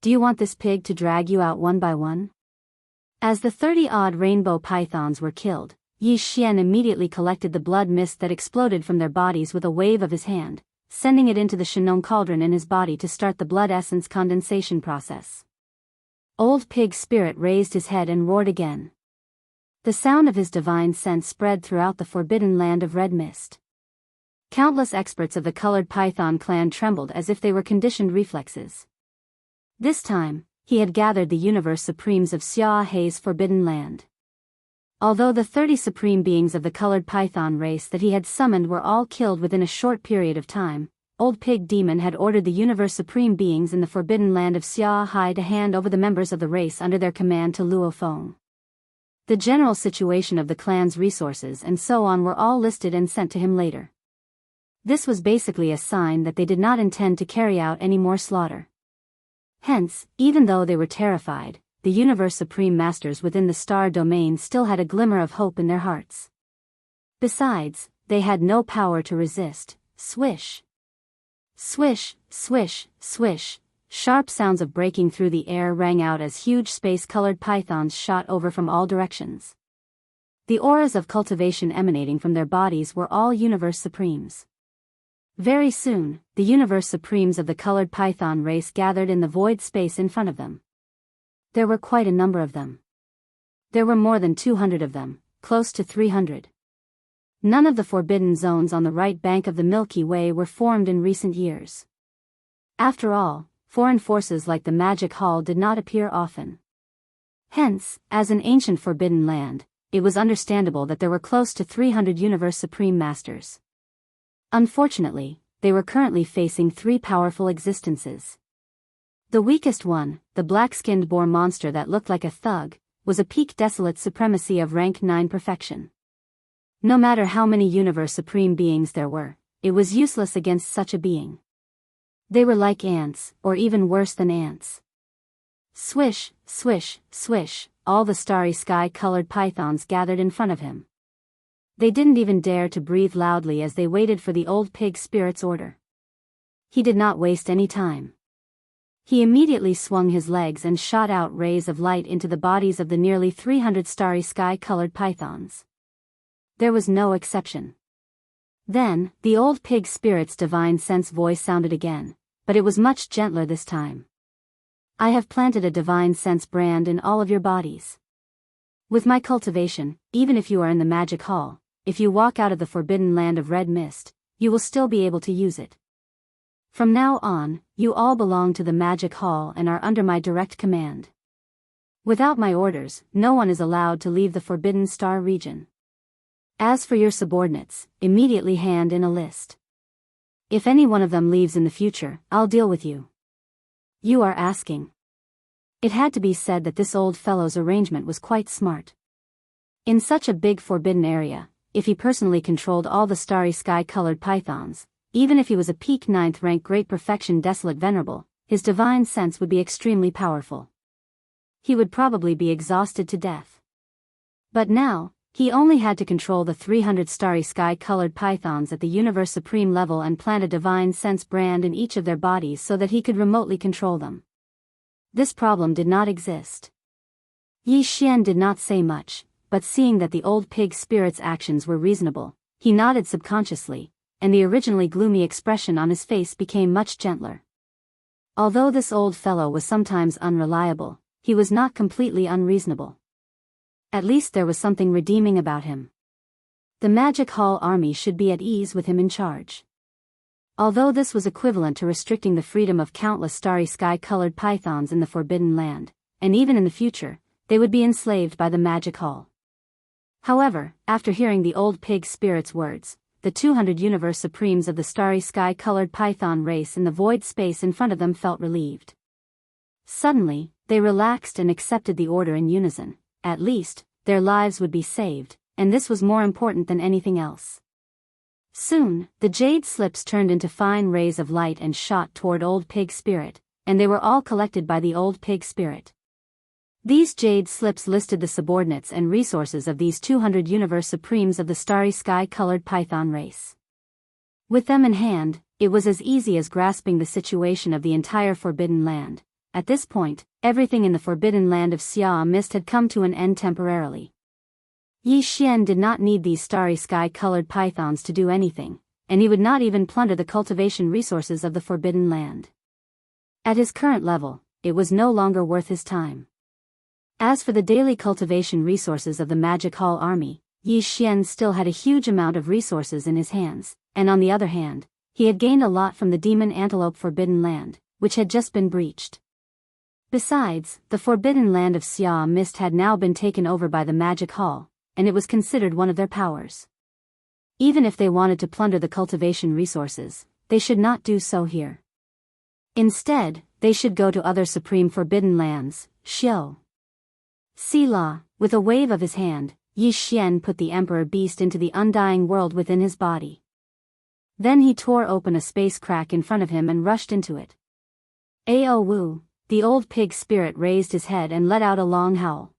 Do you want this pig to drag you out one by one? As the 30-odd rainbow pythons were killed, Yi Xian immediately collected the blood mist that exploded from their bodies with a wave of his hand, sending it into the Shenong cauldron in his body to start the blood essence condensation process. Old Pig's spirit raised his head and roared again. The sound of his divine sense spread throughout the forbidden land of red mist. Countless experts of the colored python clan trembled as if they were conditioned reflexes. This time, he had gathered the universe supremes of Xia Hei's forbidden land. Although the 30 supreme beings of the colored python race that he had summoned were all killed within a short period of time, Old Pig Demon had ordered the universe supreme beings in the forbidden land of Xia Hai to hand over the members of the race under their command to Luo Feng. The general situation of the clan's resources and so on were all listed and sent to him later. This was basically a sign that they did not intend to carry out any more slaughter. Hence, even though they were terrified, the universe supreme masters within the star domain still had a glimmer of hope in their hearts. Besides, they had no power to resist. Swish! Swish, swish, swish. Sharp sounds of breaking through the air rang out as huge space-colored pythons shot over from all directions. The auras of cultivation emanating from their bodies were all universe supremes. Very soon, the universe supremes of the colored python race gathered in the void space in front of them. There were quite a number of them. There were more than 200 of them, close to 300. None of the forbidden zones on the right bank of the Milky Way were formed in recent years. After all, foreign forces like the Magic Hall did not appear often. Hence, as an ancient forbidden land, it was understandable that there were close to 300 universe supreme masters. Unfortunately, they were currently facing 3 powerful existences. The weakest one, the black-skinned boar monster that looked like a thug, was a peak desolate supremacy of rank 9 perfection. No matter how many universe supreme beings there were, it was useless against such a being. They were like ants, or even worse than ants. Swish, swish, swish, all the starry sky-colored pythons gathered in front of him. They didn't even dare to breathe loudly as they waited for the old pig spirit's order. He did not waste any time. He immediately swung his legs and shot out rays of light into the bodies of the nearly 300 starry sky-colored pythons. There was no exception. Then, the old pig spirit's divine sense voice sounded again, but it was much gentler this time. I have planted a divine sense brand in all of your bodies. With my cultivation, even if you are in the magic hall, if you walk out of the forbidden land of red mist, you will still be able to use it. From now on, you all belong to the magic hall and are under my direct command. Without my orders, no one is allowed to leave the Forbidden Star region. As for your subordinates, immediately hand in a list. If any one of them leaves in the future, I'll deal with you. You are asking. It had to be said that this old fellow's arrangement was quite smart. In such a big forbidden area, if he personally controlled all the starry sky-colored pythons, even if he was a peak 9th rank great perfection desolate venerable, his divine sense would be extremely powerful. He would probably be exhausted to death. But now, he only had to control the 300 starry sky-colored pythons at the universe supreme level and plant a divine sense brand in each of their bodies so that he could remotely control them. This problem did not exist. Yi Xian did not say much, but seeing that the old pig spirit's actions were reasonable, he nodded subconsciously, and the originally gloomy expression on his face became much gentler. Although this old fellow was sometimes unreliable, he was not completely unreasonable. At least there was something redeeming about him. The Magic Hall army should be at ease with him in charge. Although this was equivalent to restricting the freedom of countless starry sky-colored pythons in the Forbidden Land, and even in the future, they would be enslaved by the Magic Hall. However, after hearing the old pig spirit's words, the 200 universe supremes of the starry sky-colored python race in the void space in front of them felt relieved. Suddenly, they relaxed and accepted the order in unison. At least, their lives would be saved, and this was more important than anything else. Soon, the jade slips turned into fine rays of light and shot toward old pig spirit, and they were all collected by the old pig spirit. These jade slips listed the subordinates and resources of these 200 universe supremes of the starry sky-colored python race. With them in hand, it was as easy as grasping the situation of the entire Forbidden Land. At this point, everything in the Forbidden Land of Xia Mist had come to an end temporarily. Yi Xian did not need these starry sky-colored pythons to do anything, and he would not even plunder the cultivation resources of the Forbidden Land. At his current level, it was no longer worth his time. As for the daily cultivation resources of the Magic Hall army, Yi Xian still had a huge amount of resources in his hands, and on the other hand, he had gained a lot from the Demon Antelope Forbidden Land, which had just been breached. Besides, the forbidden land of Xia Mist had now been taken over by the Magic Hall, and it was considered one of their powers. Even if they wanted to plunder the cultivation resources, they should not do so here. Instead, they should go to other supreme forbidden lands, Xiao. Sila, with a wave of his hand, Yi Xian put the Emperor Beast into the undying world within his body. Then he tore open a space crack in front of him and rushed into it. Ao Wu, the old pig spirit raised his head and let out a long howl.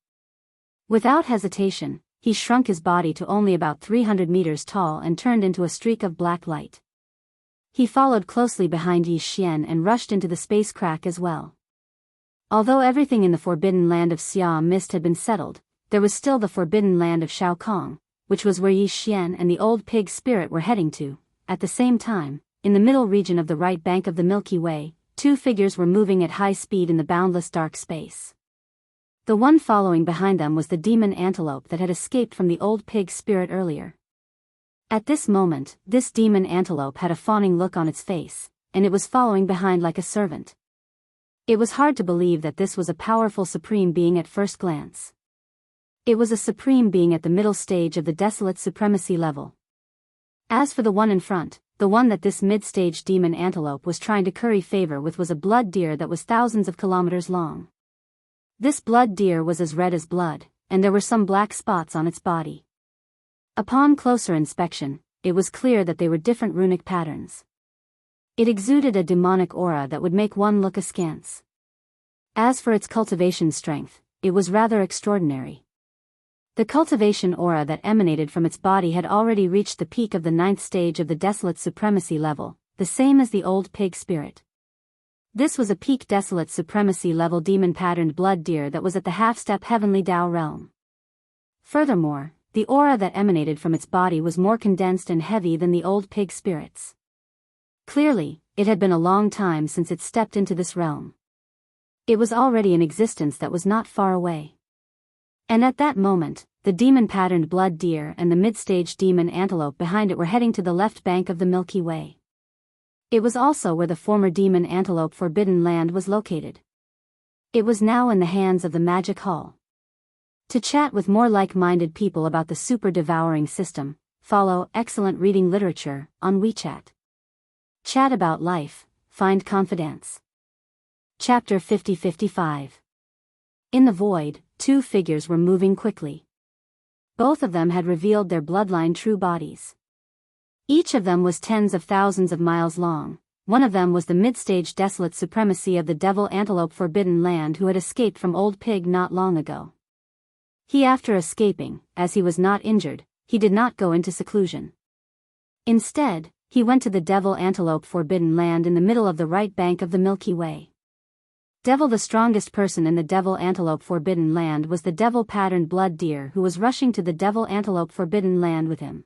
Without hesitation, he shrunk his body to only about 300 meters tall and turned into a streak of black light. He followed closely behind Yi Xian and rushed into the space crack as well. Although everything in the forbidden land of Xia Mist had been settled, there was still the forbidden land of Shao Kong, which was where Yi Xian and the old pig spirit were heading to. At the same time, in the middle region of the right bank of the Milky Way, two figures were moving at high speed in the boundless dark space. The one following behind them was the demon antelope that had escaped from the old pig spirit earlier. At this moment, this demon antelope had a fawning look on its face, and it was following behind like a servant. It was hard to believe that this was a powerful supreme being at first glance. It was a supreme being at the middle stage of the desolate supremacy level. As for the one in front, the one that this mid-stage demon antelope was trying to curry favor with was a blood deer that was thousands of kilometers long. This blood deer was as red as blood, and there were some black spots on its body. Upon closer inspection, it was clear that they were different runic patterns. It exuded a demonic aura that would make one look askance. As for its cultivation strength, it was rather extraordinary. The cultivation aura that emanated from its body had already reached the peak of the 9th stage of the desolate supremacy level, the same as the old pig spirit. This was a peak desolate supremacy level demon-patterned blood deer that was at the half-step heavenly Dao realm. Furthermore, the aura that emanated from its body was more condensed and heavy than the old pig spirit's. Clearly, it had been a long time since it stepped into this realm. It was already an existence that was not far away. And at that moment, the demon-patterned blood deer and the mid-stage demon antelope behind it were heading to the left bank of the Milky Way. It was also where the former demon antelope forbidden land was located. It was now in the hands of the Magic Hall. To chat with more like-minded people about the super-devouring system, follow Excellent Reading Literature on WeChat. Chat about life, find confidence. Chapter 50-55. In the void, two figures were moving quickly. Both of them had revealed their bloodline true bodies. Each of them was tens of thousands of miles long. One of them was the mid-stage desolate supremacy of the devil antelope forbidden land who had escaped from Old Pig not long ago. He, after escaping, as he was not injured, he did not go into seclusion. Instead, he went to the devil antelope forbidden land in the middle of the right bank of the Milky Way. Devil, the strongest person in the devil antelope forbidden land, was the devil-patterned blood deer who was rushing to the devil antelope forbidden land with him.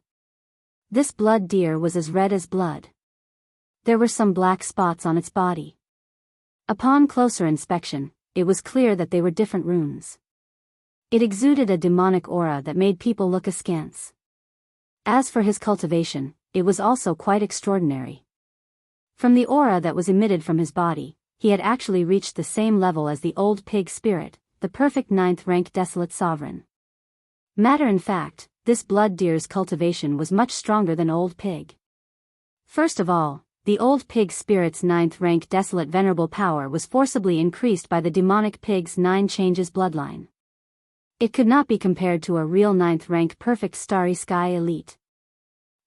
This blood deer was as red as blood. There were some black spots on its body. Upon closer inspection, it was clear that they were different runes. It exuded a demonic aura that made people look askance. As for his cultivation, it was also quite extraordinary. From the aura that was emitted from his body, he had actually reached the same level as the old pig spirit, the perfect 9th rank desolate sovereign. Matter in fact, this blood deer's cultivation was much stronger than old pig. First of all, the old pig spirit's 9th rank desolate venerable power was forcibly increased by the demonic pig's 9 changes bloodline. It could not be compared to a real 9th rank perfect starry sky elite.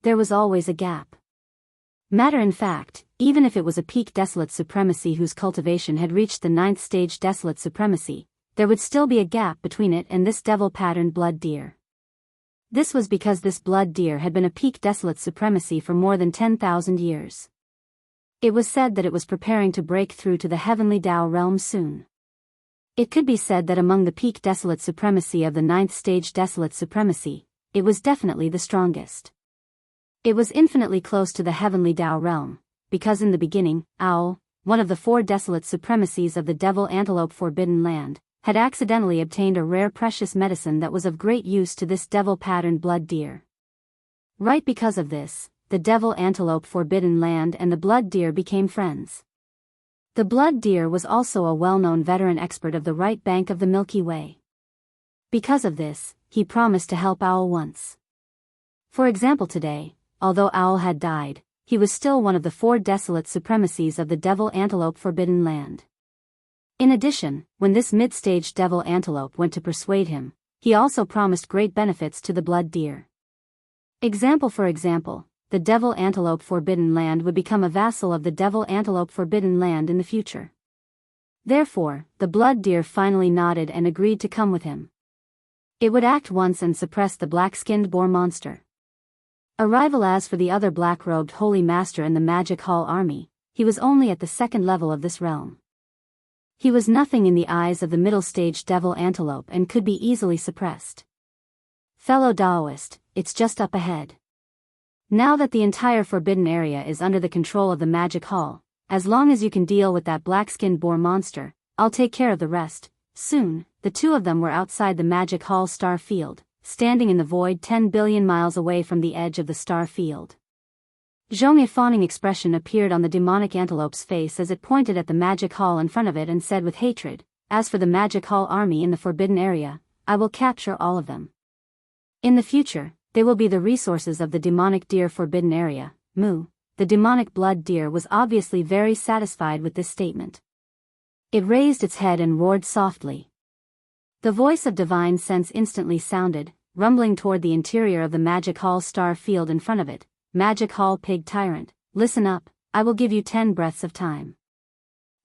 There was always a gap. Matter in fact, even if it was a peak desolate supremacy whose cultivation had reached the 9th stage desolate supremacy, there would still be a gap between it and this devil-patterned blood deer. This was because this blood deer had been a peak desolate supremacy for more than 10,000 years. It was said that it was preparing to break through to the heavenly Dao realm soon. It could be said that among the peak desolate supremacy of the 9th stage desolate supremacy, it was definitely the strongest. It was infinitely close to the heavenly Dao realm, because in the beginning, Owl, one of the 4 desolate supremacies of the devil antelope forbidden land, had accidentally obtained a rare precious medicine that was of great use to this devil-patterned blood deer. Right because of this, the devil antelope forbidden land and the blood deer became friends. The blood deer was also a well-known veteran expert of the right bank of the Milky Way. Because of this, he promised to help Owl once. For example, today, although Owl had died, he was still one of the 4 desolate supremacies of the devil antelope forbidden land. In addition, when this mid-stage devil antelope went to persuade him, he also promised great benefits to the blood deer. For example, the devil antelope forbidden land would become a vassal of the devil antelope forbidden land in the future. Therefore, the blood deer finally nodded and agreed to come with him. It would act once and suppress the black-skinned boar monster. A rival as for the other black-robed holy master in the Magic Hall army, he was only at the 2nd level of this realm. He was nothing in the eyes of the middle-stage devil antelope and could be easily suppressed. Fellow Daoist, it's just up ahead. Now that the entire forbidden area is under the control of the Magic Hall, as long as you can deal with that black-skinned boar monster, I'll take care of the rest. Soon, the 2 of them were outside the Magic Hall star field, standing in the void 10 billion miles away from the edge of the star field. Zhong's fawning expression appeared on the demonic antelope's face as it pointed at the Magic Hall in front of it and said with hatred, "As for the Magic Hall army in the forbidden area, I will capture all of them. In the future, they will be the resources of the demonic deer forbidden area." Moo, the demonic blood deer, was obviously very satisfied with this statement. It raised its head and roared softly. The voice of divine sense instantly sounded, rumbling toward the interior of the Magic Hall star field in front of it. "Magic Hall pig tyrant, listen up, I will give you 10 breaths of time.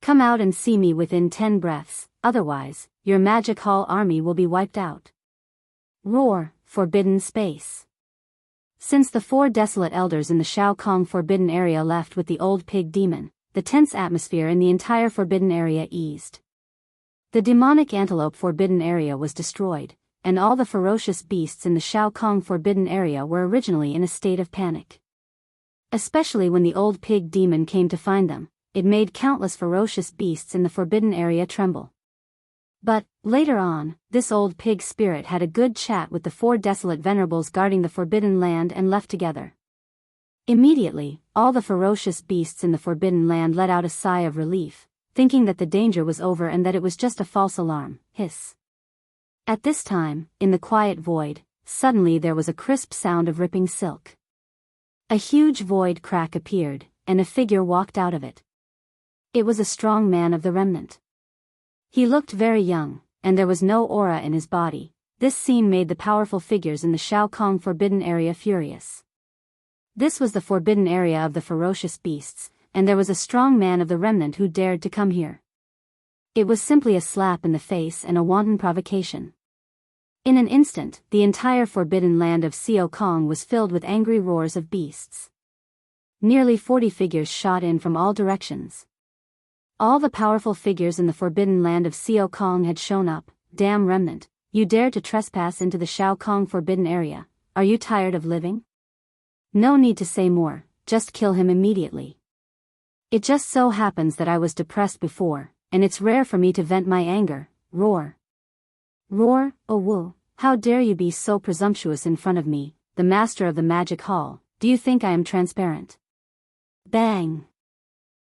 Come out and see me within 10 breaths, otherwise, your Magic Hall army will be wiped out." Roar, forbidden space. Since the 4 desolate elders in the Shao Kong forbidden area left with the old pig demon, the tense atmosphere in the entire forbidden area eased. The demonic antelope forbidden area was destroyed, and all the ferocious beasts in the Shao Kong forbidden area were originally in a state of panic. Especially when the old pig demon came to find them, it made countless ferocious beasts in the forbidden area tremble. But, later on, this old pig spirit had a good chat with the 4 desolate venerables guarding the forbidden land and left together. Immediately, all the ferocious beasts in the forbidden land let out a sigh of relief, thinking that the danger was over and that it was just a false alarm. Hiss. At this time, in the quiet void, suddenly there was a crisp sound of ripping silk. A huge void crack appeared, and a figure walked out of it. It was a strong man of the remnant. He looked very young, and there was no aura in his body. This scene made the powerful figures in the Shao Kong forbidden area furious. This was the forbidden area of the ferocious beasts, and there was a strong man of the remnant who dared to come here. It was simply a slap in the face and a wanton provocation. In an instant, the entire forbidden land of Xiao Kong was filled with angry roars of beasts. Nearly 40 figures shot in from all directions. All the powerful figures in the forbidden land of Xiao Kong had shown up. "Damn remnant, you dared to trespass into the Shao Kong forbidden area. Are you tired of living? No need to say more, just kill him immediately. It just so happens that I was depressed before, and it's rare for me to vent my anger." Roar. Roar, "Oh woo, how dare you be so presumptuous in front of me, the master of the Magic Hall, do you think I am transparent?" Bang!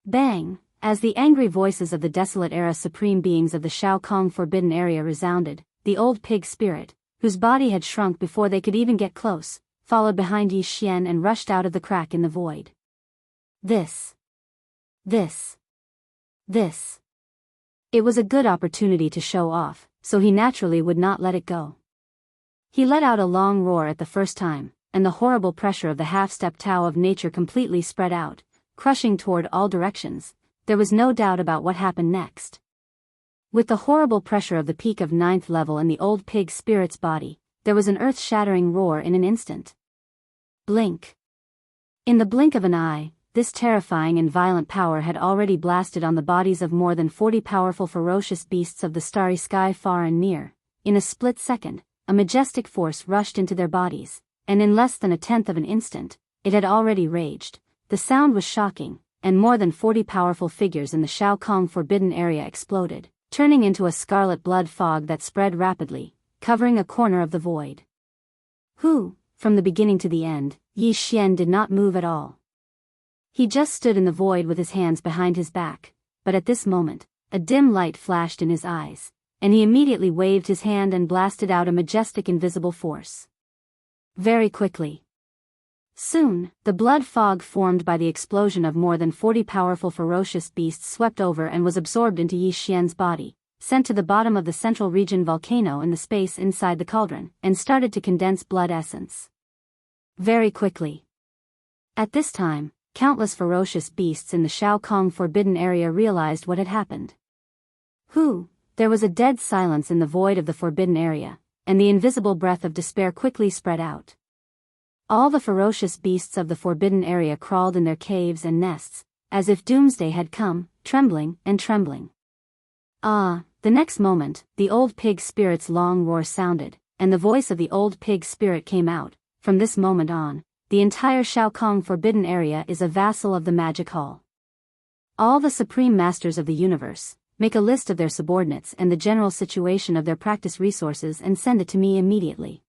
Bang! As the angry voices of the desolate era supreme beings of the Shao Kong forbidden area resounded, the old pig spirit, whose body had shrunk before they could even get close, followed behind Yi Xian and rushed out of the crack in the void. This. It was a good opportunity to show off, so he naturally would not let it go. He let out a long roar at the first time, and the horrible pressure of the half-step Tao of nature completely spread out, crushing toward all directions. There was no doubt about what happened next. With the horrible pressure of the peak of 9th level in the old pig spirit's body, there was an earth-shattering roar in an instant. Blink. In the blink of an eye, this terrifying and violent power had already blasted on the bodies of more than 40 powerful ferocious beasts of the starry sky far and near. In a split second, a majestic force rushed into their bodies, and in less than a tenth of an instant, it had already raged. The sound was shocking, and more than 40 powerful figures in the Shao Kong forbidden area exploded, turning into a scarlet blood fog that spread rapidly, covering a corner of the void. From the beginning to the end, Yi Xian did not move at all. He just stood in the void with his hands behind his back, but at this moment, a dim light flashed in his eyes, and he immediately waved his hand and blasted out a majestic invisible force. Very quickly. Soon, the blood fog formed by the explosion of more than 40 powerful ferocious beasts swept over and was absorbed into Yi Xian's body, sent to the bottom of the central region volcano in the space inside the cauldron, and started to condense blood essence. Very quickly. At this time, countless ferocious beasts in the Shao Kong forbidden area realized what had happened. There was a dead silence in the void of the forbidden area, and the invisible breath of despair quickly spread out. All the ferocious beasts of the forbidden area crawled in their caves and nests, as if doomsday had come, trembling and trembling. The next moment, the old pig spirit's long roar sounded, and the voice of the old pig spirit came out. From this moment on, the entire Shao Kong forbidden area is a vassal of the Magic Hall. All the supreme masters of the universe, make a list of their subordinates and the general situation of their practice resources and send it to me immediately.